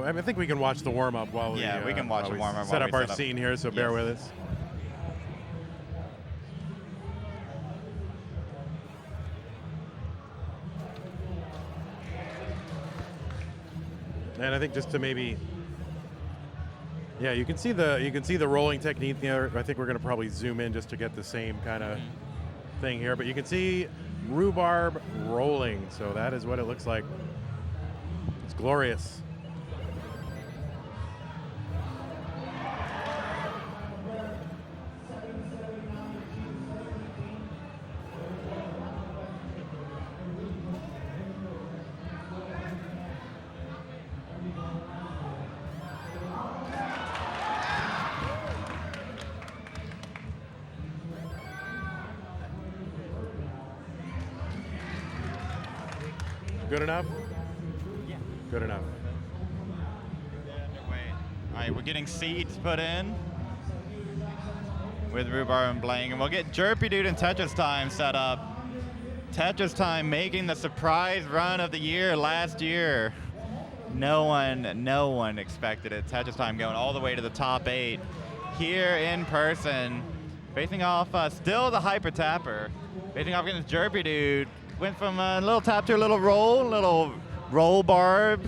I mean, I think we can watch the warm-up while we can watch the warm-up set while up we our set up. scene here, so bear with us. And I think just to maybe, yeah, you can see the rolling technique there. I think we're going to probably zoom in just to get the same kind of thing here. But you can see rhubarb rolling, so that is what it looks like. It's glorious. Good enough? Yeah. Good enough. All right, we're getting seeds put in with Rhubarb and Blank, and we'll get Jerpy Dude and Tetris Time set up. Tetris Time making the surprise run of the year last year. No one expected it. Tetris Time going all the way to the top 8 here in person, facing off still the Hyper Tapper, facing off against Jerpy Dude. Went from a little tap to a little roll barb.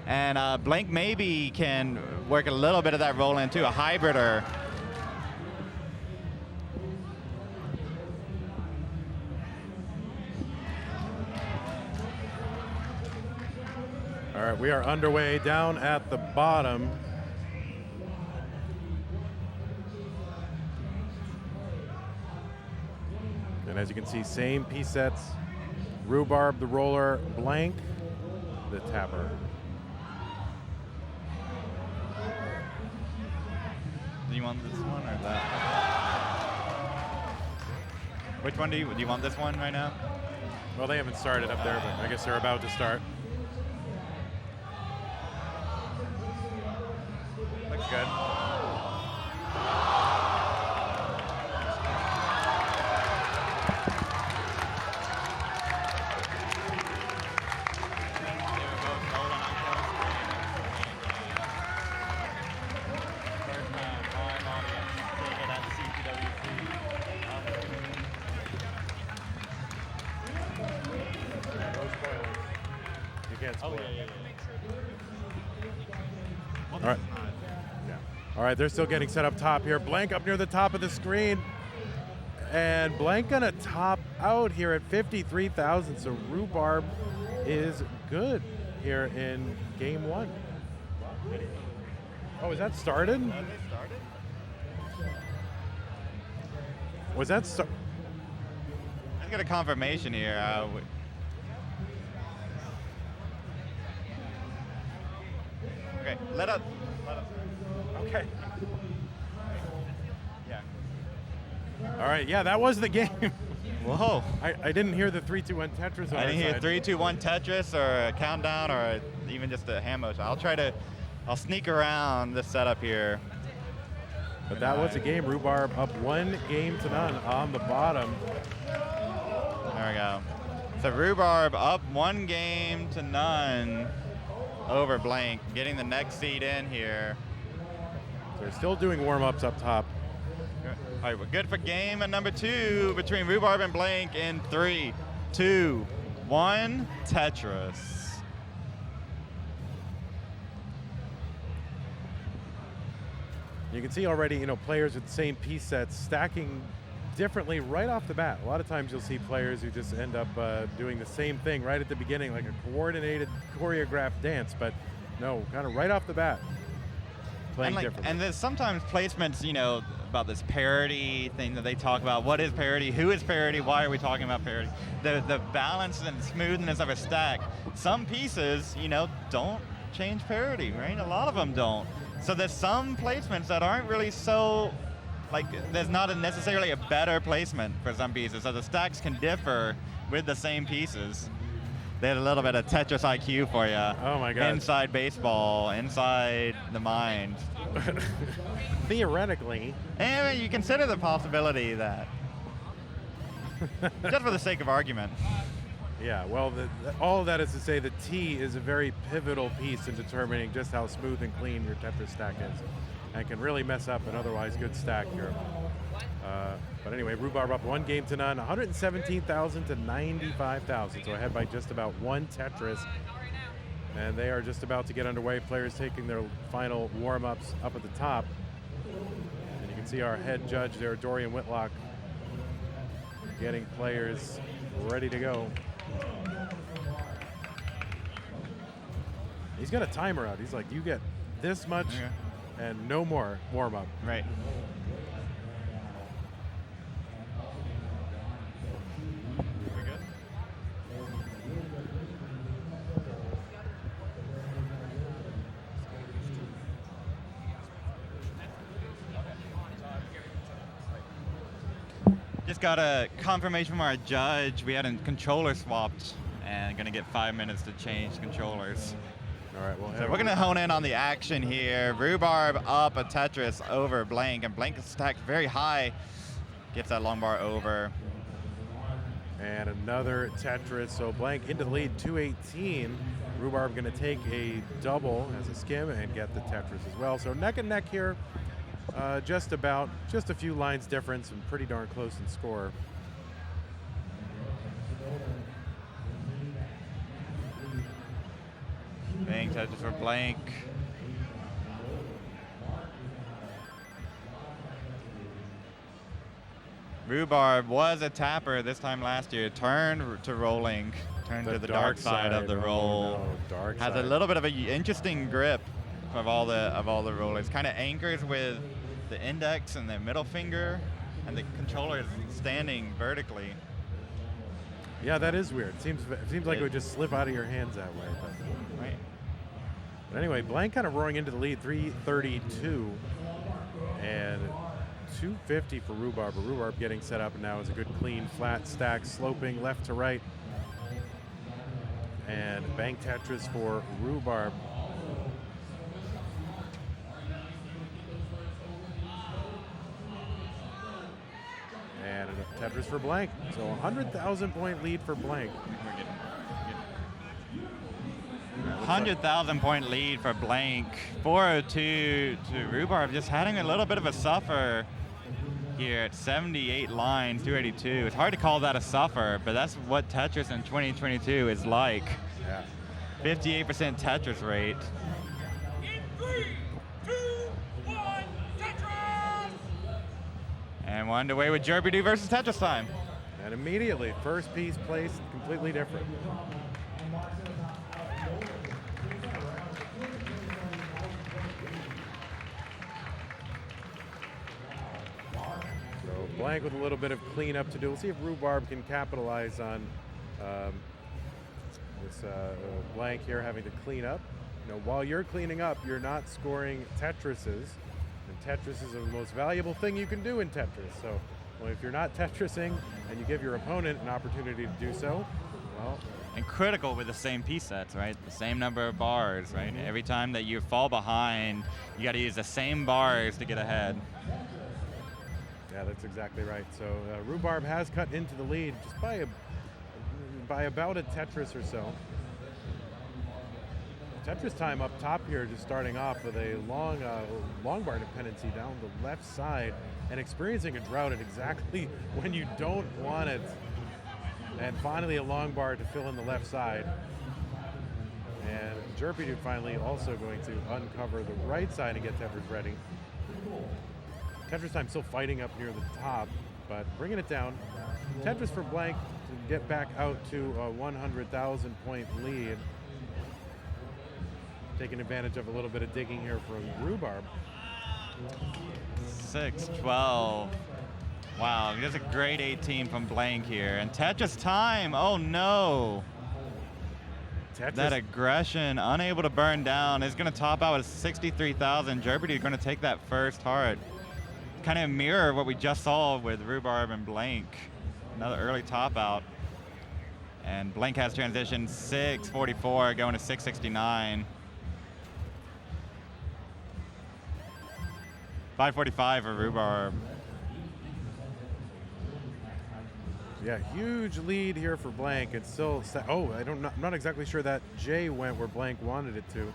And Blank maybe can work a little bit of that roll into a hybrider. All right, we are underway down at the bottom. And as you can see, same piece sets. Rhubarb, the roller, Blank, the tapper. Do you want this one or that? Which one do you want this one right now? Well, they haven't started up there, but I guess they're about to start. Looks good. All right. Yeah. All right, they're still getting set up top here. Blank up near the top of the screen. And Blank gonna top out here at 53,000. So Rhubarb is good here in game 1. Oh, is that started? They started? Was that Let's get a confirmation here. Okay, let us. Okay. Yeah. All right, yeah, that was the game. Whoa. I didn't hear the 3-2-1 Tetris on I our didn't hear side. 3, 2, 1 Tetris or a countdown or even just a hand motion. I'll sneak around this setup here. But that was a game. Rhubarb up 1-0 on the bottom. There we go. So Rhubarb up 1-0 over Blank, getting the next seed in here. They're still doing warm-ups up top. All right, we're good for game number 2 between Rhubarb and Blank in 3, 2, 1, Tetris. You can see already, players with the same piece sets stacking differently right off the bat. A lot of times you'll see players who just end up doing the same thing right at the beginning, like a coordinated, choreographed dance, but no, kind of right off the bat, playing differently. And there's sometimes placements, about this parity thing that they talk about. What is parity? Who is parity? Why are we talking about parity? The balance and smoothness of a stack. Some pieces, don't change parity, right? A lot of them don't. So there's some placements that aren't really so, there's not necessarily a better placement for some pieces. So the stacks can differ with the same pieces. There's a little bit of Tetris IQ for you. Oh my God. Inside baseball, inside the mind. Theoretically. And you consider the possibility that, just for the sake of argument. Yeah, well, all of that is to say the T is a very pivotal piece in determining just how smooth and clean your Tetris stack is, and can really mess up an otherwise good stack here. But anyway, Rhubarb up 1 game to none, 117,000 to 95,000, so ahead by just about one Tetris. And they are just about to get underway. Players taking their final warm-ups up at the top. And you can see our head judge there, Dorian Whitlock, getting players ready to go. He's got a timer out. He's like, you get this much and no more warm-up. Right. We're good? Just got a confirmation from our judge. We had a controller swapped and gonna get 5 minutes to change controllers. All right, well, So we're gonna hone in on the action here. Rhubarb up a Tetris over Blank, and Blank is stacked very high. Gets that long bar over. And another Tetris, so Blank into the lead, 218. Rhubarb gonna take a double as a skim and get the Tetris as well. So neck and neck here, just a few lines difference and pretty darn close in score. Bang Tetris for Blank. Rhubarb was a tapper this time last year, turned to rolling, turned to the dark side of the roll. No, dark Has side. a little bit of an interesting grip of all the rollers. Kind of anchors with the index and the middle finger, and the controller is standing vertically. Yeah, that is weird. It seems like it would just slip out of your hands that way. Right. But anyway, Blank kind of roaring into the lead, 332 and 250 for Rhubarb. But Rhubarb getting set up now is a good clean flat stack, sloping left to right. And bank Tetris for Rhubarb. And a Tetris for Blank. So 100,000 point lead for Blank. 100,000 point lead for Blank. 402 to Rhubarb, just having a little bit of a suffer here at 78 lines, 282. It's hard to call that a suffer, but that's what Tetris in 2022 is like. Yeah. 58% Tetris rate. In 3, 2, 1, Tetris! And we're underway with Jerpy versus Tetris time. And immediately, first piece placed completely different. So Blank with a little bit of cleanup to do. We'll see if Rhubarb can capitalize on this Blank here having to clean up. You know, while you're cleaning up, you're not scoring Tetrises. And Tetris is the most valuable thing you can do in Tetris. So well, if you're not Tetrising and you give your opponent an opportunity to do so, well. And critical with the same piece sets, right? The same number of bars, right? Mm-hmm. Every time that you fall behind, you got to use the same bars to get ahead. Yeah, that's exactly right. So Rhubarb has cut into the lead just by about a Tetris or so. Tetris time up top here, just starting off with a long bar dependency down the left side and experiencing a drought at exactly when you don't want it. And finally a long bar to fill in the left side. And Jerpy Dude finally also going to uncover the right side and get Tetris ready. Tetris time still fighting up near the top, but bringing it down. Tetris for Blank to get back out to a 100,000 point lead. Taking advantage of a little bit of digging here from Rhubarb. 6-12. Wow, that's a great 18 from Blank here. And Tetris time, oh no. Tetris. That aggression, unable to burn down, is gonna top out at 63,000. Jerpy is gonna take that first heart. Kind of mirror what we just saw with Rhubarb and Blank. Another early top out. And Blank has transitioned 644 going to 669. 545 for Rhubarb. Yeah, huge lead here for Blank. It's still, I'm not exactly sure that J went where Blank wanted it to.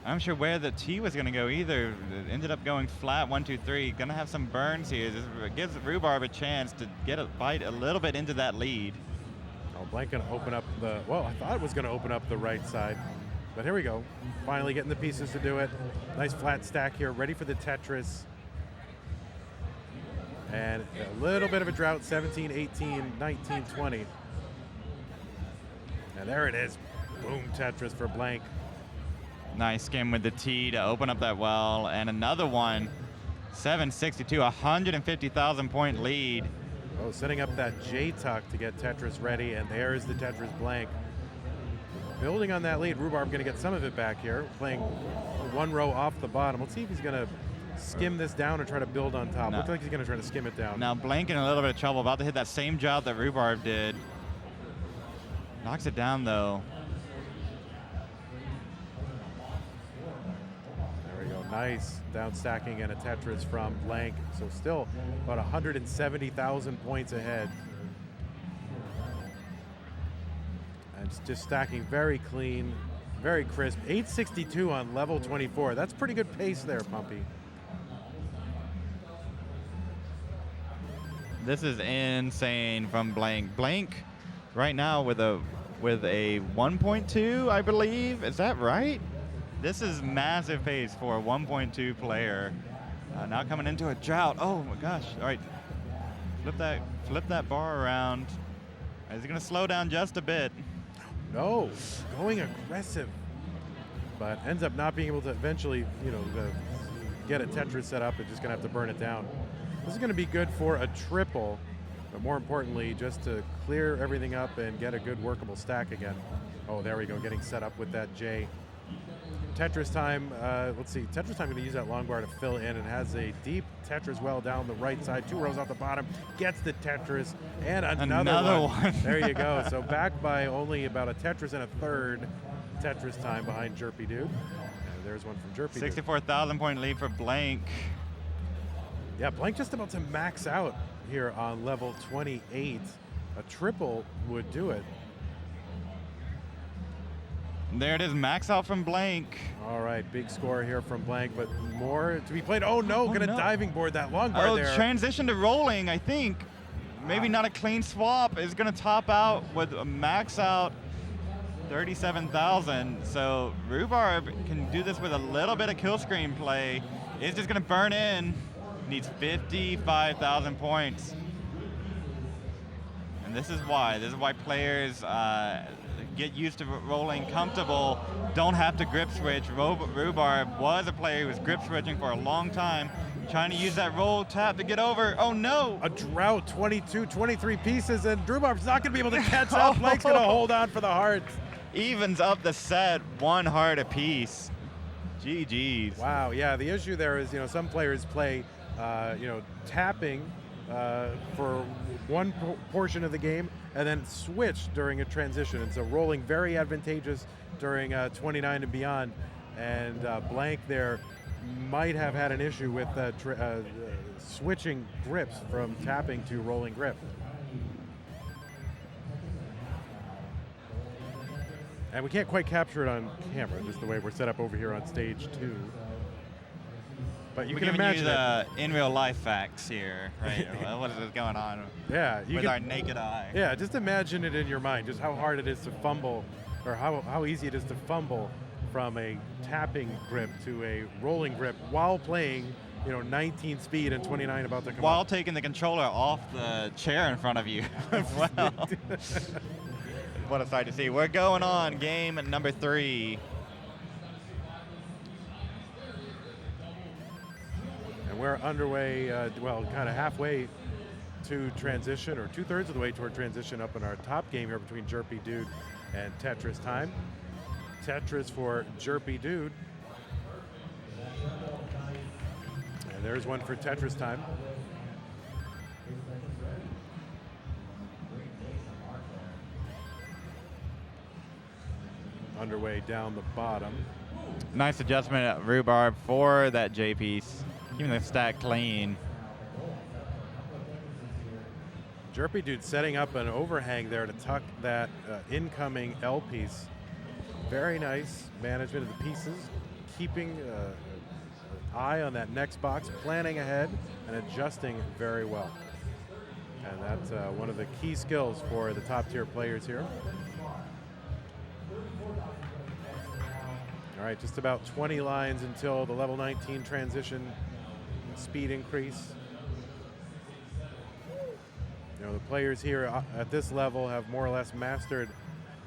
I'm sure where the T was going to go either. It ended up going flat, 1, 2, 3. Going to have some burns here. This gives Rhubarb a chance to get a bite a little bit into that lead. Oh, Blank going to open up the, well, I thought it was going to open up the right side. But here we go. Finally getting the pieces to do it. Nice flat stack here, ready for the Tetris. And a little bit of a drought, 17, 18, 19, 20. And there it is. Boom, Tetris for Blank. Nice skim with the T to open up that well. And another one, 762, 150,000 point lead. Oh, setting up that J-tuck to get Tetris ready. And there's the Tetris Blank. Building on that lead, Rhubarb going to get some of it back here. Playing one row off the bottom. Let's see if he's going to skim this down and try to build on top. Looks like he's going to try to skim it down. Now Blank in a little bit of trouble, about to hit that same job that Rhubarb did. Knocks it down though. There we go, nice down stacking and a Tetris from Blank. So still about 170,000 points ahead. And just stacking very clean, very crisp. 862 on level 24. That's pretty good pace there, Pumpy. This is insane from Blank. Blank right now with a 1.2, I believe. Is that right? This is massive pace for a 1.2 player. Now coming into a drought. Oh my gosh. All right. Flip that bar around. Is he going to slow down just a bit? No, going aggressive. But ends up not being able to eventually, get a Tetris set up and just going to have to burn it down. This is going to be good for a triple, but more importantly, just to clear everything up and get a good workable stack again. Oh, there we go, getting set up with that J. Tetris time, let's see, Tetris time going to use that long bar to fill in and has a deep Tetris well down the right side, 2 rows off the bottom, gets the Tetris, and another one. There you go, so back by only about a Tetris and a third Tetris time behind Jerpy Dude. And there's one from Jerpy Dude. 64,000 point lead for Blank. Yeah, Blank just about to max out here on level 28. A triple would do it. There it is, max out from Blank. All right, big score here from Blank, but more to be played. Oh no, gonna diving board that long bar there. Transition to rolling, I think. Maybe not a clean swap. Is gonna top out with a max out 37,000. So Rhubarb can do this with a little bit of kill screen play. It's just gonna burn in. Needs 55,000 points. And this is why players get used to rolling comfortable, don't have to grip switch. Rhubarb was a player who was grip switching for a long time, trying to use that roll tap to get over. Oh no! A drought, 22, 23 pieces, and Rhubarb's not gonna be able to catch up. Blake's gonna hold on for the hearts. Evens up the set, 1 heart apiece. GG's. Wow, yeah, the issue there is, some players play tapping for one portion of the game and then switch during a transition. And so rolling very advantageous during 29 and beyond. And Blank there might have had an issue with switching grips from tapping to rolling grip. And we can't quite capture it on camera, just the way we're set up over here on stage 2. But you can imagine the in real life facts here, right? What is going on? Yeah, with our naked eye. Yeah, just imagine it in your mind, just how hard it is to fumble, or how easy it is to fumble from a tapping grip to a rolling grip while playing, 19 speed and 29 about to come while up. Taking the controller off the chair in front of you as well. What a sight to see. We're going on game number 3. And we're underway, kind of halfway to transition, or 2/3 of the way toward transition up in our top game here between Jerpy Dude and Tetris Time. Tetris for Jerpy Dude. And there's one for Tetris Time. Underway down the bottom. Nice adjustment at Rhubarb for that J piece, keeping the stack clean. Jerpy Dude setting up an overhang there to tuck that incoming L piece. Very nice management of the pieces, keeping an eye on that next box, planning ahead, and adjusting very well. And that's one of the key skills for the top tier players here. All right, just about 20 lines until the level 19 transition speed increase. You know, the players here at this level have more or less mastered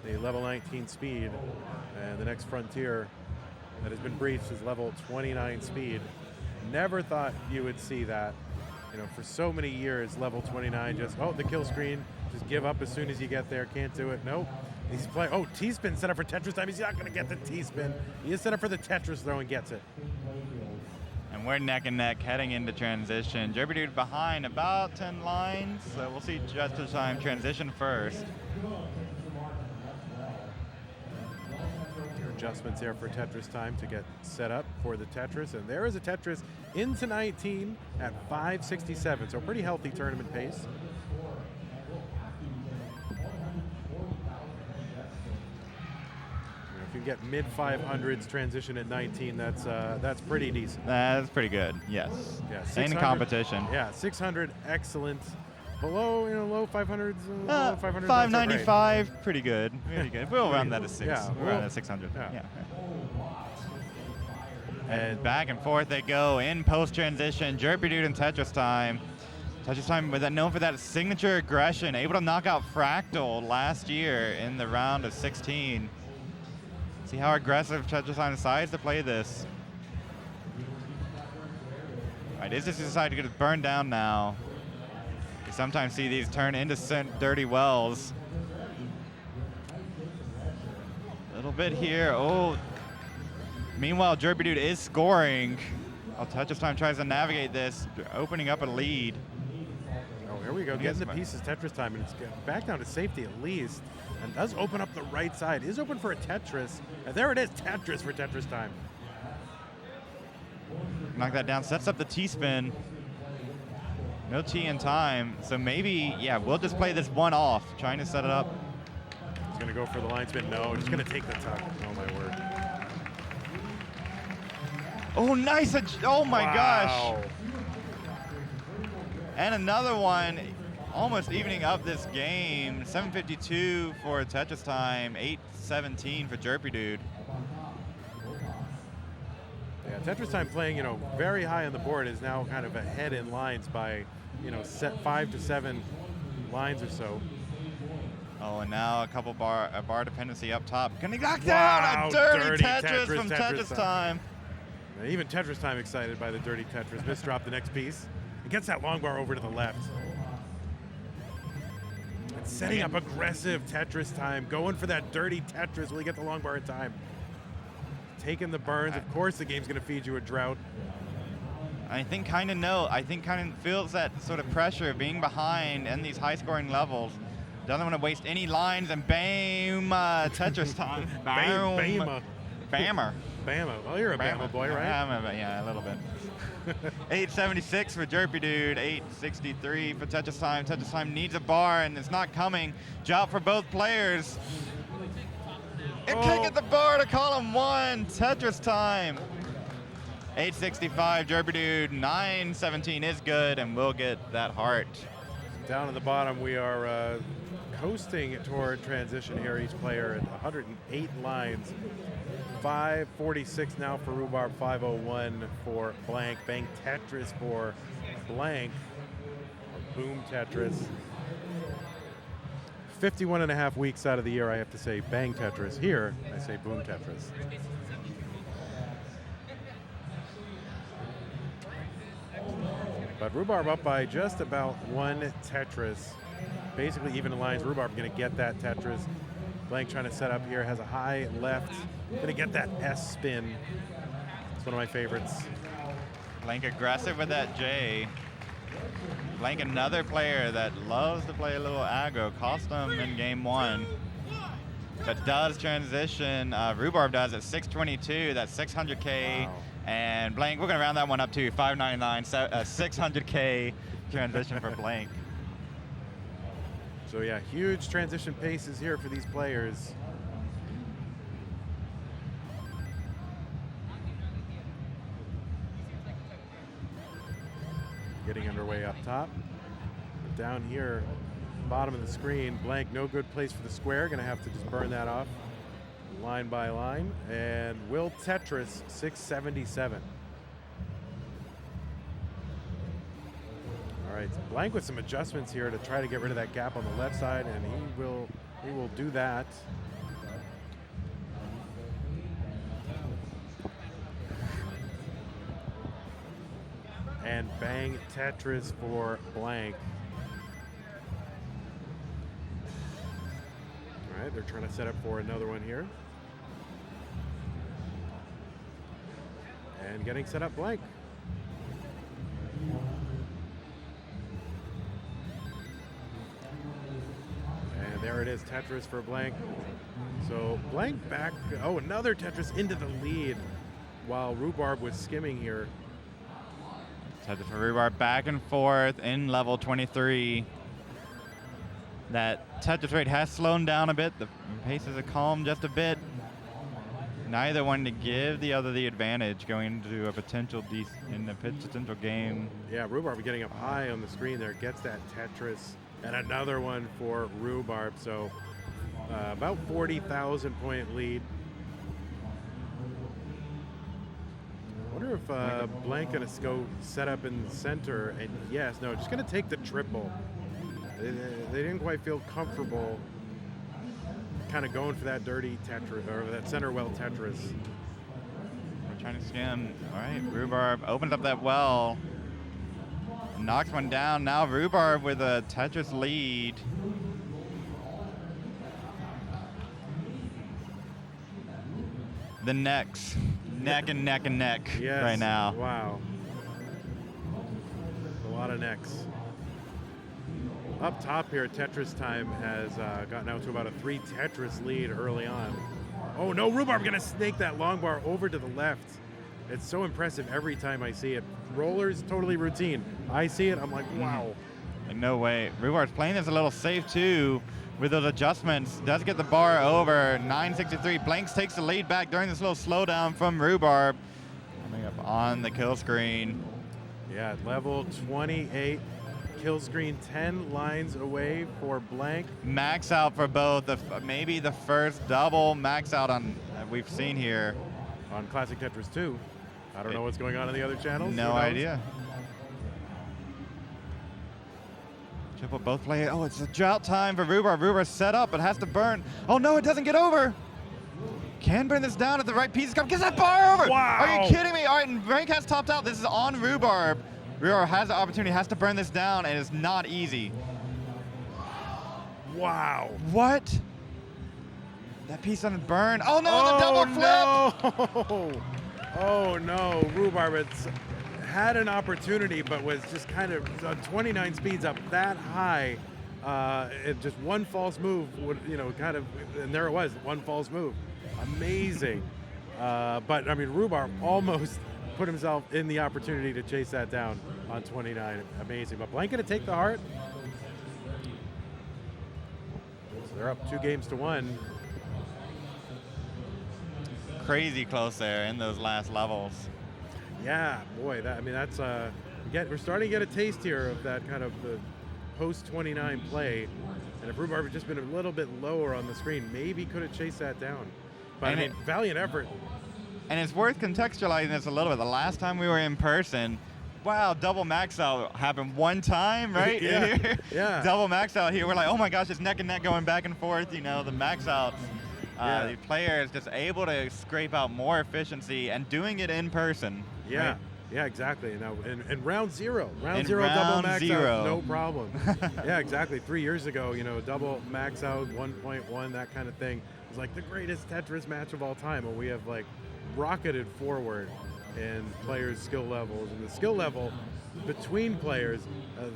the level 19 speed, and the next frontier that has been breached is level 29 speed. Never thought you would see that. You know, for so many years, level 29 just, oh, the kill screen, just give up as soon as you get there, can't do it. Nope. He's playing, oh, T-spin set up for Tetris time. He's not going to get the T-spin. He is set up for the Tetris throw and gets it. And we're neck and neck heading into transition. Jerpy Dude behind about 10 lines, so we'll see just in time transition first. Adjustments here for Tetris time to get set up for the Tetris, and there is a Tetris into 19 at 567, so pretty healthy tournament pace. If you can get mid 500s transition at 19, that's pretty decent. That's pretty good, yes. Yeah, in competition. Yeah, 600, excellent. Below, you know, low 500s, low 500s. 595, pretty good. Pretty good. We'll round that to 6. Yeah, we'll round that 600. Yeah. And back and forth they go in post transition. Jerpy Dude and Tetris time. Tetris time was known for that signature aggression, able to knock out Fractal last year in the round of 16. See how aggressive Tetris time decides to play this. All right, is this decided to get burned down now? You sometimes see these turn into dirty wells. A little bit here. Oh. Meanwhile, Jerpy Dude is scoring. Tetris time tries to navigate this, opening up a lead. Oh, here we go, getting the pieces Tetris time, and it's back down to safety at least, and does open up the right side. Is open for a Tetris, and there it is, Tetris for Tetris time. Knock that down, sets up the T-spin. No T in time, so maybe, yeah, we'll just play this one off, trying to set it up. He's gonna go for the line spin. No, just gonna take the tuck. Oh my word. Oh, nice, oh my Wow. gosh. And another one, almost evening up this game. 752 for Tetris time, 817 for Jerpy Dude. Yeah, Tetris time playing, you know, very high on the board is now kind of ahead in lines by, you know, 5 to 7 lines or so. Oh, and now a couple bar dependency up top. Can he knock down a dirty Tetris from Tetris time? Even Tetris time excited by the dirty Tetris. Misdrop the next piece. It gets that long bar over to the left. And setting up aggressive Tetris time, going for that dirty Tetris. Will he get the long bar in time? Taking the burns. Of course the game's going to feed you a drought. I think kind of feels that sort of pressure of being behind in these high scoring levels. Doesn't want to waste any lines, and bam, Tetris time. Bama. Bammer. Bama. Well, you're a Bama boy, right? Yeah, a little bit. 876 for Jerpy Dude, 863 for Tetris time. Tetris time needs a bar, and it's not coming. Job for both players. It can't get the bar to column 1. Tetris time. 865 Jerpy Dude, 917 is good, and we'll get that heart. Down at the bottom, we are coasting toward transition here. Each player at 108 lines. 546 now for Rhubarb, 501 for Blank. Bang Tetris for Blank. Or Boom Tetris. 51 and a half weeks out of the year, I have to say Bang Tetris. Here, I say Boom Tetris. But Rhubarb up by just about 1 Tetris. Basically even lines. Rhubarb going to get that Tetris. Blank trying to set up here, has a high left. Going to get that S spin. It's one of my favorites. Blank aggressive with that J. Blank another player that loves to play a little aggro. Cost him in game 1. But does transition. Rhubarb does at 622. That's 600K. Wow. And Blank, we're going to round that one up too. 599, 600K transition for Blank. So yeah, huge transition paces here for these players. Getting underway up top. But down here, bottom of the screen, blank, no good place for the square. Gonna have to just burn that off line by line. And Will Tetris, 677. All right, blank with some adjustments here to try to get rid of that gap on the left side, and he will do that. And bang Tetris for blank. All right, they're trying to set up for another one here. And getting set up blank. And there it is, Tetris for blank. So blank back, oh, another Tetris into the lead while Rhubarb was skimming here. Tetris for Rhubarb back and forth in level 23. That Tetris rate has slowed down a bit. The paces have calmed just a bit. Neither one to give the other the advantage going into a potential potential game. Yeah, Rhubarb getting up high on the screen there, gets that Tetris, and another one for Rhubarb. So about 40,000 point lead. I wonder if blank gonna go set up in the center, and yes, no, just gonna take the triple. They didn't quite feel comfortable kind of going for that dirty Tetris, or that center well Tetris. We're trying to skim. All right, Rhubarb opens up that well. Knocks one down. Now Rhubarb with a Tetris lead. The necks. Neck and neck and neck Yes. right now. Wow. A lot of necks. Up top here, Tetris Time has gotten out to about a 3 Tetris lead early on. Oh no, Rhubarb gonna snake that long bar over to the left. It's so impressive every time I see it. Rollers, totally routine. I see it, I'm like, wow. No way. Rhubarb's playing this a little safe too with those adjustments. Does get the bar over. 963. Blanks takes the lead back during this little slowdown from Rhubarb. Coming up on the kill screen. Yeah, level 28. Kill screen 10 lines away for blank. Max out for both. Maybe the first double max out on we've seen here. On Classic Tetris 2. I don't know what's going on in the other channels. No idea. Triple both play. Oh, it's a drought time for Rhubarb. Rhubarb set up, but has to burn. Oh no, it doesn't get over. Can burn this down at the right pieces. Gets that bar over. Wow. Are you kidding me? All right, and Rank has topped out. This is on Rhubarb. Rhubarb has the opportunity, has to burn this down, and it's not easy. Wow. What? That piece doesn't burn. Oh no, the double flip. No. Oh no, Rhubarb had an opportunity, but was just kind of 29 speeds up that high. Just one false move would, kind of, and there it was, one false move. Amazing. But I mean, Rhubarb almost put himself in the opportunity to chase that down on 29. Amazing. But blank gonna take the heart. So they're up 2-1. Crazy close there in those last levels. Yeah, boy, that's we're starting to get a taste here of that kind of the post 29 play. And if Rhubarb had just been a little bit lower on the screen, maybe could have chased that down. But And valiant effort. And it's worth contextualizing this a little bit. The last time we were in person, wow, double max out happened one time, right? Yeah, yeah. Double max out here. We're like, oh my gosh, it's neck and neck going back and forth. The max outs. Yeah. The player is just able to scrape out more efficiency and doing it in person. Yeah, right? yeah, exactly. Now, in round zero, In double round max zero. out, no problem. Yeah, exactly. 3 years ago, double max out, 1.1, that kind of thing. It was like the greatest Tetris match of all time, and we have like rocketed forward in players' skill levels, and the skill level between players,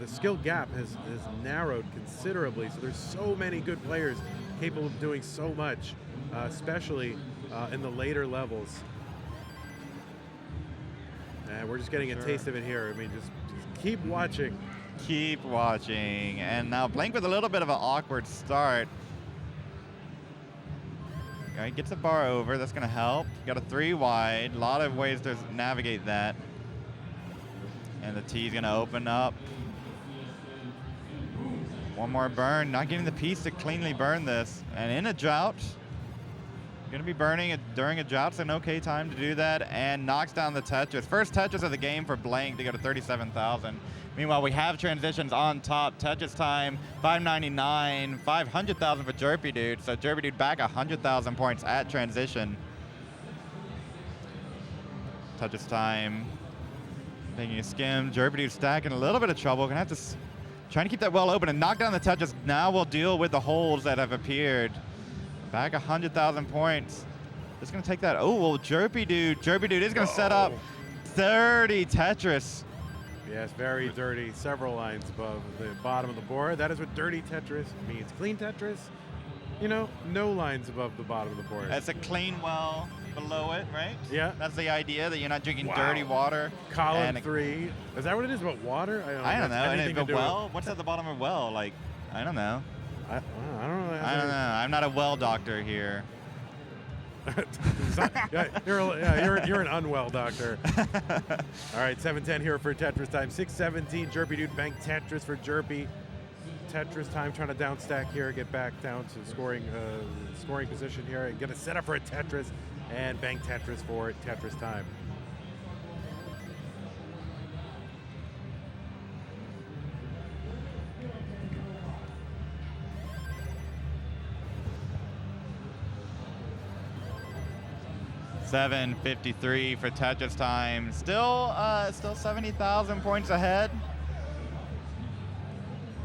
the skill gap has narrowed considerably. So there's so many good players capable of doing so much, especially in the later levels. And we're just getting a taste of it here. I mean, just keep watching Keep watching. And now Blank with a little bit of an awkward start. All right, gets the bar over. That's going to help. Got a 3 wide. A lot of ways to navigate that. And the T's going to open up. One more burn. Not getting the piece to cleanly burn this. And in a drought. Going to be burning it during a drought. It's an okay time to do that. And knocks down the Tetris. First Tetris of the game for Blank to go to 37,000. Meanwhile, we have transitions on top. Tetris time, 599, 500,000 for Jerpy Dude. So Jerpy Dude back 100,000 points at transition. Tetris time, taking a skim. Jerpy Dude stacking a little bit of trouble. Gonna have to trying to keep that well open and knock down the Tetris. Now we'll deal with the holes that have appeared. Back 100,000 points. Just gonna take that. Oh, well, Jerpy Dude is gonna set up 30 Tetris. Yes, very dirty. Several lines above the bottom of the board. That is what dirty Tetris means. Clean Tetris, you know, no lines above the bottom of the board. That's a clean well below it, right? Yeah. That's the idea, that you're not drinking dirty water. Column 3. Is that what it is about water? I don't know. And if a well, what's at the bottom of a well? Like, I don't know. I don't know. I don't know. I'm not a well doctor here. You're an unwell doctor. All right, 7:10 here for Tetris time. 6:17. Jerpy Dude bank Tetris for Jerpy. Tetris time, trying to down stack here, get back down to scoring position here, and get a setup for a Tetris, and bank Tetris for Tetris time. $7.53 for Tetris time. Still 70,000 points ahead.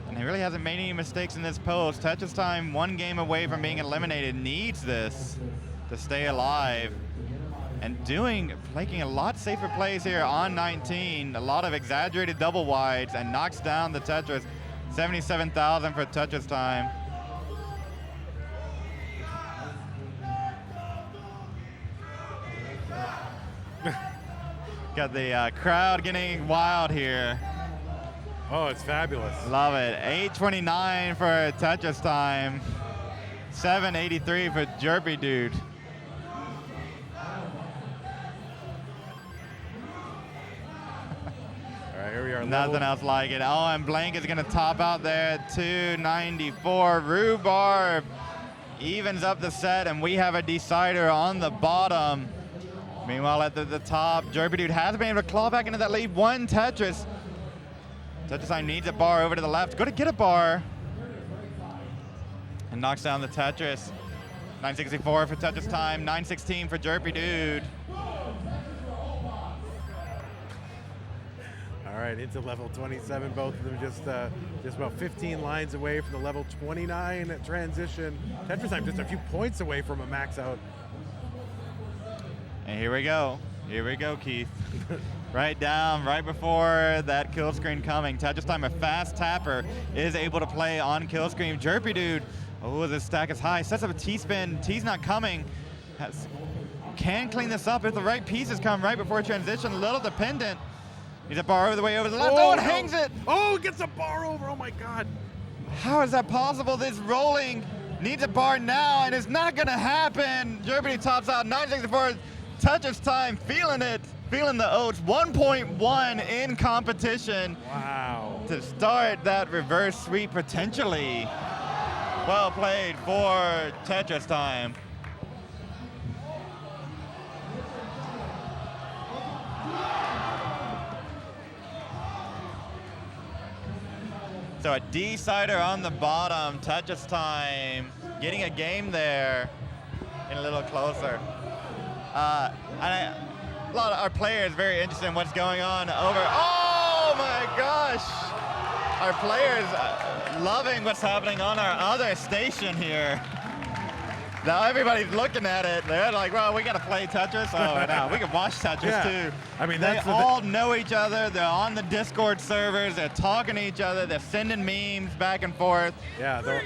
And he really hasn't made any mistakes in this post. Tetris time, 1 game away from being eliminated, needs this to stay alive. And making a lot safer plays here on 19. A lot of exaggerated double wides, and knocks down the Tetris. 77,000 for Tetris time. Got the crowd getting wild here. Oh, it's fabulous. Love it. 8:29 for Tetris time. 7:83 for Jerpy Dude. All right, here we are. Nothing else like it. Oh, and Blank is going to top out there at 294. Rhubarb evens up the set, and we have a decider on the bottom. Meanwhile, at the top, Jerpy Dude has been able to claw back into that lead. 1 Tetris. Tetris time needs a bar over to the left. Go to get a bar. And knocks down the Tetris. 964 for Tetris time. 916 for Jerpy Dude. All right, into level 27. Both of them just about 15 lines away from the level 29 transition. Tetris time just a few points away from a max out. And here we go. Here we go, Keith. Right down, right before that kill screen coming. Tetris time, a fast tapper, is able to play on kill screen. Jerpy Dude, oh, this stack is high. Sets up a T-spin. T's not coming. Can clean this up if the right pieces come right before transition. A little dependent. Needs a bar over the way over the left. Oh, and hangs it. Oh, gets a bar over. Oh, my God. How is that possible? This rolling needs a bar now, and it's not going to happen. Jerpy Dude tops out 964. Tetris time, feeling it, feeling the oats. 1.1 in competition. Wow. To start that reverse sweep potentially. Well played for Tetris time. So a decider on the bottom. Tetris time, getting a game there, and a little closer. A lot of our players very interested in what's going on over. Oh my gosh! Our players loving what's happening on our other station here. Now everybody's looking at it. They're like, well, we got to play Tetris. Oh, no, we can watch Tetris too. I mean, they all know each other. They're on the Discord servers. They're talking to each other. They're sending memes back and forth. Yeah, they're.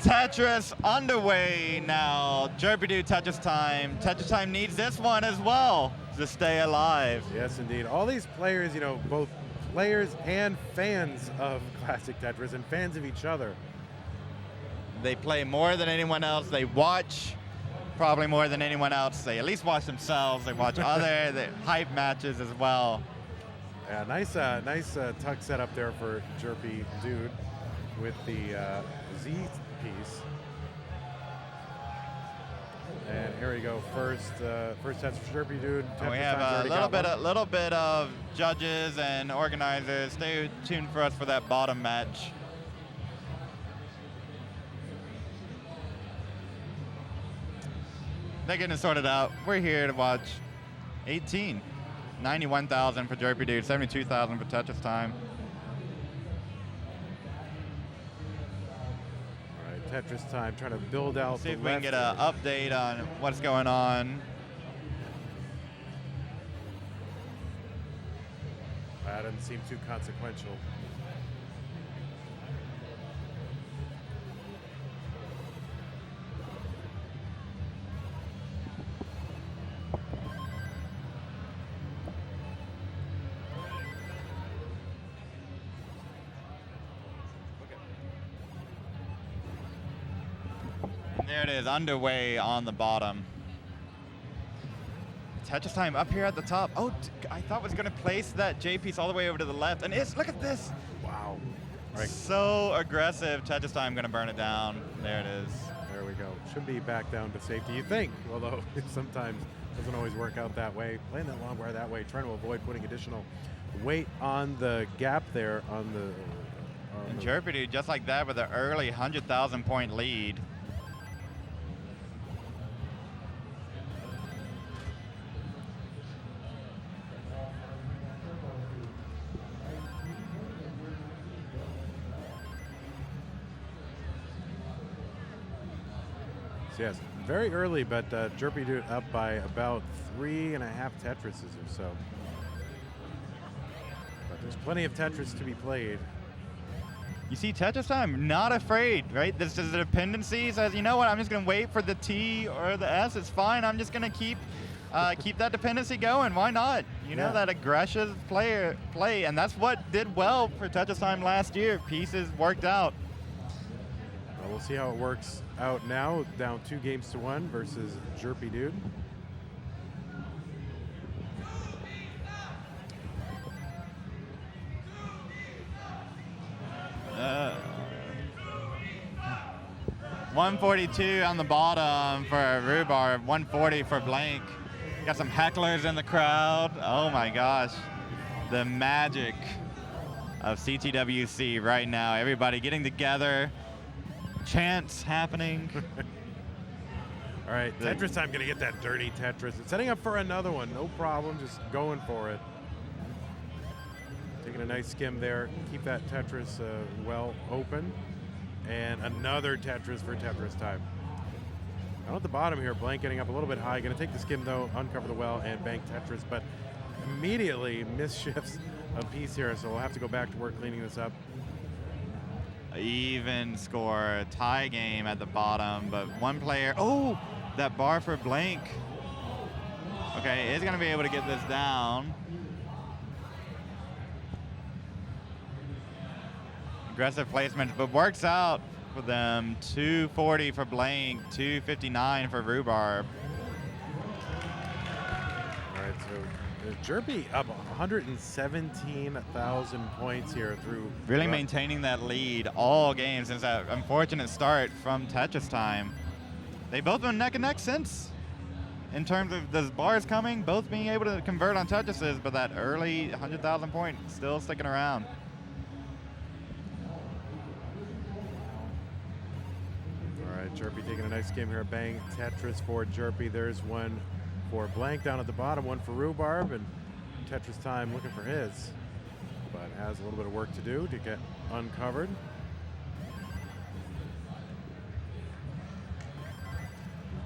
Tetris underway now. Jerpy Dude, Tetris time. Tetris time needs this one as well to stay alive. Yes, indeed. All these players, you know, both players and fans of Classic Tetris and fans of each other. They play more than anyone else. They watch probably more than anyone else. They at least watch themselves. They watch other hype matches as well. Yeah, nice tuck setup there for Jerpy Dude with the Z piece. And here we go. First test for Jerpy Dude. And we have a little bit of judges and organizers. Stay tuned for us for that bottom match. They're getting it sorted out. We're here to watch 18. 91,000 for Jerpy Dude, 72,000 for Tetris Time. All right, Tetris Time, trying to build out. See if we can get an update on what's going on. That doesn't seem too consequential. There it is, underway on the bottom. Tetris Time up here at the top. Oh, I thought it was going to place that J piece all the way over to the left, and look at this. Wow. Right. So aggressive. Tetris Time going to burn it down. There it is. There we go. Should be back down to safety, you think, although it sometimes doesn't always work out that way. Playing that long wire that way, trying to avoid putting additional weight on the gap there on the. And Jerpy Dude just like that with an early 100,000 point lead. Yes, very early, but Jerpy Dude up by about 3.5 Tetrises or so. But there's plenty of Tetris to be played. You see Tetris Time, not afraid, right? This is the dependency, says, you know what, I'm just gonna wait for the T or the S, it's fine, I'm just gonna keep that dependency going, why not? You know, that aggressive play, and that's what did well for Tetris Time last year. Pieces worked out. Well, we'll see how it works out now, down 2-1 versus Jerpy Dude. Uh, 142 on the bottom for Rhubarb, 140 for Blank. Got some hecklers in the crowd. Oh my gosh. The magic of CTWC right now. Everybody getting together. Chants happening. All right, Tetris Time, gonna get that dirty Tetris. It's setting up for another one, no problem, just going for it. Taking a nice skim there, keep that Tetris well open. And another Tetris for Tetris Time. Down at the bottom here, Blank getting up a little bit high. Gonna take the skim though, uncover the well, and bank Tetris, but immediately misshifts a piece here, so we'll have to go back to work cleaning this up. Even score, tie game at the bottom, but one player, oh, that bar for Blank. Okay, is gonna be able to get this down. Aggressive placements, but works out for them. 240 for Blank, 259 for Rhubarb. All right, so Jerpy up 117,000 points here through. Really maintaining that lead all game since that unfortunate start from Tetris Time. They've both been neck and neck since, in terms of those bars coming, both being able to convert on Tetrises, but that early 100,000 point still sticking around. All right, Jerpy taking a nice game here. Bang Tetris for Jerpy. There's one for Blank down at the bottom, one for Rhubarb, and Tetris Time looking for his, but has a little bit of work to do to get uncovered.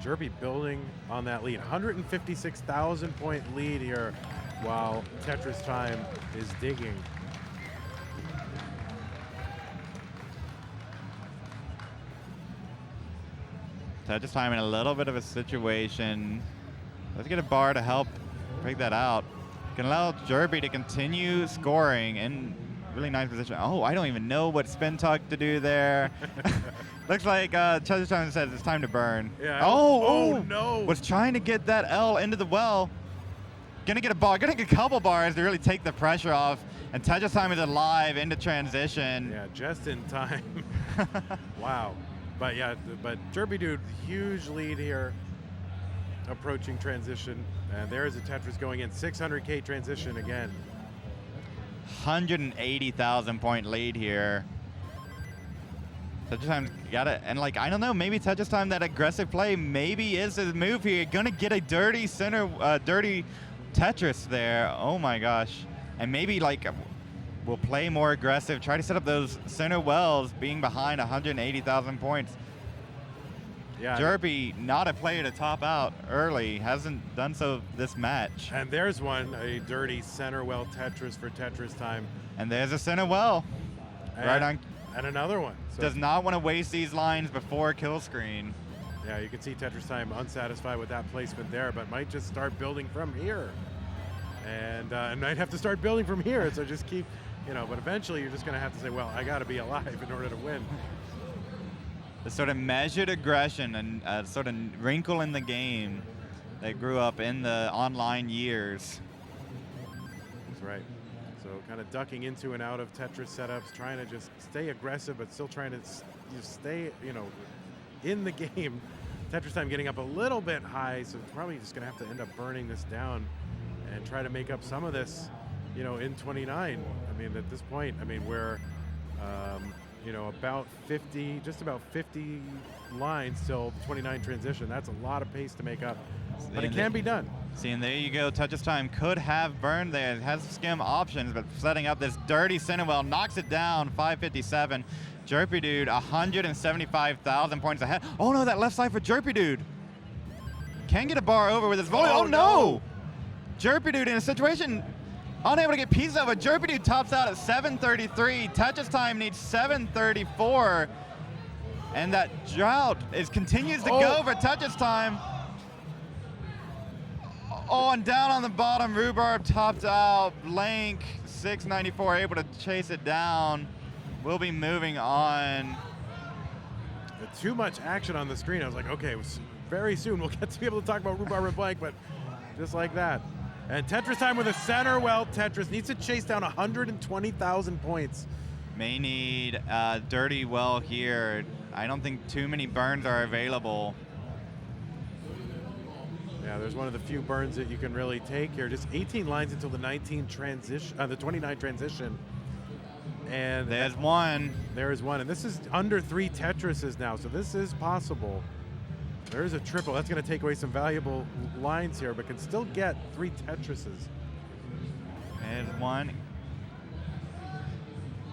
Jerpy building on that lead, 156,000 point lead here, while Tetris Time is digging. Tetris Time in a little bit of a situation. Let's get a bar to help break that out. can allow Jerby to continue scoring in really nice position. Oh, I don't even know what spin tuck to do there. Looks like Tetris Time says it's time to burn. Yeah. Oh, no. Was trying to get that L into the well. Gonna get a bar, gonna get a couple bars to really take the pressure off. And Tetris Time is alive into transition. Yeah, just in time. Wow. But yeah, but Jerby Dude, huge lead here. Approaching transition. And there's a Tetris going in. 600K transition again. 180,000 point lead here. Tetris Time got it, and like, I don't know, maybe Tetris Time, that aggressive play maybe is his move here. Gonna get a dirty dirty Tetris there. Oh my gosh. And maybe like, we'll play more aggressive, try to set up those center wells, being behind 180,000 points. Yeah. Jerby, not a player to top out early, hasn't done so this match. And there's one, a dirty center well Tetris for Tetris Time. And there's a center well. Right on. And another one. So Does not want to waste these lines before kill screen. yeah, you can see Tetris Time unsatisfied with that placement there, but might just start building from here. And might have to start building from here, so just keep, but eventually you're just going to have to say, well, I got to be alive in order to win. The sort of measured aggression and sort of wrinkle in the game that grew up in the online years. That's right. So kind of ducking into and out of Tetris setups, trying to just stay aggressive, but still trying to stay, in the game. Tetris Time getting up a little bit high, so it's probably just going to have to end up burning this down and try to make up some of this, in 29. I mean, at this point, we're, about 50, just about 50 lines till the 29 transition. That's a lot of pace to make up, but it can be done. See, and there you go. Tetris Time could have burned there. It has skim options, but setting up this dirty center well knocks it down. 557. Jerpy Dude, 175,000 points ahead. Oh no, that left side for Jerpy Dude. Can get a bar over with his volley. Oh no! Jerpy Dude in a situation unable to get pieces of it. Jerpy Dude tops out at 733. Tetris Time needs 734. And that drought continues to go for Tetris Time. Oh, and down on the bottom, Rhubarb topped out. Blank, 694, able to chase it down. We'll be moving on. Too much action on the screen. I was like, okay, very soon we'll get to be able to talk about Rhubarb and Blank, but just like that. And Tetris Time with a center well Tetris needs to chase down 120,000 points. May need a dirty well here. I don't think too many burns are available. Yeah, there's one of the few burns that you can really take here. Just 18 lines until the 29 transition. And there's one. There is one, and this is under 3 Tetrises now, so this is possible. There is a triple. That's going to take away some valuable lines here, but can still get 3 Tetrises. There's one.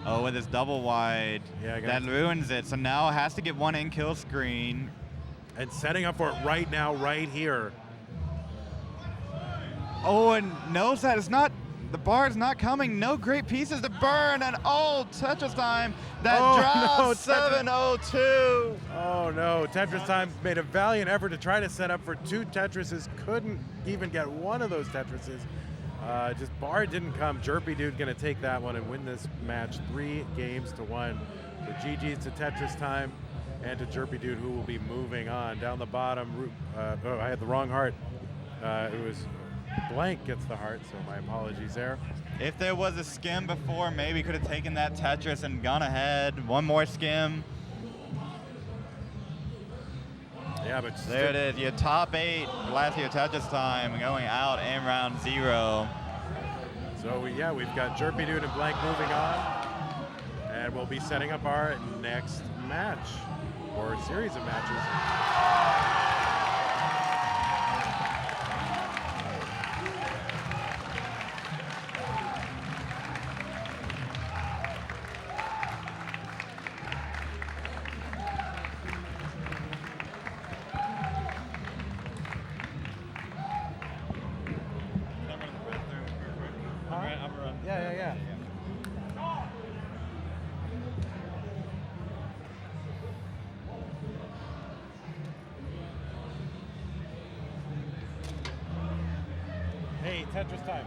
Oh, with his double wide. Yeah, that ruins it. So now it has to get one in kill screen. And setting up for it right now, right here. Oh, and knows that it's not, the bar is not coming. No great pieces to burn, and Tetris Time. That drop, 702. Oh no, Tetris Time made a valiant effort to try to set up for 2 Tetrises. Couldn't even get one of those Tetrises. Just bar didn't come. Jerpy Dude gonna take that one and win this match 3-1. So GG's to Tetris Time and to Jerpy Dude, who will be moving on. Down the bottom, I had the wrong heart. It was Blank gets the heart, so my apologies there. If there was a skim before, maybe could have taken that Tetris and gone ahead. One more skim. Yeah, but there it is. Your top 8 last year Tetris Time going out in round 0. So we've got Jerpy Dude and Blank moving on, and we'll be setting up our next match or series of matches. Yeah. Hey, Tetris Time.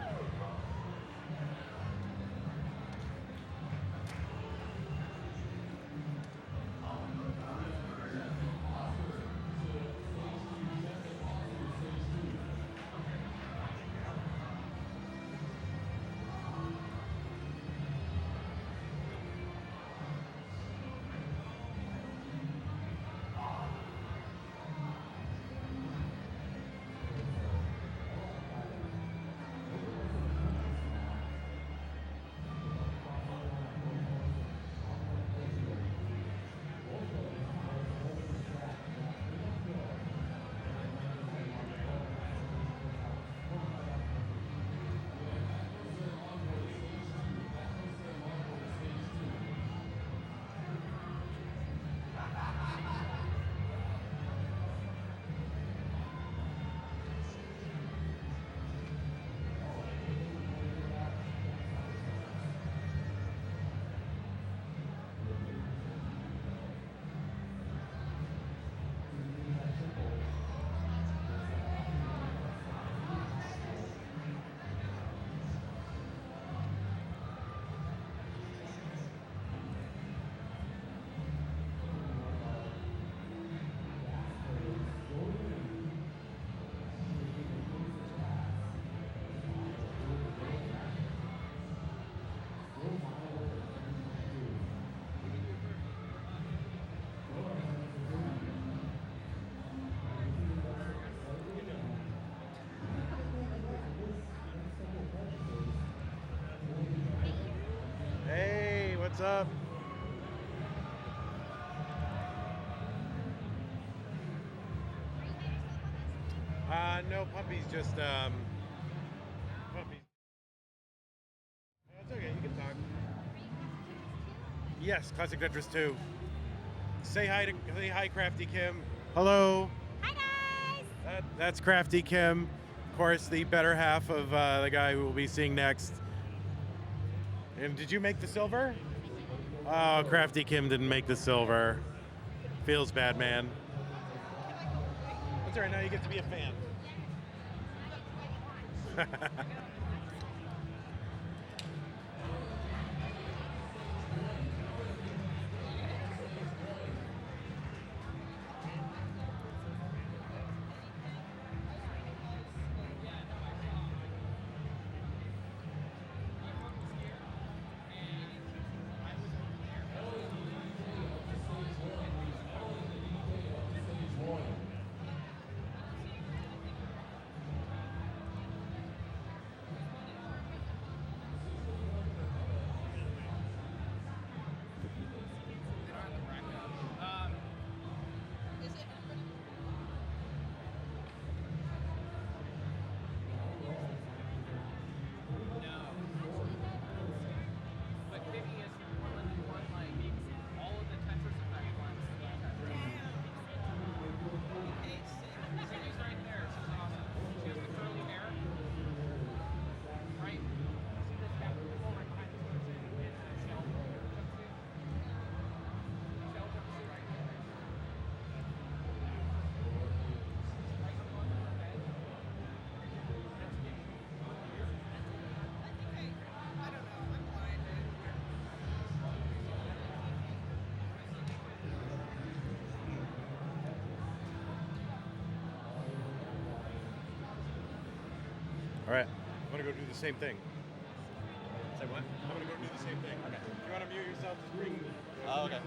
What's up? No, Puppy's just, Puppy. It's okay, you can talk. Yes, Classic Tetris 2. Say hi, Crafty Kim. Hello. Hi guys! That's Crafty Kim. Of course, the better half of the guy who we'll be seeing next. And did you make the silver? Oh, Crafty Kim didn't make the silver. Feels bad, man. That's all right, now you get to be a fan. All right, I'm gonna go do the same thing. Say what? I'm gonna go do the same thing. Okay. If you wanna mute yourself, just bring. Oh, okay.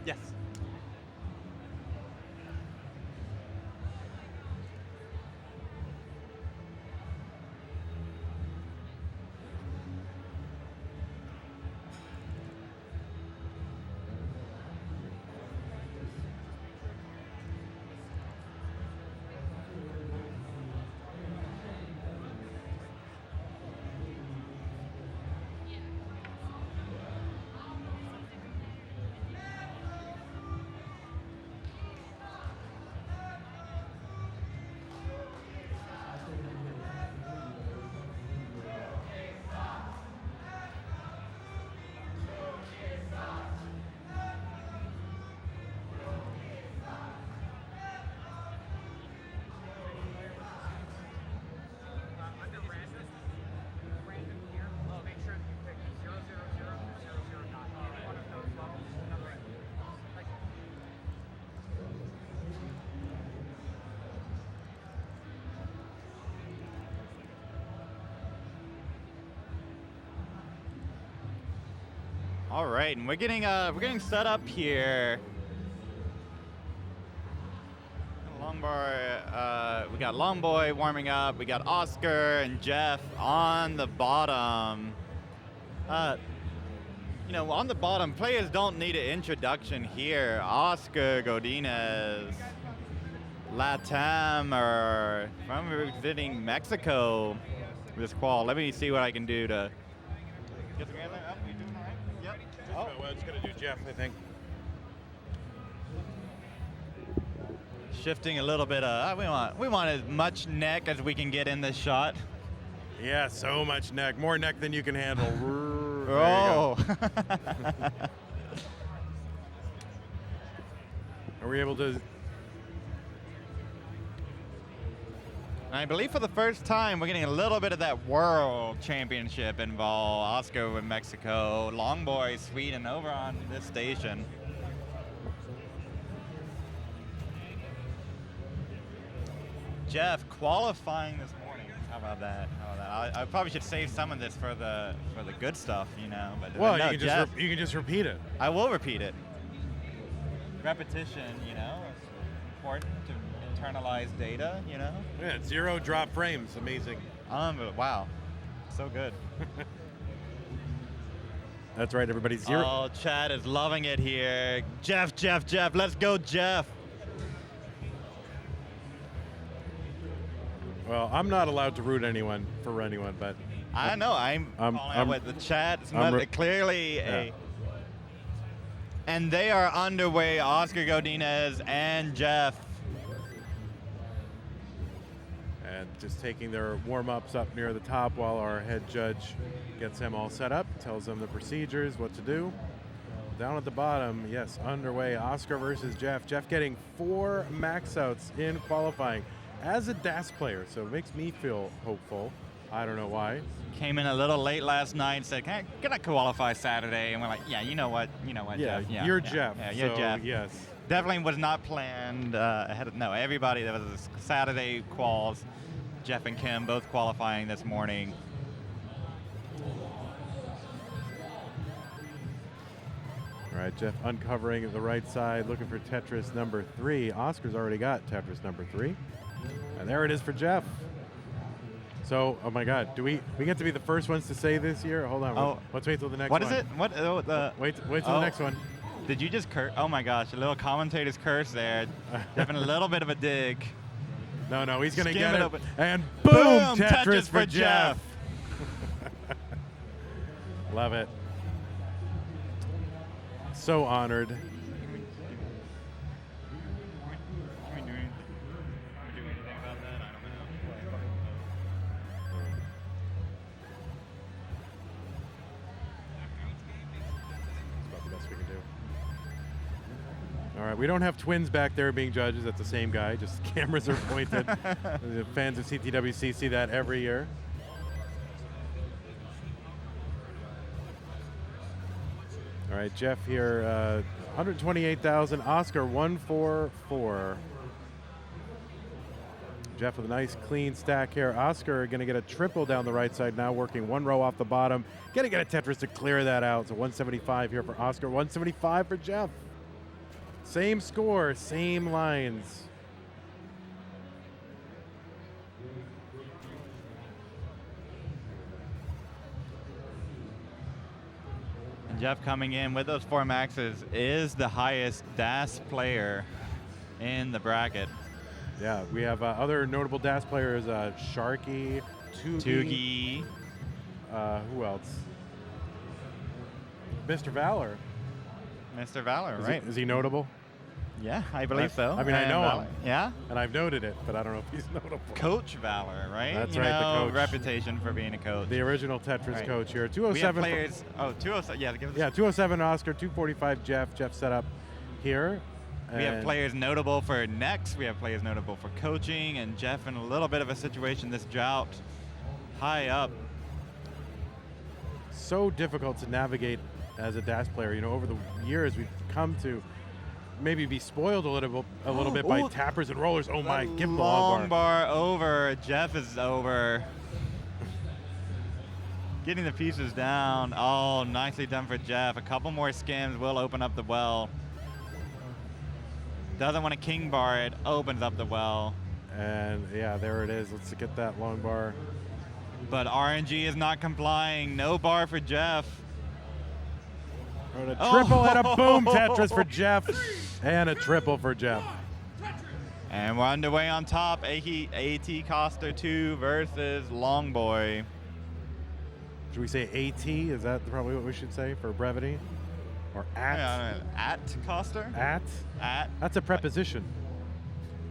Yes. All right, and we're getting set up here. Long we got Longboy warming up. We got Oscar and Jeff on the bottom. You know, on the bottom, players don't need an introduction here. Oscar Godinez, Latam, or if I'm visiting Mexico this qual. Let me see what I can do to get the grand line up. You doing all right? Yep. Oh, well, it's going to do Jeff, I think. Shifting a little bit. We want as much neck as we can get in this shot. Yeah, so much neck. More neck than you can handle. Oh. Are we able to? I believe for the first time we're getting a little bit of that World Championship involved. Oscar with Mexico, Longboy Sweden over on this station. Jeff qualifying this morning. How about that? I probably should save some of this for the good stuff, you know. But Well, no, you can just repeat it. I will repeat it. Repetition, you know, is important to internalize data, you know. Yeah, 0 drop frames. Amazing. Wow, so good. That's right, everybody. 0. Oh, Chad is loving it here. Jeff, let's go, Jeff. Well, I'm not allowed to root anyone for anyone, but I know I'm calling out with the chat. It's clearly a. And they are underway. Oscar Godinez and Jeff. And just taking their warm-ups up near the top while our head judge gets them all set up, tells them the procedures, what to do. Down at the bottom, yes, underway. Oscar versus Jeff. Jeff getting 4 max outs in qualifying as a DAS player, so it makes me feel hopeful. I don't know why. Came in a little late last night and said, can I qualify Saturday? And we're like, yeah, you know what, Yeah, Jeff. you're Jeff. Yeah, you're so Jeff. Yes. Definitely was not planned ahead of, no, everybody, that was Saturday quals. Jeff and Kim both qualifying this morning. All right, Jeff uncovering the right side, looking for Tetris number 3. Oscar's already got Tetris number 3. And there it is for Jeff. So, oh my God, do we get to be the first ones to say this year? Hold on, Oh. let's wait till the next What one. is it? What? Wait till the next one. Did you just curse? Oh my gosh, a little commentator's curse there. Having a little bit of a dig. No, he's going to Skim get it it. open. And boom, Boom, Tetris for Jeff. Love it. So honored. Can we do anything about that? I don't know. That's about the best we can do. All right, we don't have twins back there being judges. That's the same guy. Just cameras are pointed. The fans of CTWC see that every year. All right, Jeff here, 128,000. Oscar, 144. Jeff with a nice clean stack here. Oscar going to get a triple down the right side now, working 1 row off the bottom. Going to get a Tetris to clear that out. So 175 here for Oscar, 175 for Jeff. Same score, same lines. Jeff coming in with those 4 maxes is the highest DAS player in the bracket. Yeah, we have other notable DAS players, Sharky, Tugi. Who else? Mr. Valor. Mr. Valor, Is right? Is he notable? Yeah, I believe so. I mean, I know Valor. him. Yeah? And I've noted it, but I don't know if he's notable. Coach Valor, right? That's you right, the know, coach. Reputation for being a coach. The original Tetris Right. coach here. We 207. have players. Oh, 207. Yeah, give us. Yeah, 207 Oscar, 245 Jeff. Jeff set up here. We have And players notable for next. We have players notable for coaching, and Jeff in a little bit of a situation this drought, high up. so difficult to navigate as a DAS player. You know, over the years we've come to maybe be spoiled a little bit by Ooh. tappers and rollers. Oh my, give him the long long bar. bar over. Jeff is over. Getting the pieces down. Oh, nicely done for Jeff. A couple more skims will open up the well. Doesn't want to king bar it, opens up the well. And yeah, there it is. Let's get that long bar. But RNG is not complying. No bar for Jeff. And a triple and a boom Tetris for Jeff. And a triple for Jeff. And we're underway on top. AT Costa 2 versus Longboy. Should we say AT? Is that probably what we should say for brevity? Or at? Yeah, at Costa? At? At. That's a preposition.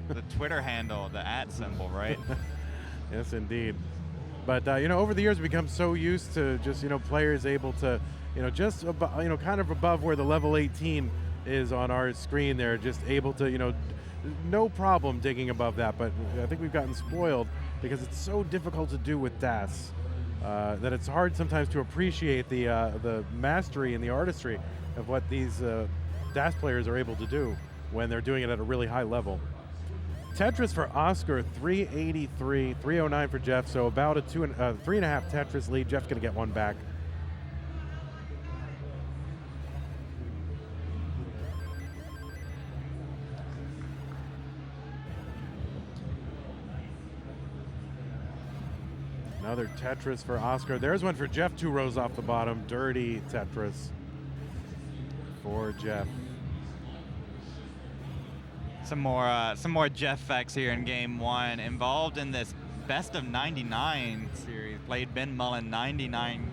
The Twitter handle, the at symbol, right? Yes, indeed. But you know, over the years, we've become so used to just players able to, just kind of above where the level 18 is on our screen. They're just able to, no problem digging above that. But I think we've gotten spoiled because it's so difficult to do with DAS that it's hard sometimes to appreciate the mastery and the artistry of what these DAS players are able to do when they're doing it at a really high level. Tetris for Oscar, 383, 309 for Jeff, so about a 3.5 Tetris lead. Jeff's going to get one back. Another Tetris for Oscar. There's one for Jeff, 2 rows off the bottom. Dirty Tetris for Jeff. Some more Jeff facts here in game 1. Involved in this best of 99 series. Played Ben Mullen 99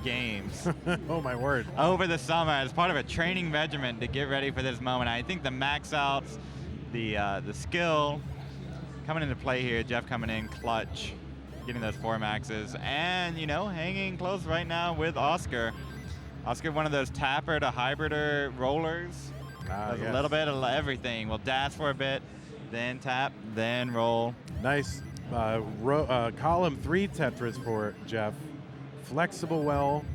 games. Oh my word. Over the summer as part of a training regimen to get ready for this moment. I think the max outs, the skill coming into play here. Jeff coming in clutch, getting those 4 maxes, and hanging close right now with Oscar. Oscar, one of those tapper to hybrider rollers. Does a little bit of everything. We'll dash for a bit, then tap, then roll. Nice column 3 Tetris for Jeff. Flexible well.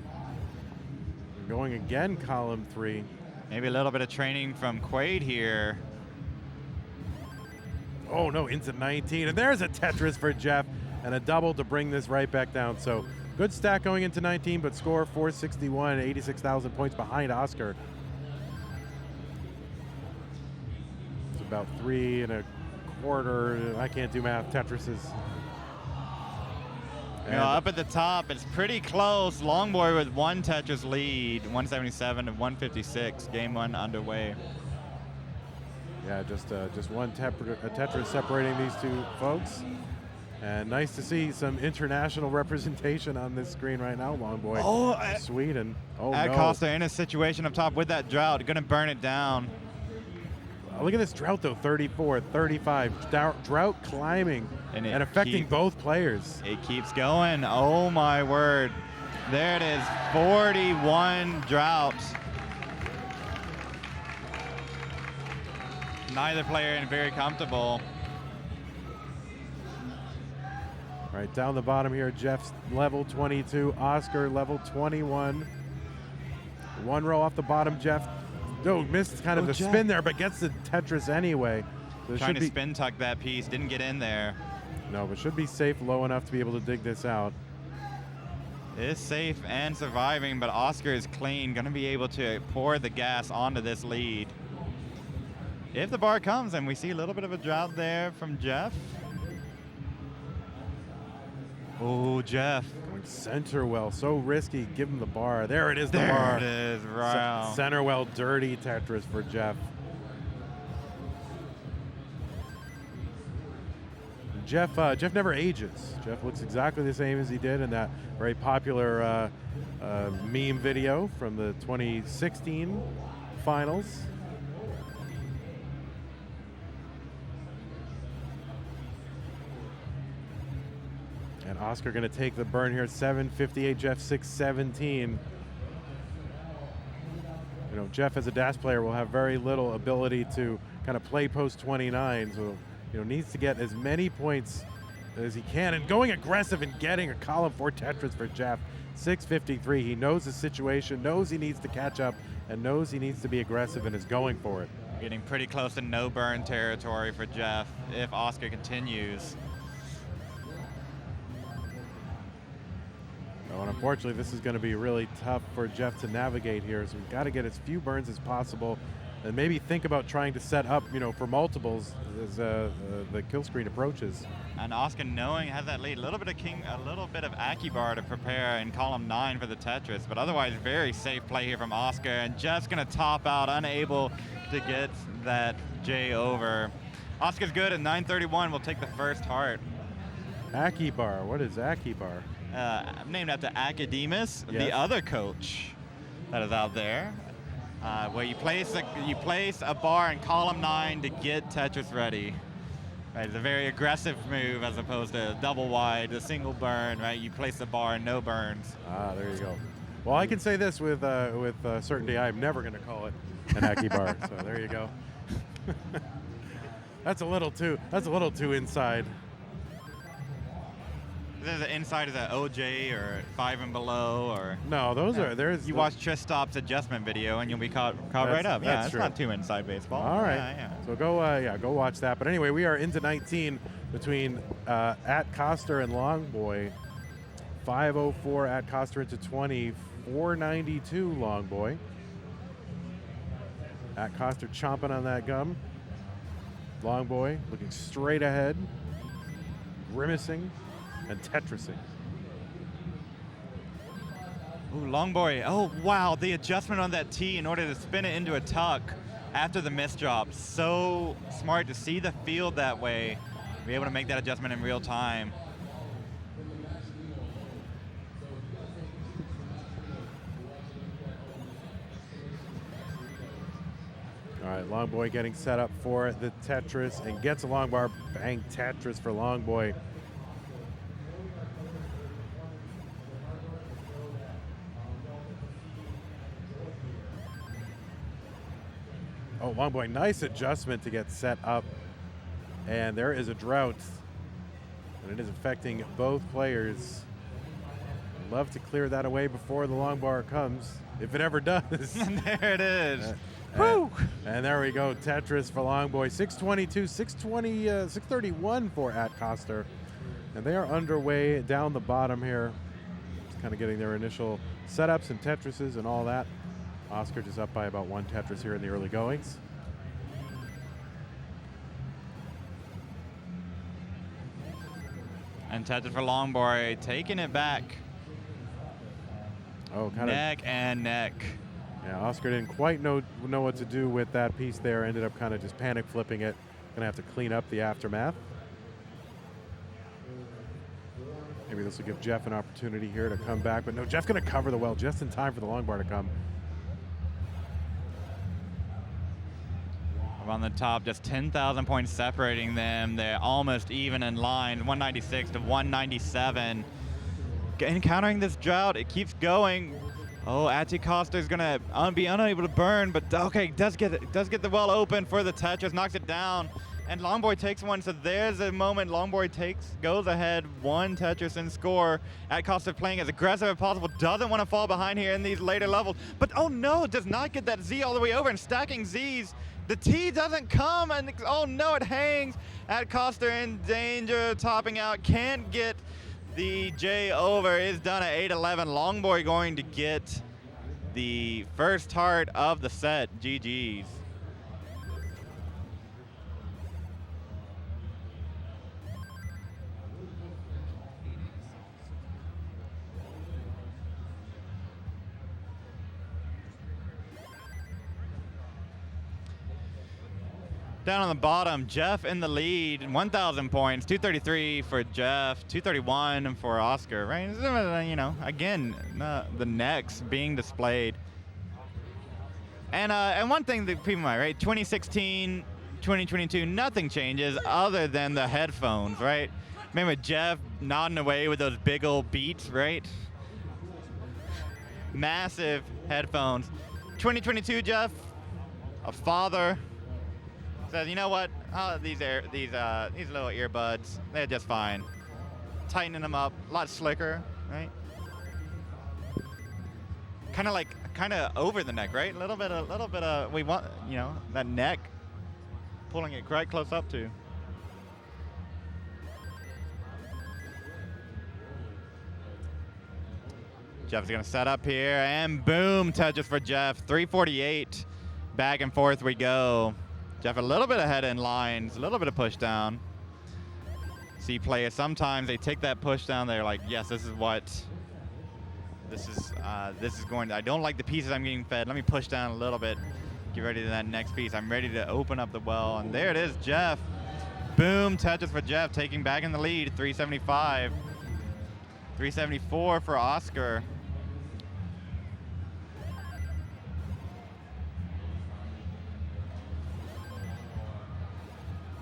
Going again, column 3. Maybe a little bit of training from Quaid here. Oh no, into 19. And there's a Tetris for Jeff and a double to bring this right back down. So good stack going into 19, but score 461, 86,000 points behind Oscar. About 3 1/4. I can't do math. Tetrises. Up at the top, it's pretty close. Longboy with 1 Tetris lead, 177 to 156. Game 1 underway. Yeah, just one Tetris separating these two folks. And nice to see some international representation on this screen right now. Longboy, Sweden. Oh no. Costa in a situation up top with that drought, gonna burn it down. Look at this drought though, 34, 35. Drought climbing and affecting both players. It keeps going. Oh my word. There it is, 41 droughts. Neither player in very comfortable. Right down the bottom here, Jeff's level 22, Oscar level 21. 1 row off the bottom, Jeff. No, missed kind of the spin there, but gets the Tetris anyway. So trying to spin tuck that piece, didn't get in there. No, but should be safe low enough to be able to dig this out. It is safe and surviving, but Oscar is clean, gonna be able to pour the gas onto this lead. If the bar comes, and we see a little bit of a drought there from Jeff. Oh, Jeff. Going center well, so risky. Give him the bar. There it is, the bar. There it is, right. Center well, dirty Tetris for Jeff. Jeff never ages. Jeff looks exactly the same as he did in that very popular meme video from the 2016 finals. And Oscar going to take the burn here, 758, Jeff 617. Jeff as a DAS player will have very little ability to kind of play post 29, so needs to get as many points as he can. And going aggressive and getting a column 4 Tetris for Jeff, 653. He knows the situation, knows he needs to catch up, and knows he needs to be aggressive and is going for it. Getting pretty close to no burn territory for Jeff if Oscar continues. And unfortunately, this is going to be really tough for Jeff to navigate here. So we've got to get as few burns as possible. and maybe think about trying to set up, for multiples as the kill screen approaches. And Oscar, knowing has that lead, a little bit of Akibar to prepare in column 9 for the Tetris, but otherwise very safe play here from Oscar, and just gonna top out, unable to get that J over. Oscar's good at 931. Will take the first heart. Akibar, what is Akibar? Named after Academus, Yes. the other coach that is out there, where you place a bar in column 9 to get Tetris ready. Right, it's a very aggressive move as opposed to double wide, a single burn. Right, you place the bar and no burns. Ah, there you go. Well, I can say this with certainty: I'm never going to call it an Akibar. So there you go. That's a little too inside. Is it inside of the OJ or 5 and below or? No, there's. You watch Tristop's adjustment video and you'll be caught right up. Yeah, it's not too inside baseball. All right. Yeah. So go watch that. But anyway, we are into 19 between at Coster and Longboy. 5:04 at Coster into 20. 492 Longboy. At Coster chomping on that gum. Longboy looking straight ahead, grimacing and Tetrising. Ooh, Longboy. Oh, wow. The adjustment on that tee in order to spin it into a tuck after the miss drop. So smart to see the field that way. Be able to make that adjustment in real time. All right, Longboy getting set up for the Tetris and gets a long bar. Bang, Tetris for Longboy. Oh, Longboy, nice adjustment to get set up. And there is a drought. And it is affecting both players. Love to clear that away before the long bar comes, if it ever does. There it is. Woo! And there we go, Tetris for Longboy. 622, 631 for at Coster. And they are underway down the bottom here. Just kind of getting their initial setups and Tetrises and all that. Oscar just up by about 1 Tetris here in the early goings. And Tetris for Longboy taking it back. Oh, kind of neck and neck. Yeah, Oscar didn't quite know what to do with that piece there. Ended up kind of just panic flipping it. Gonna have to clean up the aftermath. Maybe this will give Jeff an opportunity here to come back, but no, Jeff's gonna cover the well just in time for the long bar to come. On the top, just 10,000 points separating them. They're almost even in line, 196 to 197. Encountering this drought, it keeps going. Oh, Costa is gonna be unable to burn, but okay, does get the well open for the Tetris, knocks it down, and Longboy takes one. So there's a moment Longboy goes ahead, 1 Tetris and score. Costa playing as aggressive as possible, doesn't want to fall behind here in these later levels, but oh no, does not get that Z all the way over, and stacking Zs. The T doesn't come, and oh no, it hangs. Costa in danger, topping out, can't get the J over, is done at 8-11. Longboy going to get the first heart of the set. GG's. Down on the bottom, Jeff in the lead, 1,000 points, 233 for Jeff, 231 for Oscar, right? You know, again, the necks being displayed. And one thing that people might, right? 2016, 2022, nothing changes other than the headphones, right? Remember Jeff nodding away with those big old beats, right? Massive headphones. 2022, Jeff, a father, says, you know what? These little earbuds, they're just fine. Tightening them up, a lot slicker, right? Kind of over the neck, right? A little bit of. We want, you know, that neck, pulling it quite close up to. Jeff's gonna set up here, and boom, Tetris for Jeff, 348. Back and forth we go. Jeff a little bit ahead in lines, a little bit of push down. See players, sometimes they take that push down, they're like, yes, this is going to, I don't like the pieces I'm getting fed. Let me push down a little bit. Get ready to that next piece. I'm ready to open up the well. And there it is, Jeff. Boom, Tetris for Jeff, taking back in the lead, 375. 374 for Oscar.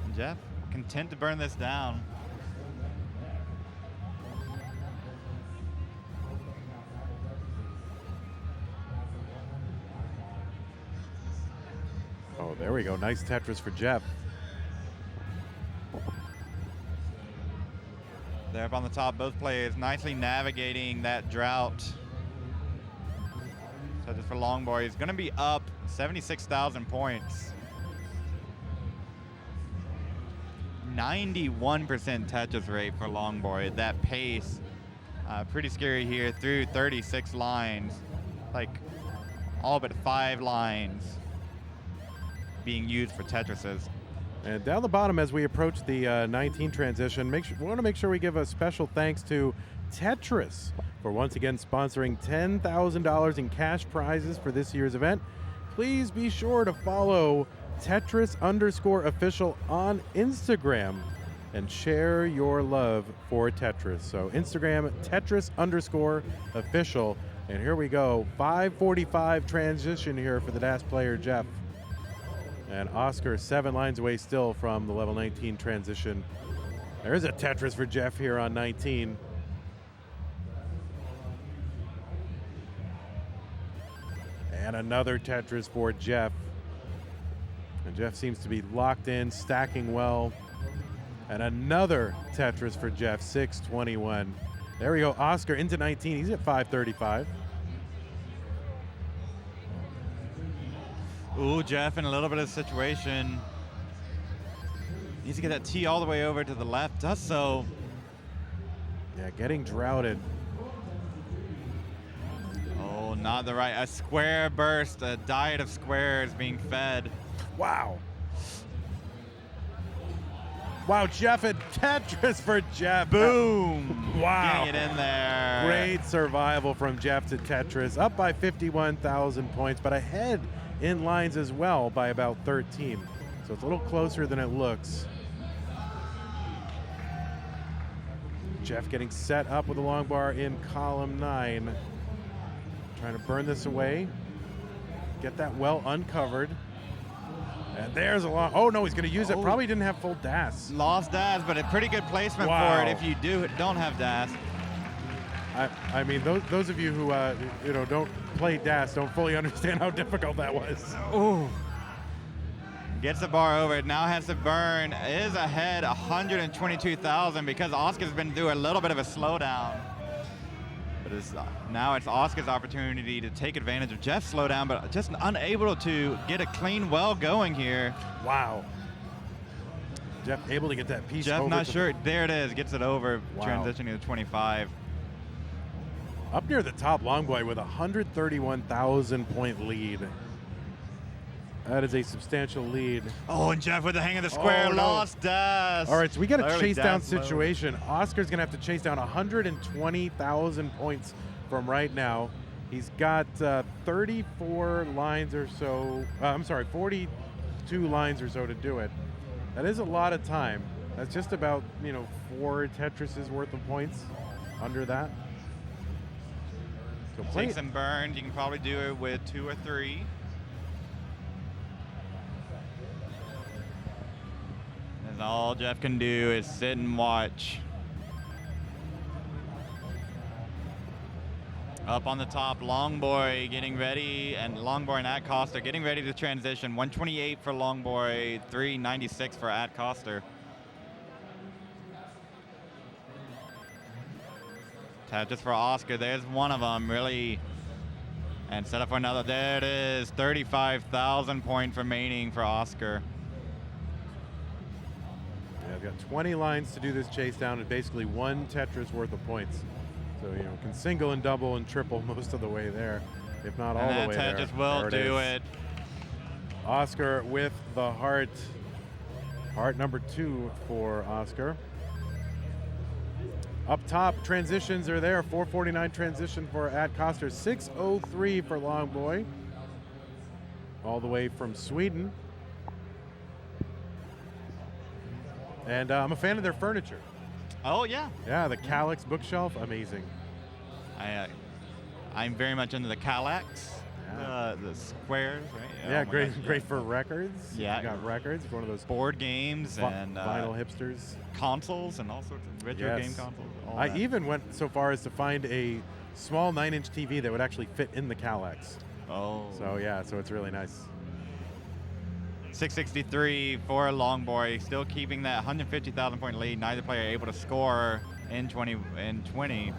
And Jeff, content to burn this down. Oh, there we go. Nice Tetris for Jeff. They're up on the top, both players nicely navigating that drought. So just for Longboy, he's gonna be up 76,000 points. 91% Tetris rate for Longboy at that pace. Pretty scary here through 36 lines. Like all but 5 lines being used for Tetrises. And down the bottom, as we approach the 19 transition, we want to make sure we give a special thanks to Tetris for once again sponsoring $10,000 in cash prizes for this year's event. Please be sure to follow Tetris_official on Instagram and share your love for Tetris. So Instagram, Tetris_official. And here we go, 5:45 transition here for the DAS player, Jeff. And Oscar 7 lines away still from the level 19 transition. There's a Tetris for Jeff here on 19. And another Tetris for Jeff. And Jeff seems to be locked in, stacking well. And another Tetris for Jeff, 621. There we go, Oscar into 19. He's at 535. Ooh, Jeff in a little bit of a situation. Needs to get that T all the way over to the left. Does so. Yeah, getting droughted. Oh, not the right. A square burst, a diet of squares being fed. Wow. Wow, Jeff at Tetris for Jeff. Boom. Wow. Getting it in there. Great survival from Jeff to Tetris. Up by 51,000 points, but ahead in lines as well by about 13. So it's a little closer than it looks. Jeff getting set up with a long bar in column 9. Trying to burn this away. Get that well uncovered. And there's a long, oh no, he's gonna use it. Probably didn't have full DAS. Lost DAS, but a pretty good placement Wow. for it if you don't have DAS. I mean, those of you who don't play DAS don't fully understand how difficult that was. Ooh. Gets the bar over. It now has to burn. Is ahead 122,000 because Oscar's been through a little bit of a slowdown. But now it's Oscar's opportunity to take advantage of Jeff's slowdown, but just unable to get a clean well going here. Wow. Jeff able to get that piece Jeff over not to sure. There it is. Gets it over. Wow. Transitioning to 25. Up near the top, Longboy with a 131,000 point lead. That is a substantial lead. Oh, and Jeff with the hang of the square, Oh, no. lost DAS. All right, so we got a Early chase down DAS low. situation. Oscar's gonna have to chase down 120,000 points from right now. He's got 34 lines or so. 42 lines or so to do it. That is a lot of time. That's just about 4 Tetris's worth of points under that. So Take some burns. You can probably do it with 2 or 3. And all Jeff can do is sit and watch. Up on the top, Longboy getting ready, and Longboy and Atcoster getting ready to transition. 128 for Longboy, 396 for Atcoster. Tetris for Oscar, there's one of them, really. And set up for another, there it is, 35,000 points remaining for Oscar. Yeah, I've got 20 lines to do this chase down and basically 1 Tetris worth of points. So, can single and double and triple most of the way there, if not all the way there. And Tetris will There do is. it. Oscar with the heart. Heart number 2 for Oscar. Up top, transitions are there. 449 transition for Ad Koster. 603 for Longboy. All the way from Sweden. And I'm a fan of their furniture. Oh, yeah. Yeah, the Calyx bookshelf, amazing. I'm very much into the Calyx, Yeah. the squares, right? Yeah, Oh my great, gosh, great for records. Yeah. You got records, one of those board games and vinyl hipsters. consoles and all sorts of retro Yes. game consoles. all I that. even went so far as to find a small 9-inch TV that would actually fit in the Calyx. Oh. So yeah, so it's really nice. 663 for Longboy, still keeping that 150,000 point lead. Neither player able to score in 20.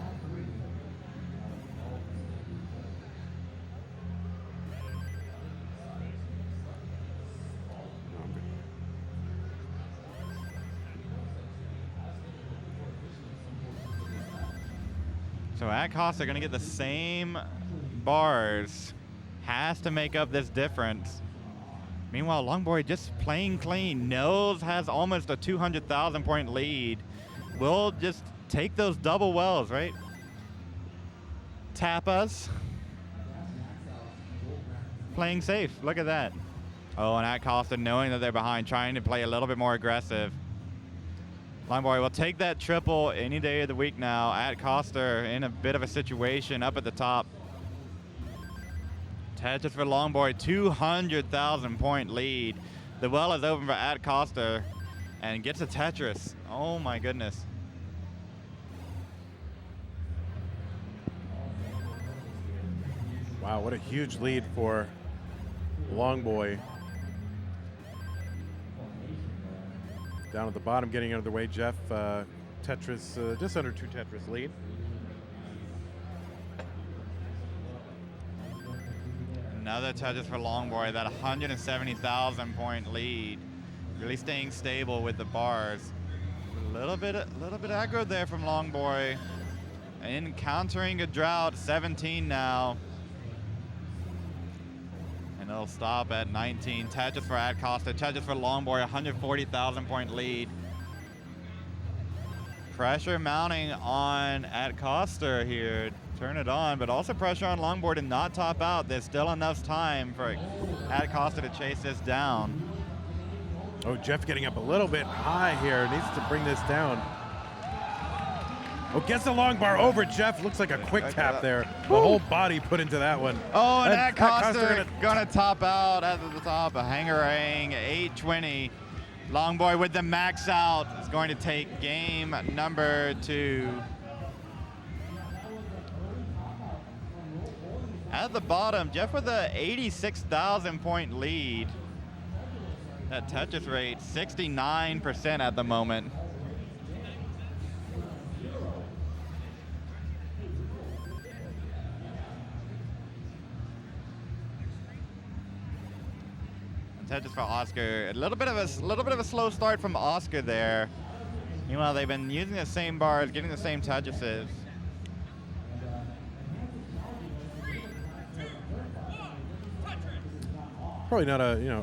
So at cost, they're going to get the same bars. Has to make up this difference. Meanwhile, Longboy just playing clean. Knows has almost a 200,000 point lead. Will just take those double wells, right? Tap us. Playing safe. Look at that. Oh, and at Costa knowing that they're behind, trying to play a little bit more aggressive. Longboy will take that triple any day of the week now. At Costa in a bit of a situation up at the top. Tetris for Longboy, 200,000 point lead. The well is open for At Costa and gets a Tetris. Oh my goodness. Wow, what a huge lead for Longboy. Down at the bottom, getting out of the way, Jeff. Tetris, just under 2 Tetris lead. Another Tetris for Longboy, that 170,000 point lead. Really staying stable with the bars. A little bit aggro there from Longboy. Encountering a drought, 17 now. And it'll stop at 19. Tetris for Ad Costa, Tetris for Longboy, 140,000 point lead. Pressure mounting on Ad Costa here. Turn it on, but also pressure on Longboy to not top out. There's still enough time for Ad Costa to chase this down. Oh, Jeff getting up a little bit high here. Needs to bring this down. Oh, gets the long bar over Jeff. Looks like a quick tap there. The whole body put into that one. Oh, and Ad Costa Costa gonna top out at the top. A hangarang, 820. Longboy with the max out is going to take game number 2. At the bottom, Jeff with a 86,000 point lead. That Tetris rate, 69% at the moment. Tetris for Oscar. A little bit of a slow start from Oscar there. Meanwhile, they've been using the same bars, getting the same Tetrises. Probably not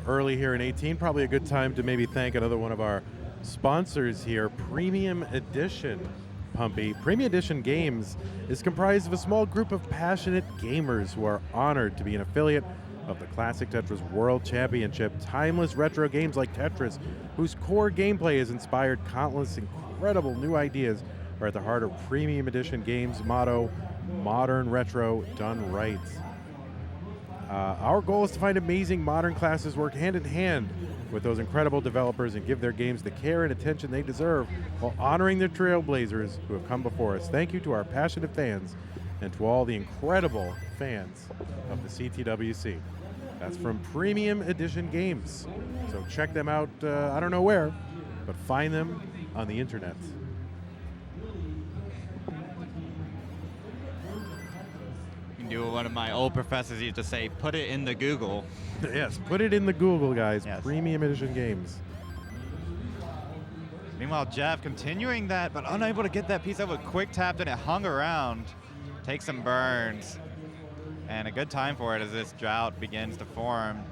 early here in 18. Probably a good time to maybe thank another one of our sponsors here, Premium Edition. Pumpy. Premium Edition Games is comprised of a small group of passionate gamers who are honored to be an affiliate of the Classic Tetris World Championship. Timeless retro games like Tetris, whose core gameplay has inspired countless incredible new ideas, are at the heart of Premium Edition Games' motto, modern retro done right. Our goal is to find amazing modern classes work hand in hand with those incredible developers and give their games the care and attention they deserve while honoring the trailblazers who have come before us. Thank you to our passionate fans and to all the incredible fans of the CTWC. That's from Premium Edition Games. So check them out, I don't know where, but find them on the internet. Do what one of my old professors used to say, put it in the Google. Yes, put it in the Google, guys. Yes. Premium Edition Games. Meanwhile, Jeff continuing that, but unable to get that piece over. Quick tapped and it hung around. Take some burns. And a good time for it as this drought begins to form.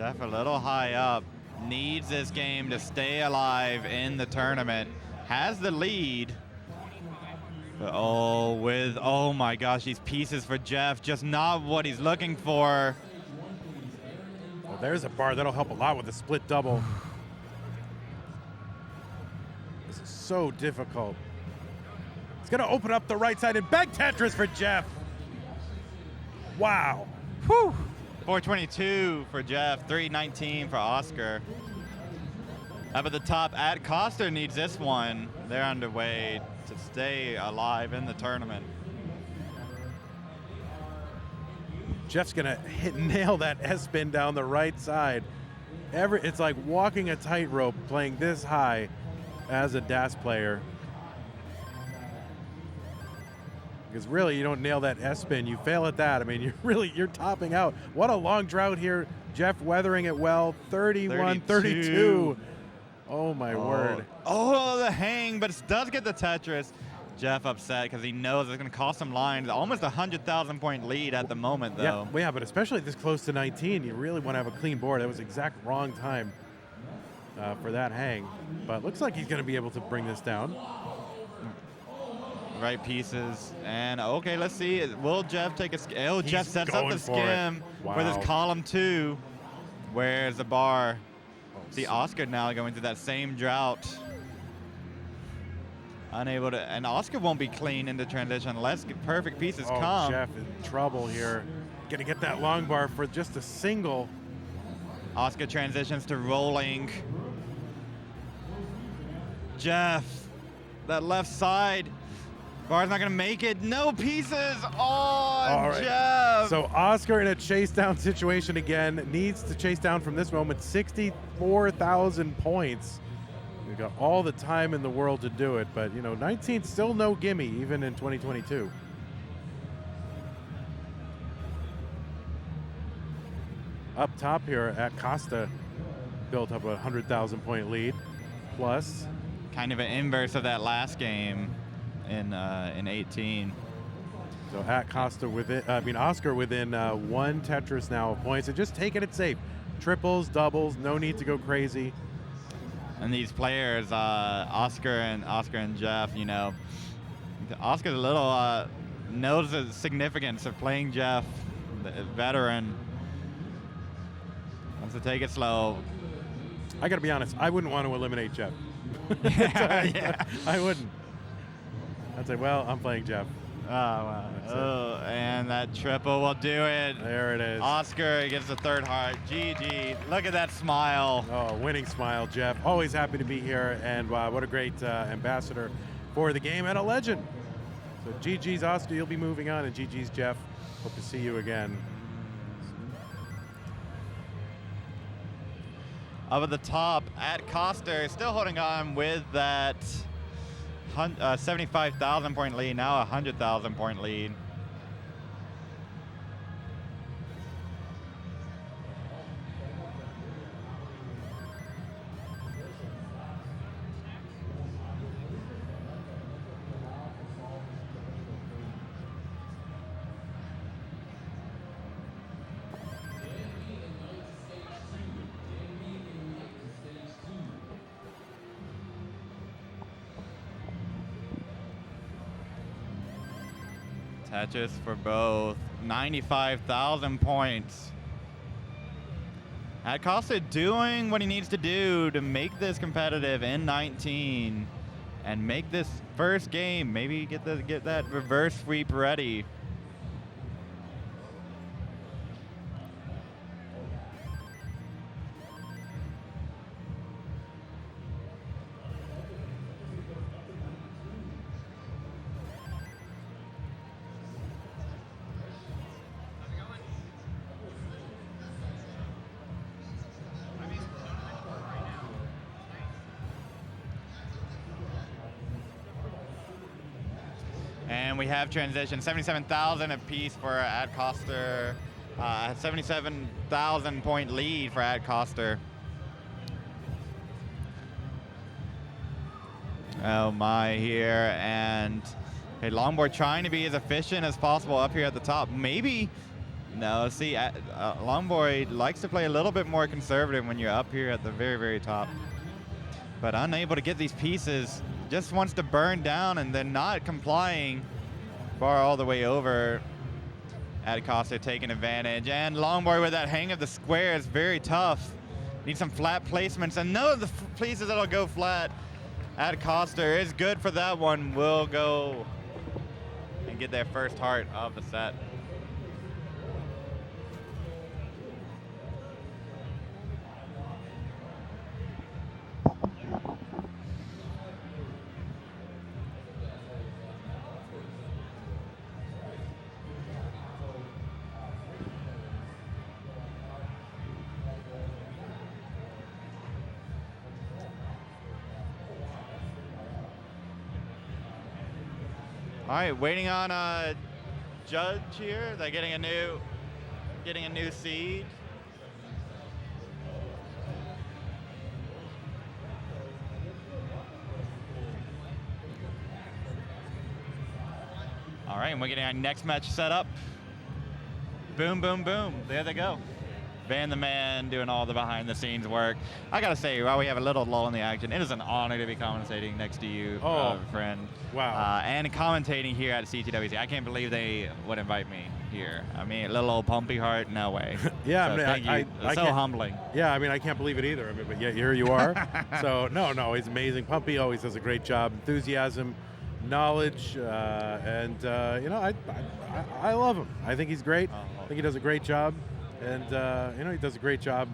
Jeff a little high up. Needs this game to stay alive in the tournament. Has the lead. But oh my gosh, these pieces for Jeff, just not what he's looking for. Well, there's a bar that'll help a lot with the split double. This is so difficult. It's gonna open up the right side and back Tetris for Jeff. Wow. Whew. 422 for Jeff, 319 for Oscar. Up at the top, at Costa needs this one. They're underway to stay alive in the tournament. Jeff's gonna nail that S-spin down the right side. It's like walking a tightrope playing this high as a DAS player. Because really, you don't nail that S-spin, you fail at that. I mean, you're topping out. What a long drought here. Jeff weathering it well, 31, 32. Oh my word. Oh, the hang, but it does get the Tetris. Jeff upset because he knows it's going to cost him lines. Almost 100,000 point lead at the moment, though. Yeah, but especially this close to 19, you really want to have a clean board. That was exact wrong time for that hang. But looks like he's going to be able to bring this down. Right pieces. And okay, let's see. Will Jeff take a oh, Jeff sets up the skim for this column 2. Where's the bar? See Oscar now going through that same drought. Unable to, and Oscar won't be clean into transition unless perfect pieces come. Jeff in trouble here. Gonna get that long bar for just a single. Oscar transitions to rolling. Jeff, that left side. Bar's not gonna make it. No pieces on Jeff. So Oscar in a chase down situation again, needs to chase down from this moment 64,000 points. We've got all the time in the world to do it, but 19's still no gimme even in 2022. Up top here at Costa built up a 100,000 point lead plus. Kind of an inverse of that last game in 18. So at Costa Oscar within one Tetris now of points, and just taking it safe. Triples, doubles, no need to go crazy. And these players, Oscar and Jeff, Oscar's a little knows the significance of playing Jeff, the veteran. Wants to take it slow. I got to be honest, I wouldn't want to eliminate Jeff. Yeah. I wouldn't. I'd say, well, I'm playing Jeff. Oh, wow. And that triple will do it. There it is. Oscar gets the third heart. GG. Look at that smile. Oh, winning smile, Jeff. Always happy to be here, and what a great ambassador for the game and a legend. So GG's Oscar, you'll be moving on, and GG's Jeff. Hope to see you again. Up at the top, at Costa, still holding on with that 75,000 point lead, now a 100,000 point lead. Tetris for both, 95,000 points. At Costa doing what he needs to do to make this competitive in 19 and make this first game, maybe get that reverse sweep ready. And we have transition, 77,000 apiece for Ad Coster, 77,000 point lead for Ad Coster. Oh my, here, and hey, Longboard trying to be as efficient as possible up here at the top. Maybe No, see, Longboy likes to play a little bit more conservative when you're up here at the very, very top. But unable to get these pieces, just wants to burn down and then not complying far all the way over. Acosta taking advantage, and Longboy with that hang of the square is very tough. Need some flat placements, and none of the pieces that'll go flat. Acosta is good for that one. Will go and get their first heart of the set. All right, waiting on a judge here. They're getting a new seed. All right, and we're getting our next match set up. Boom, boom, boom. There they go. Van the Man doing all the behind the scenes work. I gotta say, while we have a little lull in the action, it is an honor to be commentating next to you, friend. Wow. And commentating here at CTWC. I can't believe they would invite me here. I mean, little old Pumpy Heart, no way. Yeah, so I mean, thank you. I So can't- humbling. Yeah, I mean, I can't believe it either. I mean, but yeah, here you are. So no, he's amazing. Pumpy always does a great job. Enthusiasm, knowledge, and you know, I love him. I think he's great. I think he does a great job. And you know, he does a great job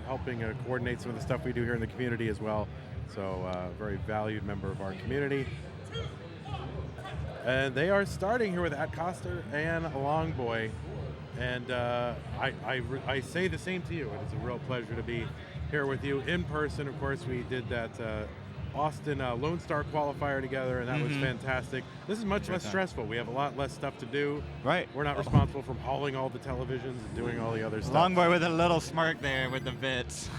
helping coordinate some of the stuff we do here in the community as well. So very valued member of our community. And they are starting here with Acosta and Longboy. And I say the same to you. It's a real pleasure to be here with you in person. Of course, we did that Austin Lone Star qualifier together, and that was fantastic. This is much less stressful. We have a lot less stuff to do. Right. We're not responsible for hauling all the televisions and doing all the other stuff. Longboy with a little smirk there with the Vits.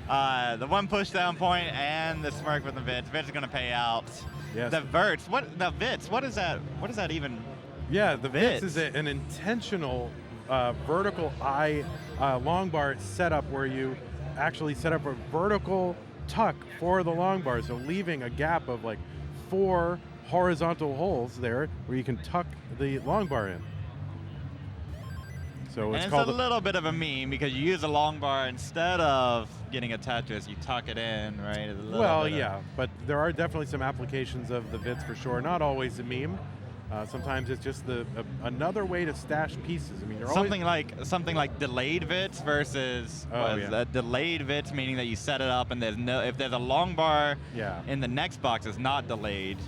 The one push down point and the smirk with the Vits. Vits is going to pay out. Yes. The Verts, the Vits, what is that? What is that even? Yeah, the Vits Vits. is an intentional vertical eye long bar setup where you actually set up a vertical tuck for the long bar, so leaving a gap of like 4 horizontal holes there where you can tuck the long bar in. So And it's it's called a little bit of a meme because you use a long bar instead of getting a Tetris, you tuck it in, right? well, yeah, but there are definitely some applications of the Vits for sure. Not always a meme. Sometimes it's just another way to stash pieces. I mean, you're something like delayed Vits versus delayed Vits, meaning that you set it up and if there's a long bar in the next box, it's not delayed,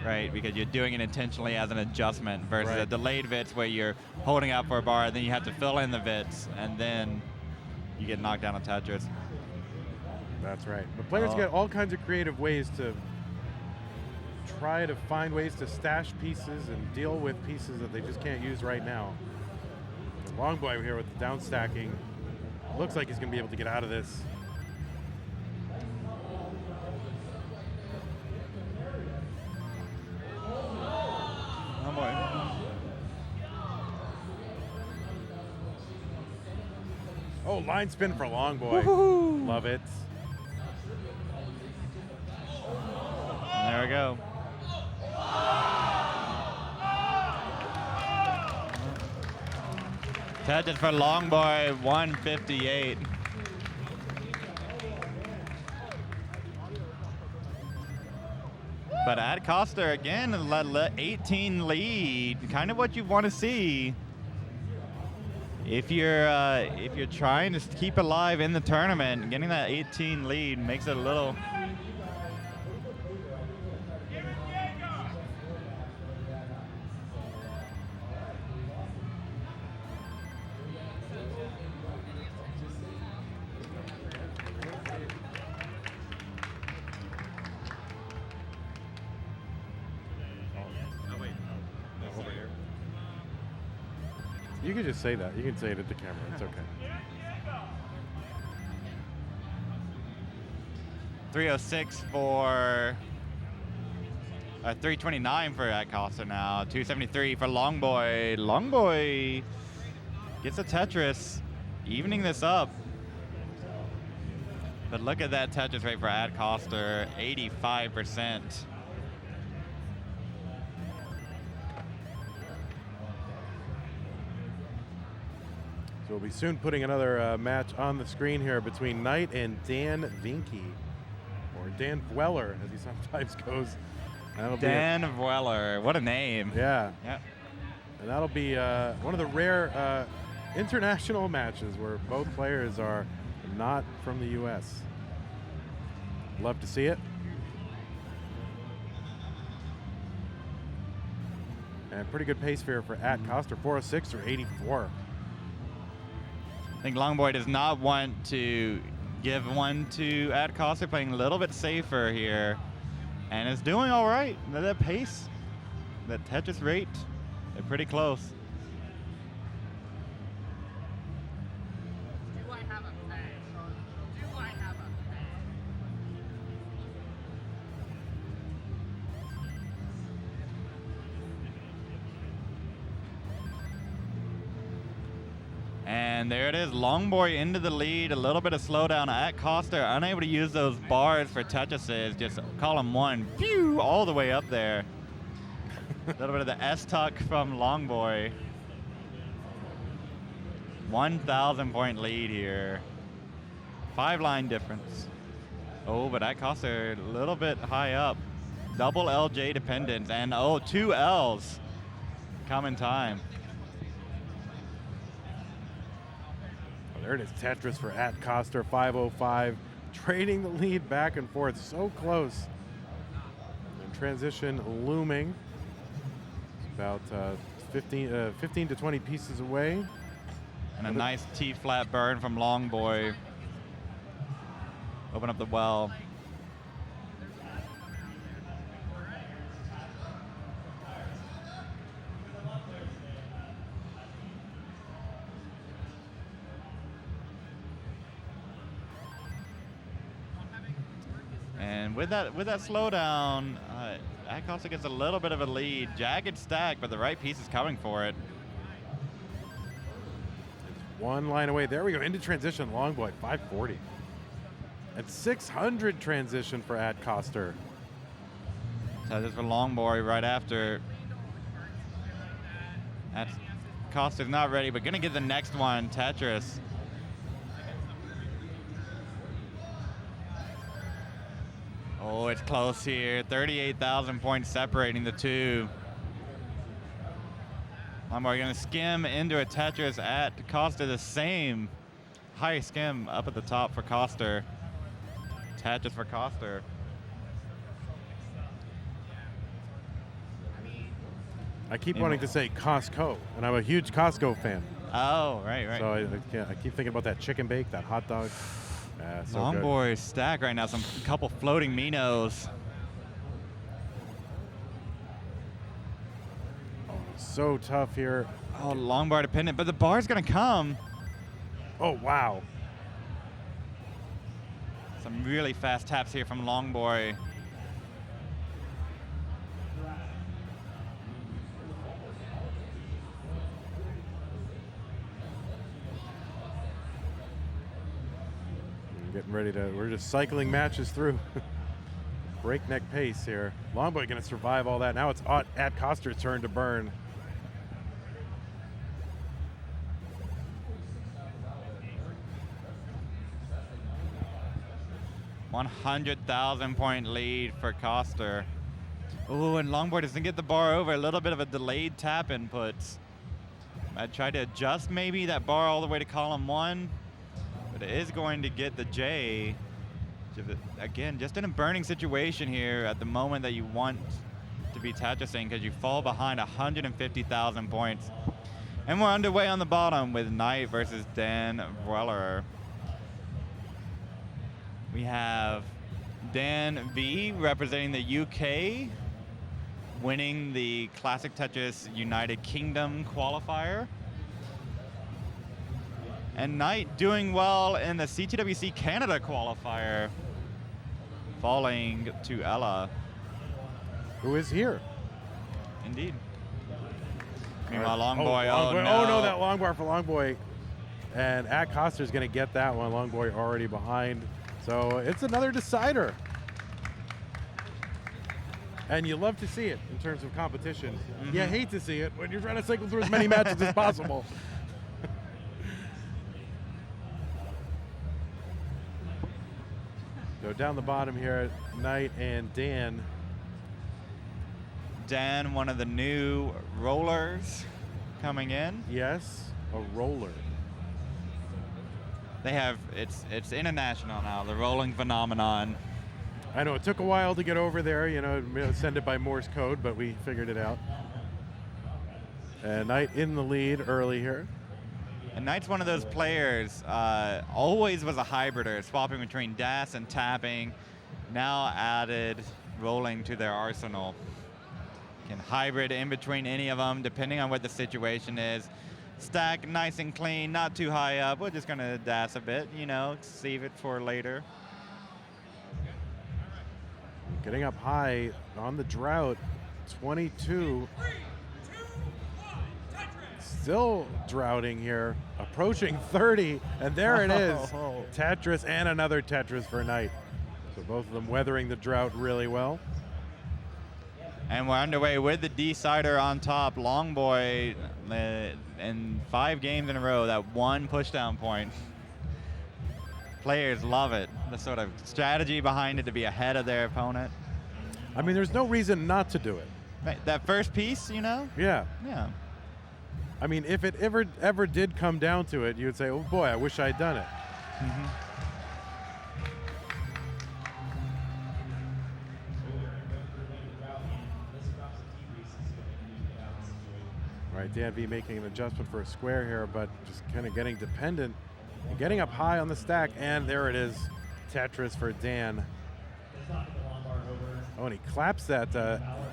right? Because you're doing it intentionally as an adjustment versus a delayed Vits where you're holding out for a bar, then you have to fill in the Vits, and then you get knocked down on Tetris. That's right. But players get all kinds of creative ways to try to find ways to stash pieces and deal with pieces that they just can't use right now. The Longboy here with the down stacking. Looks like he's going to be able to get out of this. Oh boy. Oh, line spin for Longboy. Love it. And there we go. Tetris for Longboy, 158. But at Costa again, 18 lead, kind of what you want to see. If you're trying to keep alive in the tournament, getting that 18 lead makes it a little. You can just say that. You can say it at the camera. It's okay. 306 for 329 for Acosta now. 273 for Longboy. Longboy Gets a Tetris, evening this up. But look at that Tetris rate for Ad Coster, 85%. So we'll be soon putting another match on the screen here between Knight and Dan Vinke, or Dan Vueller, as he sometimes goes. That'll Dan Vueller, what a name. Yeah. Yep. And that'll be one of the rare international matches where both players are not from the U.S. Love to see it. And pretty good pace here for At Coster, 406 or 84. I think Longboy does not want to give one to Ad Coster, playing a little bit safer here. And is doing all right. That pace, that Tetris rate, they're pretty close. Do I have a pen? Do I have a pen? And there it is, Longboy into the lead, a little bit of slowdown at Coster, unable to use those bars for Tetrises, just column one, pew, all the way up there. A little bit of the S-tuck from Longboy. 1,000 point lead here. 5-line difference. Oh, but at Coster, a little bit high up. Double LJ dependence, and oh, 2 Ls come in time. There it is, Tetris for At Coster, 505, trading the lead back and forth, so close. And transition looming. It's about 15 to 20 pieces away. And a nice T-flat burn from Longboy. Open up the well. And with that slowdown, Ad Coster gets a little bit of a lead. Jagged stack, but the right piece is coming for it. It's 1 line away. There we go, into transition, Longboy, 540. At 600 transition for Ad Coster. So this for Longboy right after. Ad Coster's not ready, but gonna get the next one, Tetris. Oh, it's close here. 38,000 points separating the two. Longboy gonna skim into a Tetris at Coster, the same high skim up at the top for Coster. Tetris for Coster. I keep wanting to say Costco, and I'm a huge Costco fan. Oh, right. So I keep thinking about that chicken bake, that hot dog. So Longboy stack right now, couple floating Minos. Oh, so tough here. Oh, long bar dependent, but the bar's gonna come. Oh, wow. Some really fast taps here from Longboy. Getting ready to, we're just cycling matches through. Breakneck pace here. Longboy gonna survive all that. Now it's At Coster's turn to burn. $100,000 point lead for Coster. Oh, and Longboy doesn't get the bar over. A little bit of a delayed tap inputs. I tried to adjust maybe that bar all the way to column one, but it is going to get the J. Again, just in a burning situation here at the moment that you want to be Tetrising, because you fall behind 150,000 points. And we're underway on the bottom with Knight versus Dan Vueller. We have Dan V representing the UK, winning the Classic Tetris United Kingdom qualifier. And Knight doing well in the CTWC Canada qualifier, falling to Ella. Who is here? Indeed. Meanwhile, Long Boy, Long Boy. no. Oh, no, that long bar for Long Boy. And At Coster's going to get that one. Long Boy already behind. So it's another decider. And you love to see it in terms of competition. You hate to see it when you're trying to cycle through as many matches as possible. So down the bottom here, Knight and Dan. Dan, one of the new rollers coming in. Yes, a roller. They have, it's international now, the rolling phenomenon. I know it took a while to get over there, send it by Morse code, but we figured it out. And Knight in the lead early here. And Knight's one of those players, always was a hybrider, swapping between DAS and tapping, now added rolling to their arsenal. Can hybrid in between any of them, depending on what the situation is. Stack nice and clean, not too high up. We're just gonna DAS a bit, save it for later. Getting up high on the drought, 22. Still droughting here, approaching 30, and there it is. Tetris and another Tetris for Knight. So both of them weathering the drought really well. And we're underway with the decider on top. Long Boy in 5 games in a row, that one pushdown point. Players love it. The sort of strategy behind it to be ahead of their opponent. I mean, there's no reason not to do it. Right, that first piece, Yeah. Yeah. I mean, if it ever did come down to it, you would say, oh boy, I wish I'd done it. All right, Dan V making an adjustment for a square here, but just kind of getting dependent and getting up high on the stack, and there it is, Tetris for Dan. Oh, and he claps that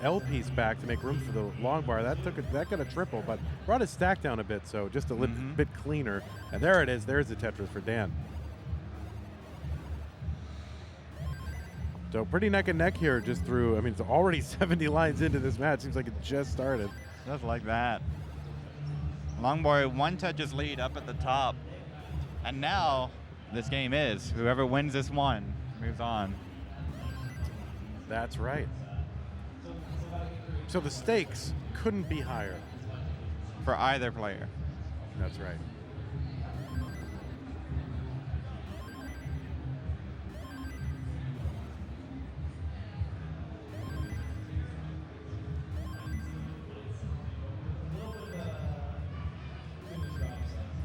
L piece back to make room for the long bar. That got a triple, but brought his stack down a bit, so just a little bit cleaner. And there it is. There's the Tetris for Dan. So pretty neck and neck here just through. I mean, it's already 70 lines into this match. Seems like it just started. Just like that. Long Boy, one Tetris lead up at the top. And now this game is. Whoever wins this one moves on. That's right. So the stakes couldn't be higher. For either player. That's right.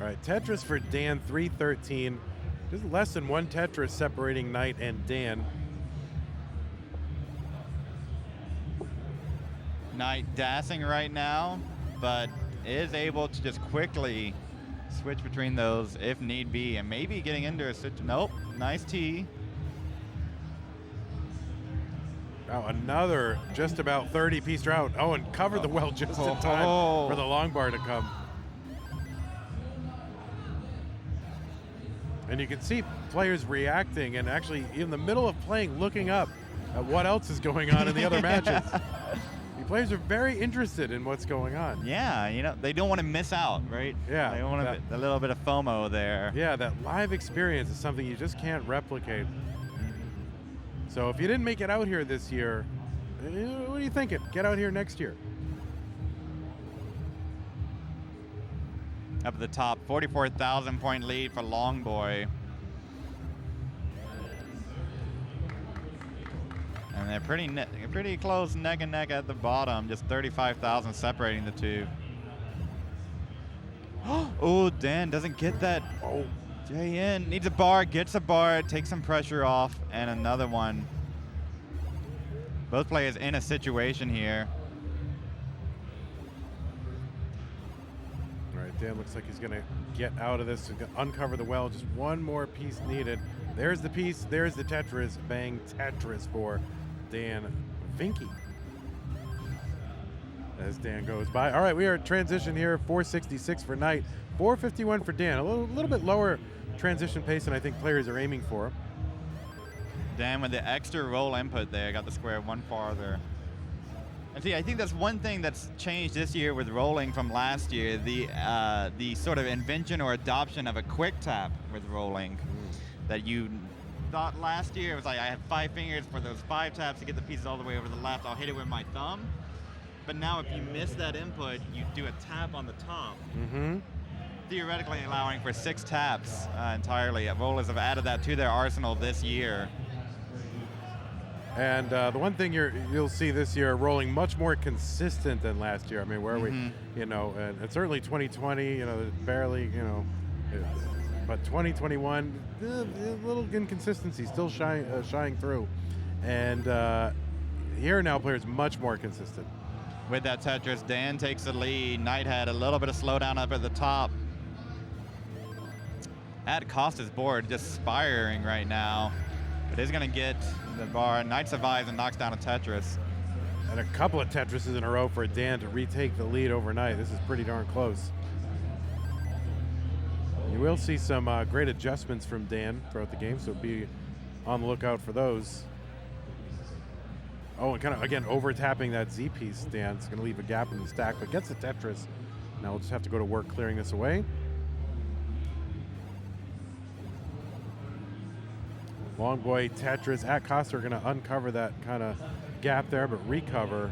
All right, Tetris for Dan, 313. Just less than one Tetris separating Knight and Dan. Knight dancing right now, but is able to just quickly switch between those if need be, and maybe getting into a situation. Nope, nice T. Oh, another just about 30-piece drought. Oh, and covered the well just in time for the long bar to come. And you can see players reacting and actually in the middle of playing, looking up at what else is going on in the other matches. The players are very interested in what's going on. Yeah, they don't want to miss out, right? Yeah. They want a little bit of FOMO there. Yeah, that live experience is something you just can't replicate. So if you didn't make it out here this year, what are you thinking? Get out here next year. Up at the top, 44,000 point lead for Long Boy. And they're pretty close neck and neck at the bottom, just 35,000 separating the two. Oh, Dan doesn't get that. Oh, JN needs a bar, gets a bar, takes some pressure off, and another one. Both players in a situation here. All right, Dan looks like he's going to get out of this, he's going to uncover the well. Just one more piece needed. There's the piece, there's the Tetris. Bang, Tetris for Dan Vinky. As Dan goes by. All right, we are at transition here, 466 for Knight, 451 for Dan. A little bit lower transition pace than I think players are aiming for. Dan with the extra roll input there, got the square one farther. And see, I think that's one thing that's changed this year with rolling from last year, the sort of invention or adoption of a quick tap with rolling. That you thought last year, it was like I have 5 fingers for those 5 taps to get the pieces all the way over the left. I'll hit it with my thumb. But now if you miss that input, you do a tap on the top. Theoretically allowing for 6 taps entirely. Rollers have added that to their arsenal this year. And the one thing you'll see this year, rolling much more consistent than last year. I mean, where we, you know, and certainly 2020, you know, barely, you know, but 2021, a little inconsistency still shining through. And here now, players much more consistent. With that Tetris, Dan takes the lead. Knight had a little bit of slowdown up at the top. That Costa's board just spiraling right now. But he's going to get the bar. Knight survives and knocks down a Tetris. And a couple of Tetrises in a row for Dan to retake the lead overnight. This is pretty darn close. You will see some great adjustments from Dan throughout the game, so be on the lookout for those. Oh, and kind of, again, over-tapping that Z piece, Dan's going to leave a gap in the stack, but gets the Tetris. Now we'll just have to go to work clearing this away. Long boy Tetris at Costa are going to uncover that kind of gap there, but recover.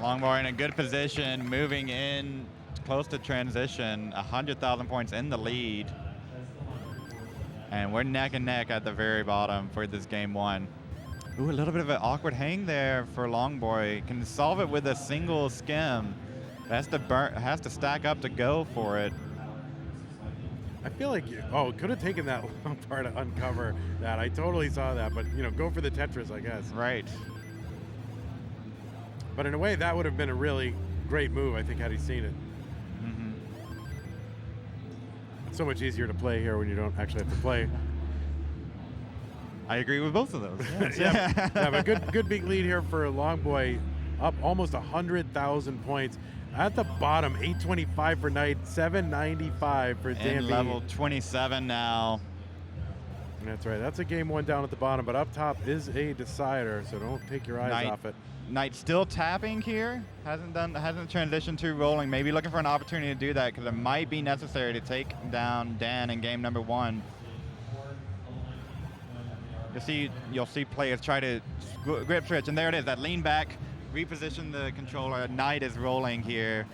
Long boy in a good position, moving in close to transition, 100,000 points in the lead. And we're neck and neck at the very bottom for this game 1. Ooh, a little bit of an awkward hang there for Long boy. Can solve it with a single skim. Has to stack up to go for it. I feel like, could have taken that long part to uncover that. I totally saw that, but, you know, go for the Tetris, I guess. Right. But in a way, that would have been a really great move, I think, had he seen it. It's so much easier to play here when you don't actually have to play. I agree with both of those. Yes. Yeah, but good big lead here for Long boy, up almost 100,000 points. At the bottom, 825 for Knight, 795 for Dan. And level 27 now. That's right. That's a game 1 down at the bottom, but up top is a decider, so don't take your eyes off it. Knight still tapping here. Hasn't transitioned to rolling. Maybe looking for an opportunity to do that because it might be necessary to take down Dan in game number 1. You'll see players try to grip switch, and there it is. That lean back, reposition the controller. Knight is rolling here.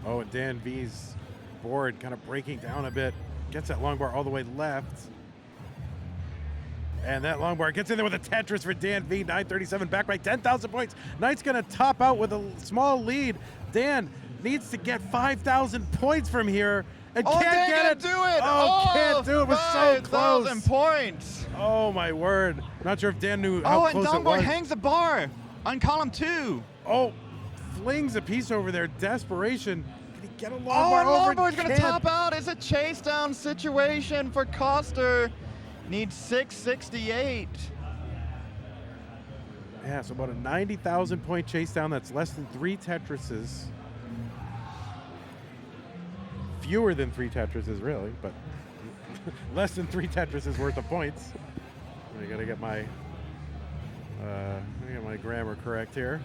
Oh, and Dan V's board kind of breaking down a bit. Gets that long bar all the way left. And that long bar gets in there with a Tetris for Dan V. 937 back by 10,000 points. Knight's going to top out with a small lead. Dan needs to get 5,000 points from here. And can't get it. Do it. Can't do it. It was so close. 5,000 points. Oh, my word. Not sure if Dan knew how close it was. And Longboy hangs the bar on column 2. Oh, flings a piece over there. Desperation. Can he get a long bar and over? Longboy's going to top out. It's a chase down situation for Coster. Needs 668. Yeah, so about a 90,000 point chase down. That's less than 3 Tetrises. Fewer than 3 Tetrises, really, but less than 3 Tetrises worth of points. I gotta get my grammar correct here.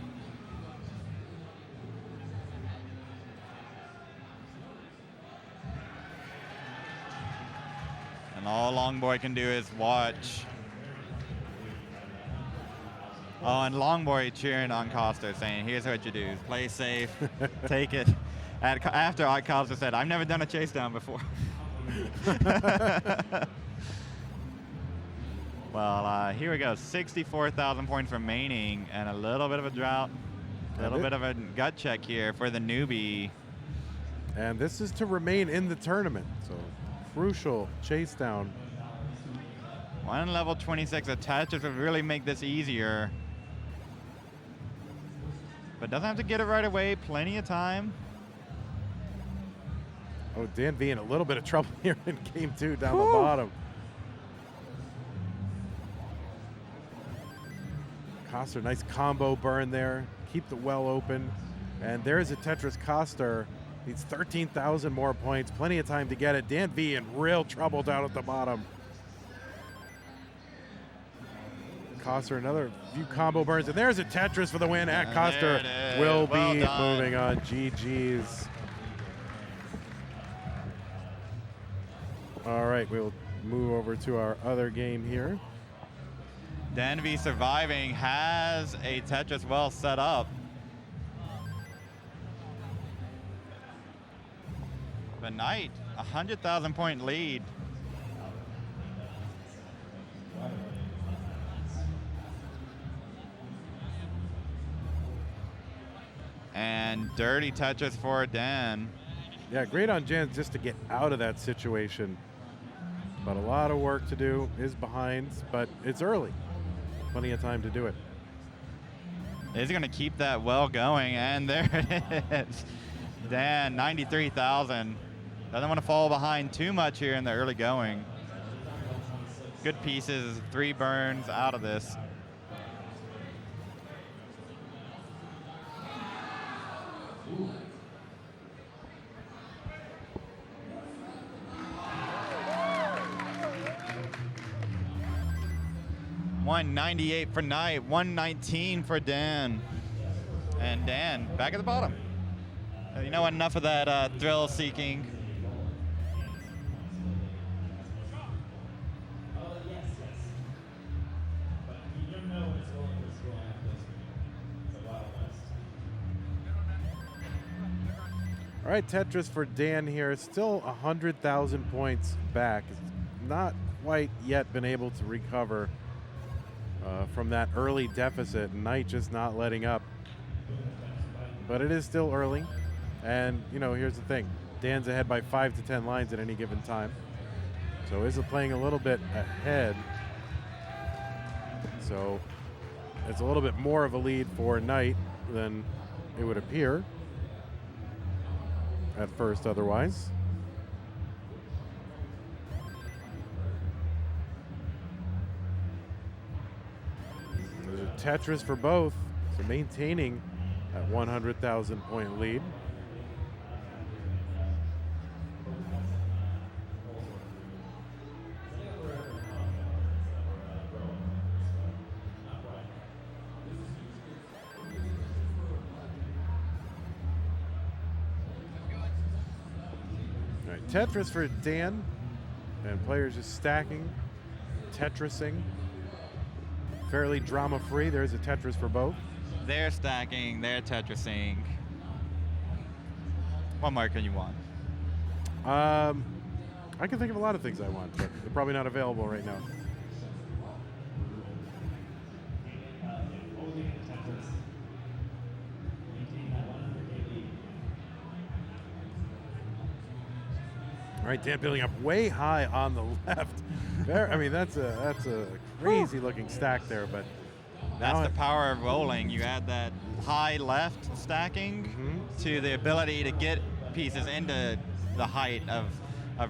And all Longboy can do is watch. Oh, and Longboy cheering on Costa, saying, here's what you do. Play safe, take it. After Costa said, I've never done a chase down before. Well, here we go. 64,000 points remaining and a little bit of a drought. A little bit of a gut check here for the newbie. And this is to remain in the tournament, so crucial chase down. One level 26 attaches would really make this easier. But doesn't have to get it right away. Plenty of time. Oh, Dan V in a little bit of trouble here in game 2 down the bottom. Coster, nice combo burn there. Keep the well open. And there's a Tetris Coster. Needs 13,000 more points. Plenty of time to get it. Dan V in real trouble down at the bottom. Coster, another few combo burns, and there's a Tetris for the win. At Coster will Well be done. moving on. GG's. All right, we'll move over to our other game here. Danby Surviving has a Tetris well set up. But Knight, 100,000 point lead. And dirty Tetris for Dan. Yeah, great on Jans just to get out of that situation. But a lot of work to do, is behind, but it's early. Plenty of time to do it. Is going to keep that well going, and there it is. Dan, 93,000. Doesn't want to fall behind too much here in the early going. Good pieces, 3 burns out of this. $198 for Knight, 119 for Dan. And Dan, back at the bottom. You know, enough of that thrill seeking. All right, Tetris for Dan here. Still 100,000 points back. Not quite yet been able to recover from that early deficit. Knight just not letting up. But it is still early. And, you know, here's the thing. Dan's ahead by 5 to 10 lines at any given time. So is playing a little bit ahead. So it's a little bit more of a lead for Knight than it would appear at first otherwise. There's a Tetris for both, so maintaining that 100,000 point lead. Tetris for Dan, and players just stacking, Tetrising. Fairly drama-free. There's a Tetris for both. They're stacking, they're Tetrising. What more can you want? I can think of a lot of things I want, but they're probably not available right now. All right, Dan building up way high on the left. There, I mean, that's a crazy looking stack there, but that's the power of rolling. You add that high left stacking to the ability to get pieces into the height of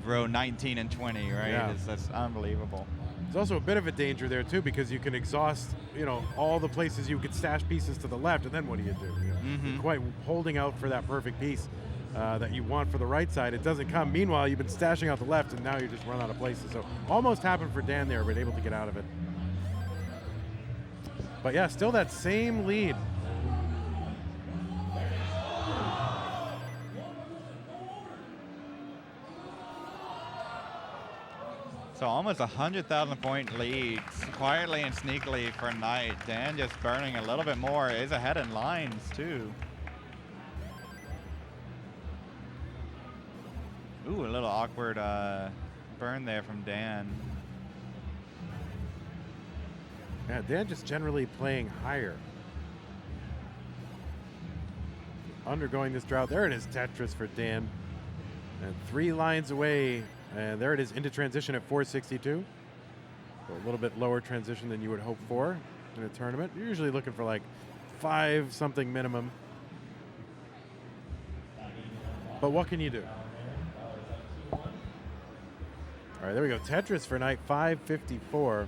row 19 and 20, right? Yeah. That's unbelievable. There's also a bit of a danger there too, because you can exhaust, you know, all the places you could stash pieces to the left, and then what do? You know, you're quite holding out for that perfect piece that you want for the right side. It doesn't come. Meanwhile, you've been stashing out the left, and now you just run out of places. So almost happened for Dan there, but able to get out of it. But yeah, still that same lead. So almost 100,000 point lead, quietly and sneakily for Knight. Dan just burning a little bit more, is ahead in lines too. Ooh, a little awkward burn there from Dan. Yeah, Dan just generally playing higher. Undergoing this drought. There it is, Tetris for Dan. And 3 lines away. And there it is into transition at 462. So a little bit lower transition than you would hope for in a tournament. You're usually looking for like 5 something minimum. But what can you do? All right, there we go. Tetris for Knight, 554.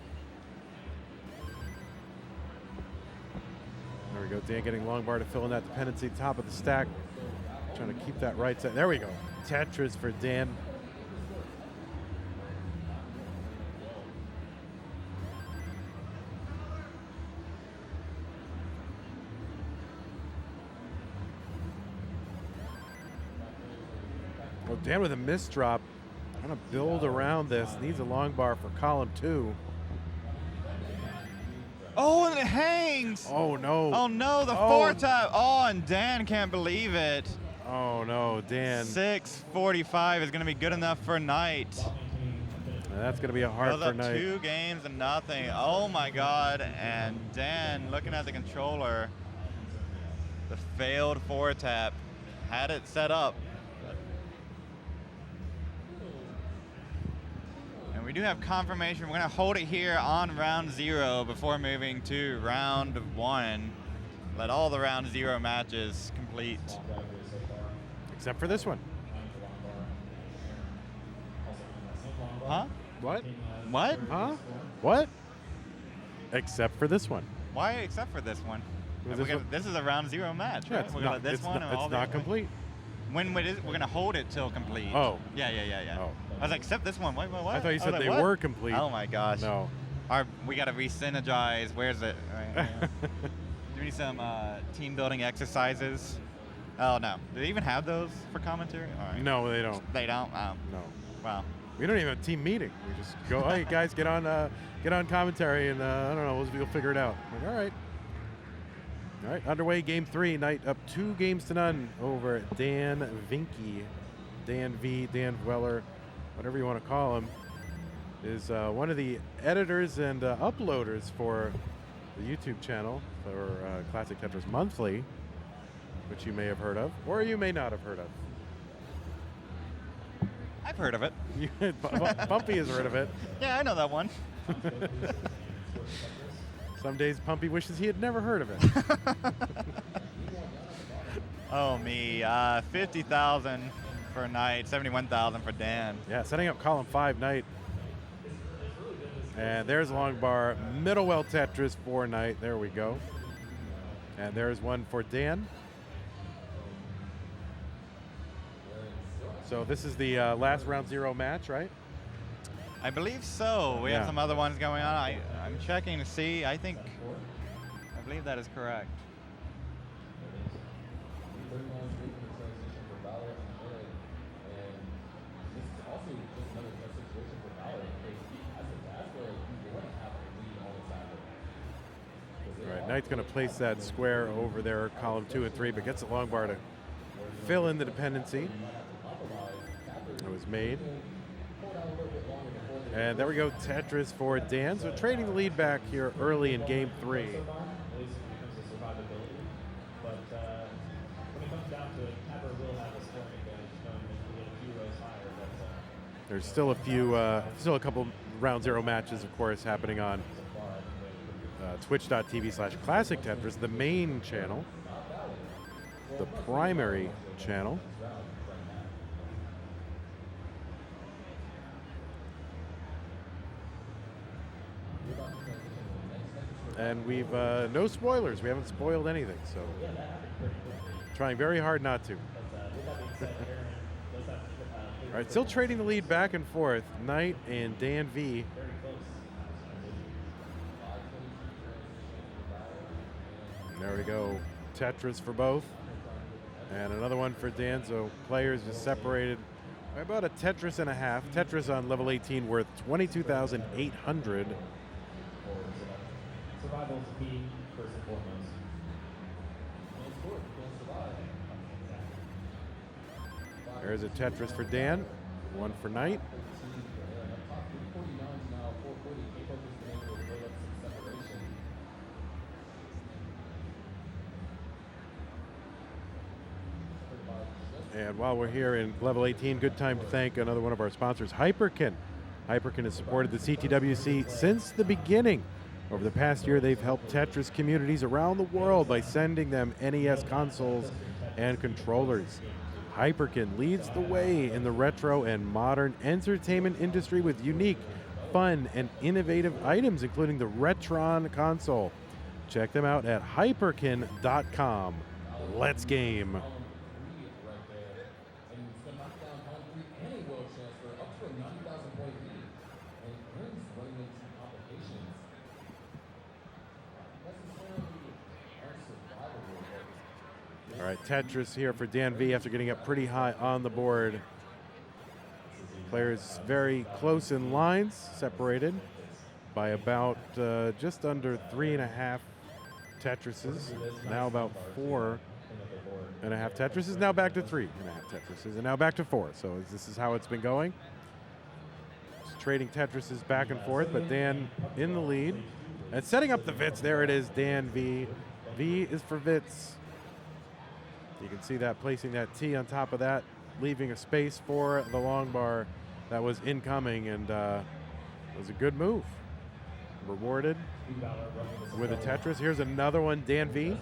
There we go. Dan getting long bar to fill in that dependency. Top of the stack. Trying to keep that right side. There we go. Tetris for Dan. Well, Dan with a misdrop. Going to build around this. Needs a long bar for column 2. Oh, and it hangs. Oh, no. Oh, no, the 4-tap. Oh, and Dan can't believe it. Oh, no, Dan. 6:45 is going to be good enough for Knight. That's going to be a hard Goes for up Knight. 2 games to nothing. Oh, my God. And Dan, looking at the controller, the failed 4-tap, had it set up. And we do have confirmation. We're going to hold it here on round 0 before moving to round 1. Let all the round 0 matches complete. Except for this one. Huh? What? What? Huh? What? Except for this one. Why except for this one? This one- This is a round 0 match, Yeah, right? it's We're not, gonna this it's one not, and all it's the not other- complete. When we're going to hold it till complete. Oh. Yeah. Oh. I was like, except this one. Wait, what? I thought you was said like, they what? were complete. Oh my gosh. No. We got to re-synergize. Where's it? Right, yeah. Do we need some team building exercises? Oh no. Do they even have those for commentary? All right. No, they don't. They don't. No. Wow. We don't even have a team meeting. We just go, hey guys, get on commentary, and I don't know, we'll figure it out. I'm like, all right. All right, underway, game 3. Knight up 2 games to none over Dan Vinke. Dan V, Dan Weller, whatever you want to call him, is one of the editors and uploaders for the YouTube channel for Classic Tetris Monthly, which you may have heard of, or you may not have heard of. I've heard of it. Pumpy has heard of it. Yeah, I know that one. Some days Pumpy wishes he had never heard of it. Oh me, 50,000 for Knight, 71,000 for Dan. Yeah, setting up column 5, Knight. And there's a long bar, middle well Tetris for Knight. There we go. And there's one for Dan. So this is the last round 0 match, right? I believe so. We Yeah. have some other ones going on. I'm checking to see. I believe that is correct. All right, Knight's going to place that square over there, column 2 and 3, but gets a long bar to fill in the dependency that was made. And there we go, Tetris for Dan. So trading the lead back here early in game 3. There's still still a couple round 0 matches, of course, happening on twitch.tv/Classic Tetris, the main channel, the primary channel. And we've no spoilers. We haven't spoiled anything, so trying very hard not to. All right, still trading the lead back and forth. Knight and Dan V. And there we go. Tetris for both. And another one for Dan. So players just separated by about a Tetris and a half. Tetris on level 18 worth 22,800. Survival's key, first and foremost. There's a Tetris for Dan, one for Knight. And while we're here in level 18, good time to thank another one of our sponsors, Hyperkin. Hyperkin has supported the CTWC since the beginning. Over the past year, they've helped Tetris communities around the world by sending them NES consoles and controllers. Hyperkin leads the way in the retro and modern entertainment industry with unique, fun, and innovative items, including the Retron console. Check them out at hyperkin.com. Let's game. All right, Tetris here for Dan V after getting up pretty high on the board. Players very close in lines, separated by about just under 3.5 Tetrises. Now about 4.5 Tetrises. Now back to 3.5 Tetrises, and now back to 4. So this is how it's been going. Just trading Tetrises back and forth, but Dan in the lead. And setting up the Vits, there it is, Dan V. V is for Vits. You can see that, placing that T on top of that, leaving a space for the long bar that was incoming, and it was a good move. Rewarded with a Tetris. Here's another one, Dan V.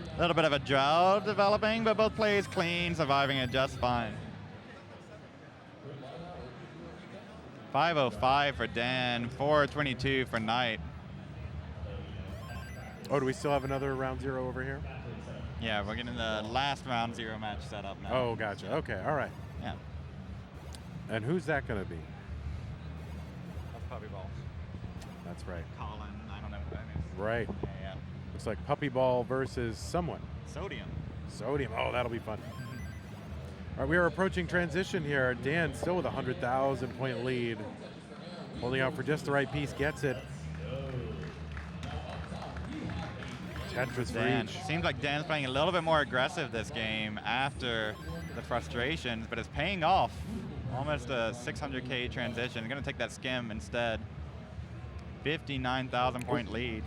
A little bit of a drought developing, but both players clean, surviving it just fine. 5:05 for Dan, 4:22 for Knight. Oh, do we still have another round 0 over here? Yeah, we're getting the last round 0 match set up now. Oh, gotcha. Okay, all right. Yeah. And who's that going to be? That's Puppy Ball. That's right. Colin, I don't know what that is. Right. Yeah. Looks like Puppy Ball versus someone. Sodium. Sodium. Oh, that'll be fun. All right, we are approaching transition here. Dan still with a 100,000 point lead. Holding out for just the right piece, gets it. Tetris for Dan. each. Seems like Dan's playing a little bit more aggressive this game after the frustrations, but it's paying off. Almost a 600K transition. Going to take that skim instead. 59,000 point lead.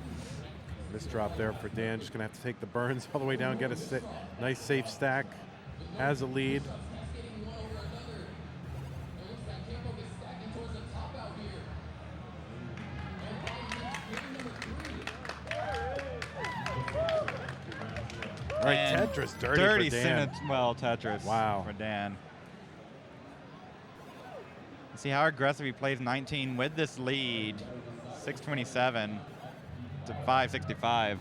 Misdrop there for Dan. Just going to have to take the burns all the way down, get a nice safe stack. Has a lead. All right, And Tetris dirty for Dan. Well, Tetris Wow. for Dan. See how aggressive he plays 19 with this lead. 627 to 565.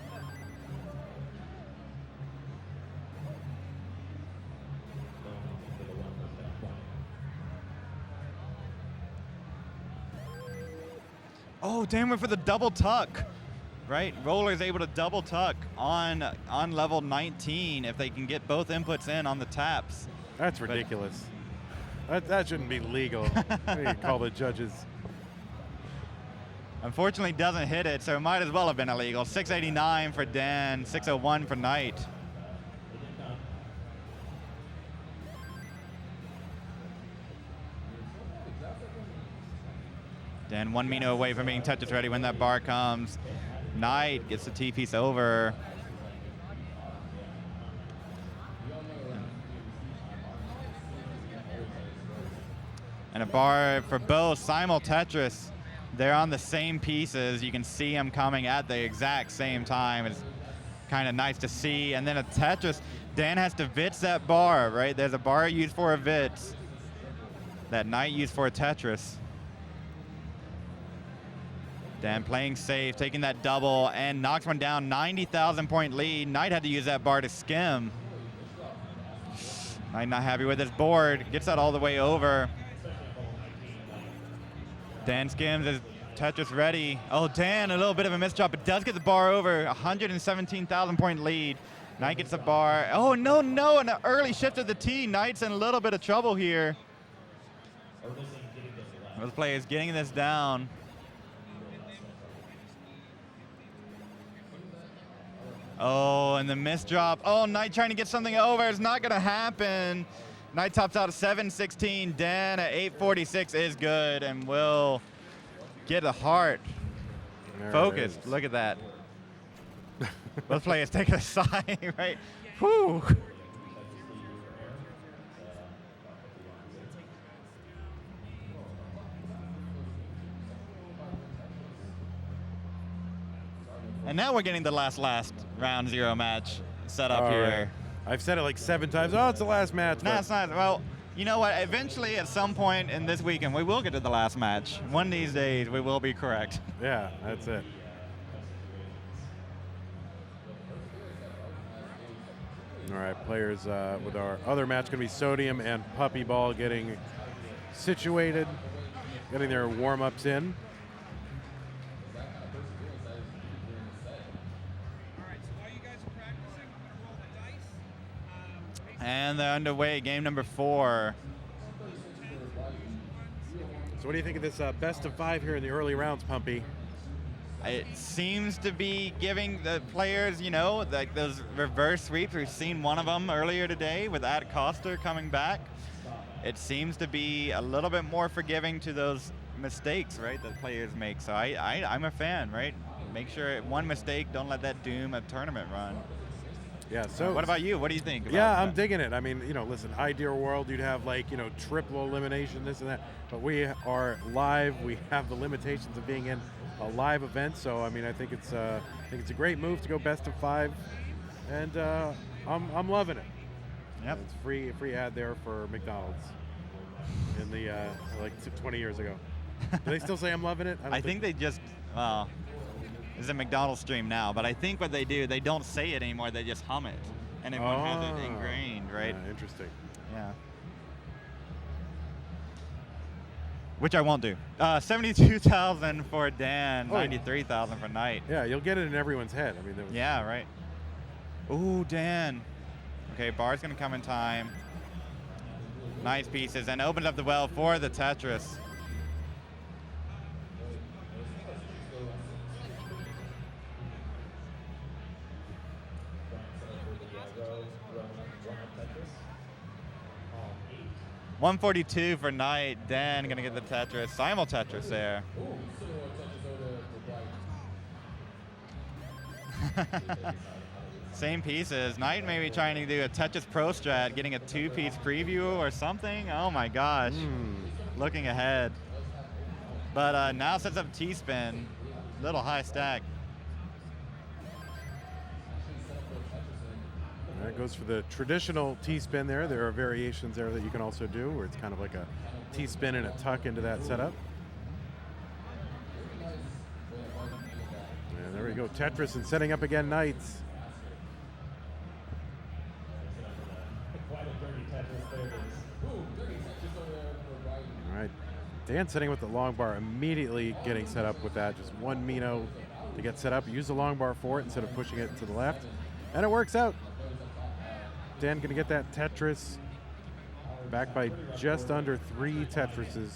Oh, Dan went for the double tuck. Right, Roller's able to double tuck on level 19 if they can get both inputs in on the taps. That's ridiculous. That shouldn't be legal. You call the judges. Unfortunately, doesn't hit it, so it might as well have been illegal. 689 for Dan, 601 for Knight. Dan 1 Mino away from being Tetris ready when that bar comes. Knight gets the T-piece over. And a bar for both simul Tetris. They're on the same pieces. You can see them coming at the exact same time. It's kind of nice to see. And then a Tetris. Dan has to Vits that bar, right? There's a bar used for a Vits that Knight used for a Tetris. Dan playing safe, taking that double, and knocks one down. 90,000 point lead. Knight had to use that bar to skim. Knight not happy with his board. Gets that all the way over. Dan skims his Tetris ready. Oh, Dan, a little bit of a misdrop, but does get the bar over. 117,000 point lead. Knight gets the bar. Oh, no, an early shift of the T. Knight's in a little bit of trouble here. Both players getting this down. Oh, and the misdrop. Oh, Knight trying to get something over. It's not going to happen. Knight tops out at 716. Dan at 846 is good and will get a heart. There Focused. Look at that. Both players take a sigh, right? Whew. And now we're getting the last round 0 match set up here. Right. I've said it like 7 times. Oh, it's the last match. No, it's not. Well, you know what? Eventually, at some point in this weekend, we will get to the last match. One of these days, we will be correct. Yeah, that's it. All right, players with our other match going to be Sodium and Puppy Ball getting situated, getting their warm-ups in. And they're underway, game number 4. So what do you think of this best of 5 here in the early rounds, Pumpy? It seems to be giving the players, you know, like those reverse sweeps. We've seen one of them earlier today with Ad Costa coming back. It seems to be a little bit more forgiving to those mistakes, right, that players make. So I'm a fan, right? Make sure one mistake, don't let that doom a tournament run. Yeah, so what about you? What do you think? Yeah, I'm digging it. I mean, you know, listen, ideal world, you'd have like, you know, triple elimination, this and that. But we are live. We have the limitations of being in a live event. So, I mean, I think it's a great move to go best of 5, and I'm loving it. Yep. It's free ad there for McDonald's in the like 20 years ago. Do they still say I'm loving it? I think they just. It's a McDonald's stream now, but I think what they do, they don't say it anymore, they just hum it. And everyone has it ingrained, right? Yeah, interesting. Yeah. Which I won't do. 72,000 for Dan, 93,000 for Knight. Yeah, you'll get it in everyone's head. I mean, yeah, right. Ooh, Dan. Okay, bar's gonna come in time. Nice pieces, and opens up the well for the Tetris. $142 for Knight. Dan gonna get the Tetris. Simul Tetris there. Same pieces. Knight maybe trying to do a Tetris Pro strat, getting a 2-piece preview or something. Oh my gosh. Looking ahead. But now sets up T-spin. Little high stack. That goes for the traditional T-spin there. There are variations there that you can also do where it's kind of like a T-spin and a tuck into that setup. And there we go, Tetris and setting up again Knights. All right, Dan setting with the long bar, immediately getting set up with that. Just one Mino to get set up. Use the long bar for it instead of pushing it to the left. And it works out. Dan gonna get that Tetris back by just under 3 Tetrises.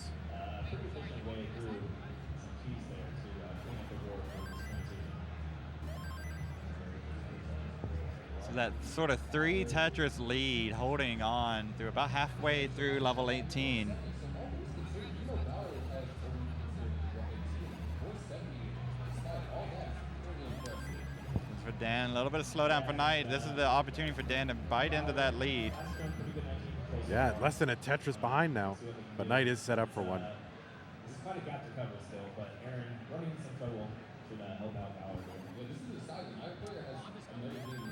So that sort of 3 Tetris lead holding on through about halfway through level 18. For Dan, a little bit of slowdown for Knight. This is the opportunity for Dan to bite into that lead. Yeah, less than a Tetris behind now, but Knight is set up for one. He's quite a gap to cover still, but Aaron running some trouble should help out Bauer.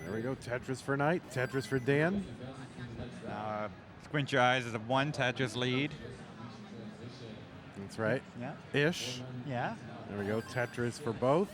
There we go, Tetris for Knight, Tetris for Dan. Now, squint your eyes as a 1 Tetris lead. That's right. Yeah. Ish. Yeah. There we go, Tetris for both.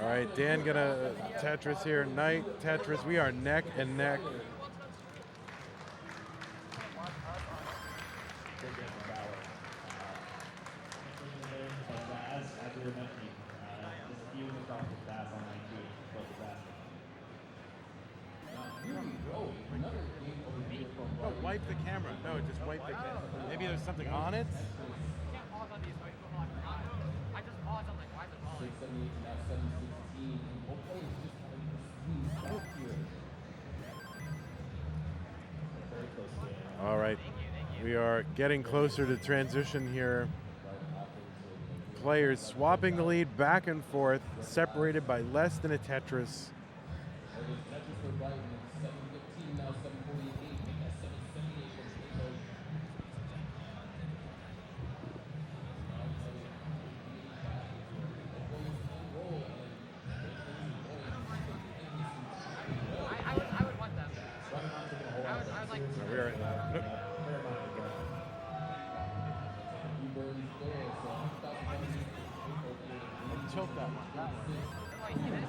All right, Dan gonna Tetris here. Knight, Tetris. We are neck and neck. Oh, wipe the camera. No, just wipe the camera. Maybe there's something on it. I just paused. I'm like, why is it pausing? All right, we are getting closer to transition here. Players swapping the lead back and forth, separated by less than a Tetris. We're in tilt that one. Wait, you do this?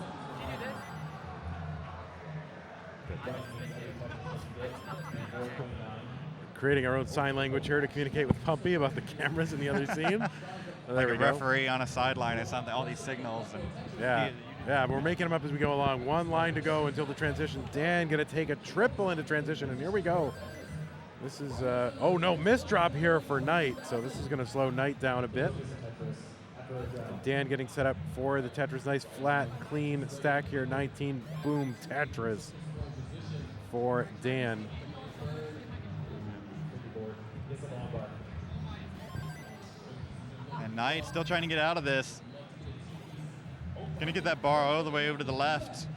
Creating our own sign language here to communicate with Pumpy about the cameras in the other scene. There Like we a go. referee on a sideline or something, all these signals. And Yeah, we're making them up as we go along. One line to go until the transition. Dan gonna take a triple into transition, and here we go. This is, oh no, miss drop here for Knight, so this is gonna slow Knight down a bit. And Dan getting set up for the Tetris. Nice flat, clean stack here. 19, boom, Tetris for Dan. And Knight still trying to get out of this. Gonna get that bar all the way over to the left.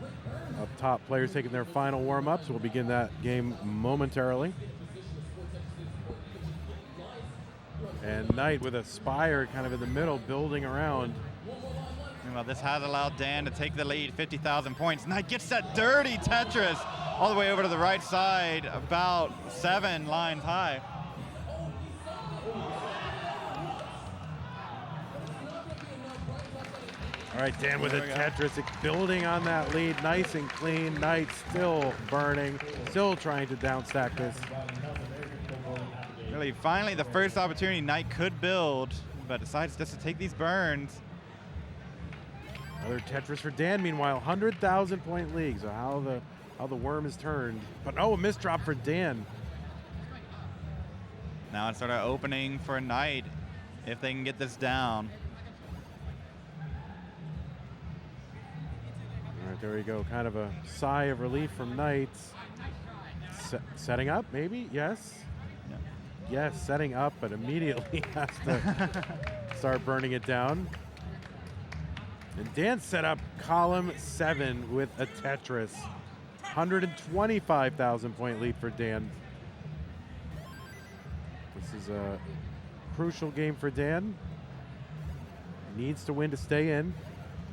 Up top, players taking their final warm-ups. We'll begin that game momentarily. And Knight with a spire kind of in the middle, building around. Well, this has allowed Dan to take the lead, 50,000 points. Knight gets that dirty Tetris all the way over to the right side, about 7 lines high. All right, Dan with a Tetris, building on that lead, nice and clean. Knight still burning, still trying to downstack this. Really, finally the first opportunity Knight could build, but decides just to take these burns. Another Tetris for Dan, meanwhile, 100,000 point league. So how the worm is turned. But oh, a miss drop for Dan. Now it's sort of opening for Knight if they can get this down. All right, there we go. Kind of a sigh of relief from Knight. Setting up, maybe? Yes. Yeah. Yes, setting up, but immediately has to start burning it down. And Dan set up column 7 with a Tetris. 125,000 point lead for Dan. This is a crucial game for Dan. Needs to win to stay in.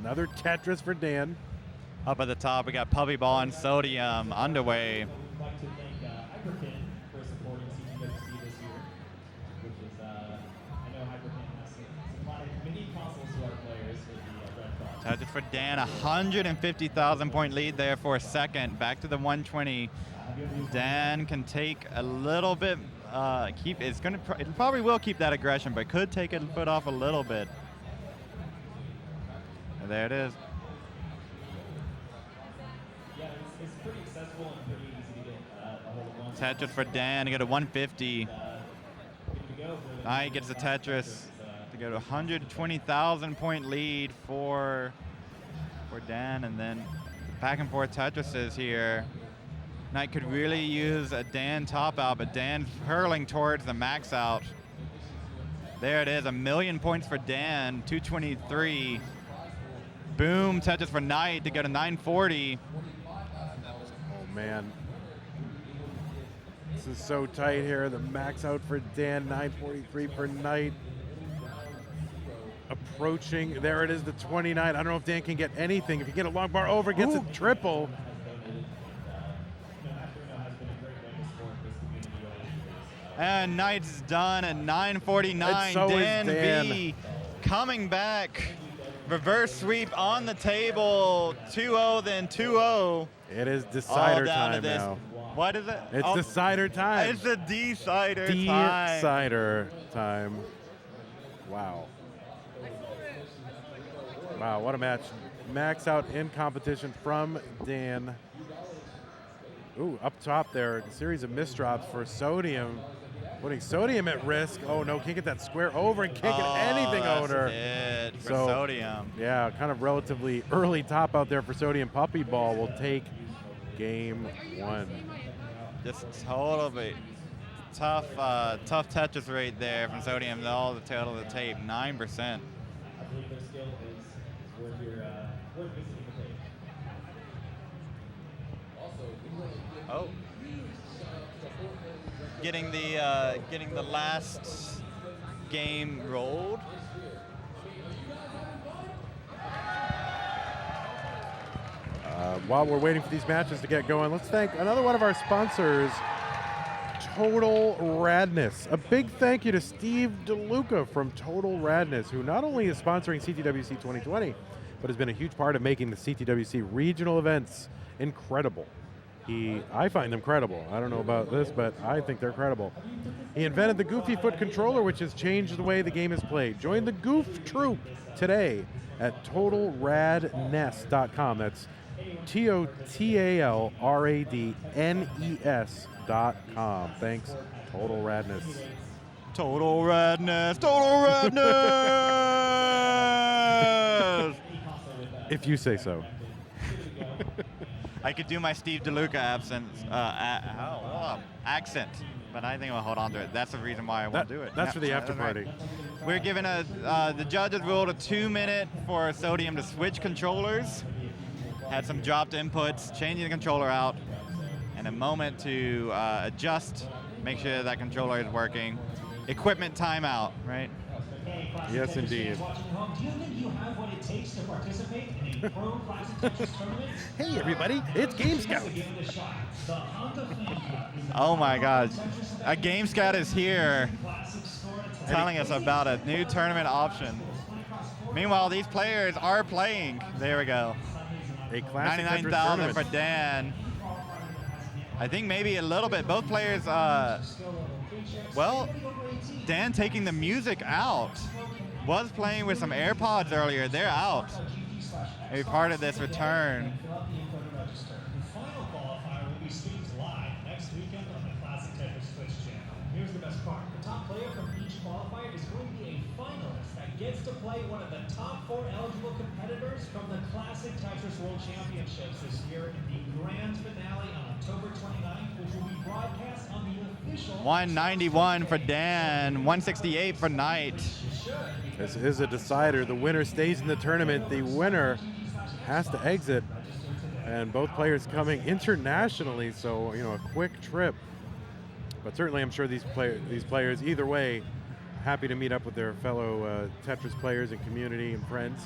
Another Tetris for Dan. Up at the top, we got Puppy Ball and Sodium underway. We'd like to thank Hyperkin for supporting CTWC this year, which is, I know Hyperkin has supplied many consoles to our players with the Red Cross. Tetris for Dan, 150,000 point lead there for a second. Back to the 120. Dan can take a little bit, it probably will keep that aggression, but could take a foot off a little bit. And there it is. Yeah, it's pretty accessible and pretty easy to get a hold of one. Tetris for Dan to get a 150. Knight gets a Tetris to get a 120,000 point lead for Dan, and then back and forth Tetrises here. Knight could really use a Dan top out, but Dan's hurling towards the max out. There it is, 1,000,000 points for Dan, 223. Boom, Tetris for Knight to go to 940. Oh man. This is so tight here. The max out for Dan, 943 for Knight. Approaching, there it is, the 29. I don't know if Dan can get anything. If you get a long bar over, gets a triple. And Knight's done at 949. And so is Dan V coming back. Reverse sweep on the table. 2-0, then 2-0. It is decider down to time this. now. What is it? It's decider time. It's the decider time. Decider time. Wow. Wow, what a match. Max out in competition from Dan. Ooh, up top there, a series of misdrops for Sodium. Putting Sodium at risk. Oh no, can't get that square over and can't get anything over. It for So, Sodium. Yeah, kind of relatively early top out there for Sodium. Puppy Ball will take game 1. Just totally tough Tetris rate there from Sodium. All the tail of the tape, 9%. I believe their skill is worth visiting the tape. Oh. Getting the last game rolled. While we're waiting for these matches to get going, let's thank another one of our sponsors, Total Radness. A big thank you to Steve DeLuca from Total Radness, who not only is sponsoring CTWC 2020, but has been a huge part of making the CTWC regional events incredible. I find them credible. I don't know about this, but I think they're credible. He invented the Goofy Foot controller, which has changed the way the game is played. Join the Goof Troop today at TotalRadness.com. That's TotalRadness.com. Thanks, Total Radness. Total Radness. Total Radness. If you say so. I could do my Steve DeLuca accent, but I think I'll hold on to it. That's the reason why I won't do it. That's for the after right. party. We're giving the judges ruled a 2-minute for Sodium to switch controllers. Had some dropped inputs, changing the controller out, and a moment to adjust, make sure that controller is working. Equipment timeout, right? Yes, indeed. Do you think you have what it takes to participate in a pro Classic Tetris tournament? Hey, everybody, it's Game Scout. Oh my God, a Game Scout is here telling us about a new tournament option. Meanwhile, these players are playing. There we go. A Classic Tetris 99,000 tournament. for Dan. I think maybe a little bit. Both players, well, Dan taking the music out. Was playing with some AirPods earlier. They're out. A part of this return. The final qualifier will be streamed live next weekend on the Classic Tetris Twitch channel. Here's the best part. The top player from each qualifier is going to be a finalist that gets to play one of the top 4 eligible competitors from the Classic Tetris World Championships this year in the grand finale on October 29th, which will be broadcast on the official 191 for Dan, 168 for Knight. This is a decider. The winner stays in the tournament. The winner has to exit. And both players coming internationally, so a quick trip. But certainly I'm sure these players, either way, happy to meet up with their fellow Tetris players and community and friends.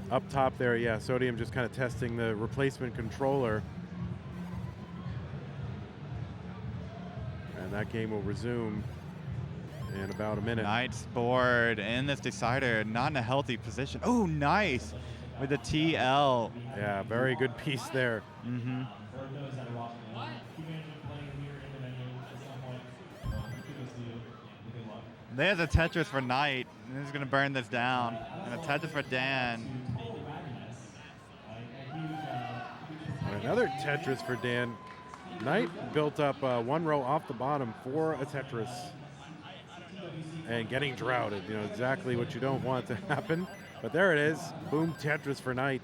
Up top there, yeah, Sodium just kind of testing the replacement controller. And that game will resume in about a minute. Knight's board in this decider, not in a healthy position. Oh, nice with the TL. Yeah, very good piece there. Mm-hmm. There's a Tetris for Knight. This is going to burn this down. And a Tetris for Dan. Another Tetris for Dan. Knight built up one row off the bottom for a Tetris. And getting droughted, exactly what you don't want to happen. But there it is. Boom, Tetris for Knight.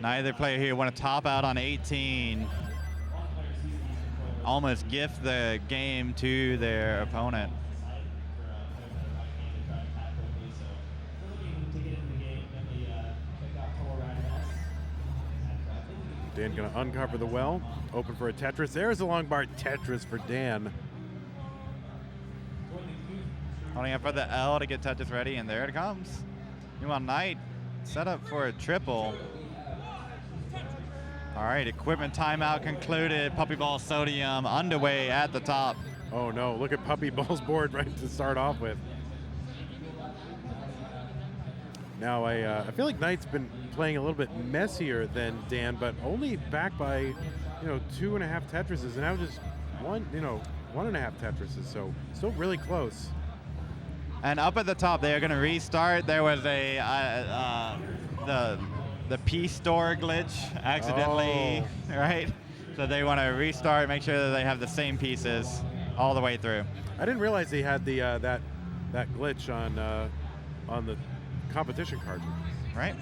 Neither player here want to top out on 18. Almost gift the game to their opponent. Dan gonna uncover the well, open for a Tetris. There's a long bar Tetris for Dan. Holding up for the L to get Tetris ready, and there it comes. Meanwhile, Knight set up for a triple. All right, equipment timeout concluded. Puppy Ball Sodium underway at the top. Oh no, look at Puppy Ball's board right to start off with. Now I feel like Knight's been playing a little bit messier than Dan, but only back by 2.5 Tetrises, and now just 1.5 Tetrises, so still really close. And up at the top, they are going to restart. There was the P store glitch accidentally, right? So they want to restart, make sure that they have the same pieces all the way through. I didn't realize they had the that glitch on the competition card. Right?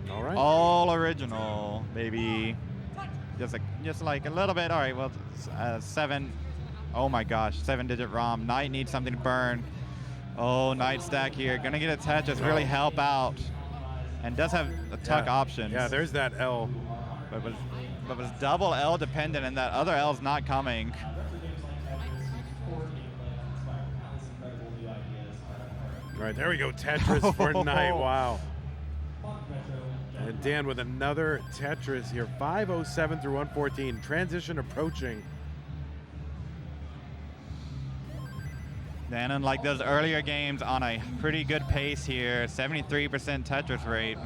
All right. All original, baby. Just like a little bit. All right, well, 7. Oh my gosh, 7-digit ROM. Knight needs something to burn. Oh, Knight stack here. Gonna get a Tetris, really help out. And does have a tuck options. Yeah, there's that L. But was double L dependent, and that other L's not coming. All right, there we go. Tetris for Knight. Wow. And Dan with another Tetris here. 5:07 through 1:14. Transition approaching. Dan, unlike those earlier games, on a pretty good pace here. 73% Tetris rate.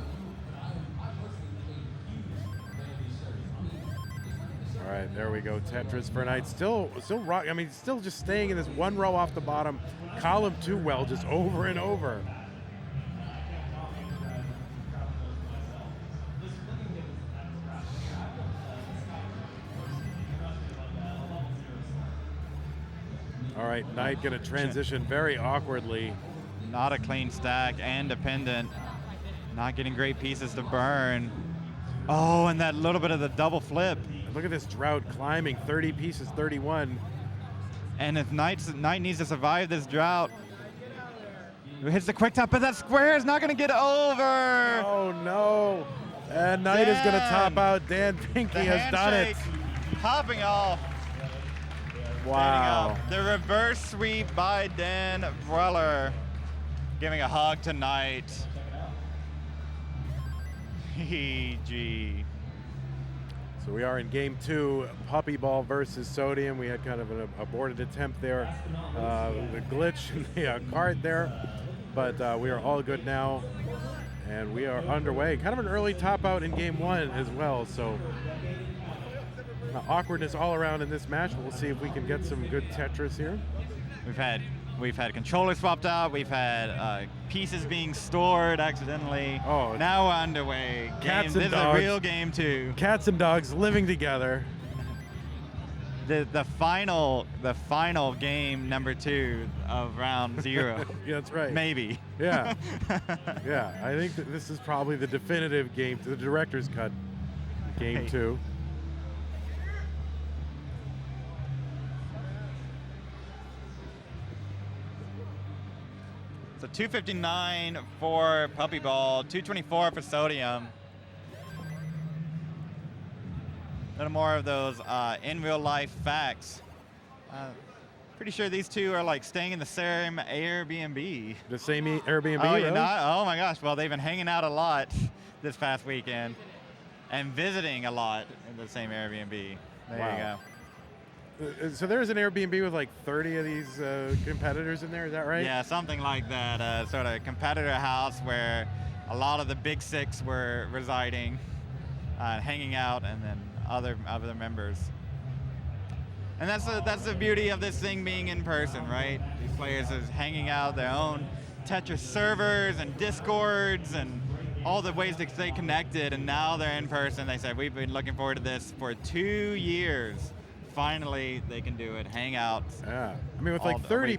All right, there we go. Tetris for Knight. Still rock. I mean, still just staying in this one row off the bottom. Column 2 well, just over and over. All right, Knight gonna transition very awkwardly. Not a clean stack and dependent. Not getting great pieces to burn. Oh, and that little bit of the double flip. Look at this drought climbing, 30 pieces, 31. And if Knight needs to survive this drought, hits the quick top, but that square is not going to get over. Oh no! And Knight is going to top out. Dan Pinky has done it. Popping off. Wow. The reverse sweep by Dan Breller, giving a hug to Knight. GG. So we are in game 2, Puppy Ball versus Sodium. We had kind of an aborted attempt there, the glitch in the card there, but we are all good now, and we are underway. Kind of an early top out in game 1 as well, so awkwardness all around in this match. We'll see if we can get some good Tetris here. We've had controllers swapped out. We've had pieces being stored accidentally. Oh, now we're underway. Cats and this dogs. is a real game 2. Cats and dogs living together. The final game number 2 of round 0. Yeah, that's right. Maybe. Yeah. Yeah, I think that this is probably the definitive game, the director's cut, game 2. So 259 for Puppy Ball, 224 for Sodium. A little more of those in real life facts. Pretty sure these two are like staying in the same Airbnb. The same Airbnb? Oh, really? you're not? Oh my gosh. Well, they've been hanging out a lot this past weekend and visiting a lot in the same Airbnb. There you go. So there's an Airbnb with like 30 of these competitors in there, is that right? Yeah, something like that. Sort of competitor house where a lot of the big 6 were residing, hanging out, and then other members. And that's the beauty of this thing being in person, right? These players are hanging out their own Tetris servers and Discords and all the ways to stay connected, and now they're in person. They said, we've been looking forward to this for 2 years. Finally, they can do it. Hang out. Yeah, I mean, with like 30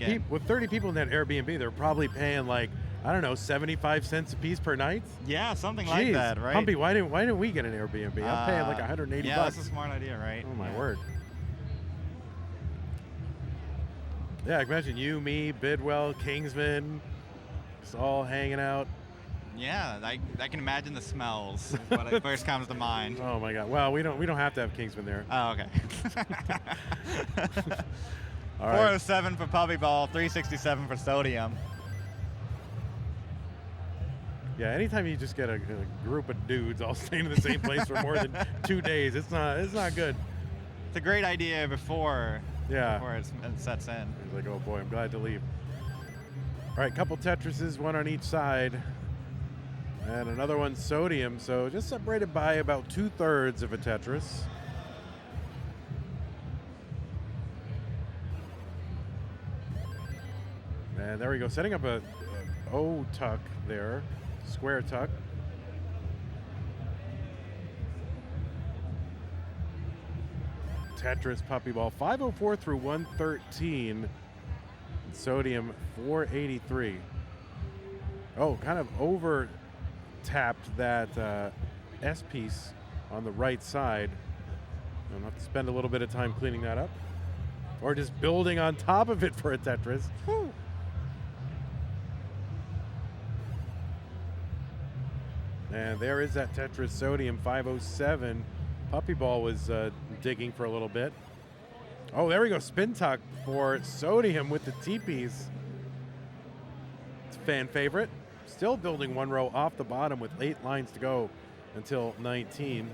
people in that Airbnb, they're probably paying like, I don't know, 75 cents a piece per night. Yeah, something Jeez. like that, right? Humpy, why didn't we get an Airbnb? I'm paying like 180 yeah, bucks. that's a smart idea, right? Oh my word. Yeah, imagine you, me, Bidwell, Kingsman, just all hanging out. Yeah, I can imagine the smells when it first comes to mind. Oh my God! Well, we don't have to have Kingsman there. Oh, okay. All right. 407 for Puppy Ball, 367 for Sodium. Yeah, anytime you just get a group of dudes all staying in the same place for more than 2 days, it's not good. It's a great idea before it sets in. He's like, oh boy, I'm glad to leave. All right, couple Tetrises, one on each side. And another one Sodium, so just separated by about 2/3 of a Tetris. And there we go, setting up a O tuck there, square tuck. Tetris Puppy Ball, 504 through 113. Sodium, 483. Oh, kind of over tapped that S piece on the right side. I'll have to spend a little bit of time cleaning that up, or just building on top of it for a Tetris. Whew. And there is that Tetris Sodium, 507. Puppy Ball was digging for a little bit. Oh, there we go, spin tuck for Sodium with the T-piece. It's a fan favorite. Still building one row off the bottom with 8 lines to go. until 19.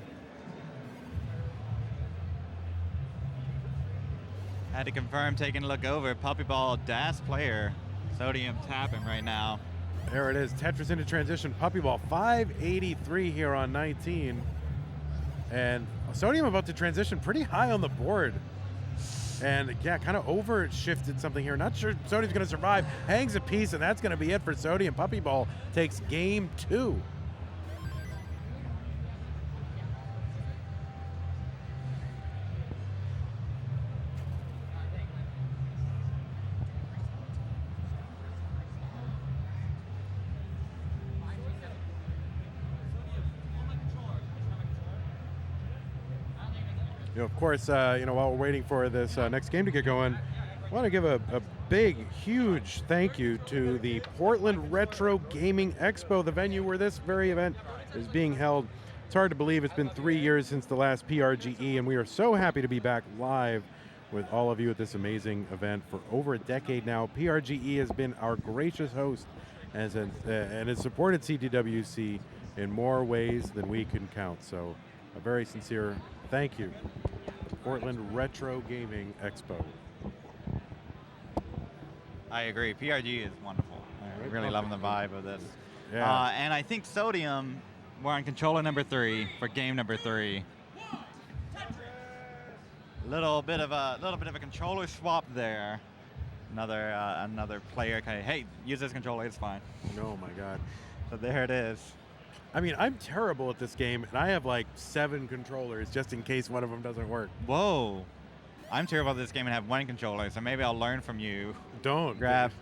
Had to confirm, taking a look over. Puppy Ball DAS player. Sodium tapping right now. There it is. Tetris into transition. Puppy Ball 583 here on 19. And Sodium about to transition pretty high on the board. And yeah, kind of over shifted something here. Not sure Sodium's going to survive. Hangs a piece, and that's going to be it for Sodium. Puppy Ball takes game 2. Of course, while we're waiting for this next game to get going, I want to give a big, huge thank you to the Portland Retro Gaming Expo, the venue where this very event is being held. It's hard to believe it's been 3 years since the last PRGE, and we are so happy to be back live with all of you at this amazing event for over a decade now. PRGE has been our gracious host and has supported CTWC in more ways than we can count. So a very sincere thank you, Portland Retro Gaming Expo. I agree. PRG is wonderful. I'm really loving the vibe of this. Yeah. And I think Sodium, we're on controller number 3 for game number 3. Little bit of a controller swap there. Another player kind of, hey, use this controller, it's fine. Oh my God. So there it is. I mean, I'm terrible at this game, and I have like 7 controllers just in case one of them doesn't work. Whoa. I'm terrible at this game and have 1 controller, so maybe I'll learn from you. Don't. Grab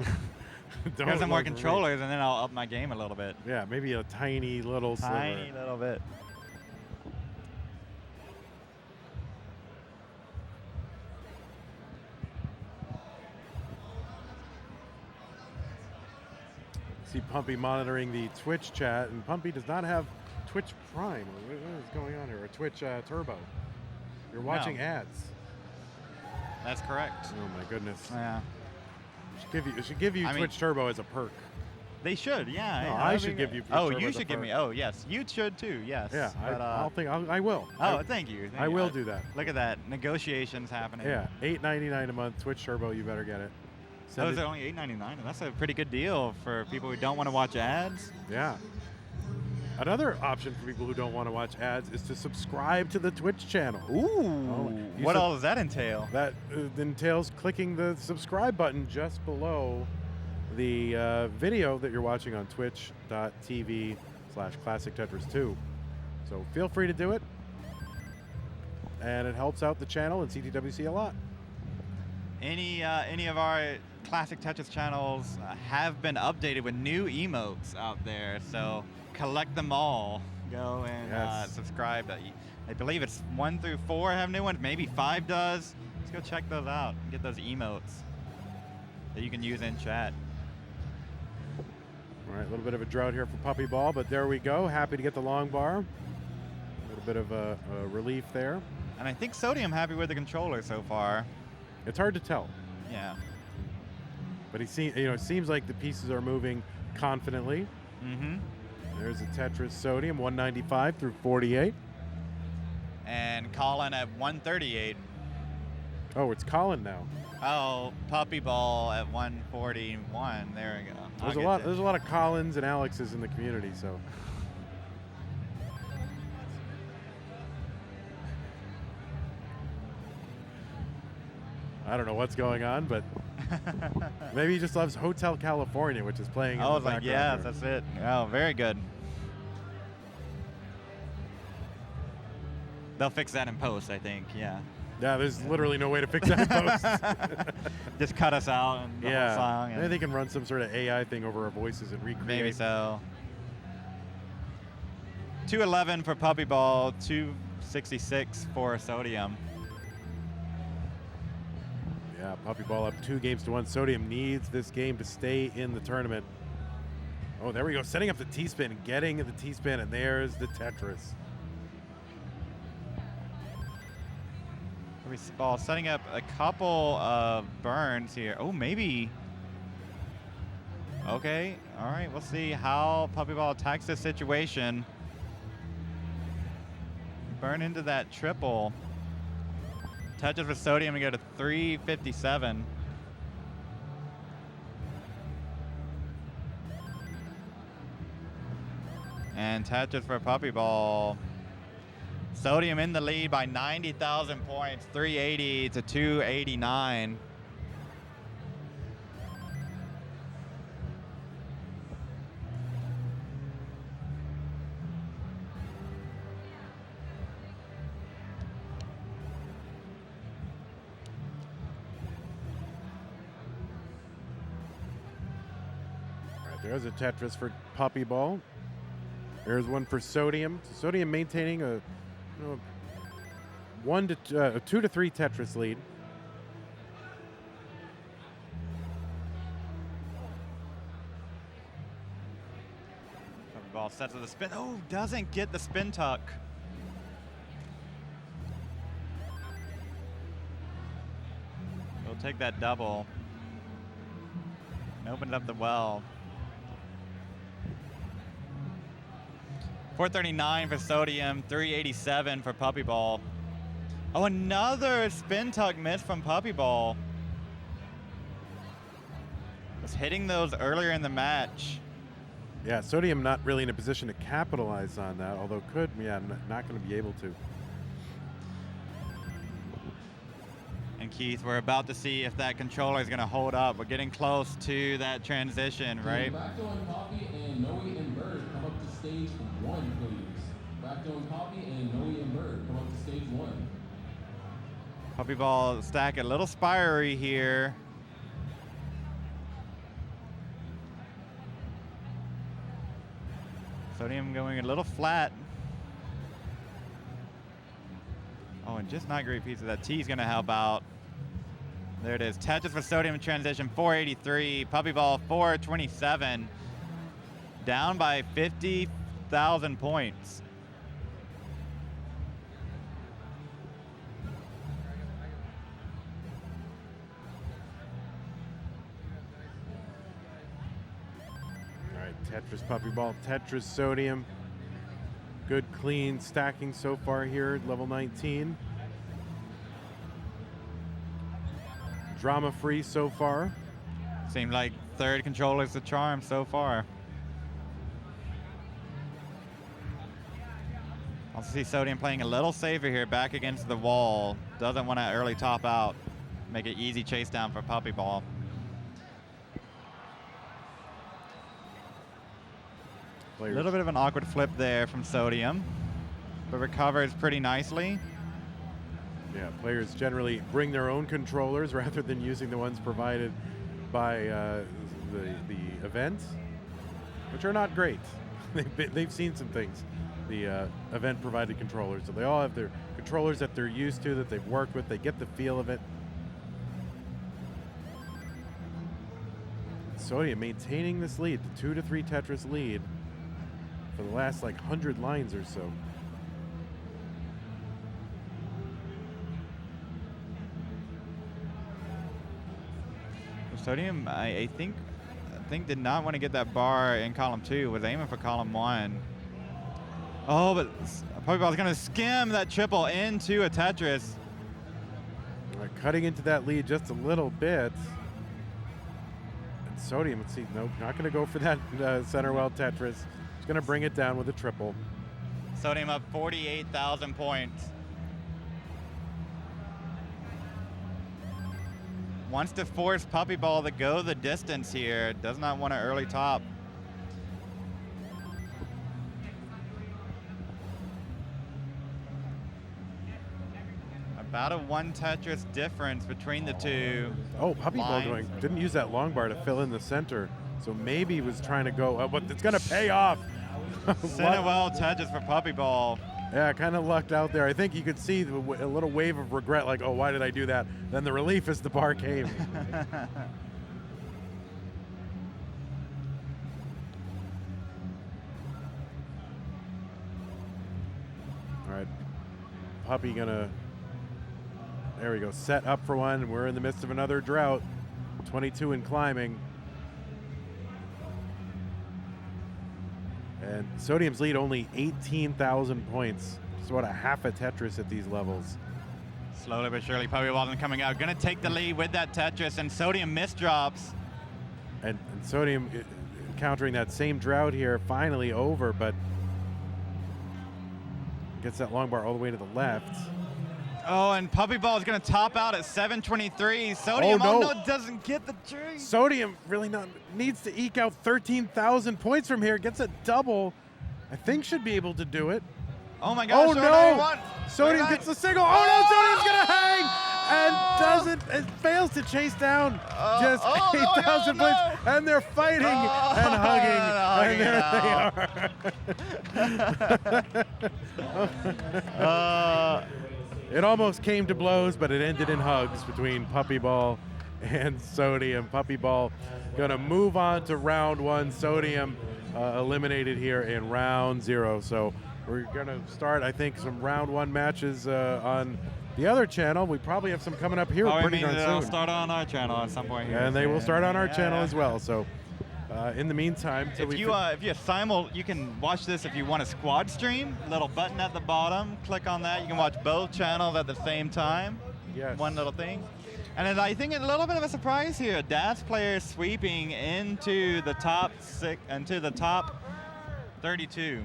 Don't some more learn from me. controllers, and then I'll up my game a little bit. Yeah, maybe a tiny little Tiny sliver. little bit. See Pumpy monitoring the Twitch chat, and Pumpy does not have Twitch Prime. What is going on here? Or Twitch Turbo. You're watching ads. That's correct. Oh my goodness. Yeah. It should give you I mean- Twitch Turbo as a perk. They should, yeah. No, yeah, I that'd should be give great. you Twitch Oh, Turbo you as a should give perk. me. Oh, yes. You should too, yes. Yeah, But, I will. Oh, thank you. I will do that. Look at that. Negotiations happening. Yeah, $8.99 a month, Twitch Turbo, you better get it. Oh, is it only $8.99? That's a pretty good deal for people who don't want to watch ads. Yeah. Another option for people who don't want to watch ads is to subscribe to the Twitch channel. Ooh. You What sub- all does that entail? That entails clicking the subscribe button just below the video that you're watching on twitch.tv/Classic Tetris 2. So feel free to do it. And it helps out the channel and CTWC a lot. Any of our Classic Tetris channels have been updated with new emotes out there, so collect them all. Go and Yes. subscribe. I believe it's 1 through 4 have new ones, maybe 5 does. Let's go check those out and get those emotes that you can use in chat. All right, a little bit of a drought here for Puppy Ball, but there we go. Happy to get the long bar. A little bit of a relief there. And I think Sodium happy with the controller so far. It's hard to tell, Yeah. but it seems like the pieces are moving confidently. Mm-hmm. There's a Tetris Sodium, 195 through 48. And Colin at 138. Oh, it's Colin now. Oh, Puppy Ball at 141. There we go. There's a lot of Collins and Alexes in the community, so. I don't know what's going on, but maybe he just loves Hotel California, which is playing in I the was like, background yes, there. that's it. Oh, very good. They'll fix that in post, I think. Yeah. Yeah, there's literally no way to fix that in post. Just cut us out and the whole song. Maybe they can run some sort of AI thing over our voices and recreate. Maybe so. 211 for Puppy Ball, 266 for Sodium. Yeah, Puppy Ball up 2-1. Sodium needs this game to stay in the tournament. Oh, there we go. Setting up the T-spin, getting the T-spin, and there's the Tetris. Puppy Ball setting up a couple of burns here. Oh, maybe. Okay, all right. We'll see how Puppy Ball attacks this situation. burn into that triple. Tetris with Sodium and go to 357. And Tetris for Puppy Ball. Sodium in the lead by 90,000 points, 380 to 289. There's a Tetris for Puppy Ball. There's one for Sodium. So Sodium maintaining a 2 to 3 Tetris lead. Puppy Ball sets with the spin. Oh, doesn't get the spin tuck. We'll take that double and open it up the well. 439 for Sodium, 387 for Puppy Ball. Oh, another spin tuck miss from Puppy Ball. Was hitting those earlier in the match. Yeah, Sodium not really in a position to capitalize on that, although could, not going to be able to. And Keith, we're about to see if that controller is going to hold up. We're getting close to that transition, right? Bracto and Poppy and Noe and Bird come up to stage 1, please. Bracto and Poppy and Noe and Bird come up to stage 1. Puppy Ball stack a little spiry here. Sodium going a little flat. Oh, and just not great piece of that. T's going to help out. There it is. Tetris for Sodium in transition, 483. Puppy Ball, 427. Down by 50,000 points. All right, Tetris Puppy Ball, Tetris Sodium. Good, clean stacking so far here at level 19. Drama-free so far. Seemed like third controller's the charm so far. Also see Sodium playing a little safer here, back against the wall. Doesn't want to early top out. Make it easy chase down for Puppy Ball. A little bit of an awkward flip there from Sodium, but recovers pretty nicely. Yeah, players generally bring their own controllers rather than using the ones provided by the event, which are not great. They've seen some things, the event-provided controllers. So they all have their controllers that they're used to, that they've worked with. They get the feel of it. Sodium maintaining this lead, the 2 to 3 Tetris lead for the last like 100 lines or so. Sodium, I think did not want to get that bar in column 2. Was aiming for column 1. Oh, but Puppy Ball's going to skim that triple into a Tetris. Cutting into that lead just a little bit. And Sodium, let's see, nope, not going to go for that center well Tetris. He's going to bring it down with a triple. Sodium up 48,000 points. Wants to force Puppy Ball to go the distance here. Does not want to early top. About a 1 Tetris difference between the two. Oh, Puppy Ball didn't use that long bar to fill in the center. So maybe he was trying to go, but it's going to pay off. Center well Tetris for Puppy Ball. Yeah, kind of lucked out there. I think you could see a little wave of regret, like, oh, why did I do that? Then the relief as the bar came. All right, Puppy gonna, there we go, set up for one. We're in the midst of another drought, 22 and climbing. And Sodium's lead only 18,000 points. It's about a half a Tetris at these levels. Slowly but surely, Puppy Ball coming out. Going to take the lead with that Tetris, and Sodium misdrops. And Sodium encountering that same drought here, finally over, but gets that long bar all the way to the left. Oh, and Puppy Ball is going to top out at 723. Sodium, Oh, no. doesn't get the tree. Sodium really needs to eke out 13,000 points from here. Gets a double. I think should be able to do it. Oh my gosh. Oh no! Sodium gets the single. Oh no! Sodium's gonna hang and it fails to chase down just 8,000 points, and they're fighting and hugging, and there they are. It almost came to blows, but it ended in hugs between Puppy Ball and Sodium. Puppy Ball gonna move on to round one. Sodium eliminated here in round 0. So we're gonna start, I think, some round 1 matches on the other channel. We probably have some coming up here pretty darn soon. They'll start on our channel at some point here. And they will start on our channel as well. So in the meantime, if you can watch this if you want a squad stream. Little button at the bottom. Click on that. You can watch both channels at the same time. Yes. One little thing. And then I think a little bit of a surprise here. DAS players sweeping into the top 32.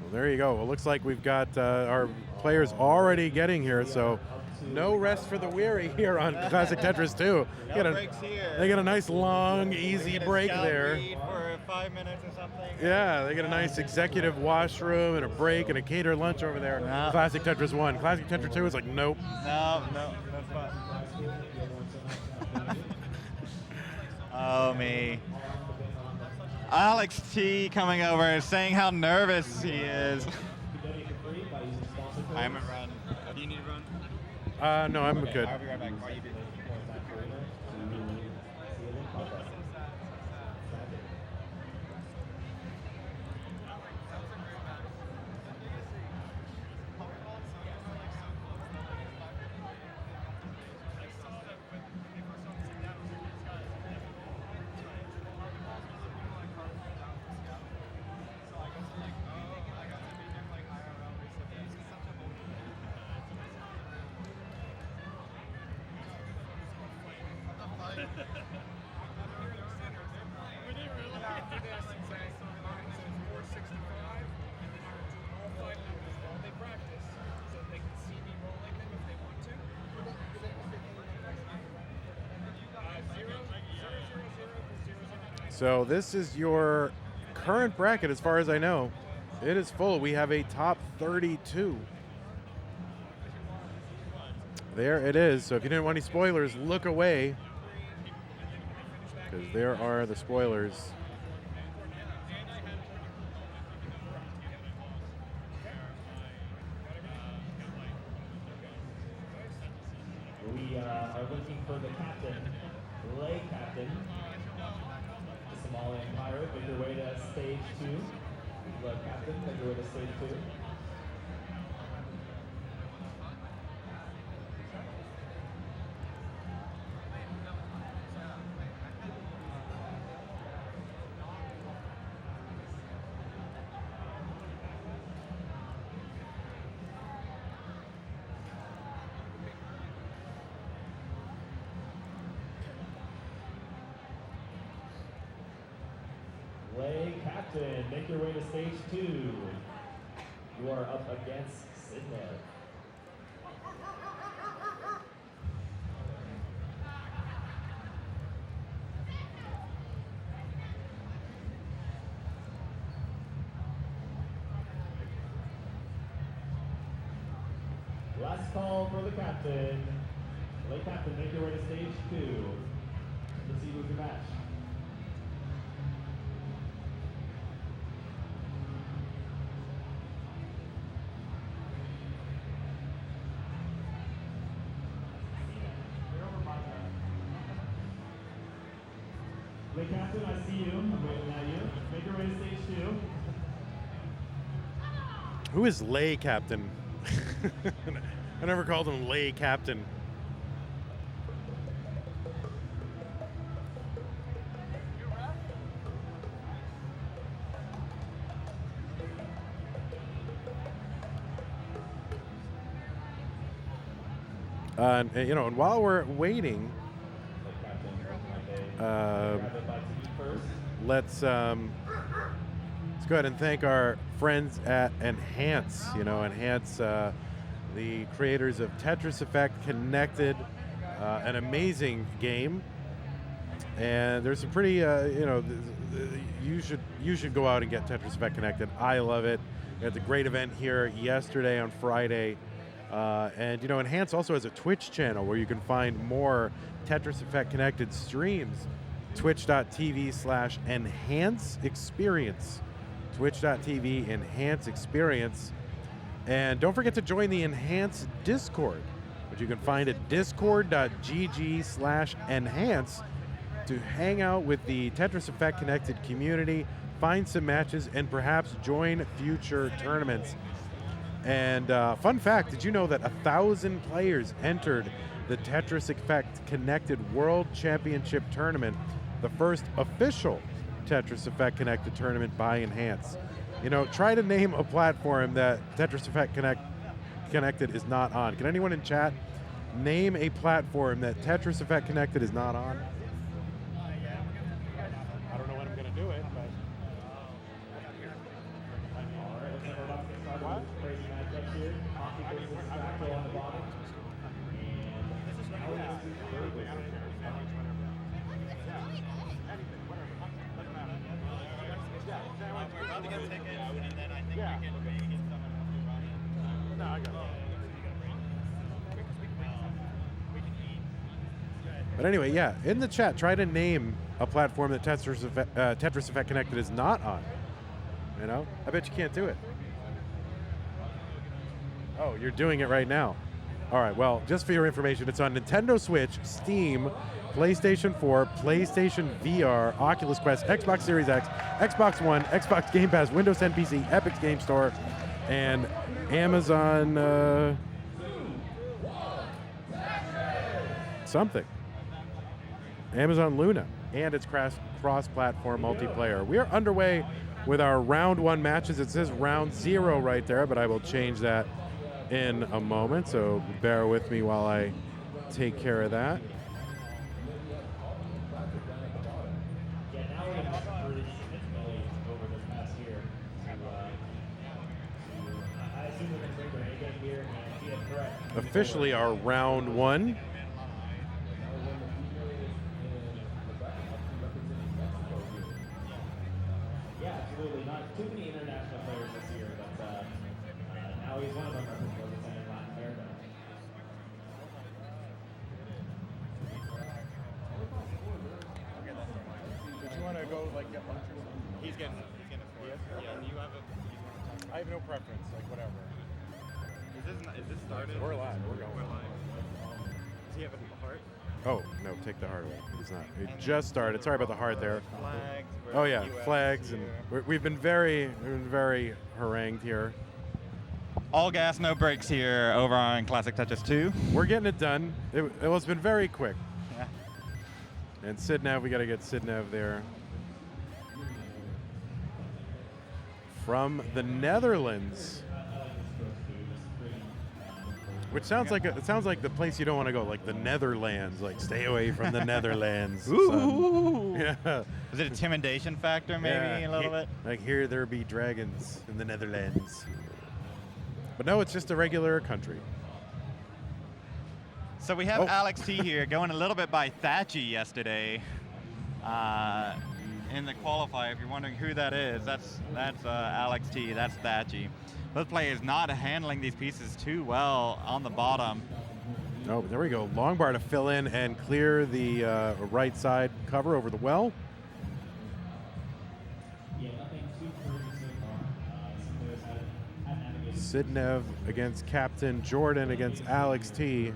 Well, there you go. Well, looks like we've got our players already getting here. So no rest for the weary here on Classic Tetris 2. No breaks here. They get a nice long, easy break there. For 5 minutes or something. Yeah, they get a nice executive washroom and a break and a catered lunch over there. No. Classic Tetris 1. Classic Tetris 2 is like, nope. No, that's fine. Oh, me. Alex T coming over saying how nervous he is. I haven't run. Do you need to run? No, I'm good. I'll be right back. While you do. So this is your current bracket as far as I know. It is full. We have a top 32. There it is. So if you didn't want any spoilers, look away, because there are the spoilers. We are looking for the captain, lay captain. The Somalian pirate, make your way to stage 2. The captain, make your way to stage 2. Lay captain, make your way to stage 2. You are up against Sydney. Last call for the captain. Lay captain, make your way to stage 2. Let's see who's your match. Lay captain, I see you. I'm waiting at you. Make your way to stage 2. Who is lay captain? I never called him lay captain. And, you know, and while we're waiting, let's go ahead and thank our friends at Enhance. You know, Enhance, the creators of Tetris Effect Connected, an amazing game. And there's some pretty, you know, you should go out and get Tetris Effect Connected. I love it. We had the great event here yesterday on Friday. And, you know, Enhance also has a Twitch channel where you can find more Tetris Effect Connected streams. Twitch.tv/Enhance Experience. Twitch.tv Enhance Experience. And don't forget to join the Enhance Discord, which you can find at discord.gg/Enhance to hang out with the Tetris Effect Connected community, find some matches, and perhaps join future tournaments. And fun fact, did you know that 1,000 players entered the Tetris Effect Connected World Championship Tournament, the first official Tetris Effect Connected tournament by Enhance? You know, try to name a platform that Tetris Effect Connected is not on. Can anyone in chat name a platform that Tetris Effect Connected is not on? I don't know when I'm going to do it, but... What? But anyway, yeah, in the chat, try to name a platform that Tetris Effect Connected is not on. You know? I bet you can't do it. Oh, you're doing it right now. All right, well, just for your information, it's on Nintendo Switch, Steam, PlayStation 4, PlayStation VR, Oculus Quest, Xbox Series X, Xbox One, Xbox Game Pass, Windows 10 PC, Epic Game Store, and Amazon something. Amazon Luna, and it's cross-platform multiplayer. We are underway with our round 1 matches. It says round 0 right there, but I will change that in a moment, so bear with me while I take care of that. Officially our round 1. Yeah, absolutely. Not too many international players this year, but now he's one of them representing Latin America. Did you want to go like get lunch or something? He's getting it. Yeah, do you have a... I have no preference, like whatever. Is this started? We're live. We're going. We're live. Does he have a heart? Oh, no, take the heart away. It's not. It just started. Sorry about the heart there. Flags. Oh yeah, flags, and we've been very harangued here. All gas, no brakes here over on Classic Tetris 2. We're getting it done. It's been very quick. Yeah. And Sidnev, we got to get Sidnev there. From the Netherlands. Which sounds like it sounds like the place you don't want to go, like the Netherlands. Like, stay away from the Netherlands. Ooh. Yeah. Is it intimidation factor, maybe, a little bit? Like, here there be dragons in the Netherlands. But no, it's just a regular country. So we have Alex T here going a little bit by Thatchy yesterday in the qualifier. If you're wondering who that is, that's Alex T. That's Thatchy. Both players not handling these pieces too well on the bottom. Oh, there we go. Long bar to fill in and clear the right side cover over the well. Yeah, nothing too crazy so far. Some players had navigated. Sidnev against Captain Jordan against Alex T.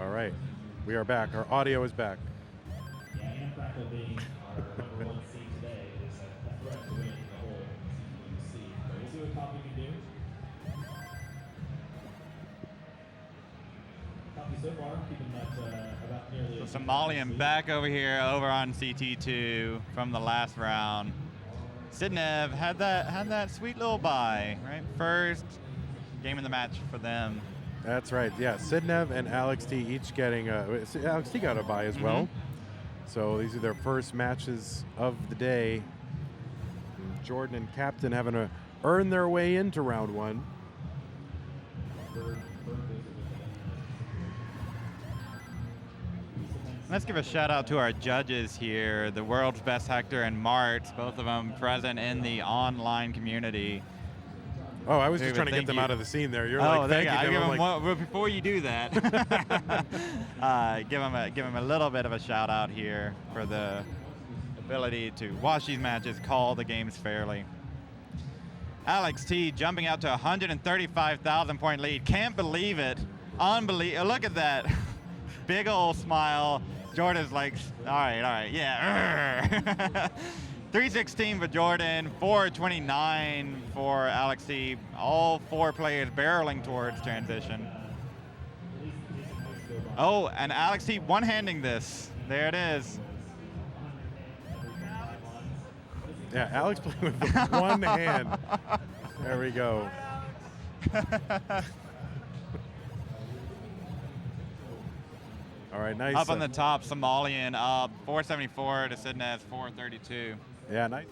All right. We are back. Our audio is back. Yeah, and Crackle being our #1 seed today is a threat to win the whole CTWC. But we'll see what Coffee can do. Coffee so far keeping that about nearly. So Somalian back over here, over on CT2 from the last round. Sidnev had that sweet little bye, right? First game of the match for them. That's right. Yeah, Sidnev and Alex T each getting Alex T got a bye as well. So these are their first matches of the day. And Jordan and Captain having to earn their way into round 1. Let's give a shout out to our judges here, the world's best Hector and Mart, both of them present in the online community. Oh, I was just David, trying to get thank them you. out of the scene there. You're Oh, like, there thank you go. you. Give I'm him like, well, before you do that, give him a little bit of a shout out here for the ability to watch these matches, call the games fairly. Alex T jumping out to 135,000 point lead. Can't believe it. Unbelievable. Look at that. Big old smile. Jordan's like, all right, yeah. 316 for Jordan, 429 for Alex T. All 4 players barreling towards transition. Oh, and Alex T one-handing this. There it is. yeah, Alex playing with the one hand. There we go. All right, nice. Up on the top, Somalian up 474 to Sidney's 432. Yeah, nice.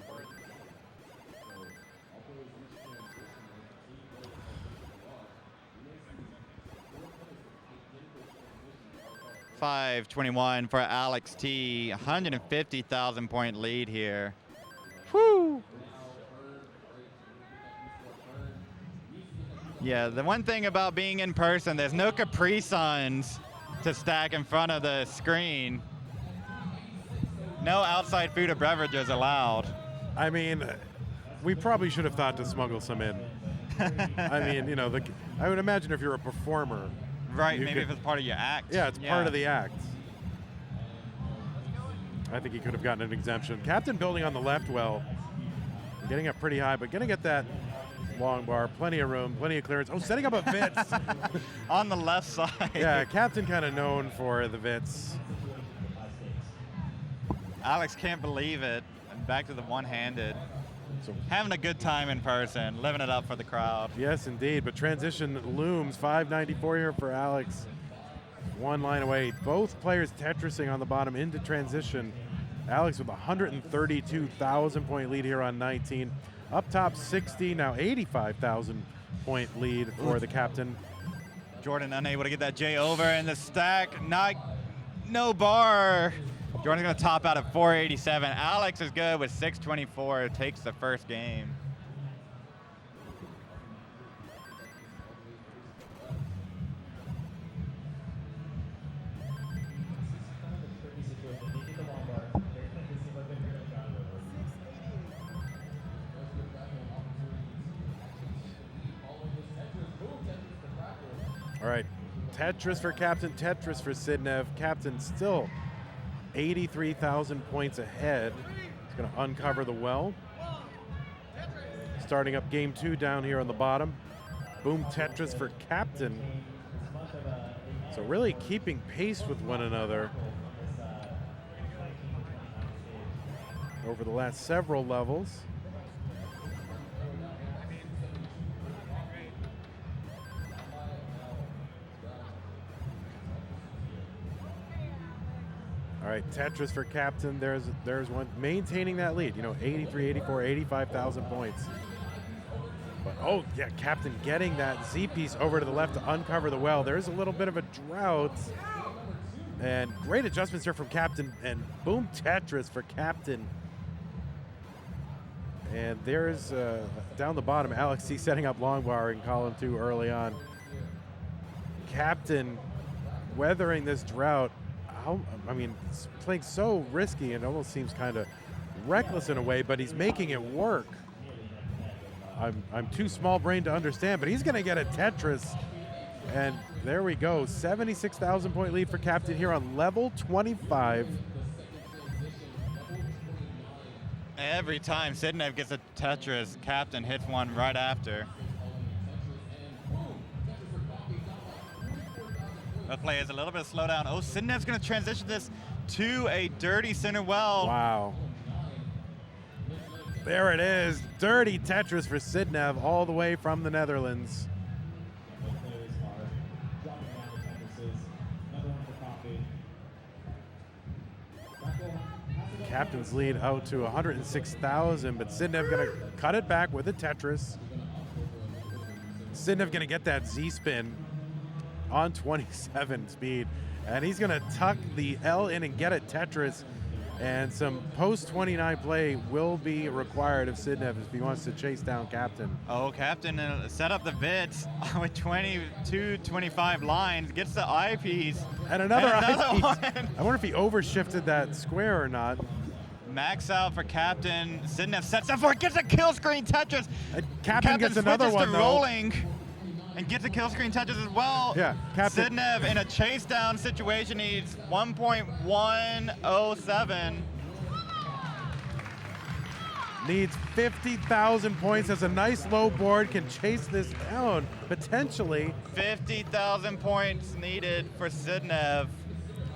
521 for Alex T. 150,000 point lead here. Whew. Yeah, the one thing about being in person, there's no Capri Suns to stack in front of the screen. No outside food or beverages allowed. I mean, we probably should have thought to smuggle some in. I mean, you know, I would imagine if you're a performer. Right, maybe if it's part of your act. Yeah, it's part of the act. I think he could have gotten an exemption. Captain building on the left well. Getting up pretty high, but going to get that long bar. Plenty of room, plenty of clearance. Oh, setting up a Vitz. On the left side. Yeah, Captain kind of known for the Vitz. Alex can't believe it. And back to the one-handed. So, having a good time in person, living it up for the crowd. Yes, indeed. But transition looms. 594 here for Alex. One line away. Both players Tetrising on the bottom into transition. Alex with 132,000 point lead here on 19. Up top 60, now 85,000 point lead for the captain. Jordan unable to get that J over in the stack. No bar. Jordan's going to top out at 487. Alex is good with 624. Takes the first game. All right, Tetris for Captain, Tetris for Sidnev. Captain still 83,000 points ahead. He's going to uncover the well. Starting up game 2 down here on the bottom. Boom Tetris for Captain. So really keeping pace with one another over the last several levels. All right, Tetris for Captain. There's one maintaining that lead. You know, 83, 84, 85,000 points. But oh yeah, Captain getting that Z piece over to the left to uncover the well. There's a little bit of a drought, and great adjustments here from Captain. And boom Tetris for Captain. And there's down the bottom, Alex C setting up long bar in column 2 early on. Captain weathering this drought. I mean, it's playing so risky and almost seems kind of reckless in a way, but he's making it work. I'm too small-brained to understand, but he's going to get a Tetris, and There we go. 76,000 point lead for Captain here on level 25. Every time Sidnev gets a Tetris, Captain hits one right after. The play is a little bit of slowdown. Oh, Sidnev's going to transition this to a dirty center well. Wow. There it is. Dirty Tetris for Sidnev all the way from the Netherlands. Captain's lead out to 106,000, but Sidnev gonna cut it back with a Tetris. Sidnev gonna get that Z-spin on 27 speed, and he's gonna tuck the L in and get a Tetris, and some post-29 play will be required of Sidnev if he wants to chase down Captain. Oh, Captain set up the bits with 22-25 lines, gets the eyepiece. And another eyepiece. one. I wonder if he overshifted that square or not. Max out for Captain. Sidnev sets up for it, gets a kill screen Tetris. And Captain gets another switches one, to though. rolling and gets a kill screen Tetris as well. Yeah, Captain. Sidnev in a chase down situation needs 1.107. Needs 50,000 points. Has a nice low board, can chase this down potentially. 50,000 points needed for Sidnev.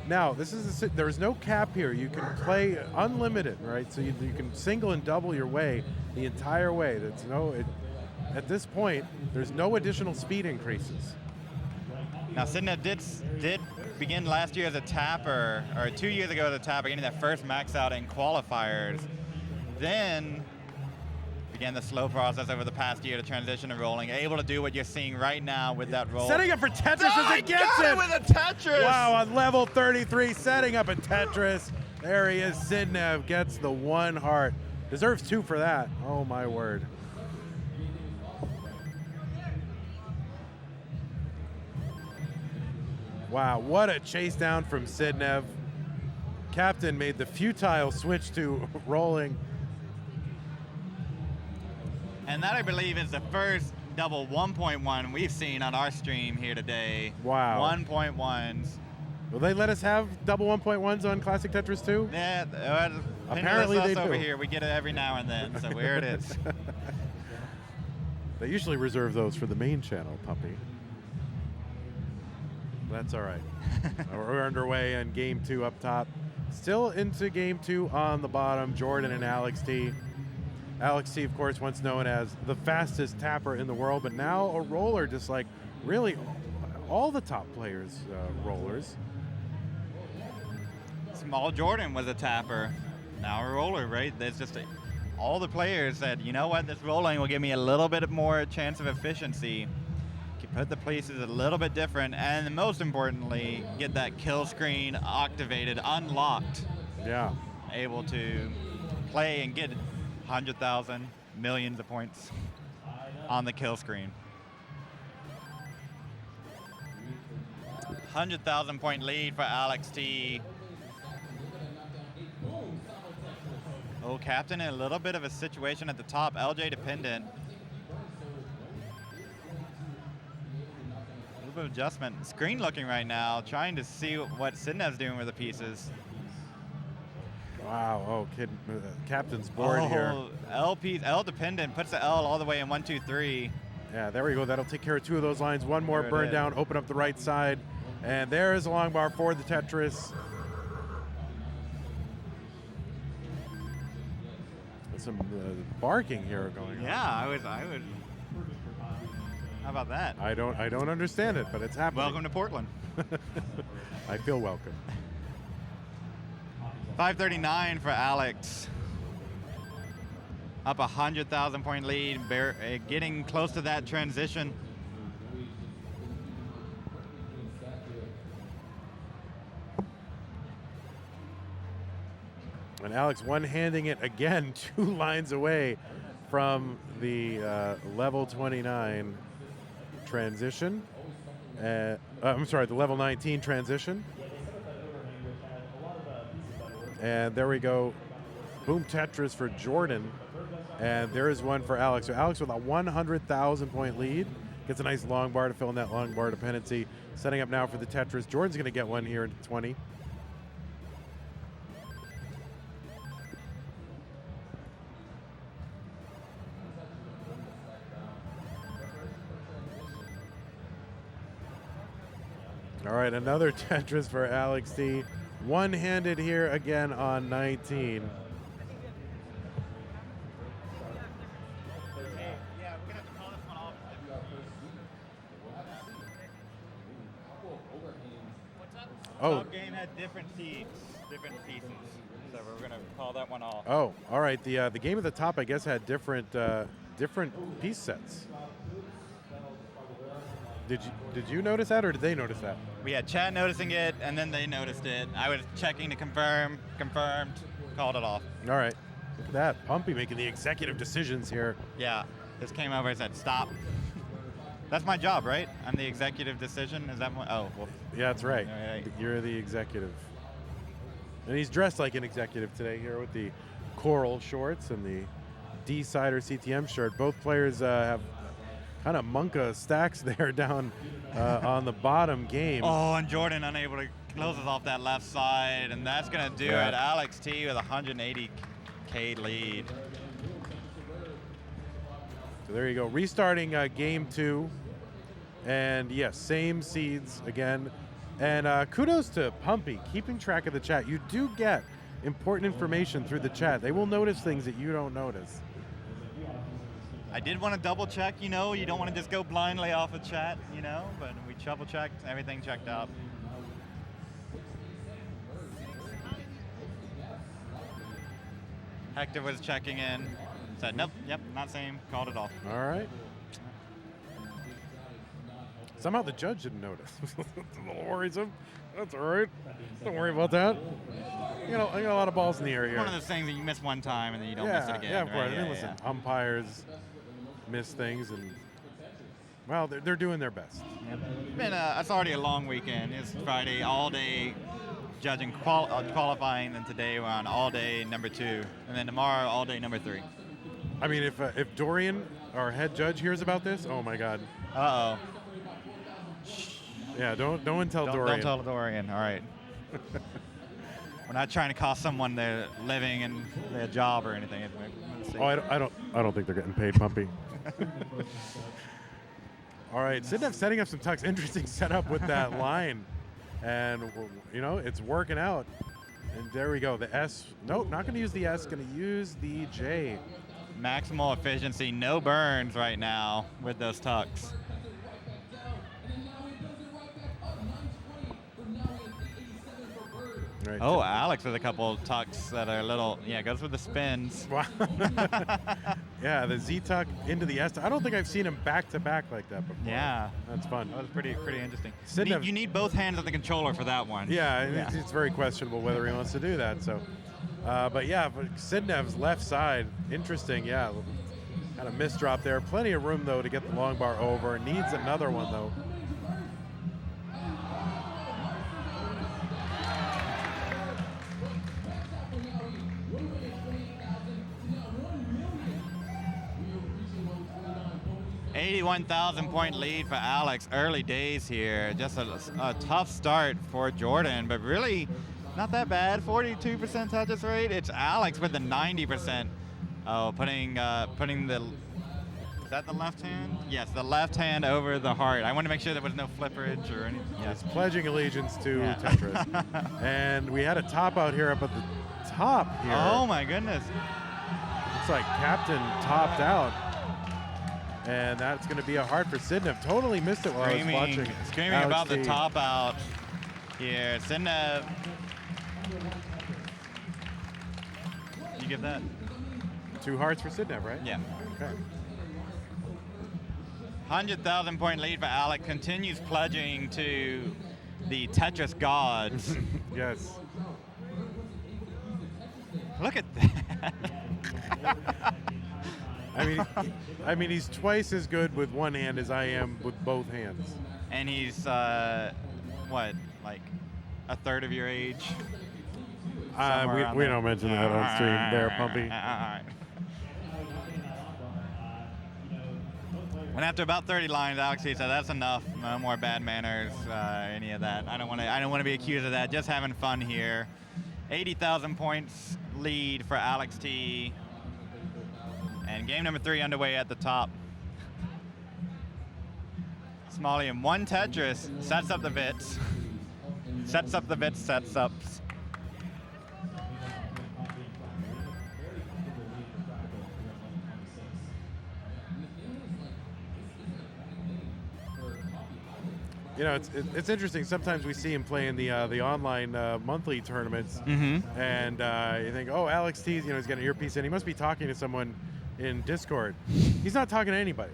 Now, there is no cap here. You can play unlimited, right? So you can single and double your way the entire way. At this point, there's no additional speed increases. Now, Sidnev did begin last year as a tapper, or 2 years ago as a tapper, getting that first max out in qualifiers. Then began the slow process over the past year to transition to rolling, able to do what you're seeing right now with that roll. Setting up for Tetris as it gets got it! it with a Tetris! Wow, on level 33, setting up a Tetris. There he is, Sidnev gets the 1 heart. Deserves 2 for that. Oh my word. Wow, what a chase down from Sidnev. Captain made the futile switch to rolling. And that, I believe, is the first double 1.1 we've seen on our stream here today. Wow. 1.1s. Will they let us have double 1.1s on Classic Tetris 2? Yeah, Apparently they over do. here. We get it every now and then, so here it is. They usually reserve those for the main channel, puppy. That's all right. We're underway in game 2 up top. Still into game 2 on the bottom, Jordan and Alex T. Alex T, of course, once known as the fastest tapper in the world, but now a roller, just like really all the top players' rollers. Small Jordan was a tapper, now a roller, right? There's just all the players said, you know what, this rolling will give me a little bit more chance of efficiency. Can put the places a little bit different, and most importantly, get that kill screen activated, unlocked. Yeah. Able to play and get 100,000, millions of points on the kill screen. 100,000 point lead for Alex T. Oh, Captain in a little bit of a situation at the top, LJ dependent. A little bit of adjustment. Screen looking right now, trying to see what Sidnev's doing with the pieces. Wow, Captain's board here. L dependent, puts the L all the way in 1, 2, 3. Yeah, there we go. That'll take care of 2 of those lines. One more There it burn is. down, open up the right side. And there's a long bar for the Tetris. There's some barking here going on. Yeah, I would. How about that? I don't understand it, but it's happening. Welcome to Portland. I feel welcome. 539 for Alex. Up 100,000 point lead, getting close to that transition. And Alex one-handing it again 2 lines away from the level 29 transition. I'm sorry, the level 19 transition. And there we go. Boom Tetris for Jordan. And there is one for Alex. So Alex with a 100,000 point lead. Gets a nice long bar to fill in that long bar dependency. Setting up now for the Tetris. Jordan's going to get one here in 20. All right, another Tetris for Alex T. One-handed here again on 19. Yeah, we're gonna have to call this one off. Oh, Sub-game had different seats, different pieces. So we're gonna call that one off. oh, all right. The game at the top, I guess, had different piece sets. Did you notice that, or did they notice that? We had chat noticing it, and then they noticed it. I was checking to confirm, confirmed, called it off. All right. Look at that. Pumpy making the executive decisions here. Yeah, just came over and said, stop. That's my job, right? I'm the executive decision. Is that my, oh, well. Yeah, that's right. All right. You're the executive. And he's dressed like an executive today here with the coral shorts and the D-Sider CTM shirt. Both players have kind of Monka stacks there down on the bottom game. Oh, and Jordan unable to close us off that left side, and that's going to do Yeah. it. Alex T with a 180K lead. So there you go. Restarting game 2. And yes, same seeds again. And kudos to Pumpy, keeping track of the chat. You do get important information through the chat. They will notice things that you don't notice. I did want to double check, you know, you don't want to just go blindly off of chat, you know, but we double checked, everything checked out. Hector was checking in, said, nope, yep, not same, called it off. All right. Somehow the judge didn't notice. It's a little worrisome. That's all right. Don't worry about that. I got a lot of balls in the air here. One of those things that you miss one time and then you don't miss it again. Yeah, of course. right? I mean, listen, umpires miss things, and well, they're doing their best. It's already a long weekend. It's Friday, all day judging qualifying, and today we're on all day number 2, and then tomorrow all day number 3. I mean, if Dorian, our head judge, hears about this, oh my God. Uh-oh. Yeah, don't tell Dorian. Don't tell Dorian, all right. We're not trying to cost someone their living and their job or anything. Let's see. Oh, I don't think they're getting paid, Pumpy. All right, Sidnev setting up some tucks. Interesting setup with that line. And, you know, it's working out. And there we go. The S. Nope, not going to use the S. Going to use the J. Maximal efficiency, no burns right now with those tucks. Right. Oh, Alex with a couple tucks that are a little, yeah, goes with the spins. Wow. Yeah, the Z tuck into the S. I don't think I've seen him back to back like that before. Yeah. That's fun. That was pretty interesting. Sidnev- You need both hands of the controller for that one. Yeah, it's very questionable whether he wants to do that. So, but yeah, but Sidnev's left side, interesting. Yeah, kind of misdrop there. Plenty of room though to get the long bar over. Needs another one though. $81,000 lead for Alex. Early days here. Just a tough start for Jordan, but really not that bad. 42% touches rate. It's Alex with the 90%. Oh, putting the, is that the left hand? Yes, the left hand over the heart. I want to make sure there was no flipperage or anything. Yes, pledging allegiance to Yeah. Tetris. And we had a top out here up at the top here. Oh my goodness. Looks like Captain topped out. And that's going to be a hard for Sidnev. Totally missed it while I was watching. Screaming Alex about T. the top out here. Sidnev. You give that? 2 hearts for Sidnev, right? Yeah. Okay. 100,000 lead for Alec. Continues pledging to the Tetris gods. Yes. Look at that. I mean, he's twice as good with one hand as I am with both hands. And he's, what, like a third of your age? We don't mention that on stream there, Pumpy. And after about 30 lines, Alex T said, "That's enough. No more bad manners, any of that. I don't want to be accused of that. Just having fun here." 80,000 points lead for Alex T. And game number 3 underway at the top. Somalian 1 Tetris sets up the Vits. Sets up the Vits, sets ups. You know, it's interesting. Sometimes we see him playing the online monthly tournaments, and you think, oh, Alex T's, he's got an earpiece in. He must be talking to someone in Discord. He's not talking to anybody.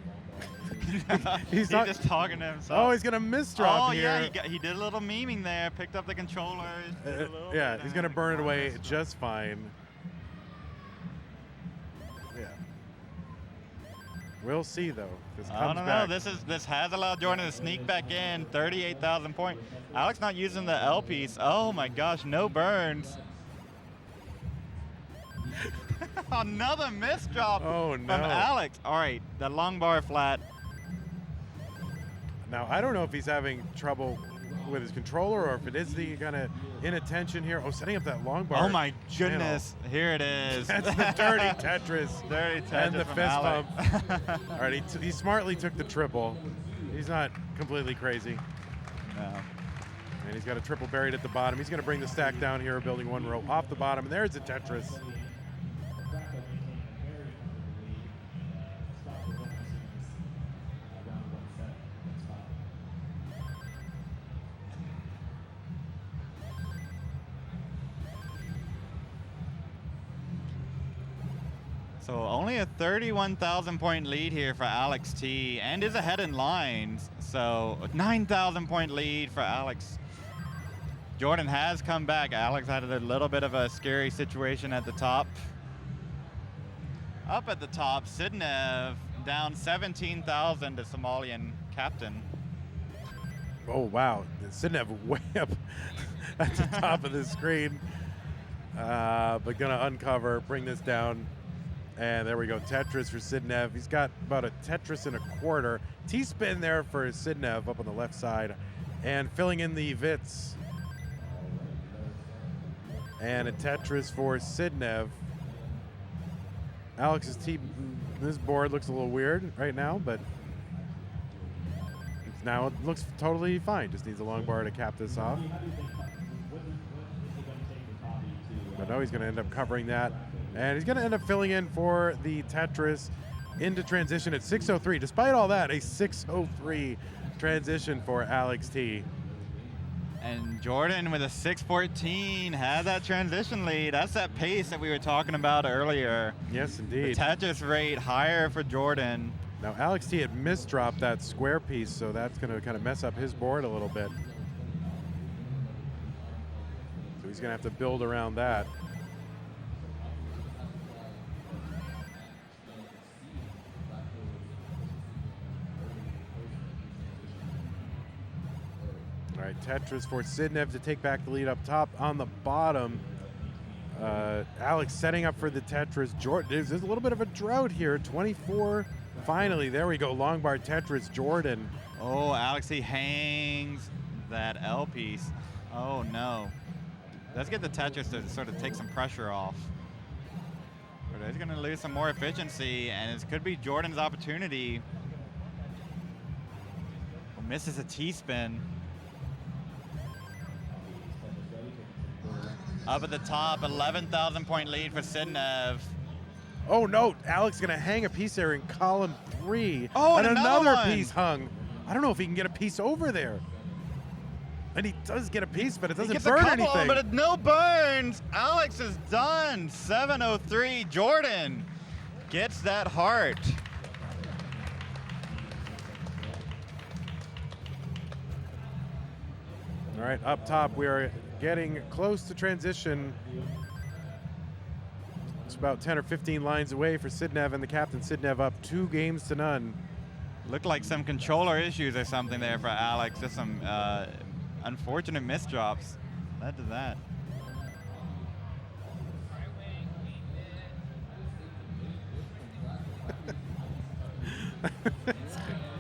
He's just talking to himself. Oh, he's gonna misdrop here. Oh yeah, he did a little memeing there. Picked up the controller. Yeah, he's gonna burn it away just fine. Yeah. We'll see though. I don't know. This has allowed Jordan to sneak back in. 38,000 points. Alex not using the L piece. Oh my gosh, no burns. Another misdrop from Alex. All right, the long bar flat. Now, I don't know if he's having trouble with his controller or if it is the kind of inattention here. Oh, setting up that long bar. Oh my goodness, here it is. That's the dirty Tetris. Dirty Tetris and the from fist Alex. pump. All right, he smartly took the triple. He's not completely crazy. No. And he's got a triple buried at the bottom. He's going to bring the stack down here, building 1 row off the bottom. And there's a Tetris. So only a 31,000 point lead here for Alex T, and is ahead in lines. So 9,000 point lead for Alex. Jordan has come back. Alex had a little bit of a scary situation at the top. Up at the top, Sidnev down 17,000 to Somalian captain. Oh, wow. Sidnev way up at the top of the screen. But going to uncover, bring this down. And there we go, Tetris for Sidnev. He's got about a Tetris and a quarter. T-spin there for Sidnev up on the left side. And filling in the Vits. And a Tetris for Sidnev. Alex's this board looks a little weird right now, but now it looks totally fine. Just needs a long bar to cap this off. But no, he's going to end up covering that. And he's going to end up filling in for the Tetris into transition at 6:03. Despite all that, a 6:03 transition for Alex T. And Jordan with a 6:14 has that transition lead. That's that pace that we were talking about earlier. Yes, indeed. The Tetris rate higher for Jordan. Now, Alex T had misdropped that square piece, so that's going to kind of mess up his board a little bit. So he's going to have to build around that. All right, Tetris for Sidnev to take back the lead up top. On the bottom, Alex setting up for the Tetris. Jordan, there's a little bit of a drought here. 24, finally, there we go. Long bar Tetris, Jordan. Oh, Alex, he hangs that L piece. Oh no. Let's get the Tetris to sort of take some pressure off. But he's gonna lose some more efficiency, and it could be Jordan's opportunity. Oh, misses a T-spin. Up at the top, 11,000 point lead for Sidnev. Oh no, Alex gonna hang a piece there in column 3. Oh, and another one. piece hung. I don't know if he can get a piece over there. And he does get a piece, but it doesn't burn anything. But no burns. Alex is done. 7:03. Jordan gets that heart. All right, up top, we are getting close to transition. It's about 10 or 15 lines away for Sidnev and the captain. Sidnev up 2 games to none. Looked like some controller issues or something there for Alex. Just some unfortunate misdrops led to that.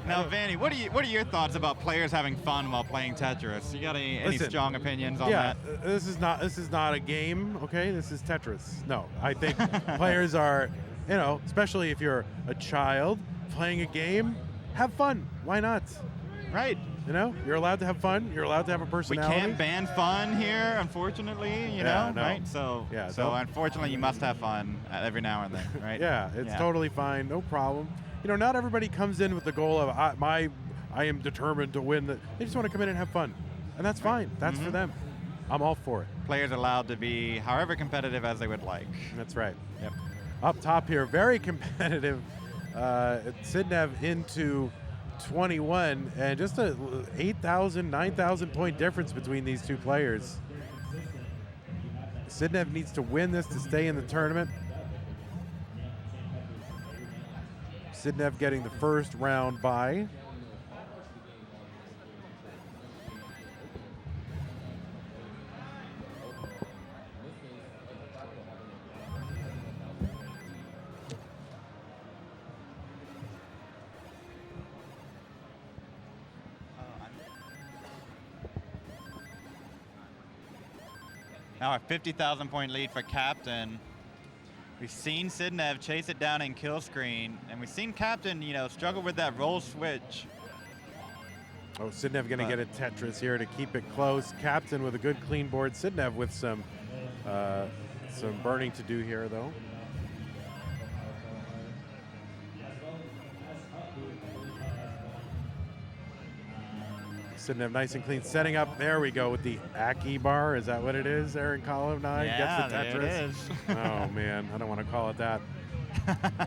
Now, Vanny, what are your thoughts about players having fun while playing Tetris? You got any Listen, strong opinions on yeah, that? this is not a game, okay? This is Tetris. No, I think players are, especially if you're a child playing a game, have fun. Why not? Right. You're allowed to have fun. You're allowed to have a We personality. can't ban fun here, unfortunately, no. right? So, Yeah, so unfortunately, you must have fun every now and then, right? Yeah, it's totally fine. No problem. Not everybody comes in with the goal of I am determined to win. They just want to come in and have fun, and that's fine. That's for them. I'm all for it. Players allowed to be however competitive as they would like. That's right. Yep. Up top here, very competitive. Sidnev into 21, and just a 8,000, 9,000 point difference between these two players. Sidnev needs to win this to stay in the tournament. Sidnev getting the first round bye. Now a 50,000 point lead for Captain. We've seen Sidnev chase it down in kill screen, and we've seen Captain, struggle with that roll switch. Oh, Sidnev going to get a Tetris here to keep it close. Captain with a good clean board. Sidnev with some burning to do here, though. Sidnev nice and clean, setting up. There we go with the Aki bar. Is that what it is? Aaron Column 9 Yeah, gets the Tetris. there it is. Oh man, I don't want to call it that.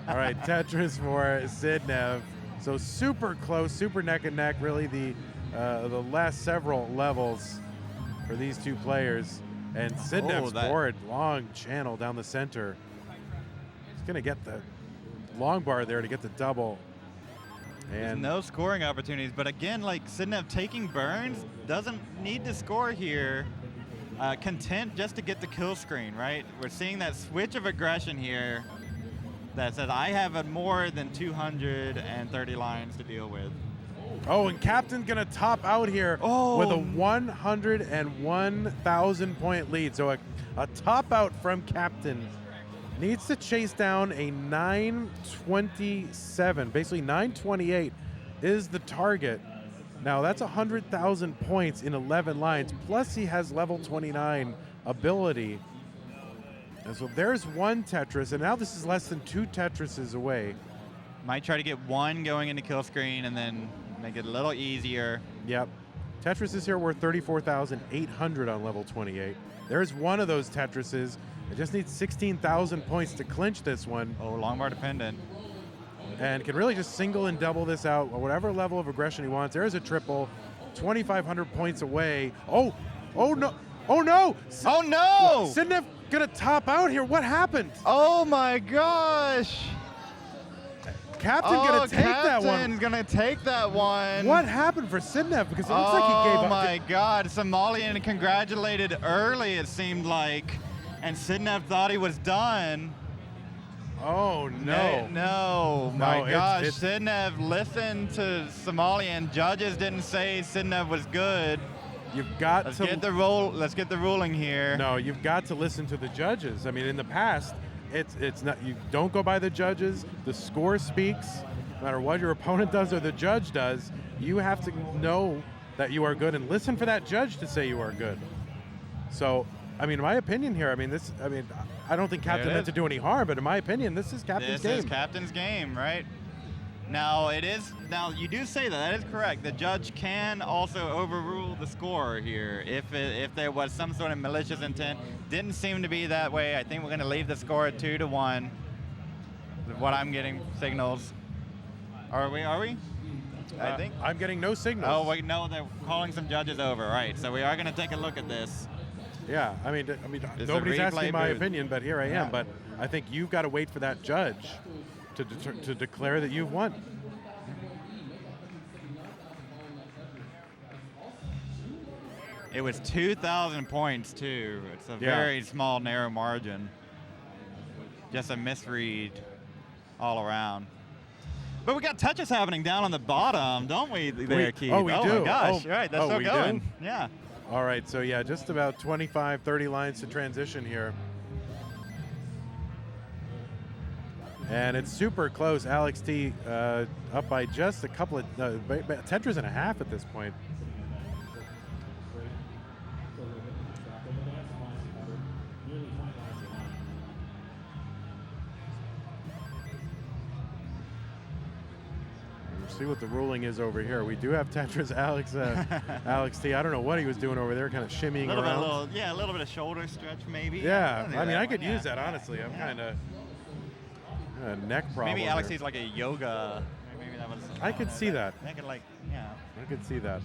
All right, Tetris for Sidnev. So super close, super neck and neck. Really the last several levels for these two players. And Sidnev's board, long channel down the center. He's gonna get the long bar there to get the double. There's And no scoring opportunities, but again, like Sidnev taking burns, doesn't need to score here. Content just to get the kill screen, right? We're seeing that switch of aggression here that says, I have more than 230 lines to deal with. oh, and Captain gonna top out here with a 101,000 point lead. So a top out from Captain. Needs to chase down a 927. Basically 928 is the target. Now that's 100,000 points in 11 lines. Plus he has level 29 ability. And so there's one Tetris, and now this is less than 2 Tetrises away. Might try to get one going into kill screen and then make it a little easier. Yep. Tetris is here worth 34,800 on level 28. There's one of those Tetrises. It just needs 16,000 points to clinch this one. Oh, long bar dependent. And can really just single and double this out, whatever level of aggression he wants. There's a triple, 2,500 points away. Oh no. Oh no! Sidnev gonna top out here. What happened? Oh my gosh! Captain gonna take that one. Captain's gonna take that one. What happened for Sidnev? Because it looks like he gave up. Oh my God! Somalian congratulated early, it seemed like, and Sidnev thought he was done. Oh no! No, my gosh! it's- Sidnev listened to Somalian. Judges didn't say Sidnev was good. You've got Let's to get the roll. Let's get the ruling here. No, you've got to listen to the judges. I mean, in the past, it's not. You don't go by the judges. The score speaks. No matter what your opponent does or the judge does, you have to know that you are good and listen for that judge to say you are good. So, I mean, my opinion here. I mean, I don't think Captain meant to do any harm, but in my opinion, this is Captain's game. This is Captain's game, right? Now it is. Now you do say that. That is correct. The judge can also overrule the score here if there was some sort of malicious intent. Didn't seem to be that way. I think we're going to leave the score at 2-1. What I'm getting signals. Are we? I think. I'm getting no signals. Oh wait, no, they're calling some judges over. Right. So we are going to take a look at this. Yeah, I mean, It's nobody's a replay asking my booth. opinion, but here I am. Yeah. But I think you've got to wait for that judge to declare that you've won. It was 2,000 points too. It's a very small, narrow margin. Just a misread all around. But we got touches happening down on the bottom, don't we, there, Keith? Oh, we do. My gosh. Oh, Right, that's still we going. do? Yeah. All right, so yeah, just about 25, 30 lines to transition here. And it's super close. Alex T up by just a couple of Tetris and a half at this point. See what the ruling is over here. We do have Tetris Alex T. I don't know what he was doing over there, kind of shimmying around. A little bit of shoulder stretch maybe. Yeah, I mean, I could use that, honestly. I'm kind of neck problem. Maybe Alex here. T's like a yoga. Maybe that was. I could see that. I could like, yeah. I could see that.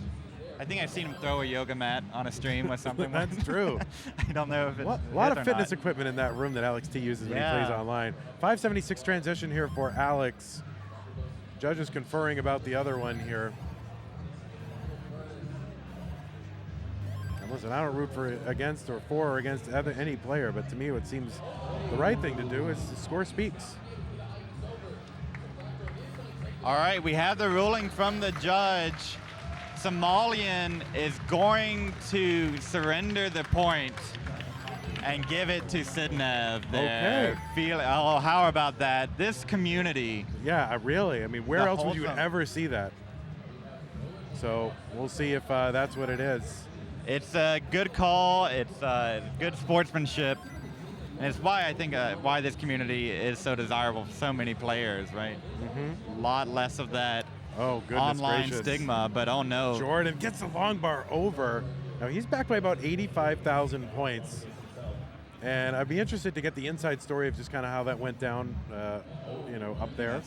I think I've seen him throw a yoga mat on a stream or something. That's true. I don't know if it's A lot of fitness equipment in that room that Alex T uses when he plays online. 576 transition here for Alex. Judges conferring about the other one here. And listen, I don't root against any player, but to me what seems the right thing to do is the score speaks. All right, we have the ruling from the judge. Somalian is going to surrender the point and give it to Sidnev. Okay. Oh, how about that? This community. Yeah, really. I mean, where else would you ever see that? So we'll see if that's what it is. It's a good call. It's good sportsmanship. And it's why I think why this community is so desirable for so many players, right? Mm-hmm. A lot less of that online stigma, but oh no. Jordan gets the long bar over. Now he's back by about 85,000 points. And I'd be interested to get the inside story of just kind of how that went down, up there.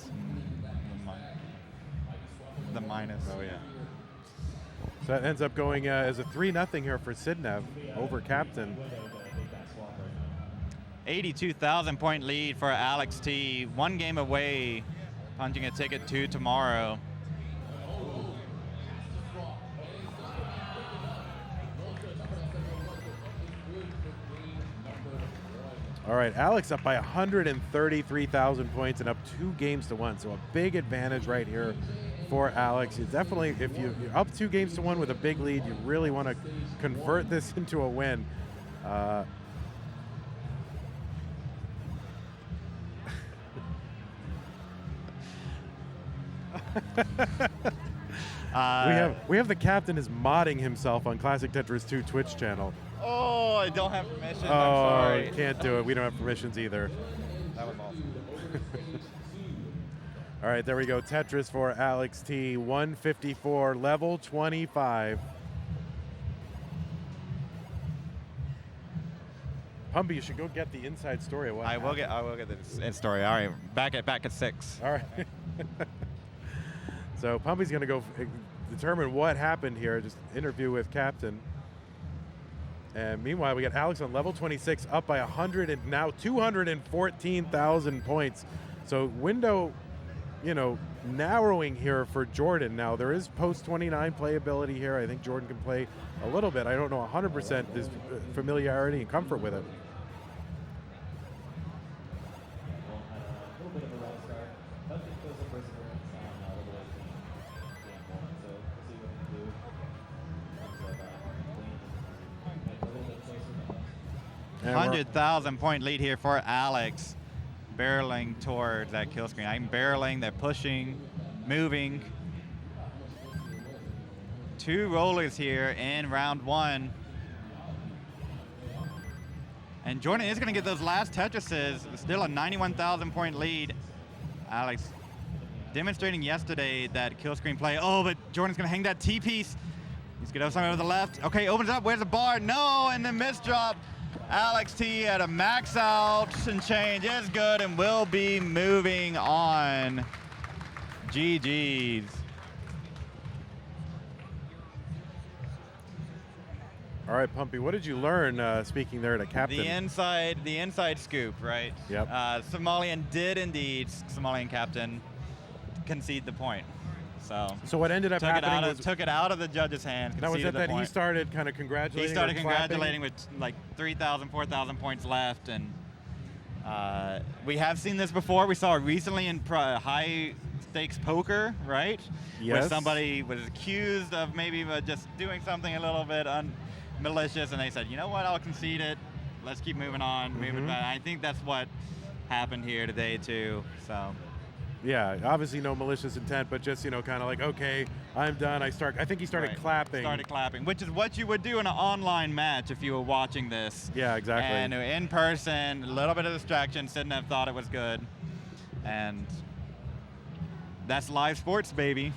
The minus. Oh, yeah. So that ends up going as a 3-0 here for Sidnev over Captain. 82,000 point lead for Alex T. 1 game away, punching a ticket to tomorrow. All right, Alex up by 133,000 points and up 2 games to 1. So a big advantage right here for Alex. You definitely, if you're up 2 games to 1 with a big lead, you really want to convert this into a win. We have the captain is modding himself on Classic Tetris 2 Twitch channel. Oh, I don't have permission. Oh, I'm sorry. Can't do it. We don't have permissions either. That was awesome. All right, there we go. Tetris for Alex T. 154, level 25. Pumpy, you should go get the inside story of what I will get the story. All right, back at 6. All right. So Pumpy's going to go determine what happened here. Just interview with Captain. And meanwhile, we got Alex on level 26, up by 100 and now 214,000 points. So window, narrowing here for Jordan. Now there is post 29 playability here. I think Jordan can play a little bit. I don't know 100% his familiarity and comfort with it. And 100,000 point lead here for Alex, barreling towards that kill screen. I'm barreling, they're pushing, moving. 2 rollers here in round 1. And Jordan is going to get those last Tetrises. Still a 91,000 point lead. Alex demonstrating yesterday that kill screen play. Oh, but Jordan's going to hang that T-piece. He's going to have something over the left. Okay, opens up. Where's the bar? No, and the miss drop. Alex T at a max out and change is good and will be moving on. GG's. All right, Pumpy, what did you learn speaking there to Captain? The inside scoop, right? Yep. Somalian did indeed, Somalian captain, concede the point. So what ended up happening took it out of the judge's hands. That was it that he started kind of congratulating. He started congratulating with like 3,000, 4,000 points left, and we have seen this before. We saw it recently in high stakes poker, right? Where Yes. somebody was accused of maybe just doing something a little bit malicious, and they said, you know what, I'll concede it. Let's keep moving on, move it back. I think that's what happened here today too. So. Yeah, obviously no malicious intent, but just, you know, kind of like, okay, I'm done. I think he started Right. clapping. Started clapping, which is what you would do in an online match if you were watching this. Yeah, exactly. And in person, a little bit of distraction, shouldn't have thought it was good. And that's live sports, baby.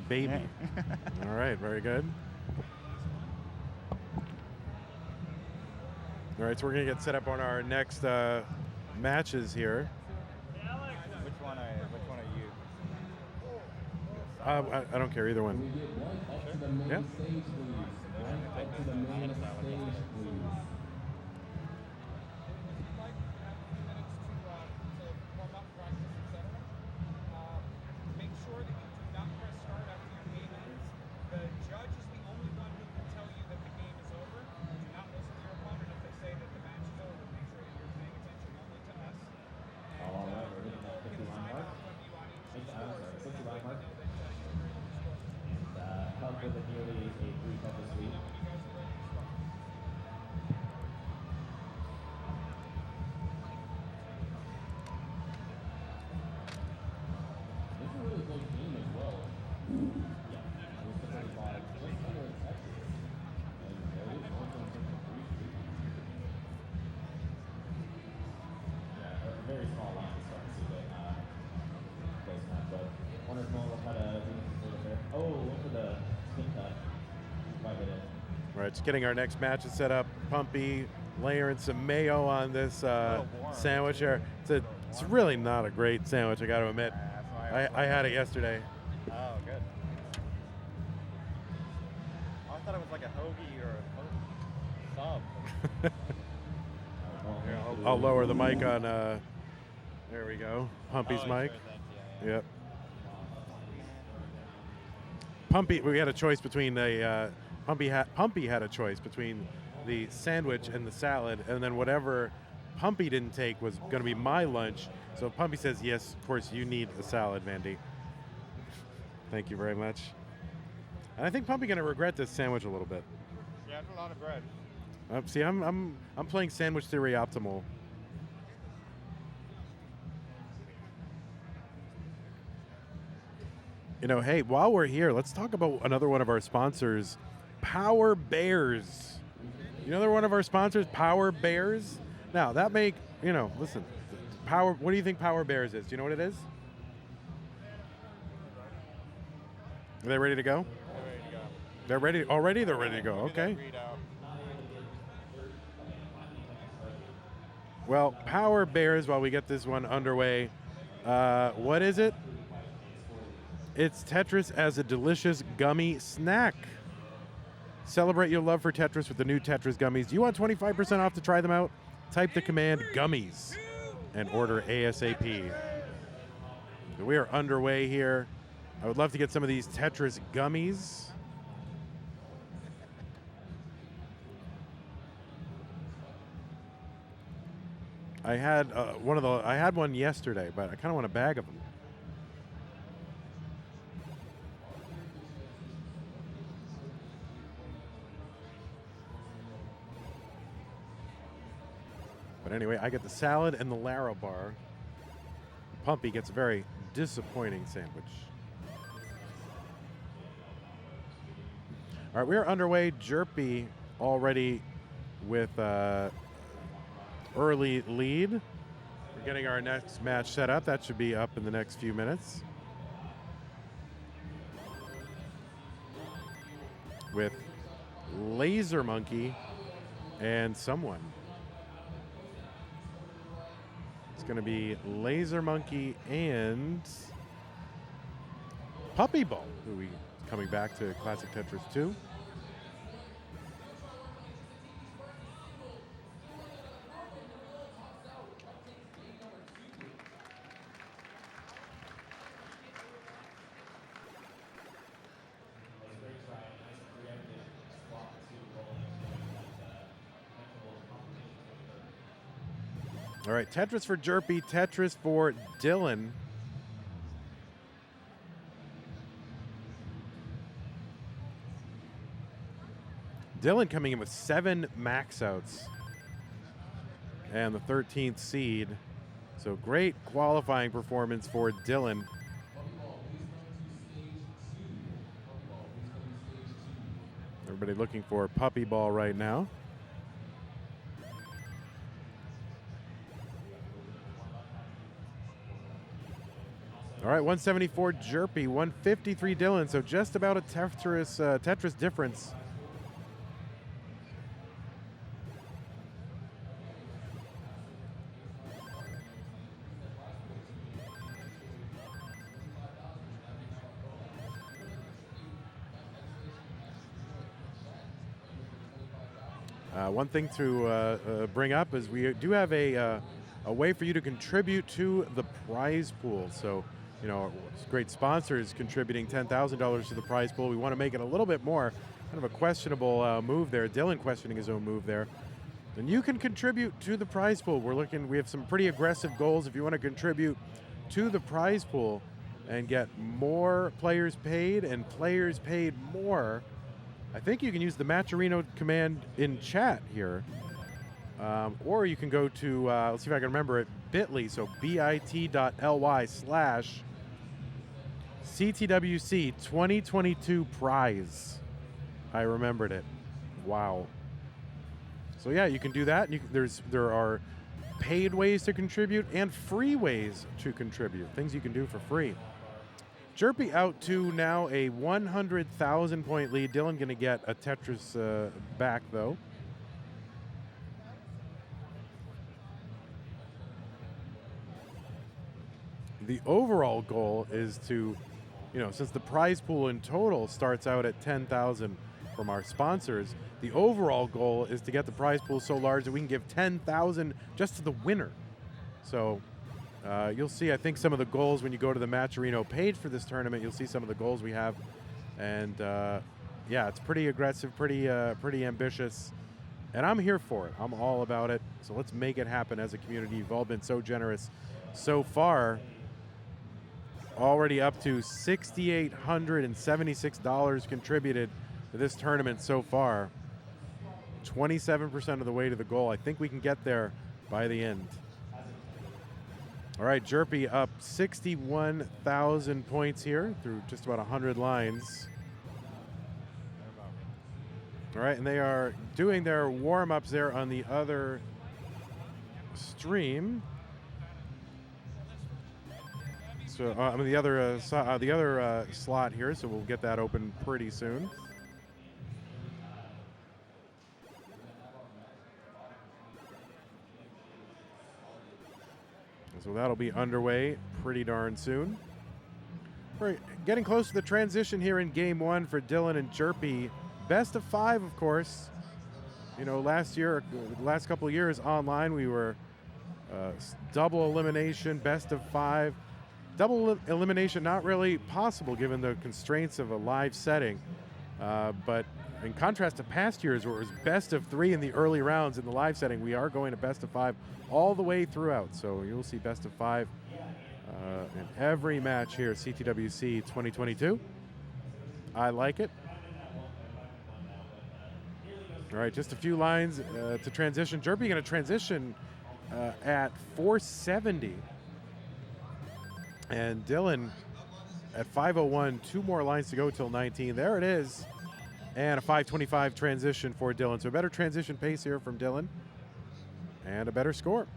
Baby. All right, very good. All right, so we're going to get set up on our next matches here. Which one are you? I don't care, either Can we one. get one up to the main Yeah. stage, please? One up to the main stage, please. Make sure that you do not press start after your game ends. The judge is the only one who can tell you that the game is over. Do not listen to your opponent if they say that the match is over. Make sure that you're paying attention only to us. All right, we're hitting that 50 line mark. I'm sorry, 50 line mark. Help with nearly a 3 Tetris lead. This is a really close game as well. Yeah, it was 35, just under in Texas. And there is one from Texas. Yeah, a very small line to start to see that close match, but wonderful. We'll try to do this a little bit. Oh, went for the spin cut. Quite hit it. All right, just getting our next matches set up. Pumpy layering some mayo on this sandwich here. It's really not a great sandwich, I got to admit. I had it yesterday. Oh, good. I thought it was like a hoagie or a sub. I'll lower the mic on, there we go, Pumpy's mic. Yep. Pumpy, we had a choice between the, Pumpy had a choice between the sandwich and the salad, and then whatever Pumpy didn't take was going to be my lunch. So Pumpy says, yes, of course, you need a salad, Vandy. Thank you very much. And I think Pumpy going to regret this sandwich a little bit. Yeah, it's a lot of bread. See, I'm playing sandwich theory optimal. You know, hey, while we're here, let's talk about another one of our sponsors, Power Bears. You know, they're one of our sponsors, Power Bears. Now that listen, Power. What do you think Power Bears is? Do you know what it is? Are they ready to go? They're ready already. They're ready to go. Okay. Well, Power Bears. While we get this one underway, what is it? It's Tetris as a delicious gummy snack. Celebrate your love for Tetris with the new Tetris gummies. Do you want 25% off to try them out? Type the command gummies and order ASAP. We are underway here. I would love to get some of these Tetris gummies. I had one yesterday, but I kind of want a bag of them. But anyway, I get the salad and the Lara bar. Pumpy gets a very disappointing sandwich. All right, we are underway. Jerpy already with early lead. We're getting our next match set up. That should be up in the next few minutes. With Laser Monkey and someone. It's going to be Laser Monkey and Puppy Ball, who we coming back to Classic Tetris 2. All right, Tetris for Jerpy, Tetris for Dylan. Dylan coming in with 7 max outs and the 13th seed. So great qualifying performance for Dylan. Everybody looking for puppy ball right now. All right, 174 Jerpy, 153 Dylan, so just about a Tetris difference. One thing to bring up is we do have a way for you to contribute to the prize pool. So, you know, great sponsors contributing $10,000 to the prize pool. We want to make it a little bit more, kind of a questionable move there. Dylan questioning his own move there. And you can contribute to the prize pool. We have some pretty aggressive goals. If you want to contribute to the prize pool and get more players paid and players paid more, I think you can use the Matcherino command in chat here. Or you can go to, let's see if I can remember it, bit.ly, so bit.ly/CTWC 2022 prize. I remembered it. Wow. So yeah, you can do that. There are paid ways to contribute and free ways to contribute, things you can do for free. Jerpy out to now a 100,000 point lead. Dylan going to get a Tetris back though. The overall goal is to, you know, since the prize pool in total starts out at 10,000 from our sponsors, the overall goal is to get the prize pool so large that we can give 10,000 just to the winner. So you'll see, I think, some of the goals when you go to the Matcherino page for this tournament. You'll see some of the goals we have, and yeah, it's pretty aggressive, pretty ambitious, and I'm here for it. I'm all about it. So let's make it happen as a community. You've all been so generous so far. Already up to $6,876 contributed to this tournament so far. 27% of the way to the goal. I think we can get there by the end. All right, Jerpy up 61,000 points here through just about 100 lines. All right, and they are doing their warm-ups there on the other stream. So I mean the other slot here, so we'll get that open pretty soon. So that'll be underway pretty darn soon. We're getting close to the transition here in game one for Dylan and Jerpy. Best of 5, of course. You know, last couple of years online, we were double elimination, best of 5. Double elimination not really possible given the constraints of a live setting. But in contrast to past years where it was best of 3 in the early rounds in the live setting, we are going to best of 5 all the way throughout. So you'll see best of 5 in every match here at CTWC 2022. I like it. All right, just a few lines to transition. Jerpy going to transition at 470. And Dylan at 501, 2 more lines to go till 19. There it is. And a 525 transition for Dylan. So a better transition pace here from Dylan. And a better score.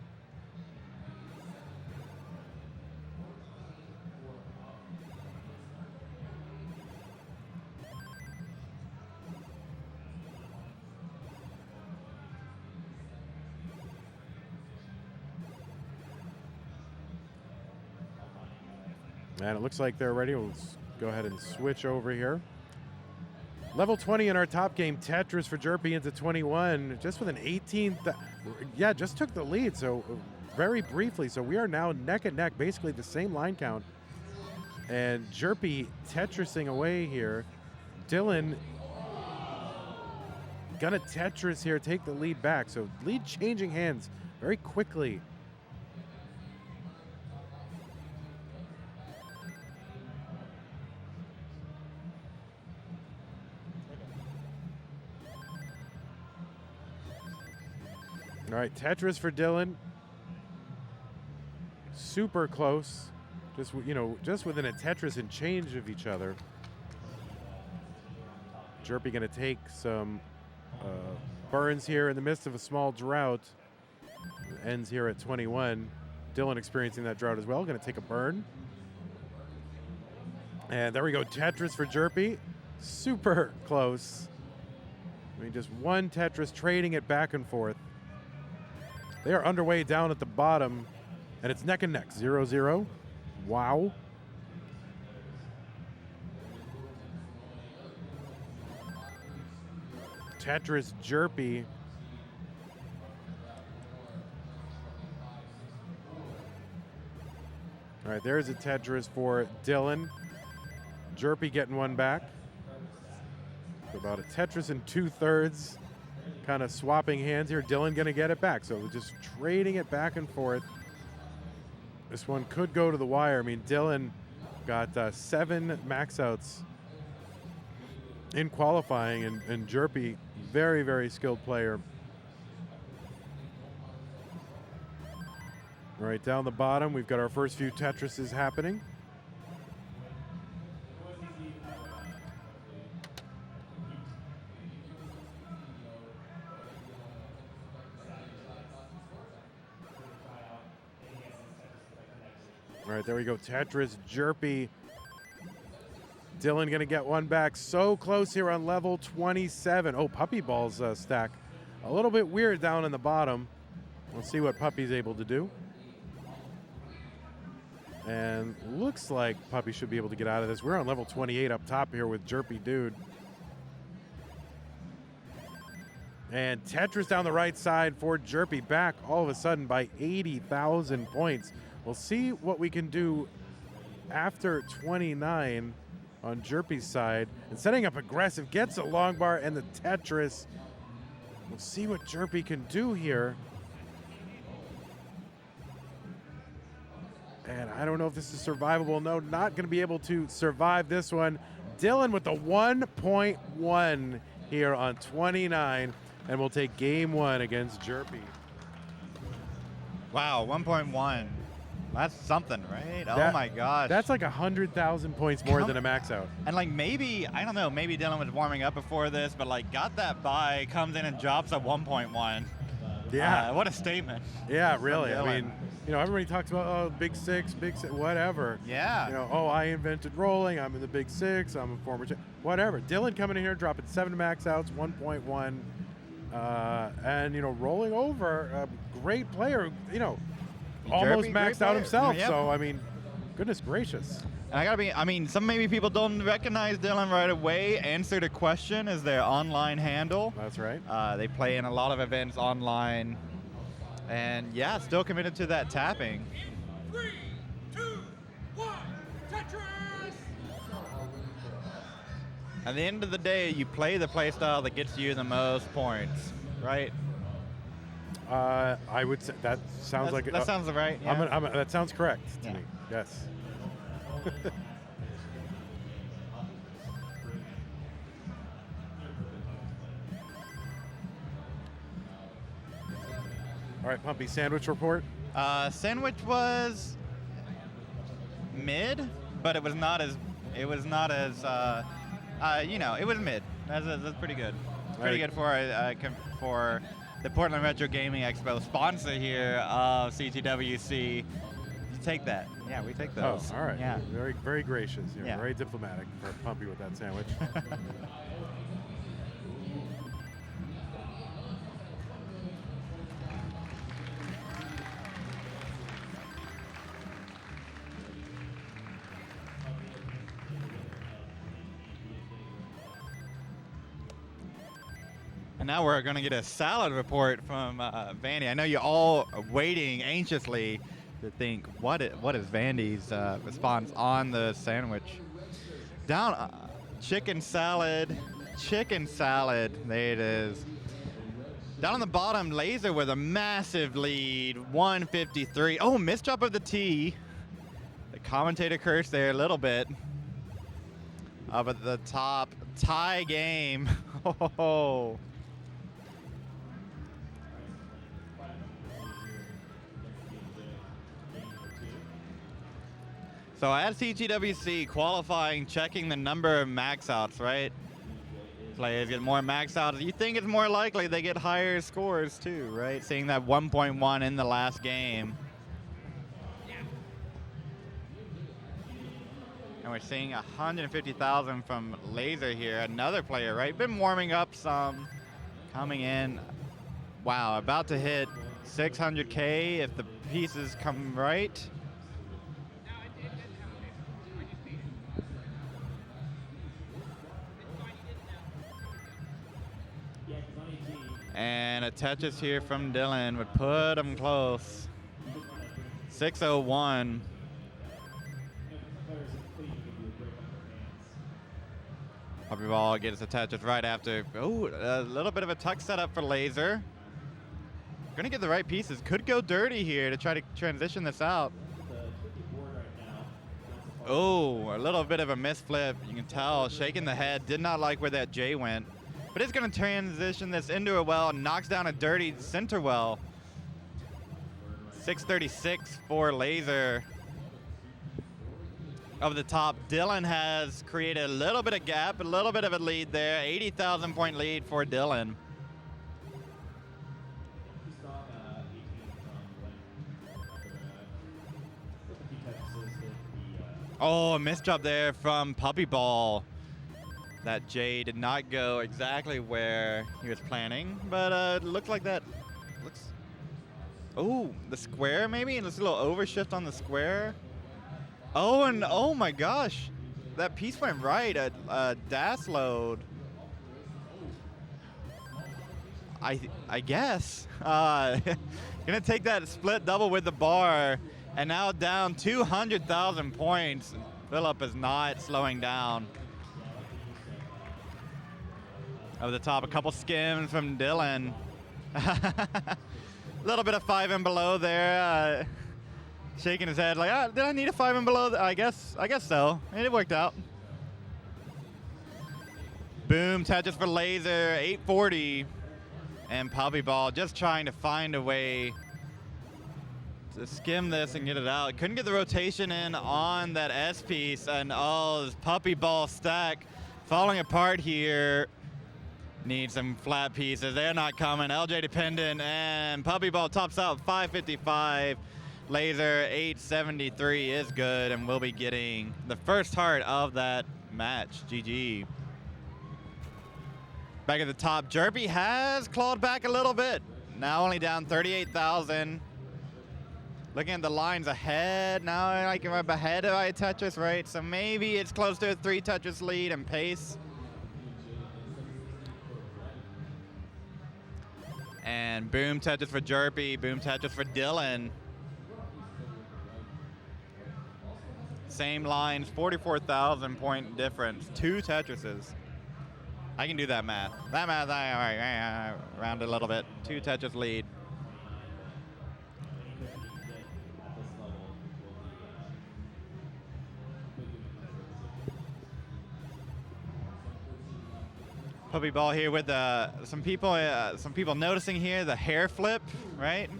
And it looks like they're ready. We'll go ahead and switch over here. Level 20 in our top game, Tetris for Jerpy into 21. Just with an 18th, yeah, just took the lead, so very briefly. So we are now neck and neck, basically the same line count. And Jerpy Tetrising away here. Dylan gonna Tetris here, take the lead back. So lead changing hands very quickly. All right, Tetris for Dylan. Super close. Just, you know, just within a Tetris and change of each other. Jerpy going to take some burns here in the midst of a small drought. Ends here at 21. Dylan experiencing that drought as well. Going to take a burn. And there we go. Tetris for Jerpy. Super close. I mean, just one Tetris trading it back and forth. They are underway down at the bottom, and it's neck and neck. 0-0. Wow. Tetris Jerpy. All right, there's a Tetris for Dylan. Jerpy getting one back. About a Tetris and 2/3. Kind of swapping hands here. Dylan going to get it back. So just trading it back and forth. This one could go to the wire. I mean, Dylan got 7 max outs in qualifying, and Jerpy, very, very skilled player. All right, down the bottom, we've got our first few Tetrises happening. All right, there we go. Tetris, Jerpy. Dylan going to get one back. So close here on level 27. Oh, Puppy Ball's stack. A little bit weird down in the bottom. We'll see what Puppy's able to do. And looks like Puppy should be able to get out of this. We're on level 28 up top here with Jerpy Dude. And Tetris down the right side for Jerpy, back all of a sudden by 80,000 points. We'll see what we can do after 29 on Jerpy's side. And setting up aggressive, gets a long bar and the Tetris. We'll see what Jerpy can do here. And I don't know if this is survivable. No, not going to be able to survive this one. Dylan with the 1.1 here on 29. And we'll take game 1 against Jerpy. Wow, 1.1. That's something, right? Oh my gosh. That's like 100,000 points more than a max out. And like maybe, I don't know, maybe Dylan was warming up before this, but like got that buy, comes in and drops at 1.1. Yeah. What a statement. Yeah, really. I mean, you know, everybody talks about, oh, big six, whatever. Yeah. You know, oh, I invented rolling. I'm in the big six. I'm a former, whatever. Dylan coming in here, dropping 7 max outs, 1.1. And, you know, rolling over, a great player, you know, almost maxed out himself. Yep. So, I mean, goodness gracious. And I gotta be, I mean, maybe people don't recognize Dylan right away. Answer the question is their online handle. That's right. They play in a lot of events online. And yeah, still committed to that tapping. 3, 2, 1, Tetris! At the end of the day, you play the play style that gets you the most points, right? I would say that sounds like that sounds right. Yeah. that sounds correct to me. Yes. All right, Pumpy, sandwich report. Sandwich was mid, but it was not as you know, it was mid. That's pretty good. Pretty good for the Portland Retro Gaming Expo, sponsor here of CTWC. You take that. Yeah, we take those. Oh, all right. Yeah. Very, very gracious. You're Yeah. very diplomatic for Pumpy with that sandwich. And now we're going to get a salad report from Vandy. I know you're all waiting anxiously to think, what is Vandy's response on the sandwich? Down, chicken salad. There it is. Down on the bottom, Laser with a massive lead, 153. Oh, misdrop of the T. The commentator cursed there a little bit. Up at the top, tie game. Oh. So at CTWC, qualifying, checking the number of max outs, right? Players get more max outs. You think it's more likely they get higher scores too, right? Seeing that 1.1 in the last game. And we're seeing 150,000 from Laser here, another player, right? Been warming up some, coming in. Wow, about to hit 600K if the pieces come right. And a Tetris here from Dylan would put him close. 601. Puppy Ball gets a Tetris right after. Oh, a little bit of a tuck setup for Laser. Gonna get the right pieces. Could go dirty here to try to transition this out. Oh, a little bit of a misflip. You can tell, shaking the head. Did not like where that J went. But it's going to transition this into a well and knocks down a dirty center well. 636 for Laser. Over the top, Dylan has created a little bit of gap, a little bit of a lead there. 80,000 point lead for Dylan. Oh, a misdrop there from Puppy Ball. That J did not go exactly where he was planning, but looks like that. Oh, the square maybe? And it's a little overshift on the square. Oh, and oh my gosh, that piece went right. A dash load. I guess. Gonna take that split double with the bar, and now down 200,000 points. Philip is not slowing down. Over the top, a couple skims from Dylan. A little bit of 5 and below there. Shaking his head like, did I need a 5 and below? I guess so. And it worked out. Boom, Tetris for Laser, 840. And Puppy Ball just trying to find a way to skim this and get it out. Couldn't get the rotation in on that S piece. And oh, this Puppy Ball stack falling apart here. Need some flat pieces. They're not coming. LJ dependent, and Puppy Ball tops out 555. Laser 873 is good, and we'll be getting the first heart of that match. GG. Back at the top, Jerpy has clawed back a little bit. Now only down 38,000. Looking at the lines ahead now, like I'm ahead of Tetris, right? So maybe it's close to a 3 Tetris lead and pace. And boom Tetris for Jerpy, boom Tetris for Dylan. Same lines, 44,000 point difference, 2 Tetrises. I can do that math. That math, all right, round it a little bit. 2 Tetris lead. Puppy Ball here with some people noticing here the hair flip, right?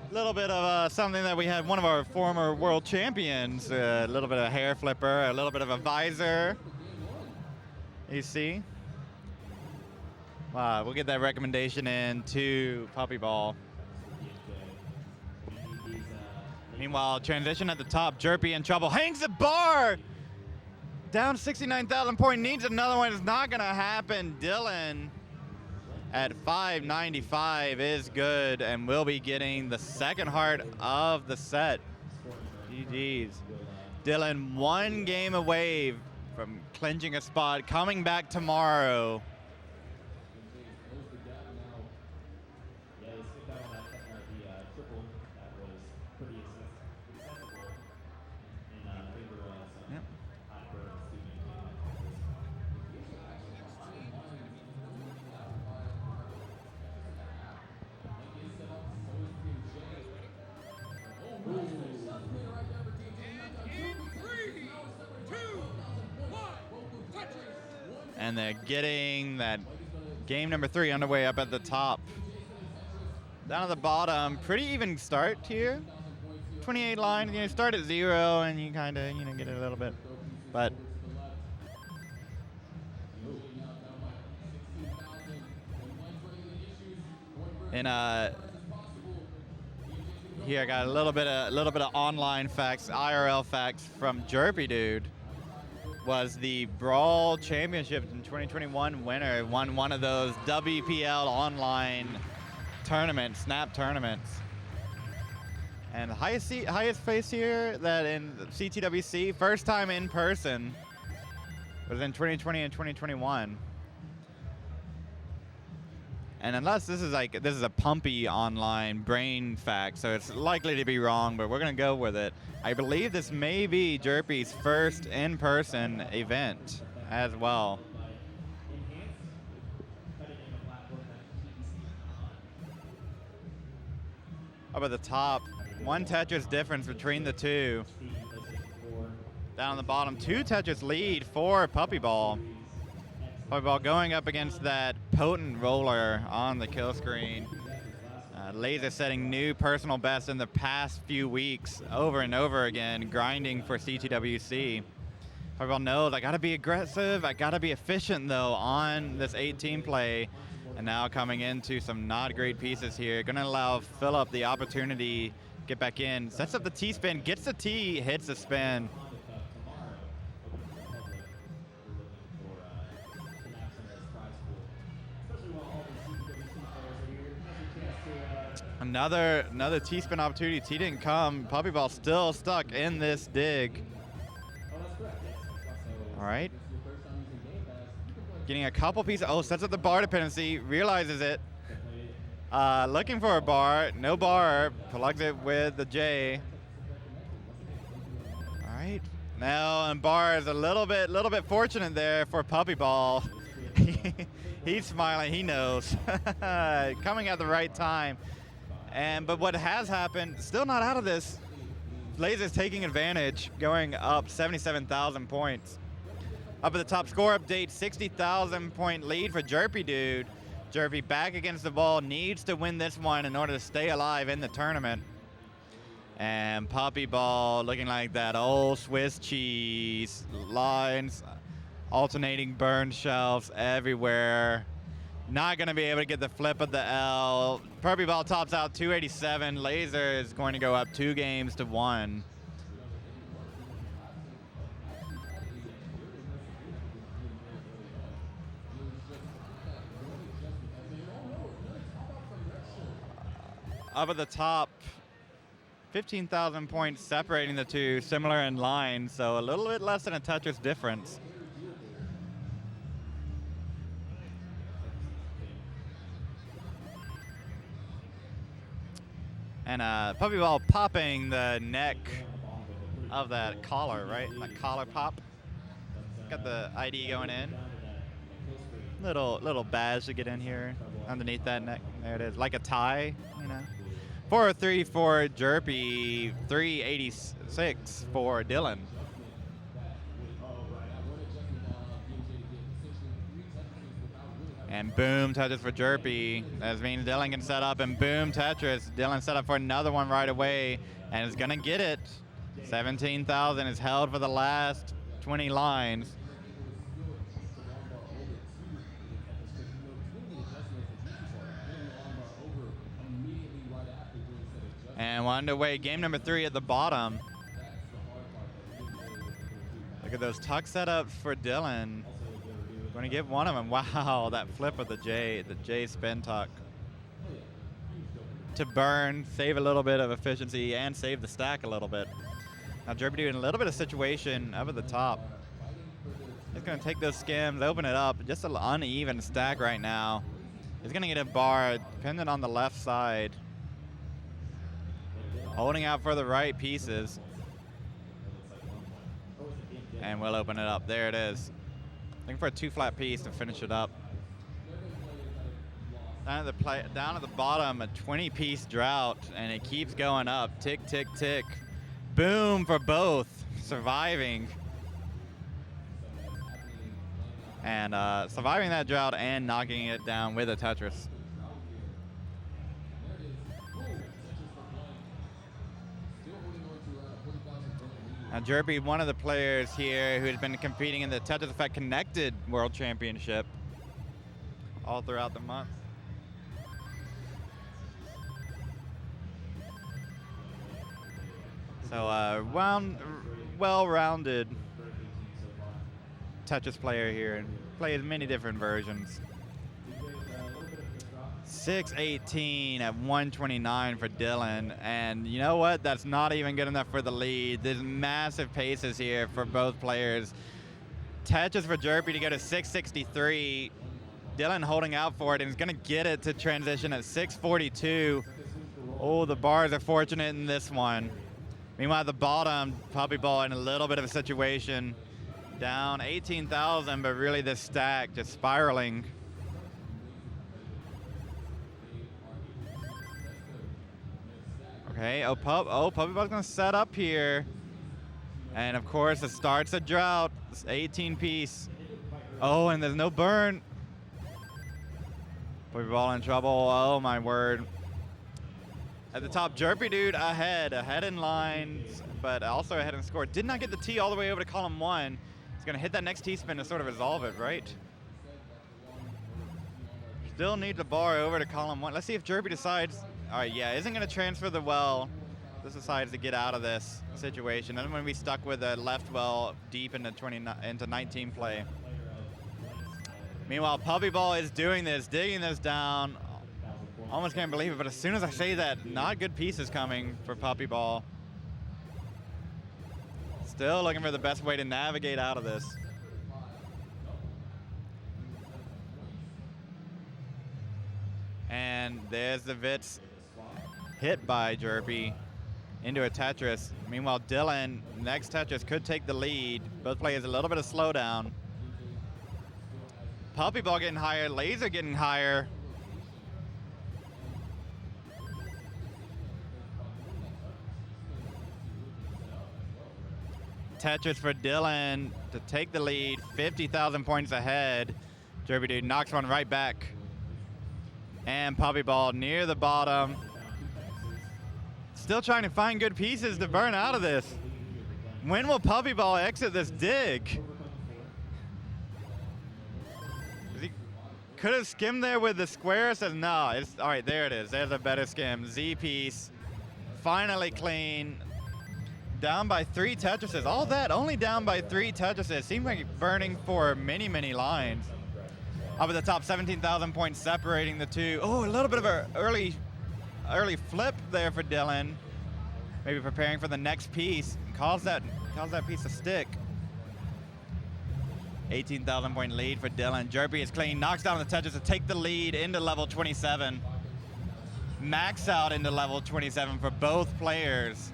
A little bit of something that we had one of our former world champions, a little bit of a hair flipper, a little bit of a visor. You see? We'll get that recommendation in to Puppy Ball. Meanwhile, transition at the top, Jerpy in trouble, hangs the bar! Down 69,000 point, needs another one. It's not gonna happen. Dylan at 595 is good, and we'll be getting the second heart of the set. GG's. Dylan 1 game away from clinching a spot, coming back tomorrow. And they're getting that game number 3 underway up at the top. Down at the bottom, pretty even start here. 28 lines. You start at 0 and you kind of get it a little bit, but. And here I got a little bit of online facts, IRL facts from Jerpy Dude. Was the Brawl Championship in 2021 winner, won one of those WPL online tournaments, snap tournaments. And the highest place here that in CTWC, first time in person, was in 2020 and 2021. And unless this is a pumpy online brain fact, so it's likely to be wrong, but we're gonna go with it. I believe this may be Jerpy's first in-person event as well. Up at the top, 1 Tetris difference between the two. Down on the bottom, 2 Tetris lead for Puppy Ball. Puppy Ball going up against that potent roller on the kill screen. Laser setting new personal best in the past few weeks over and over again, grinding for CTWC. Puppy Ball knows, I gotta be aggressive, I gotta be efficient though on this 18 play. And now coming into some not great pieces here. Gonna allow Phillip the opportunity, get back in, sets up the T-spin, gets the T, hits the spin. Another T-spin opportunity. T didn't come. Puppy Ball still stuck in this dig. All right. Getting a couple pieces. Oh, sets up the bar dependency. Realizes it. Looking for a bar. No bar. Plugs it with the J. All right. Now, and bar is a little bit fortunate there for Puppy Ball. He's smiling. He knows. Coming at the right time. But what has happened, still not out of this. Laser's taking advantage, going up 77,000 points. Up at the top score update, 60,000 point lead for Jerpy Dude. Jerpy back against the ball, needs to win this one in order to stay alive in the tournament. And Puppy Ball looking like that old Swiss cheese. Lines, alternating burn shelves everywhere. Not going to be able to get the flip of the L. Puppy Ball tops out 287. Laser is going to go up 2 games to 1. Up at the top, 15,000 points separating the two, similar in line, so a little bit less than a Tetris difference. And Puppy Ball popping the neck of that collar, right? That collar pop. Got the ID going in. Little badge to get in here underneath that neck. There it is, like a tie, 403 for Jerpy, 386 for Dylan. And boom, Tetris for Jerpy. That means Dylan can set up, and boom, Tetris. Dylan set up for another one right away, and is gonna get it. 17,000 is held for the last 20 lines. And we're underway, game number 3 at the bottom. Look at those tuck setups for Dylan. Going to get one of them. Wow, that flip of the J spin tuck. To burn, save a little bit of efficiency, and save the stack a little bit. Now Jerpy doing a little bit of situation up at the top. He's going to take those skims, open it up. Just an uneven stack right now. He's going to get a bar, dependent on the left side. Holding out for the right pieces. And we'll open it up. There it is. Looking for a 2-flat piece to finish it up. Down at the bottom, a 20-piece drought, and it keeps going up. Tick, tick, tick. Boom for both. Surviving. And surviving that drought and knocking it down with a Tetris. Now Jerpy, one of the players here who has been competing in the Tetris Effect Connected World Championship all throughout the month. So well-rounded Tetris player here, and plays many different versions. 618 at 129 for Dylan, and you know what? That's not even good enough for the lead. There's massive paces here for both players. Tetris for Jerpy to go to 663. Dylan holding out for it and is going to get it to transition at 642. Oh, the bars are fortunate in this one. Meanwhile, at the bottom, Puppy Ball in a little bit of a situation. Down 18,000, but really this stack just spiraling. Okay, Puppy Ball's gonna set up here. And of course, it starts a drought. It's 18 piece. Oh, and there's no burn. Puppy Ball in trouble, oh my word. At the top, Jerpy Dude ahead in lines, but also ahead in score. Did not get the T all the way over to column 1. He's gonna hit that next T-spin to sort of resolve it, right? Still need the bar over to column 1. Let's see if Jerpy decides, all right, yeah, isn't gonna transfer the well. Just decides to get out of this situation. And I'm gonna be stuck with a left well deep into 19 play. Meanwhile, Puppy Ball is doing this, digging this down. Almost can't believe it, but as soon as I say that, not good pieces coming for Puppy Ball. Still looking for the best way to navigate out of this. And there's the Vitz hit by Jerpy into a Tetris. Meanwhile, Dylan, next Tetris could take the lead. Both players a little bit of slowdown. Puppy Ball getting higher, Laser getting higher. Tetris for Dylan to take the lead, 50,000 points ahead. Jerpy Dude knocks one right back. And Puppy Ball near the bottom. Still trying to find good pieces to burn out of this. When will Puppy Ball exit this dig? He could have skimmed there with the square. Says no. It's, all right, there it is. There's a better skim. Z piece. Finally clean. Down by 3 Tetrises. All that only down by 3 Tetrises. Seems like burning for many, many lines. Up at the top, 17,000 points separating the two. Oh, a little bit of an early flip there for Dylan. Maybe preparing for the next piece. Cause that piece to stick. 18,000 point lead for Dylan. Jerpy is clean, knocks down the Tetris to take the lead into level 27. Max out into level 27 for both players.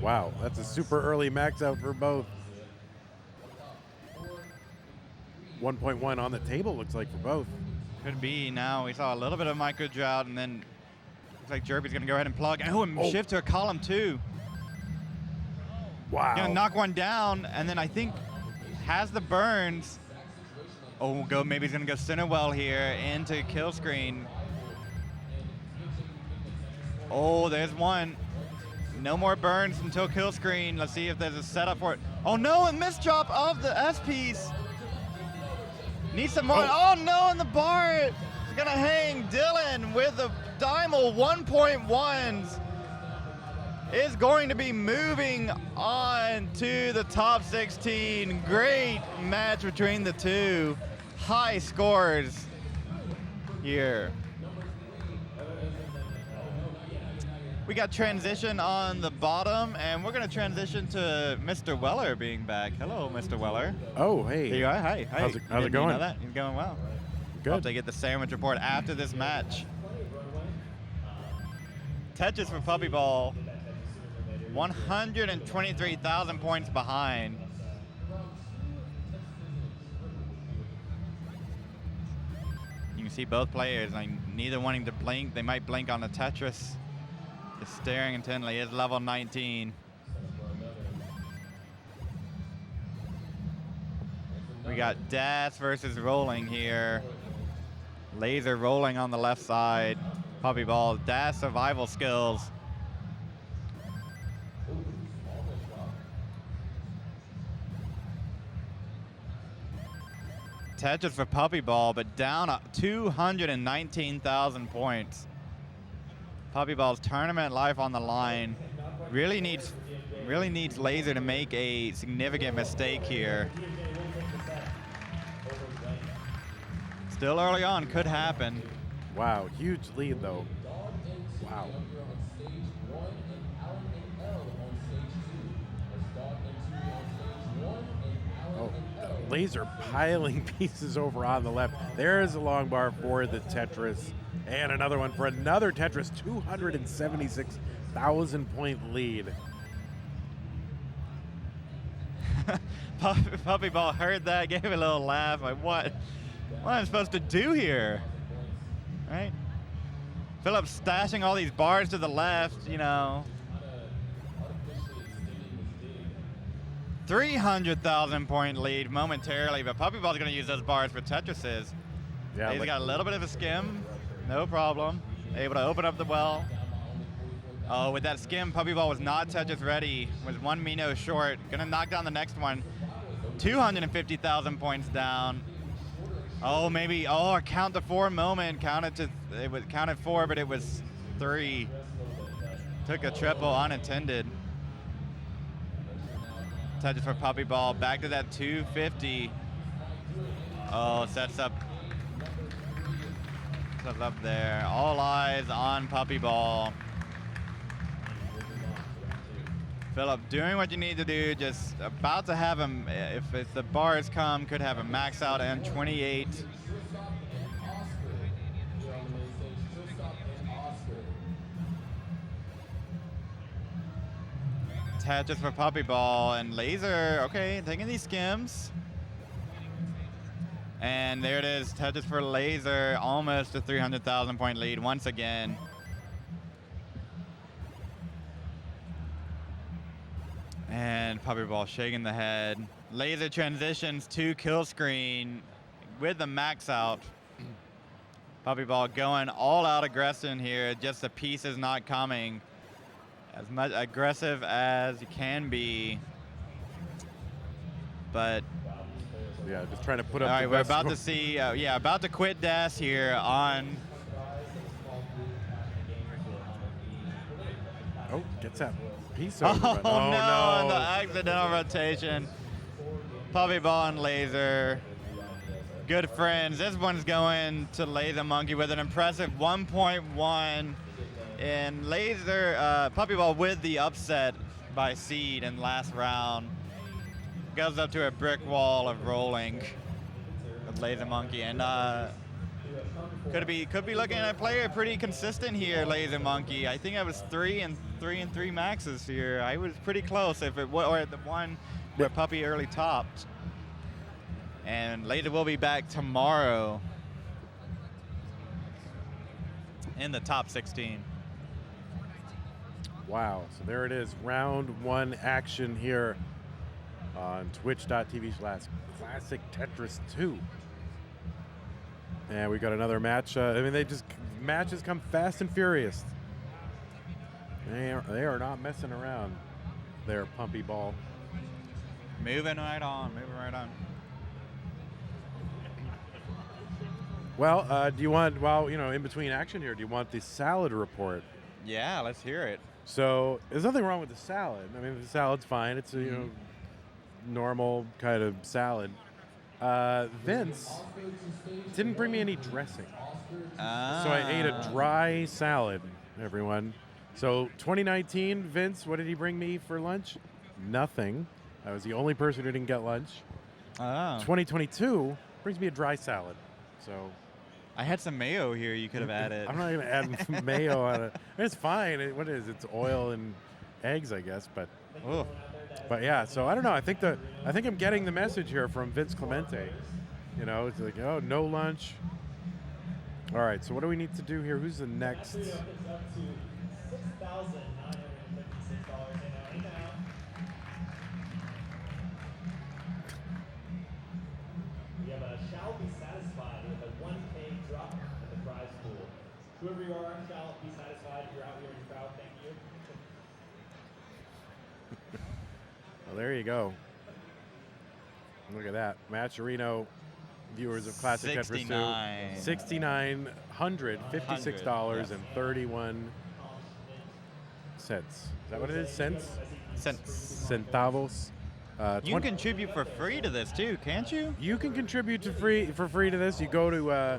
Wow, that's a super early max out for both. 1.1 on the table, looks like, for both. Could be now. We saw a little bit of micro drought, and then looks like Jerpy's gonna go ahead and plug. And shift to a column 2. Wow. Gonna knock one down, and then I think has the burns. Oh, maybe he's gonna go center well here into kill screen. Oh, there's one. No more burns until kill screen. Let's see if there's a setup for it. Oh no, a misdrop of the S piece. Needs some more. Oh no, and the bar is gonna hang. Dylan with the Dimal 1.1s is going to be moving on to the top 16. Great match between the two. High scores here. We got transition on the bottom, and we're going to transition to Mr. Weller being back. Hello, Mr. Weller. Oh, hey. There you are. Hi. How's it going? You know that? You're going well. Good. Hope to get the sandwich report after this match. Tetris for Puppy Ball. 123,000 points behind. You can see both players, like, neither wanting to blink. They might blink on the Tetris. Just staring intently. It's level 19. We got Das versus Rolling here. Laser rolling on the left side. Puppy Ball. Das survival skills. Tetris for Puppy Ball, but down 219,000 points. Puppy Ball's tournament life on the line. Really needs Laser to make a significant mistake here. Still early on, could happen. Wow, huge lead though. Wow. Oh, Laser piling pieces over on the left. There's a long bar for the Tetris. And another one for another Tetris, 276,000 point lead. Puppy Ball heard that, gave a little laugh, like, what am I supposed to do here? Right? Philip's stashing all these bars to the left, you know. 300,000 point lead momentarily, but Puppy Ball's gonna use those bars for Tetrises. Yeah, He's got a little bit of a skim, no problem. Able to open up the well. Oh, with that skim, Puppy Ball was not Tetris ready. Was one Mino short. Gonna knock down the next one. 250,000 points down. Oh, maybe, a count to 4 moment. Counted 4, but it was 3. Took a triple unintended. Tetris for Puppy Ball, back to that 250. Oh, sets up there. All eyes on Puppy Ball. Philip doing what you need to do, just about to have him, if the bars come, could have a max out and 28. Tetris for Puppy Ball, and Laser, okay, taking these skims. And there it is, Tetris for Laser, almost a 300,000 point lead once again. And Puppy Ball shaking the head. Laser transitions to kill screen with the max out. Puppy Ball going all out aggression here, just the piece is not coming. As much aggressive as you can be. But yeah, just trying to put up. All right, we're about to see, about to quit Das here on. Oh, gets that piece over. Oh, no, no. the accidental rotation. Puppy Ball and Laser. Good friends. This one's going to Laser Monkey with an impressive 1.1. And Laser, Puppy Ball with the upset by seed in last round. Goes up to a brick wall of rolling with Laser Monkey. And could be looking at a player pretty consistent here, Laser Monkey. I think I was 3 and 3 maxes here. I was pretty close if it was, or at the one where Puppy early topped. And Laser will be back tomorrow in the top 16. Wow, so there it is, round 1 action here on twitch.tv/Classic Tetris 2. And we got another match. Matches come fast and furious. They are not messing around there, Puppy Ball. Moving right on. Well, do you want, in between action here, do you want the salad report? Yeah, let's hear it. So there's nothing wrong with the salad. I mean, the salad's fine. It's a normal kind of salad. Vince didn't bring me any dressing, so I ate a dry salad. Everyone. So 2019, Vince, what did he bring me for lunch? Nothing. I was the only person who didn't get lunch. 2022 brings me a dry salad. So. I had some mayo here you could have added. I'm not even adding some mayo on it. It's fine. What is it? It's oil and eggs, I guess. But yeah. So I don't know. I think I'm getting the message here from Vince Clemente. It's like, oh, no lunch. All right. So what do we need to do here? Who's the next? Whoever you are, shall be satisfied. You're out here in the crowd. Thank you. Well, there you go. Look at that. Maturino viewers of Classic Tetris 2. $6,956.31. Is that what it is? Cents? Cents. Centavos. You can contribute for free to this too, can't you? You can contribute for free to this. You go to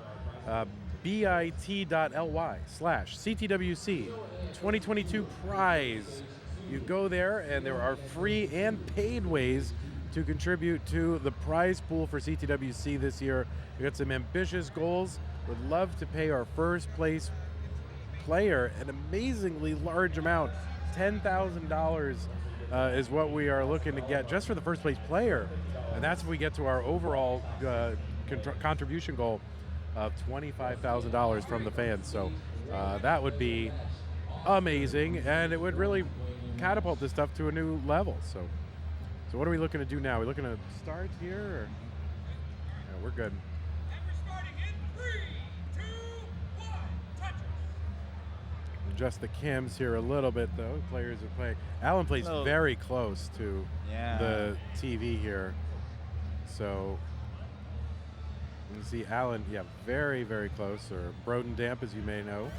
bit.ly/CTWC 2022 prize. You go there, and there are free and paid ways to contribute to the prize pool for CTWC this year. We got some ambitious goals. Would love to pay our first place player an amazingly large amount. $10,000 is what we are looking to get just for the first place player. And that's if we get to our overall contribution goal of $25,000 from the fans. So that would be amazing, and it would really catapult this stuff to a new level. So what are we looking to do now? Are we looking to start here? Or? Yeah, we're good. And we're starting in 3, 2, 1, Tetris. Adjust the cams here a little bit, though. Players are playing. Alan plays very close to the TV here. So you can see Alan, very, very close, or Broden Damp, as you may know.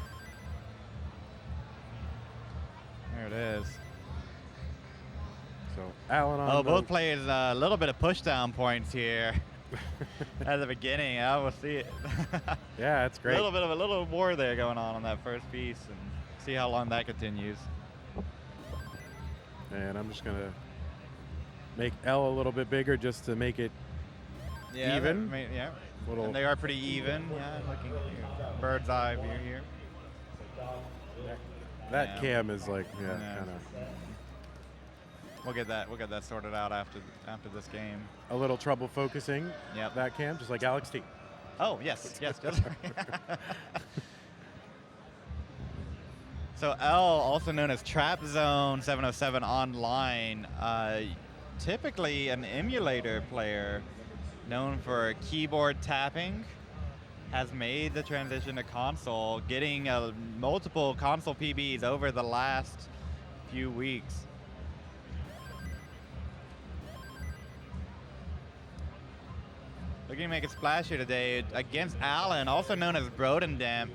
There it is. So Alan on both players a little bit of push down points here at the beginning. I will see it. Yeah, that's great. A little war there going on that first piece, and see how long that continues. And I'm just gonna make L a little bit bigger just to make it even. And they are pretty even. Yeah, looking bird's eye view here. That cam is like kind of. We'll get that sorted out after this game. A little trouble focusing that cam, just like Alex T. Oh, yes. So L, also known as Trap Zone 707 Online, typically an emulator player known for keyboard tapping, has made the transition to console, getting multiple console PBs over the last few weeks. Looking to make a splash here today against Alan, also known as Brodendamp,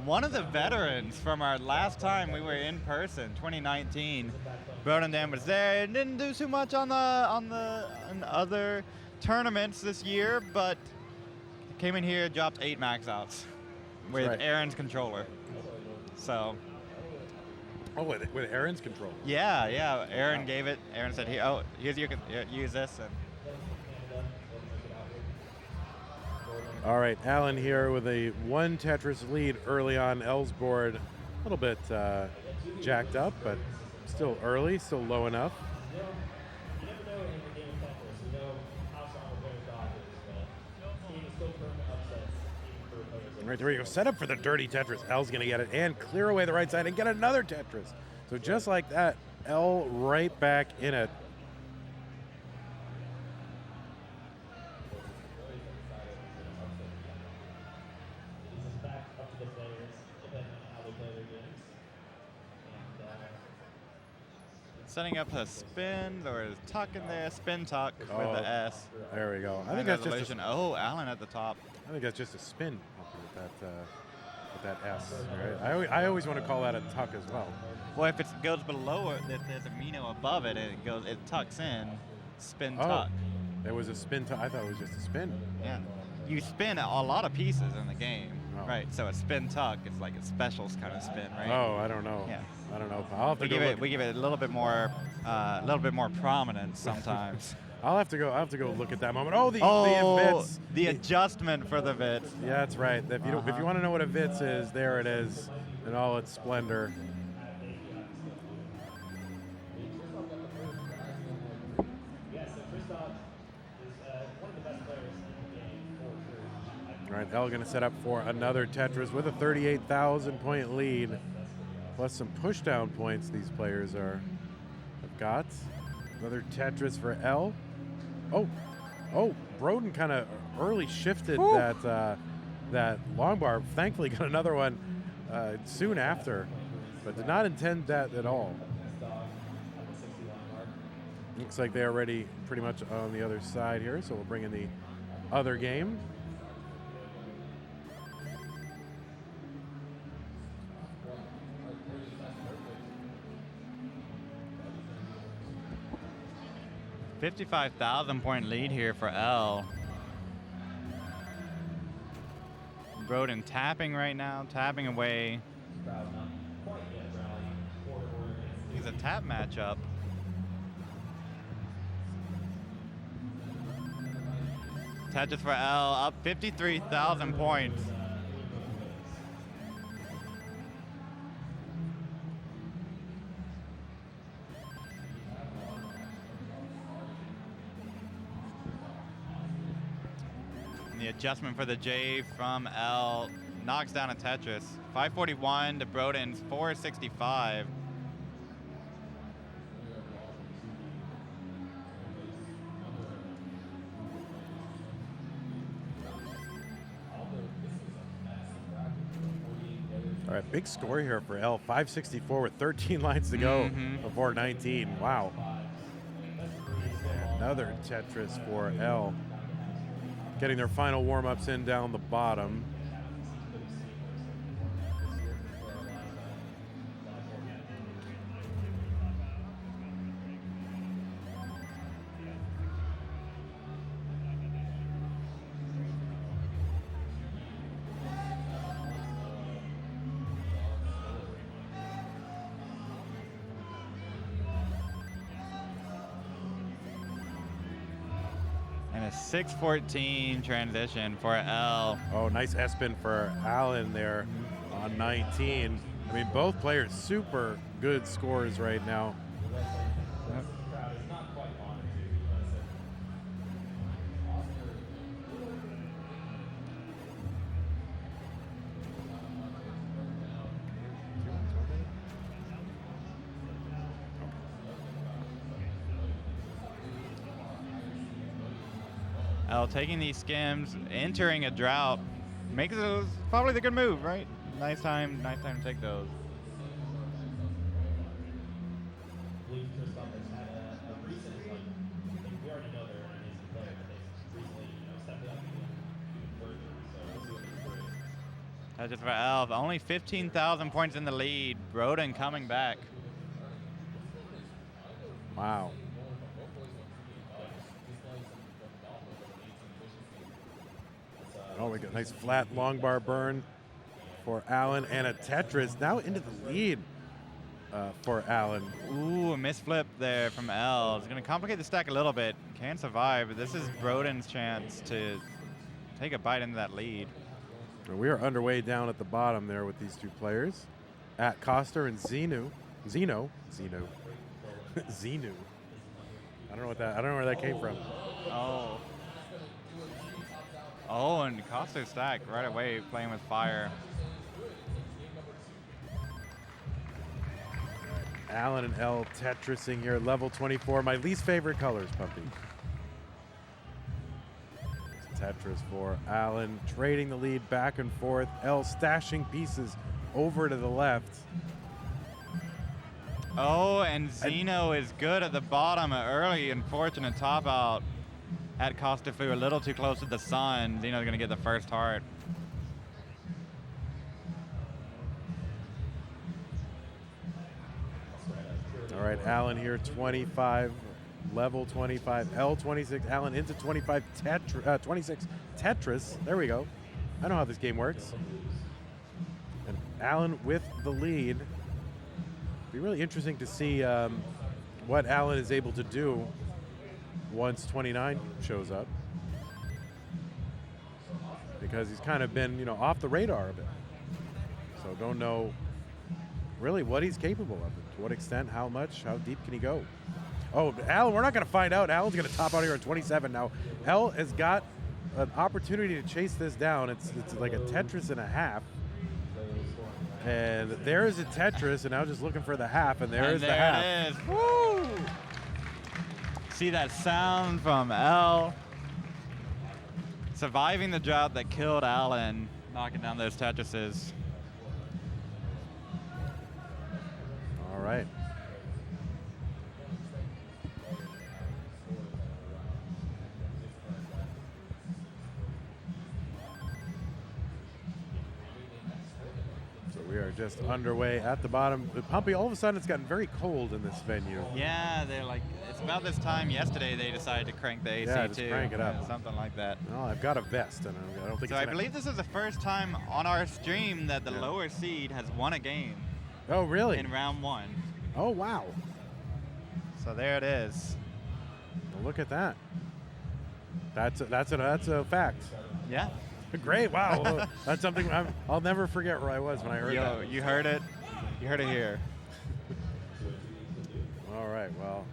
one of the veterans from our last time we were in person, 2019. Brodendamp was there and didn't do too much on other tournaments this year, but came in here, dropped 8 max outs with Aaron's controller. So. Oh, with Aaron's controller. Yeah. Aaron gave it. Aaron said, "Here, use this." And all right, Alan here with a 1 Tetris lead early on. L's board a little bit jacked up, but still early, still low enough. You never know in the game of Tetris. You know how strong a player's dog is, but this game is still prone to upsets, even for players. Right, there you go. Set up for the dirty Tetris. L's going to get it and clear away the right side and get another Tetris. So just like that, L right back in it. setting up a spin or a tuck in there, spin tuck with the S. There we go. I And think that's just resolution. Oh, Allen at the top. I think that's just a spin with that S. Right? I always want to call that a tuck as well. Well, if it goes below it, if there's a Mino above it, and it tucks in, spin tuck. There was a spin tuck. I thought it was just a spin. Yeah. You spin a lot of pieces in the game. Oh. Right, so a spin tuck is like a specials kind of spin, right? Oh, I don't know. Yeah. I don't know. I'll have to We go give look. it a little bit more prominence sometimes. I'll have to go look at that moment. Oh, the Vitz. The adjustment for the Vitz. Yeah, that's right. If you want to know what a Vitz is, there it is in all its splendor. All right, El going to set up for another Tetris with a 38,000 point lead, plus some push down points these players have got. Another Tetris for El. Oh, Broden kind of early shifted that long bar. Thankfully got another one soon after, but did not intend that at all. Looks like they're already pretty much on the other side here, so we'll bring in the other game. 55,000 point lead here for L. Broden tapping right now, tapping away. Crowd not quite yet rallying forward against He's a tap matchup. Tetris for L, up 53,000 points. And the adjustment for the J from L knocks down a Tetris. 541 to Broden's 465. All right, big score here for L. 564 with 13 lines to go before 19. Wow. Another Tetris for L. Getting their final warm-ups in down the bottom. And a 614 transition for L. Oh, nice S-spin for Allen there on 19. I mean, both players super good scores right now. crowd is not quite on it too, because L taking these skims, entering a drought, makes it probably the good move, right? Nice time to take those. I believe Christoph has had a recent, like, we already know they're an amazing player, but they've recently, stepped it up even further. So we'll see what they do. That's just for L. Only 15,000 points in the lead. Broden coming back. Wow. Oh, we got a nice flat long bar burn for Allen and a Tetris now into the lead for Allen. Ooh, a misflip there from L. It's going to complicate the stack a little bit. Can survive, but this is Broden's chance to take a bite into that lead. We are underway down at the bottom there with these two players. At Coster and Zeno. Zeno. I don't know where that came from. Oh. Oh, and Costa stack right away playing with fire. Allen and L Tetrising here, level 24. My least favorite colors, Puppy. Tetris for Allen, trading the lead back and forth. L stashing pieces over to the left. Oh, and Zeno is good at the bottom. An early unfortunate top out. At Kostafu a little too close to the sun. Zeno's going to get the first heart. All right, Allen here, 25, level 25, L 26, Allen into 25, 26 Tetris. There we go. I know how this game works. And Allen with the lead. Be really interesting to see what Allen is able to do once 29 shows up, because he's kind of been, off the radar a bit. So don't know really what he's capable of, to what extent, how much, how deep can he go. Oh, Allen, we're not going to find out. Allen's going to top out here at 27 now. L has got an opportunity to chase this down. It's like a Tetris and a half. And there's a Tetris, and now just looking for the half, and there's the half. There it is. Woo! See that sound from L. Surviving the drought that killed Allen, knocking down those Tetrises. All right. So we are just underway at the bottom. Pompey, all of a sudden, it's gotten very cold in this venue. Yeah, they're like, it's about this time yesterday they decided to crank the AC Yeah, just too. crank it up. Yeah, something like that. Well, I've got a vest, and I don't think So it's I gonna- believe this is the first time on our stream that the lower seed has won a game Oh, really? in round 1. Oh, wow. So there it is. Well, look at that. That's a fact. Yeah. Great, wow. That's something I'll never forget where I was when I heard Yo, that. you heard it. You heard it here. All right, well,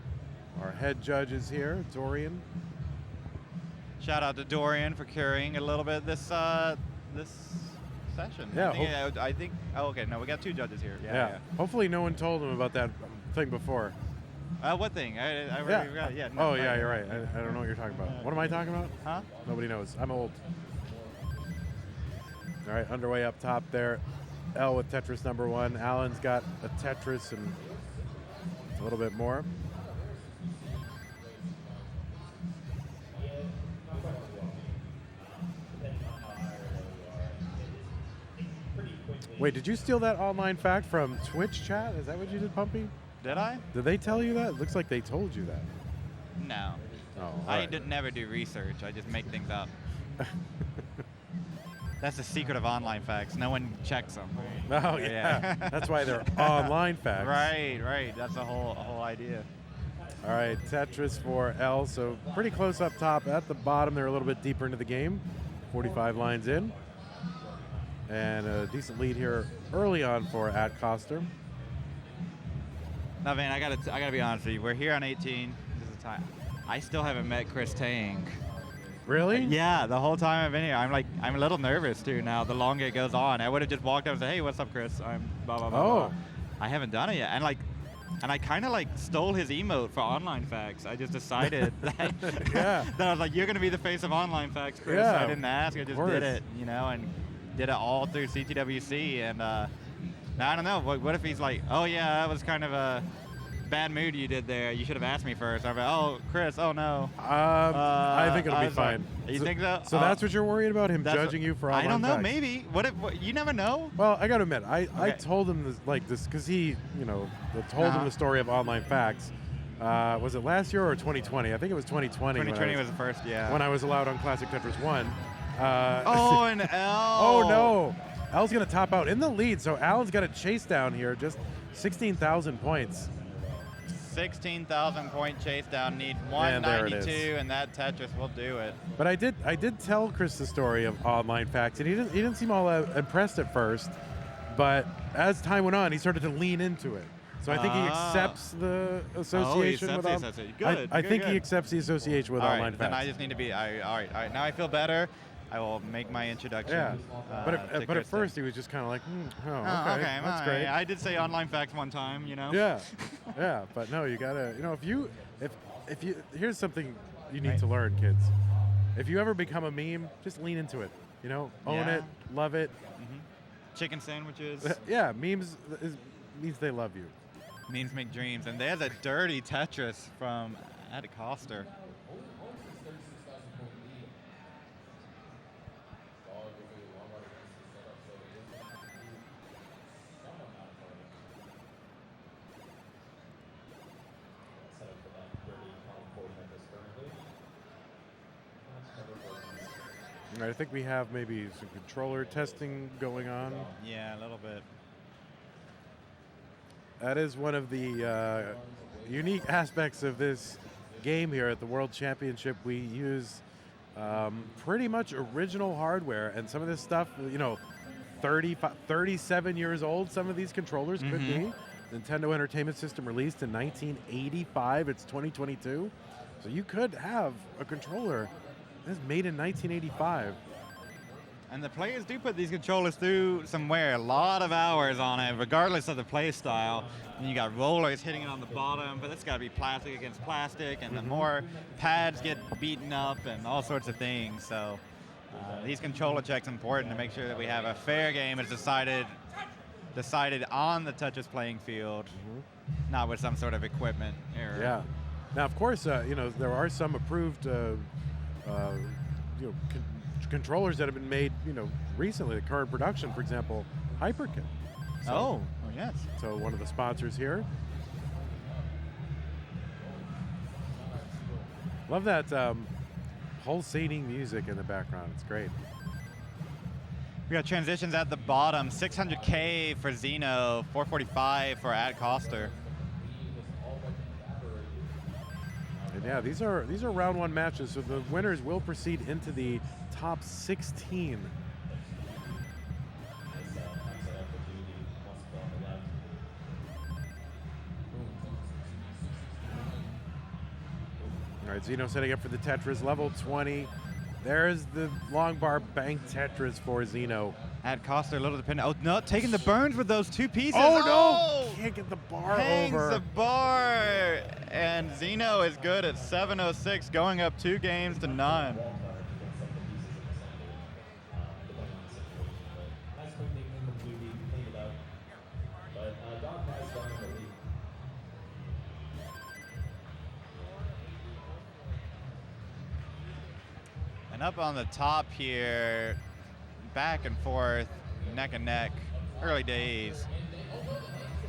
our head judge is here, Dorian. Shout out to Dorian for carrying a little bit this this session. Yeah, I think. Oh, okay. No, we got 2 judges here. Yeah. Hopefully, no one told him about that thing before. What thing? I already forgot. Yeah. Oh, yeah, you're right. I don't know what you're talking about. What am I talking about? Huh? Nobody knows. I'm old. All right, underway up top there. L with Tetris number 1. Alan's got a Tetris and a little bit more. Wait, did you steal that online fact from Twitch chat? Is that what you did, Pumpy? Did I? Did they tell you that? It looks like they told you that. No. Oh, all I right. never do research. I just make things up. That's the secret of online facts. No one checks them. Oh, yeah. That's why they're online facts. Right. That's the whole idea. All right, Tetris for L. So pretty close up top. At the bottom, they're a little bit deeper into the game. 45 lines in. And a decent lead here early on for Coster. No, man, I gotta be honest with you. We're here on 18. This is the time. I still haven't met Chris Tang. Really? Yeah, the whole time I've been here, I'm a little nervous too now. The longer it goes on, I would have just walked up and said, "Hey, what's up, Chris? I'm blah blah blah." Oh. blah." I haven't done it yet, and I kind of stole his emote for online facts. I just decided that, Yeah. that I was like, "You're gonna be the face of online facts, Chris." Yeah, I didn't ask. I just course. did it, and did it all through CTWC. And now I don't know. What if he's like, "Oh yeah, that was kind of a bad mood you did there. You should have asked me first." I'm like, "Oh, Chris, oh no." I think it'll I be was fine. like, you think so? So that's what you're worried about, him That's judging you for I online don't know. facts? Maybe. What you never know. Well, I got to admit, I Okay. told him this because he, told him the story of online facts. Was it last year or 2020? I think it was 2020. 2020 was the first. Yeah. when I was allowed on Classic Tetris 1. Oh, and L. Oh no! Al's gonna top out in the lead, so Alan's got a chase down here, just 16,000 points. 16,000 point chase down. Need And there it 192, and that Tetris will do it. But I did tell Chris the story of online facts, and he didn't seem all impressed at first. But as time went on, he started to lean into it. So I think he accepts the association accepts with the all. association. Good, I good, think good. he accepts the association with All online right, then I facts. just need to be. All right. Now I feel better. I will make my introduction. Yeah, but to at Chris first he was just kind of like, Oh, okay, that's all great. right. I did say online facts one time, Yeah, yeah, but no, you gotta, if you, here's something you need to learn, kids. If you ever become a meme, just lean into it. Own Yeah. it, love it. Chicken sandwiches. Yeah, means they love you. Memes make dreams. And there's a dirty Tetris from Coster. Set up for that dirty column 4 Tetris currently. That's never working. All right, I think we have maybe some controller testing going on. Yeah, a little bit. That is one of the unique aspects of this game here at the World Championship. We use pretty much original hardware, and some of this stuff, 37 years old, some of these controllers could be. Nintendo Entertainment System released in 1985. It's 2022. So you could have a controller that's made in 1985. And the players do put these controllers through some wear, a lot of hours on it, regardless of the play style. And you got rollers hitting it on the bottom, but it's got to be plastic against plastic, and the more pads get beaten up and all sorts of things. So these controller checks are important to make sure that we have a fair game. It's decided on the Tetris playing field, not with some sort of equipment error. Yeah. Now, of course, there are some approved, controllers that have been made, recently. The current production, for example, HyperKit. Oh, yes. So one of the sponsors here. Love that pulsating music in the background. It's great. We got transitions at the bottom. 600K for Zeno, 445 for Ad Coster. And yeah, these are round one matches, so the winners will proceed into the top 16. All right, Zeno setting up for the Tetris, level 20. There's the long bar bank Tetris for Zeno. Ad Coster a little dependent. Oh, no, taking the burns with those two pieces. Oh, Oh! no! Can't get the bar Hangs over. the bar. And Zeno is good at 706, going up 2 games to none. Nice quick thing in the blue league, clean it up. But Doc has done in the league. And up on the top here, back and forth, neck and neck, early days.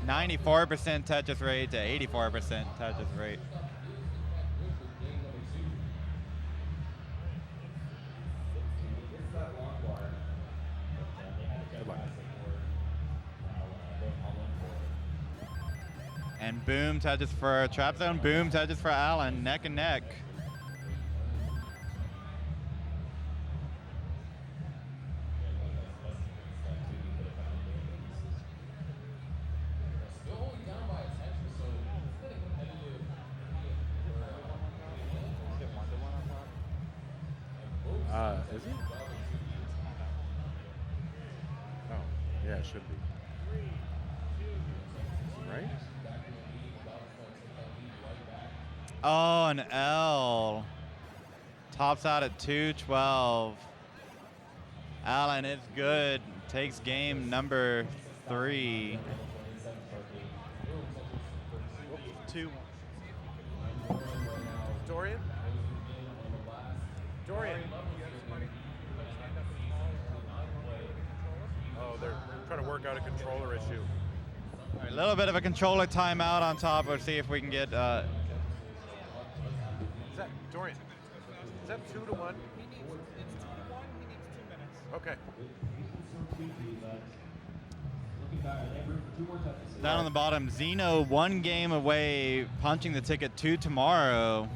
94% Tetris rate to 84% Tetris rate. It's that long bar. But they had to go luck. classic or all in for it. And boom Tetris for Trap Zone, boom Tetris for Allen, neck and neck. Is he? Oh, yeah, it should be. Right? Oh, an L. Tops out at 212. Allen is good. Takes game number 3. 2. Dorian? Dorian. Oh, they're trying to work out a controller issue. All right, a little bit of a controller timeout on top. We'll see if we can get. Is that Dorian? Is that 2-1? It's 2 to 1. He needs 2 minutes. Okay. Looking back, they have room for 2 more touches. Down on the bottom, Zeno 1 game away, punching the ticket to tomorrow.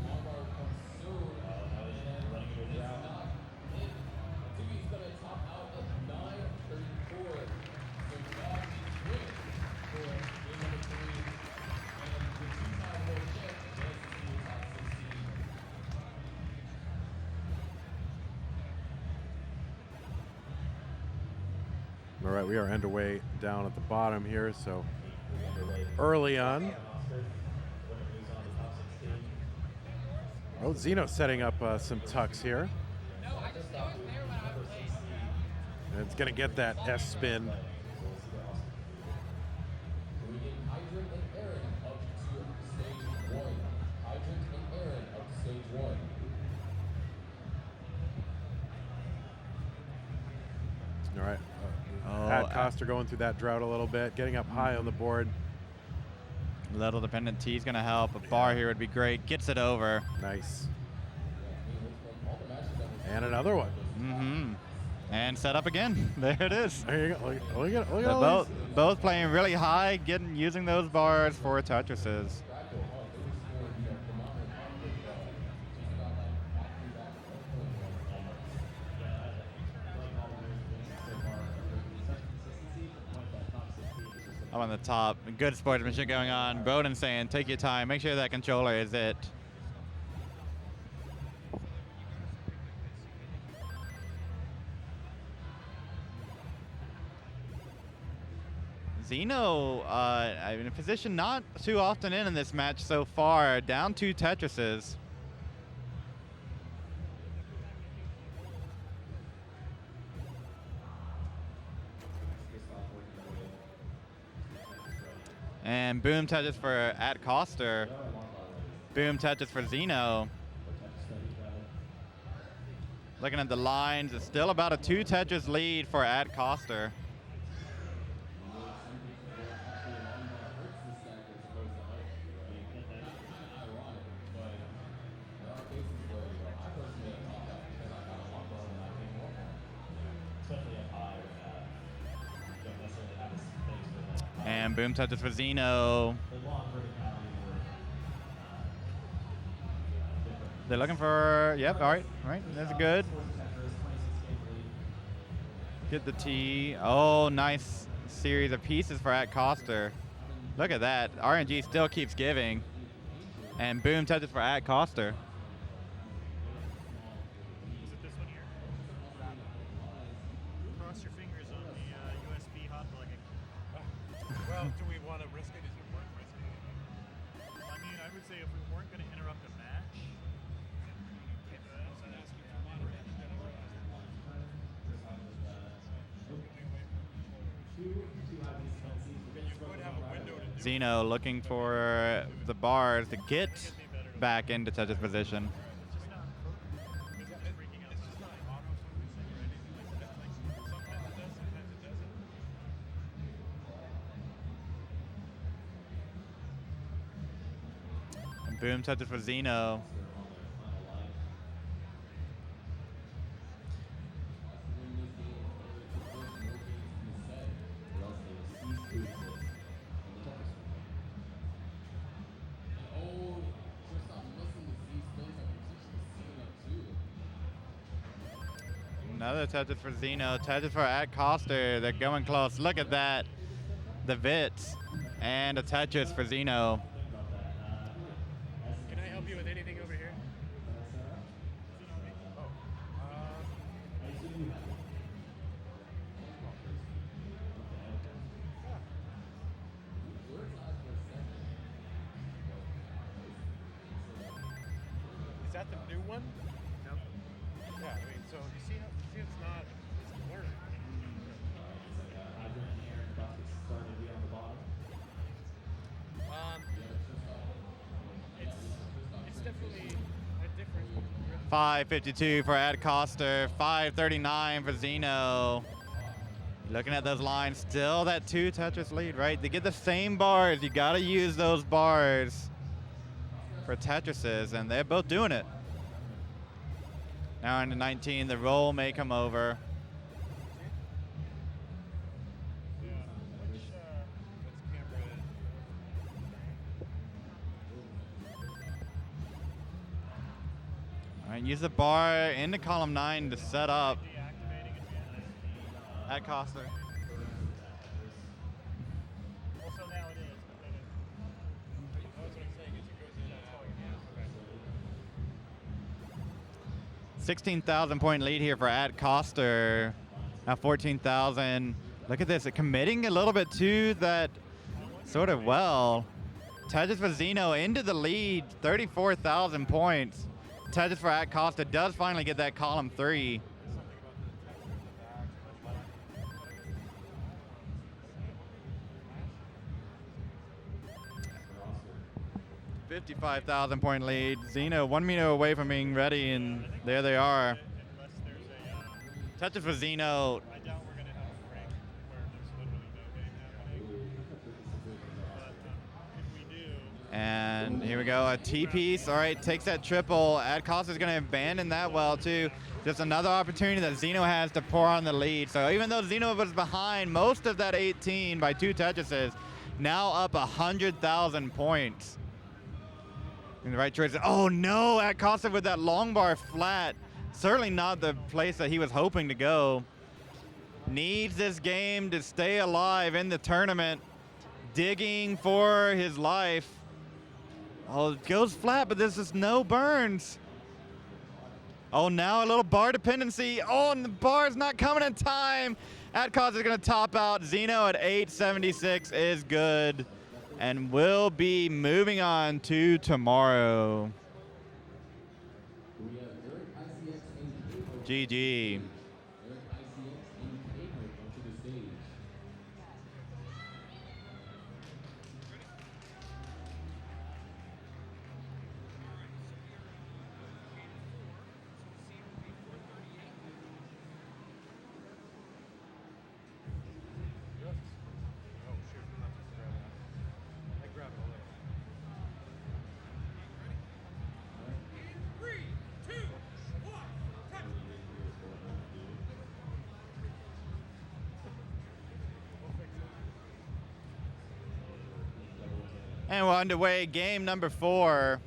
All right, we are underway down at the bottom here, so early on. Oh, Zeno setting up some tucks here. And it's going to get that S spin. All right. Pat Coster going through that drought a little bit, getting up high on the board. Little dependent T is going to help. A bar here would be great. Gets it over. Nice. And another one. Mm-hmm. And set up again. There it is. There you go. Look at So all both playing really high, using those bars for Tetrises. Up on the top, good sportsmanship going on. Bowden saying, take your time, make sure that controller is it. Zeno in a position not too often in this match so far, down 2 Tetrises. And boom Tetris for At Coster. Boom Tetris for Zeno. Looking at the lines, it's still about a 2 Tetris lead for At Coster. And boom touches for Zeno. The long verticality work. They're looking for, yep, all right, that's good. Get the T. Oh, nice series of pieces for at Coster. Look at that. RNG still keeps giving. And boom touches for at Coster. Is it this one here? Cross your fingers on the USB hot plugging. Well, do we want to risk it? Is it worth risking it? I mean, I would say if we weren't going to interrupt a match, Zeno looking for the bars to get back into touches position. And boom touches for Zeno. Another touches for Zeno, touches for at Coster. They're going close. Look at that. The Vits and a touches for Zeno. can I help you with anything over here? Is that the new one? Nope. Yeah, I mean, so you see how it's not, it's blurry. It's definitely a different. 5:52 for Ad Coster, 5:39 for Zeno. Looking at those lines, still that 2 Tetris lead, right? They get the same bars. You got to use those bars for Tetrises, and they're both doing it. Now into 19, the roll may come over. All right, use the bar into column 9 to set up at Coster. Also now it is. But then that's what I'm saying. It goes in. That's all you 16,000 point lead here for Ad Coster. Now 14,000. Look at this, committing a little bit to that sort of well. Tetris for Zeno into the lead, 34,000 points. Tetris for Ad Costa does finally get that column 3. 55,000 point lead. Zeno 1 meter away from being ready, and there they are. Unless there's a. Touches for Zeno. I doubt we're going to have a break where there's literally no game happening. But if we do. And here we go, a T-piece. All right, takes that triple. Ad Costa is going to abandon that well, too. Just another opportunity that Zeno has to pour on the lead. So even though Zeno was behind most of that 18 by 2 Tetrises, now up 100,000 points. In the right choice. Oh no, Ad Costa with that long bar flat. Certainly not the place that he was hoping to go. Needs this game to stay alive in the tournament. Digging for his life. Oh, it goes flat, but there's just no burns. Oh, now a little bar dependency. Oh, and the bar's not coming in time. Ad Costa is going to top out. Zeno at 876 is good. And we'll be moving on to tomorrow. GG. And we're underway, game number 4.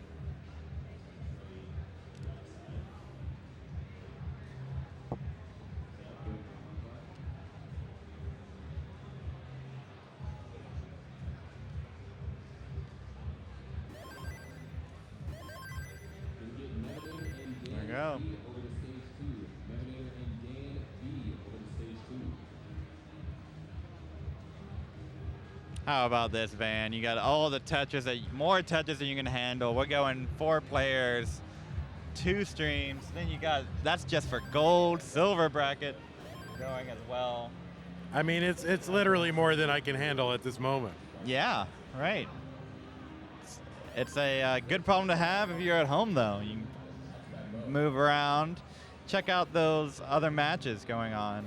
There we go. How about this, Van? You got all the touches, more touches than you can handle. We're going 4 players, 2 streams. Then you got, that's just for gold, silver bracket going as well. I mean, it's literally more than I can handle at this moment. Yeah, right. It's a good problem to have if you're at home, though. You can move around, check out those other matches going on.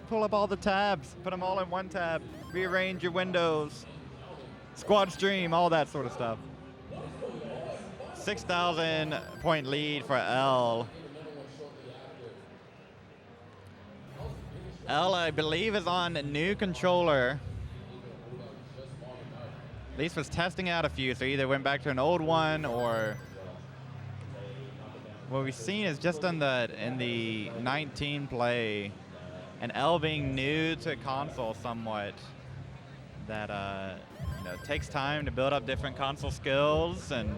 Pull up all the tabs, put them all in one tab, rearrange your windows, squad stream, all that sort of stuff. 6,000 point lead for L. L, I believe, is on a new controller. At least was testing out a few, so either went back to an old one or what we've seen is just in the 19 play, and L being new to console somewhat, that takes time to build up different console skills, and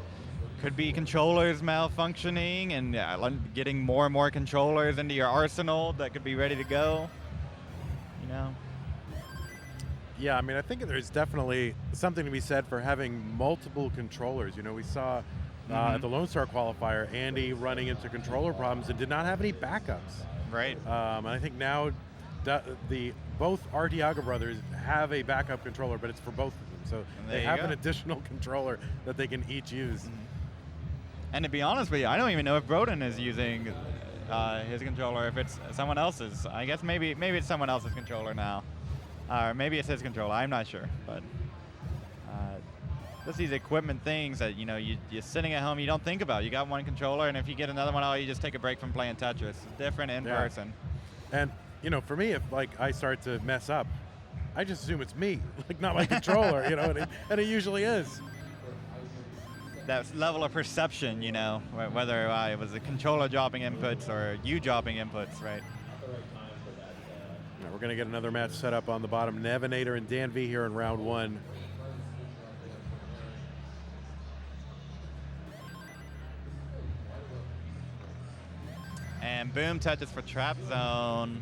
could be controllers malfunctioning, and getting more and more controllers into your arsenal that could be ready to go. Yeah, I mean, I think there's definitely something to be said for having multiple controllers. We saw at the Lone Star qualifier, Andy running into controller problems and did not have any backups. Right. And I think now both Artiaga brothers have a backup controller, but it's for both of them. So they have an additional controller that they can each use. And to be honest with you, I don't even know if Broden is using his controller, if it's someone else's. I guess maybe it's someone else's controller now. Or maybe it's his controller, I'm not sure. But just these equipment things that, you're sitting at home, you don't think about. You got one controller, and if you get another one, you just take a break from playing Tetris. It's different in person. And, for me, if I start to mess up, I just assume it's me, not my controller, and it usually is. That level of perception, whether it was the controller dropping inputs or you dropping inputs, right? We're going to get another match set up on the bottom. Nevinator and Dan V here in round 1. And boom touches for Trap Zone.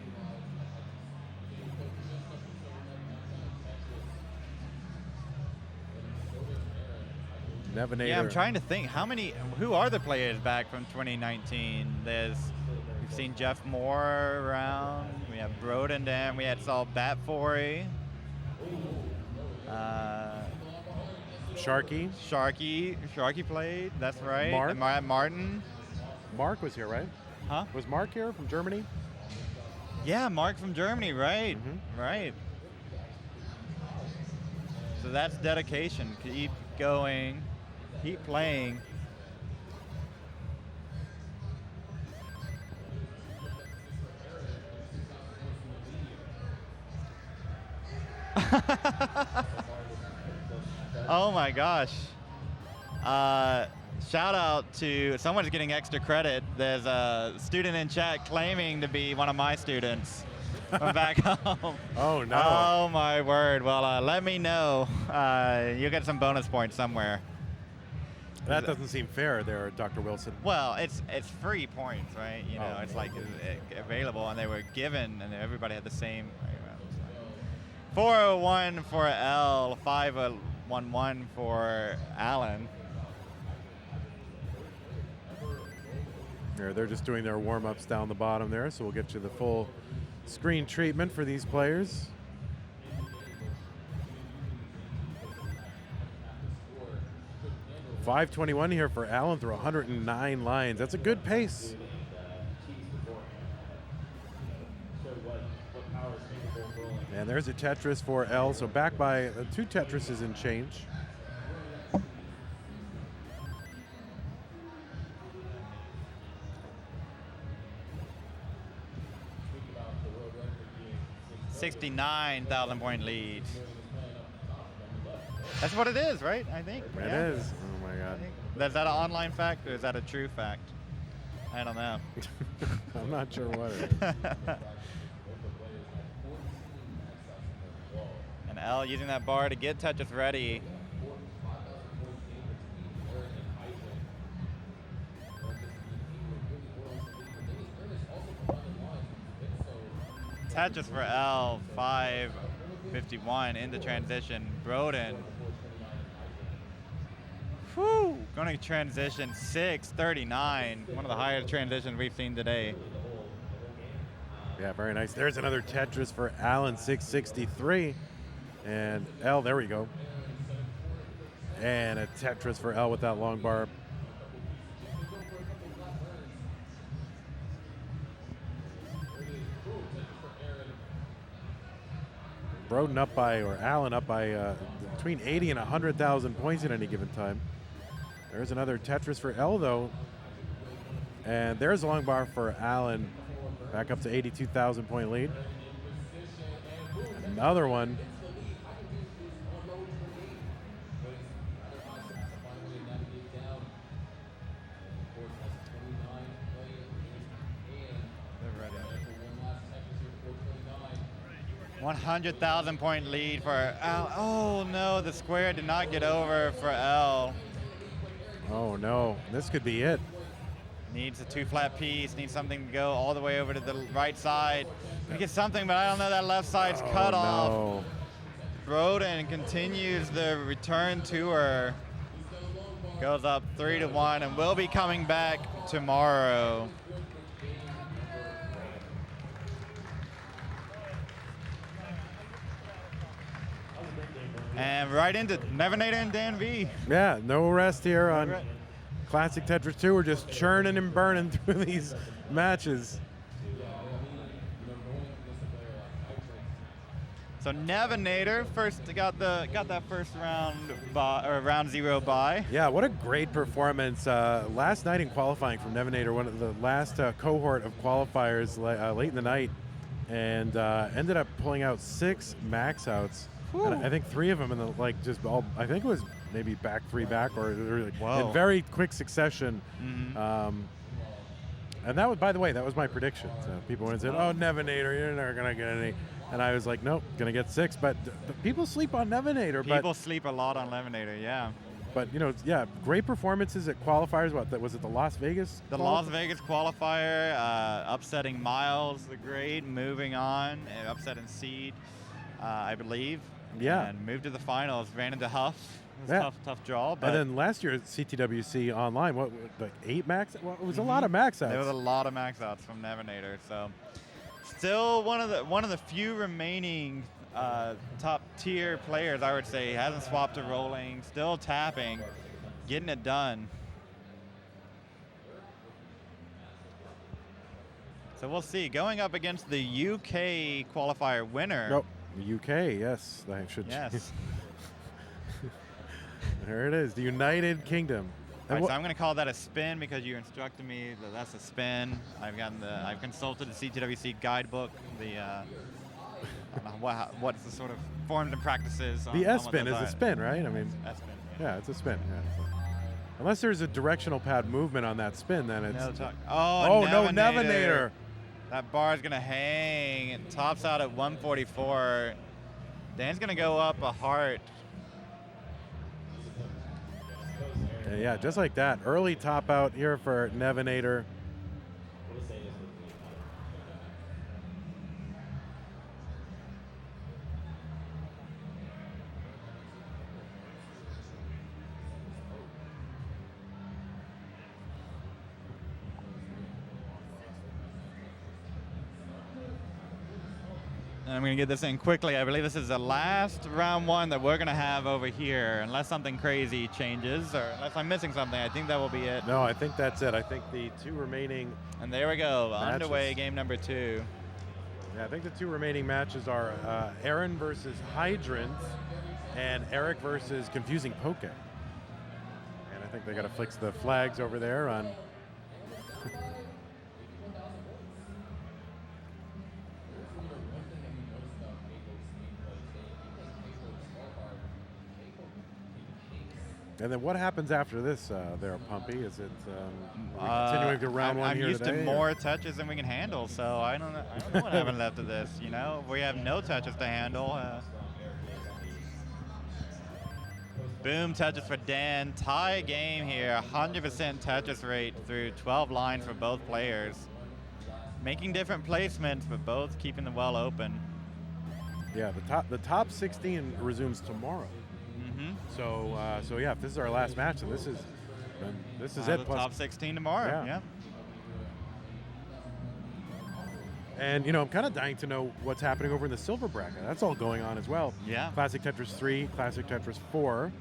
Nevinator. Yeah, I'm trying to think who are the players back from 2019? We've seen Jeff Moore around. We have Broden down. We saw Batfory. Sharky played. That's right. Martin. Mark was here, right? Huh? Was Mark here from Germany? Yeah, Mark from Germany. Right. Right. So that's dedication. Keep going. Keep playing. Oh my gosh. Shout out to someone's getting extra credit. There's a student in chat claiming to be one of my students from back home. Oh no. Oh my word. Well, let me know. You'll get some bonus points somewhere. That doesn't seem fair there, Dr. Wilson. Well, it's free points, right? It's like available, and they were given, and everybody had the same. 401 for L, 511 for Allen. They're just doing their warm-ups down the bottom there, so we'll get you the full screen treatment for these players. .521 here for Allen through 109 lines. That's a good pace. And there's a Tetris for L, so back by 2 Tetrises and change. $69,000 point lead. That's what it is, right? I think. It Yeah. is. Oh my God. Is that an online fact or is that a true fact? I don't know. I'm not sure what it is. And L using that bar to get Tetris ready. Tetris for L, 5:51 in the transition. Broden. Whew, going to transition 6:39. One of the higher transitions we've seen today. Yeah, very nice. There's another Tetris for Allen, 663. And L, there we go. And a Tetris for L with that long bar. Broden up by, or Allen up by between 80 and 100,000 points at any given time. There's another Tetris for L, though. And there's a long bar for Allen, back up to 82,000 point lead. Another one. They're ready. 100,000 point lead for L. Oh no, the square did not get over for L. Oh no, this could be it. Needs a 2-flat piece, needs something to go all the way over to the right side. We get something, but I don't know, that left side's cut off. No. Broden continues the return tour. Goes up 3-1 and will be coming back tomorrow. And right into Nevinator and Dan V. Yeah, no rest here on Right. Classic Tetris 2. We're just churning and burning through these matches. So Nevinator first got that first round or round 0 bye. Yeah, what a great performance last night in qualifying from Nevinator, one of the last cohort of qualifiers late in the night, and ended up pulling out 6 max outs. And I think 3 of them in the I think it was maybe back 3 back or Whoa. in very quick succession. Mm-hmm. And that was, by the way, that was my prediction. So people went and said, "Oh, Nevinator, you're never gonna get any," and I was like, "Nope, gonna get 6." But people sleep on Nevinator. People sleep a lot on Nevinator, yeah. But you know, yeah, great performances at qualifiers. What was it? The Las Vegas? The Las Vegas qualifier, upsetting Miles the Great, moving on, upsetting Seed, I believe. Yeah. And moved to the finals, ran into Huff. It was Yeah. a tough draw. But And then last year at CTWC online, what, like 8 max? Well, it was a lot of max outs. there was a lot of max outs from Nevinator. So still one of the few remaining top tier players, I would say, hasn't swapped to rolling, still tapping, getting it done. So we'll see. Going up against the UK qualifier winner. Nope. UK, yes. I should. Yes. There it is, the United Kingdom. All And right, so I'm going to call that a spin because you instructed me that that's a spin. I've consulted the CTWC guidebook. I don't know what's the sort of forms and practices. the S spin is a spin, right? I mean, S spin. yeah, it's a spin. Yeah. Unless there's a directional pad movement on that spin, then it's. Oh, no, Nevinator. That bar is going to hang. It tops out at 144. Dan's going to go up a heart. Yeah, just like that. Early top out here for Nevinator. And I'm going to get this in quickly. I believe this is the last round 1 that we're going to have over here, unless something crazy changes, or unless I'm missing something. I think that will be it. No, I think that's it. I think the 2 remaining. And there we go, matches. underway, game number 2. Yeah, I think the 2 remaining matches are Aaron versus Hydrant and Eric versus Confusing Poke. And I think they got to fix the flags over there on. And then what happens after this there, Pumpy? Is it we continuing to round one I'm here used today? to more touches than we can handle, so I don't know what happens after this. You know, we have no touches to handle. Boom touches for Dan. Tie game here. 100% touches rate through 12 lines for both players. Making different placements, but both keeping the well open. Yeah, the top 16 resumes tomorrow. So yeah, if this is our last match, then this is it. The Plus, top 16 tomorrow. Yeah. and I'm kind of dying to know what's happening over in the silver bracket. That's all going on as well. Yeah. Classic Tetris 3, Classic Tetris 4.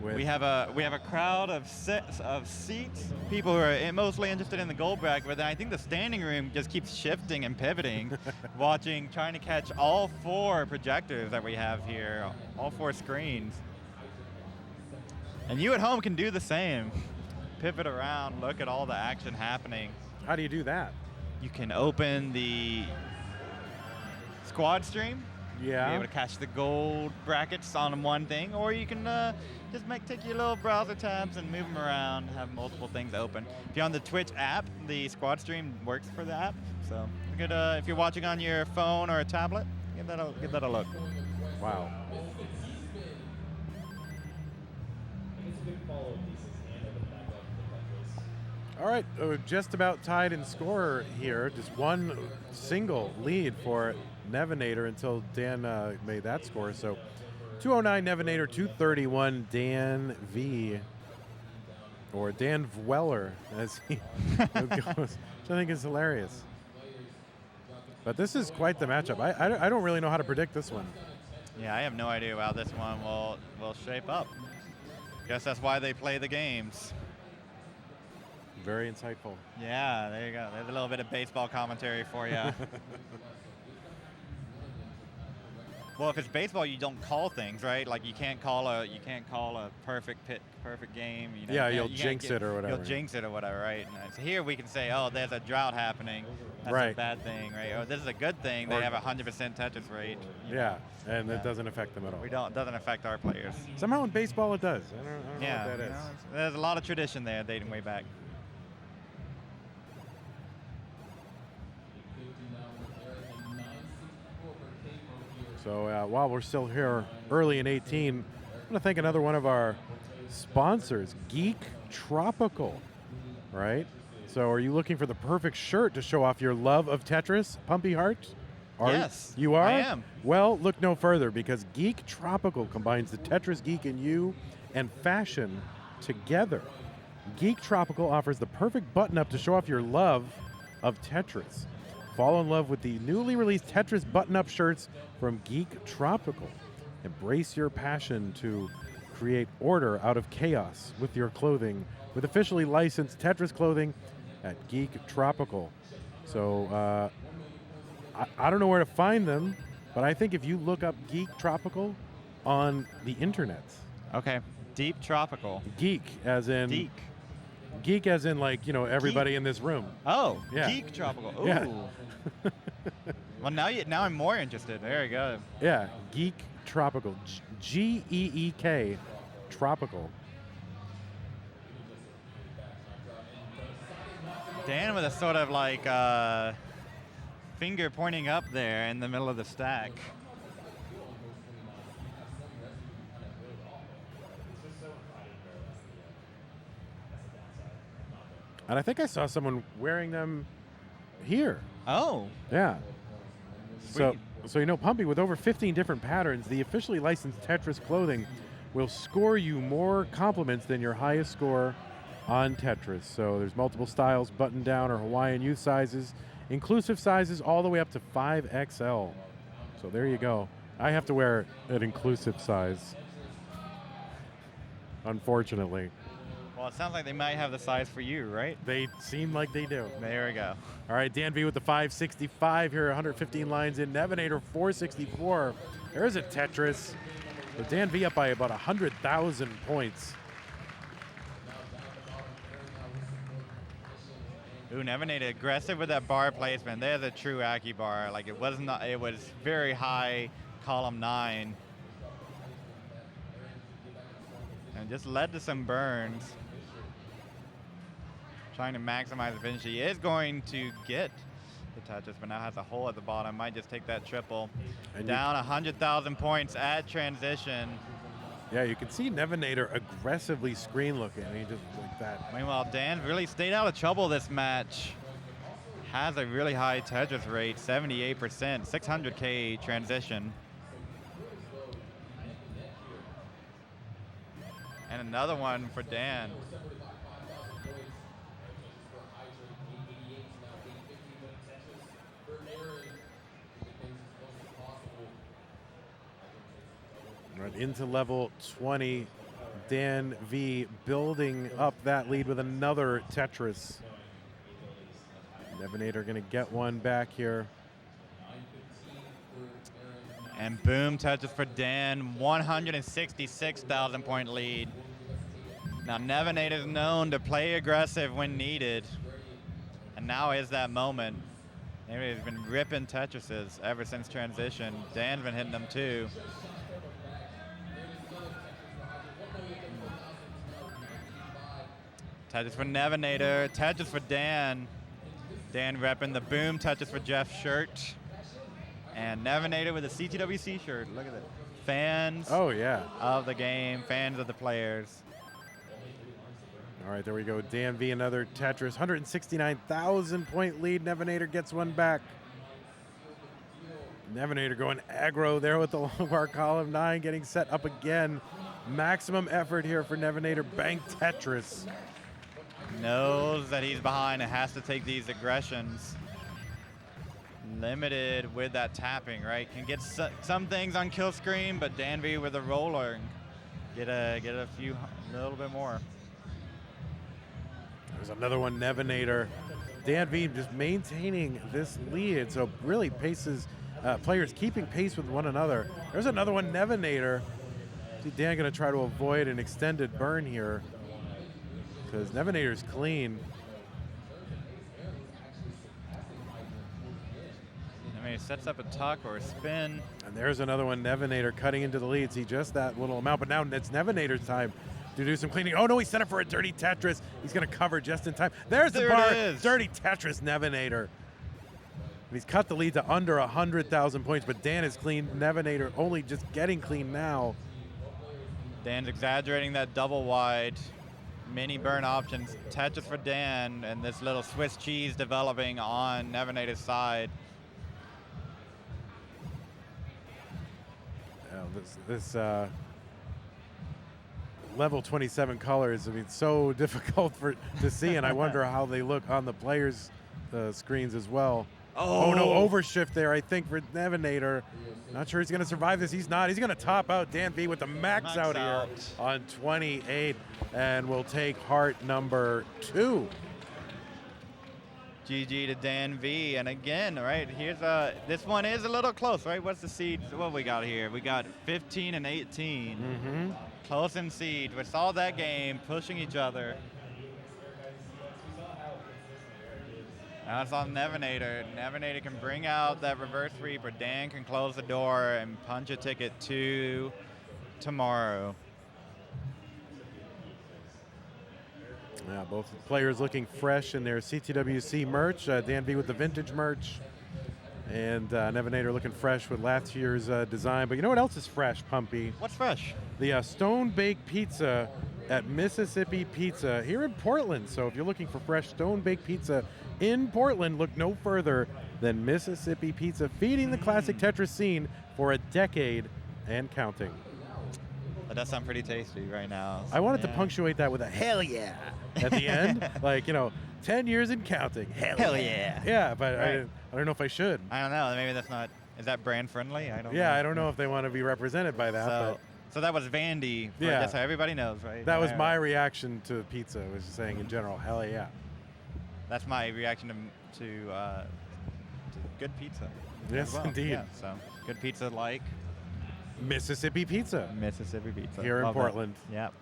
We have a crowd of seats, people who are mostly interested in the gold bracket, but then I think the standing room just keeps shifting and pivoting, trying to catch all 4 projectors that we have here, all 4 screens. And you at home can do the same. Pivot around, look at all the action happening. How do you do that? You can open the squad stream. Yeah. Be able to catch the gold brackets on one thing, or you can just take your little browser tabs and move them around, have multiple things open. If you're on the Twitch app, the squad stream works for the app. So you could, if you're watching on your phone or a tablet, give that a look. Wow. All right, just about tied in score here. Just one single lead for Nevinator until Dan made that score. So 209 Nevinator, 231 Dan V. Or Dan Vweller, as he goes, which I think is hilarious. But this is quite the matchup. I don't really know how to predict this one. Yeah, I have no idea how this one will shape up. Guess that's why they play the games. Very insightful. Yeah, there you go. There's a little bit of baseball commentary for you. Well, if it's baseball, you don't call things, right? Like you can't call a perfect game. You know, Yeah, you'll jinx it or whatever. You'll jinx it or whatever, right? And so here we can say, oh, there's a drought happening. That's Right. a bad thing, right? Or this is a good thing. They have 100% touches rate. Yeah, and it doesn't affect them at all. It doesn't affect our players. Somehow in baseball it does. I don't know Yeah, what that is. there's a lot of tradition there dating way back. So while we're still here early in 18, I'm going to thank another one of our sponsors, Geek Tropical, right? So are you looking for the perfect shirt to show off your love of Tetris, Pumpy Heart? Yes, You are? I am. Well, look no further because Geek Tropical combines the Tetris geek in you and fashion together. Geek Tropical offers the perfect button-up to show off your love of Tetris. Fall in love with the newly released Tetris button-up shirts from Geek Tropical. Embrace your passion to create order out of chaos with your clothing with officially licensed Tetris clothing at Geek Tropical. So I don't know where to find them, but I think if you look up Geek Tropical on the internet. Okay, Deep Tropical. Geek as in... Geek. Geek as in like, everybody in this room. Oh, Yeah. Geek Tropical. Ooh. Yeah. Well, now I'm more interested. There you go. Yeah, Geek Tropical. Geek Tropical. Dan with a sort of like finger pointing up there in the middle of the stack. And I think I saw someone wearing them here. Oh. Yeah. Sweet. So Pumpy, with over 15 different patterns, the officially licensed Tetris clothing will score you more compliments than your highest score on Tetris. So there's multiple styles, button down or Hawaiian youth sizes, inclusive sizes all the way up to 5XL. So there you go. I have to wear an inclusive size, unfortunately. Well, it sounds like they might have the size for you, right? They seem like they do. There we go. All right, Dan V with the 565 here, 115 lines in. Nevinator 464. There's a Tetris. So Dan V up by about 100,000 points. Ooh, Nevinator aggressive with that bar placement. There's a true Aki bar. Like it was very high column 9. And just led to some burns. Trying to maximize the finish. He is going to get the Tetris, but now has a hole at the bottom. Might just take that triple. And down 100,000 points at transition. Yeah, you can see Nevinator aggressively screen looking. He just like that. Meanwhile, Dan really stayed out of trouble this match. Has a really high Tetris rate, 78%, 600K transition. And another one for Dan. Right into level 20. Dan V building up that lead with another Tetris. Nevinator going to get one back here. And boom, Tetris for Dan, 166,000 point lead. Now Nevinator is known to play aggressive when needed. And now is that moment. Nevinator's been ripping Tetrises ever since transition. Dan's been hitting them too. Tetris for Nevinator, Tetris for Dan. Dan repping the boom Tetris for Jeff's shirt. And Nevinator with a CTWC shirt. Look at that. Fans Oh, yeah. of the game, fans of the players. All right, there we go. Dan V, another Tetris. 169,000 point lead. Nevinator gets one back. Nevinator going aggro there with the long bar column 9, getting set up again. Maximum effort here for Nevinator. Bank Tetris. Knows that he's behind and has to take these aggressions. Limited with that tapping, right? Can get some things on kill screen, but Dan V with a roller, get a few, a little bit more. There's another one, Nevinator. Dan V just maintaining this lead, so really paces, players keeping pace with one another. There's another one, Nevinator. See Dan gonna try to avoid an extended burn here because Nevinator's clean. He sets up a tuck or a spin. And there's another one, Nevinator cutting into the lead. See just that little amount, but now it's Nevinator's time to do some cleaning. Oh no, he set up for a dirty Tetris. He's gonna cover just in time. There's the bar, dirty Tetris, Nevinator. He's cut the lead to under 100,000 points, but Dan is clean. Nevinator only just getting clean now. Dan's exaggerating that double wide. Mini burn options. Tetris for Dan, and this little Swiss cheese developing on Nevinator's side. This level 27 colors, I mean, so difficult to see, and I wonder how they look on the players' screens as well. Oh no, overshift there, I think, for Nevinator. Not sure he's going to survive this. He's not. He's going to top out Dan V with the max out here on 28, and will take heart number 2. GG to Dan V, and again, right, here's this one is a little close, right? What's the seeds? What we got here? We got 15 and 18. Mm-hmm. Close in seed. We saw that game, pushing each other. Now it's on Nevinator. Nevinator can bring out that reverse sweep, or Dan can close the door and punch a ticket to tomorrow. Yeah, both players looking fresh in their CTWC merch. Dan V with the vintage merch, and Nevinator looking fresh with last year's design. But you know what else is fresh, Pumpy? What's fresh? The Stone Baked Pizza at Mississippi Pizza here in Portland. So if you're looking for fresh Stone Baked Pizza in Portland, look no further than Mississippi Pizza, feeding the classic Tetris scene for a decade and counting. That does sound pretty tasty right now. I wanted to punctuate that with a hell yeah at the end. Like, 10 years and counting. Hell yeah. Yeah, but Right. I don't know if I should. I don't know. Maybe that's not. Is that brand friendly? I don't know. Yeah, I don't know if they want to be represented by that. So that was Vandy. Yeah. That's how everybody knows, right? But that was my reaction to pizza, was just saying in general, hell yeah. That's my reaction to good pizza. Yes, as well. indeed. Yeah, so good pizza like Mississippi Pizza. Mississippi Pizza. Here in Love Portland. That. Yep.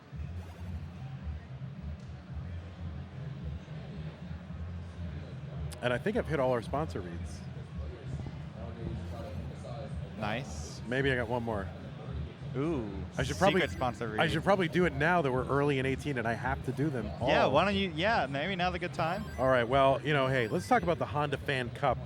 And I think I've hit all our sponsor reads. Nice. Maybe I got one more. Ooh, I should secret sponsor read. I should probably do it now that we're early in 18 and I have to do them all. Yeah, why don't you? Yeah, maybe now's a good time. All right, well, hey, let's talk about the Honda Fan Cup.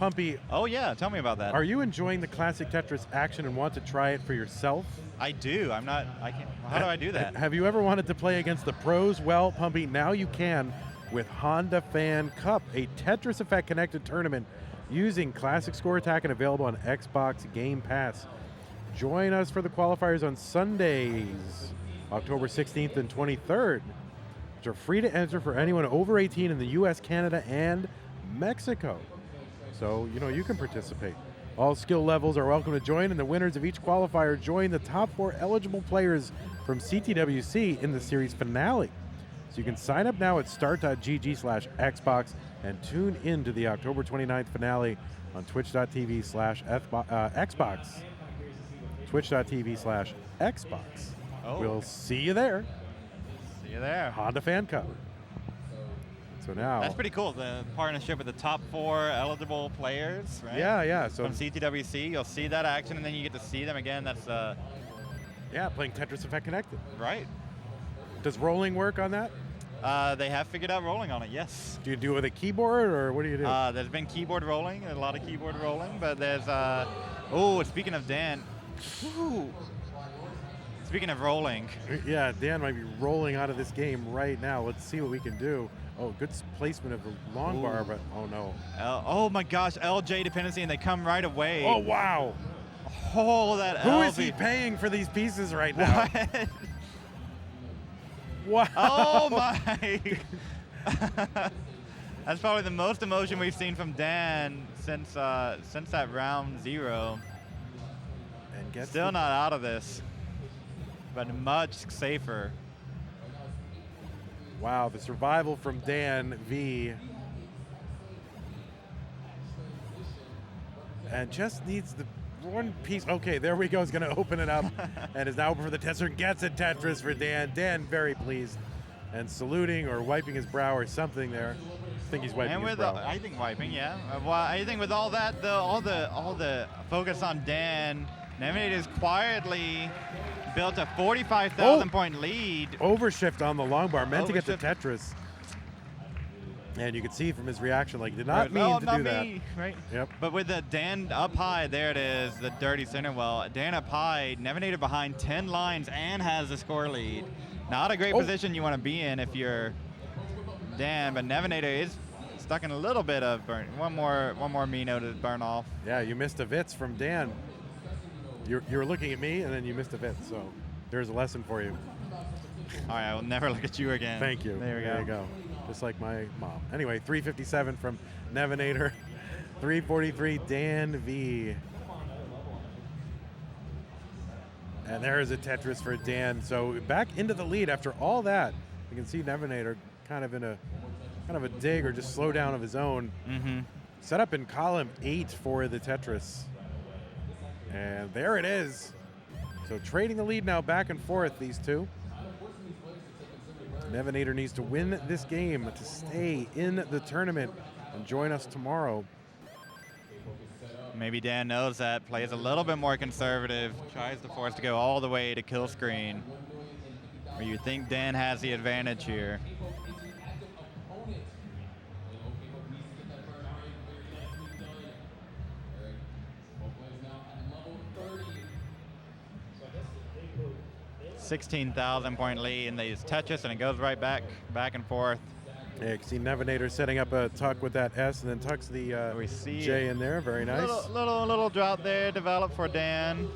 Pumpy, Oh yeah, tell me about that. are you enjoying the Classic Tetris action and want to try it for yourself? I do. I'm not. I can't. How do I do that? Have you ever wanted to play against the pros? Well, Pumpy, now you can with Honda Fan Cup, a Tetris Effect connected tournament using Classic Score Attack and available on Xbox Game Pass. Join us for the qualifiers on Sundays, October 16th and 23rd, which are free to enter for anyone over 18 in the US, Canada, and Mexico. So, you can participate. All skill levels are welcome to join, and the winners of each qualifier join the top 4 eligible players from CTWC in the series finale. So you can sign up now at start.gg/Xbox and tune in to the October 29th finale on twitch.tv/Xbox. Twitch.tv/Xbox. Oh. We'll see you there. See you there. Honda Fan Cup. So now. That's pretty cool. The partnership with the top 4 eligible players, right? Yeah. So From CTWC, you'll see that action, and then you get to see them again. That's playing Tetris Effect Connected. right. Does rolling work on that? They have figured out rolling on it. Yes. Do you do it with a keyboard, or what do you do? There's been keyboard rolling, a lot of keyboard rolling, but there's speaking of Dan. Woo. Speaking of rolling. Yeah, Dan might be rolling out of this game right now. Let's see what we can do. Oh, good placement of the long bar, but oh no. Oh my gosh, LJ dependency, and they come right away. Oh wow. Oh, that Who LV. is he paying for these pieces right now? What? Wow. Oh my. That's probably the most emotion we've seen from Dan since that round 0. And Still not out of this, but much safer. Wow, the survival from Dan V. And just needs the one piece. Okay, there we go. Is going to open it up and is now open for the tester. Gets a Tetris for Dan. Dan very pleased and saluting or wiping his brow or something there. I think he's wiping And his with brow. I think wiping, yeah. Well, I think with all that, all the focus on Dan, Navigators quietly built a 45,000 point lead. Overshift on the long bar, meant to get the Overshift. Tetris. And you could see from his reaction, like, did not Right. mean to not do that. me, right? Yep. But with the Dan up high, there it is, the dirty center well. Dan up high, Nevinator behind 10 lines and has the score lead. Not a great position you want to be in if you're Dan, but Nevinator is stuck in a little bit of burn. One more Mino to burn off. Yeah, you missed a Vitz from Dan. You were looking at me, and then you missed a Vitz, so there's a lesson for you. All right, I will never look at you again. Thank you. There we go. There you go. Just like my mom. Anyway, 357 from Nevinator. 343 Dan V. And there is a Tetris for Dan. So back into the lead after all that. You can see Nevinator kind of in a dig or just slow down of his own. Mm-hmm. Set up in column 8 for the Tetris. And there it is. So trading the lead now back and forth, these two. Nevinator needs to win this game to stay in the tournament and join us tomorrow. Maybe Dan knows that, plays a little bit more conservative, tries to force to go all the way to kill screen. Where you think Dan has the advantage here. $16,000 point lead, and they just touch us, and it goes right back and forth. Yeah, you can see Nevinator setting up a tuck with that S, and then tucks the We see J in there. Very nice. Little drop there, developed for Dan.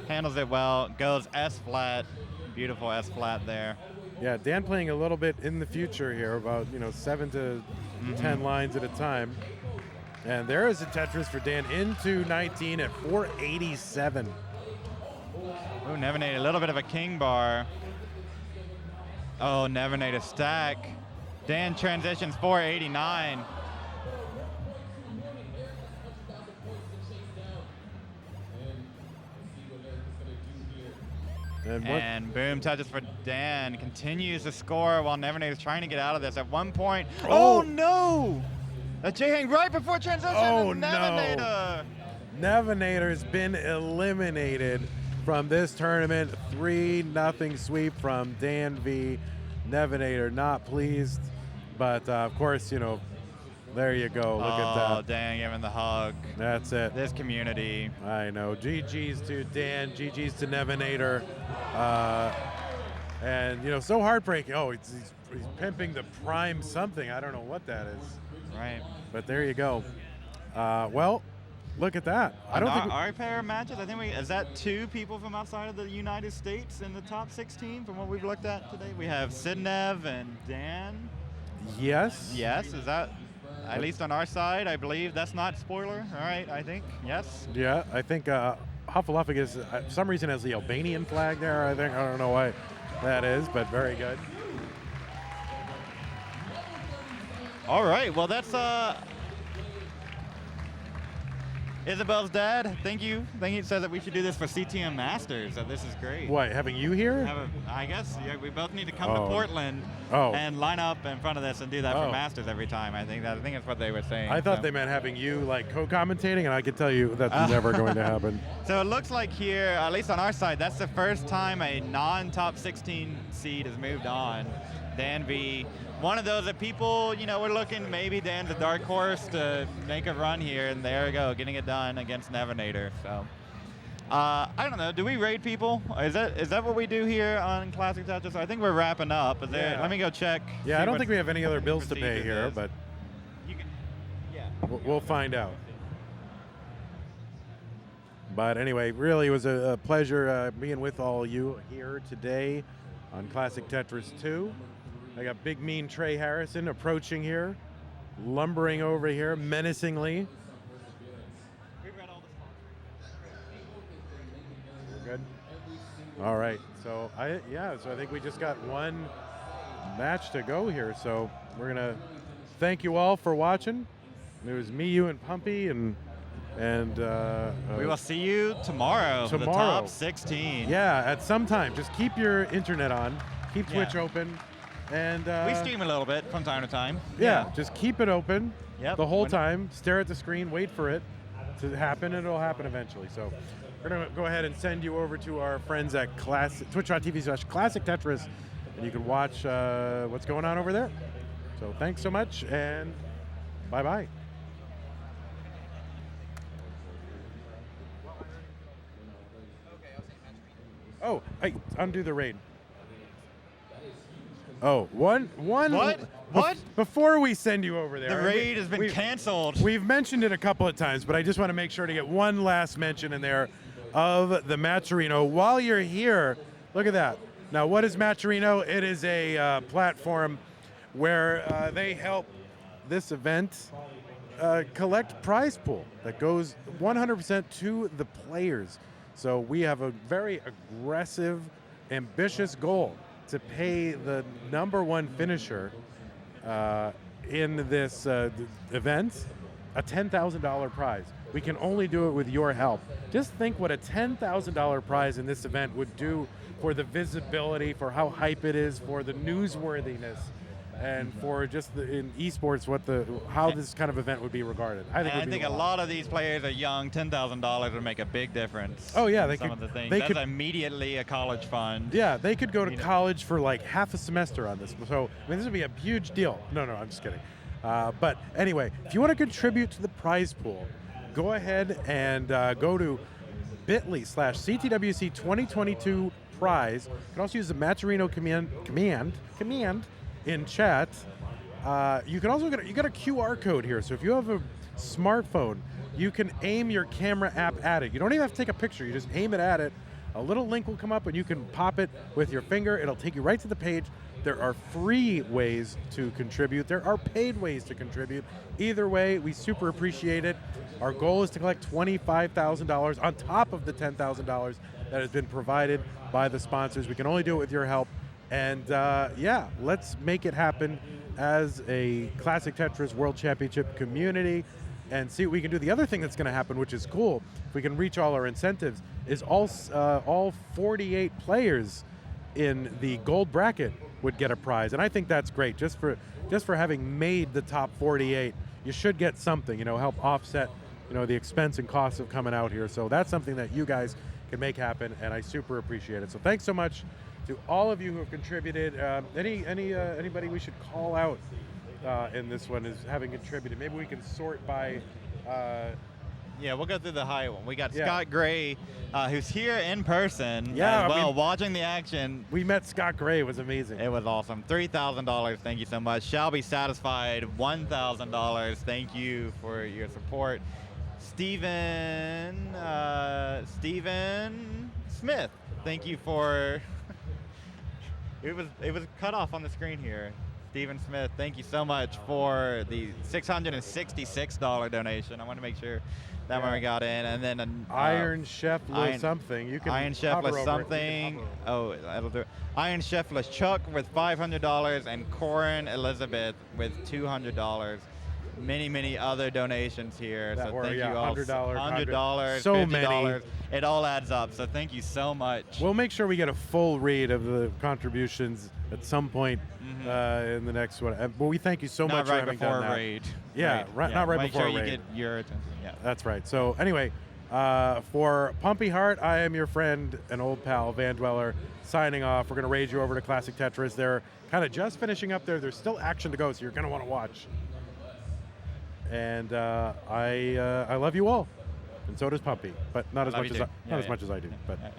Handles it well, goes S flat. Beautiful S flat there. Yeah, Dan playing a little bit in the future here, about 7 to 10 lines at a time. And there is a Tetris for Dan into 19 at 487. Ooh, Nevinator, a little bit of a king bar. Oh, Nevinator stack. Dan transitions 489. And boom, touches for Dan. Continues to score while Nevinator's trying to get out of this. At one point, oh no! A J-hang right before transition. Oh, Nevinator. no. Nevinator's been eliminated. from this tournament. 3-0 sweep from Dan V. Nevinator, not pleased. But, of course, you know, there you go. Look at that. Oh, Dan giving the hug. That's it. This community. I know. GG's to Dan. GG's to Nevinator. And, you know, so heartbreaking. Oh, he's pimping the prime something. I don't know what that is. Right. But there you go. Well, look at that. I don't think our pair of matches, I think is that 2 people from outside of the United States in the top 16 from what we've looked at today? We have Sidnev and Dan. Yes. Yes, is that, at least on our side, I believe that's not spoiler. All right, I think, yes. Yeah, I think Hufflepuff for some reason has the Albanian flag there, I think. I don't know why that is, but very good. All right, well, that's Isabel's dad. Thank you. He says that we should do this for CTM Masters. So this is great. What, having you here? I guess we both need to come to Portland Oh. and line up in front of this and do that Oh. for Masters every time. I think that's what they were saying. I thought so. they meant having you like co-commentating, and I can tell you that's never going to happen. So it looks like here, at least on our side, that's the first time a non-top 16 seed has moved on. Dan V. One of those that people, you know, we're looking, maybe Dan's a dark horse to make a run here, and there we go, getting it done against Nevinator. So, I don't know, do we raid people? Is that what we do here on Classic Tetris? I think we're wrapping up. Let me go check. Yeah, I don't think we have any other bills to pay here, is. but You can, yeah. we'll find out. But anyway, really it was a pleasure being with all you here today on Classic Tetris 2. I got big mean Trey Harrison approaching here, lumbering over here menacingly. We've read all the Good. All right. So I think we just got one match to go here. So we're gonna thank you all for watching. It was me, you, and Pumpy, and we will see you tomorrow. For the top 16. Yeah, at some time. Just keep your internet on, keep Twitch open, and we stream a little bit from time to time. Yeah, just keep it open the whole When- time. Stare at the screen, wait for it to happen, and it'll happen eventually. So we're gonna go ahead and send you over to our friends at twitch.tv/Classic Tetris, and you can watch what's going on over there. So thanks so much, and bye-bye. Oh, hey, undo the raid. Oh, one. What? Before we send you over there, The raid has been canceled. We've mentioned it a couple of times, but I just want to make sure to get one last mention in there of the Matcherino. While you're here, look at that. Now, what is Matcherino? It is a platform where they help this event collect prize pool that goes 100% to the players. So we have a very aggressive, ambitious goal to pay the #1 finisher in this event a $10,000 prize. We can only do it with your help. Just think what a $10,000 prize in this event would do for the visibility, for how hype it is, for the newsworthiness, and for just in esports how this kind of event would be regarded. I think a lot of these players are young. $10,000 would make a big difference. Oh yeah, in some of the things. That's immediately a college fund. Yeah, they could go to college for like half a semester on this. So I mean, this would be a huge deal. No, I'm just kidding. But anyway, if you want to contribute to the prize pool, go ahead and go to bit.ly/CTWC 2022 prize. You can also use the Matcherino command in chat. You can also you got a QR code here. So if you have a smartphone, you can aim your camera app at it. You don't even have to take a picture. You just aim it at it. A little link will come up and you can pop it with your finger. It'll take you right to the page. There are free ways to contribute. There are paid ways to contribute. Either way, we super appreciate it. Our goal is to collect $25,000 on top of the $10,000 that has been provided by the sponsors. We can only do it with your help. And let's make it happen as a Classic Tetris World Championship community and see what we can do. The other thing that's going to happen, which is cool, if we can reach all our incentives, is all 48 players in the gold bracket would get a prize. And I think that's great. Just for having made the top 48, you should get something, help offset, the expense and costs of coming out here. So that's something that you guys can make happen, and I super appreciate it. So thanks so much to all of you who have contributed. Anybody we should call out in this one is having contributed. Maybe we can sort by. Yeah, we'll go through the high one. We got Yeah. Scott Gray, who's here in person. Yeah, as I well, mean- watching the action. We met Scott Gray. It was amazing. It was awesome. $3,000. Thank you so much. Shall be satisfied. $1,000. Thank you for your support. Steven Smith. Thank you for. it was cut off on the screen here. Stephen Smith, thank you so much for the $666 donation. I want to make sure that one we got in, and then Iron Chef Iron- something. You can Iron Chef hover over it. You can something. hover Oh, that'll do it. Iron Chef Chuck with $500 and Corin Elizabeth with $200. Many other donations here. That so were, thank yeah, you all. $100, $100, so $50. many. It all adds up. So thank you so much. We'll make sure we get a full read of the contributions at some point in the next one. But we thank you so Not much for right having before done that. raid. Yeah, not right Make before sure you raid. get your attention. Yeah. That's right. So anyway, for Pumpy Heart, I am your friend and old pal, Van Dweller, signing off. We're going to raid you over to Classic Tetris. They're kind of just finishing up there. There's still action to go, so you're going to want to watch. And I love you all, and so does Pumpy, but not as love much you as too. not as Yeah. much as I do. But Yeah. okay,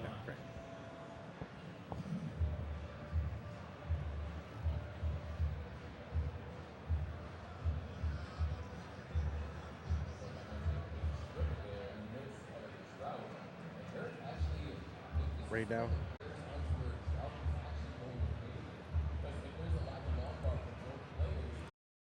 yeah, great. Right now.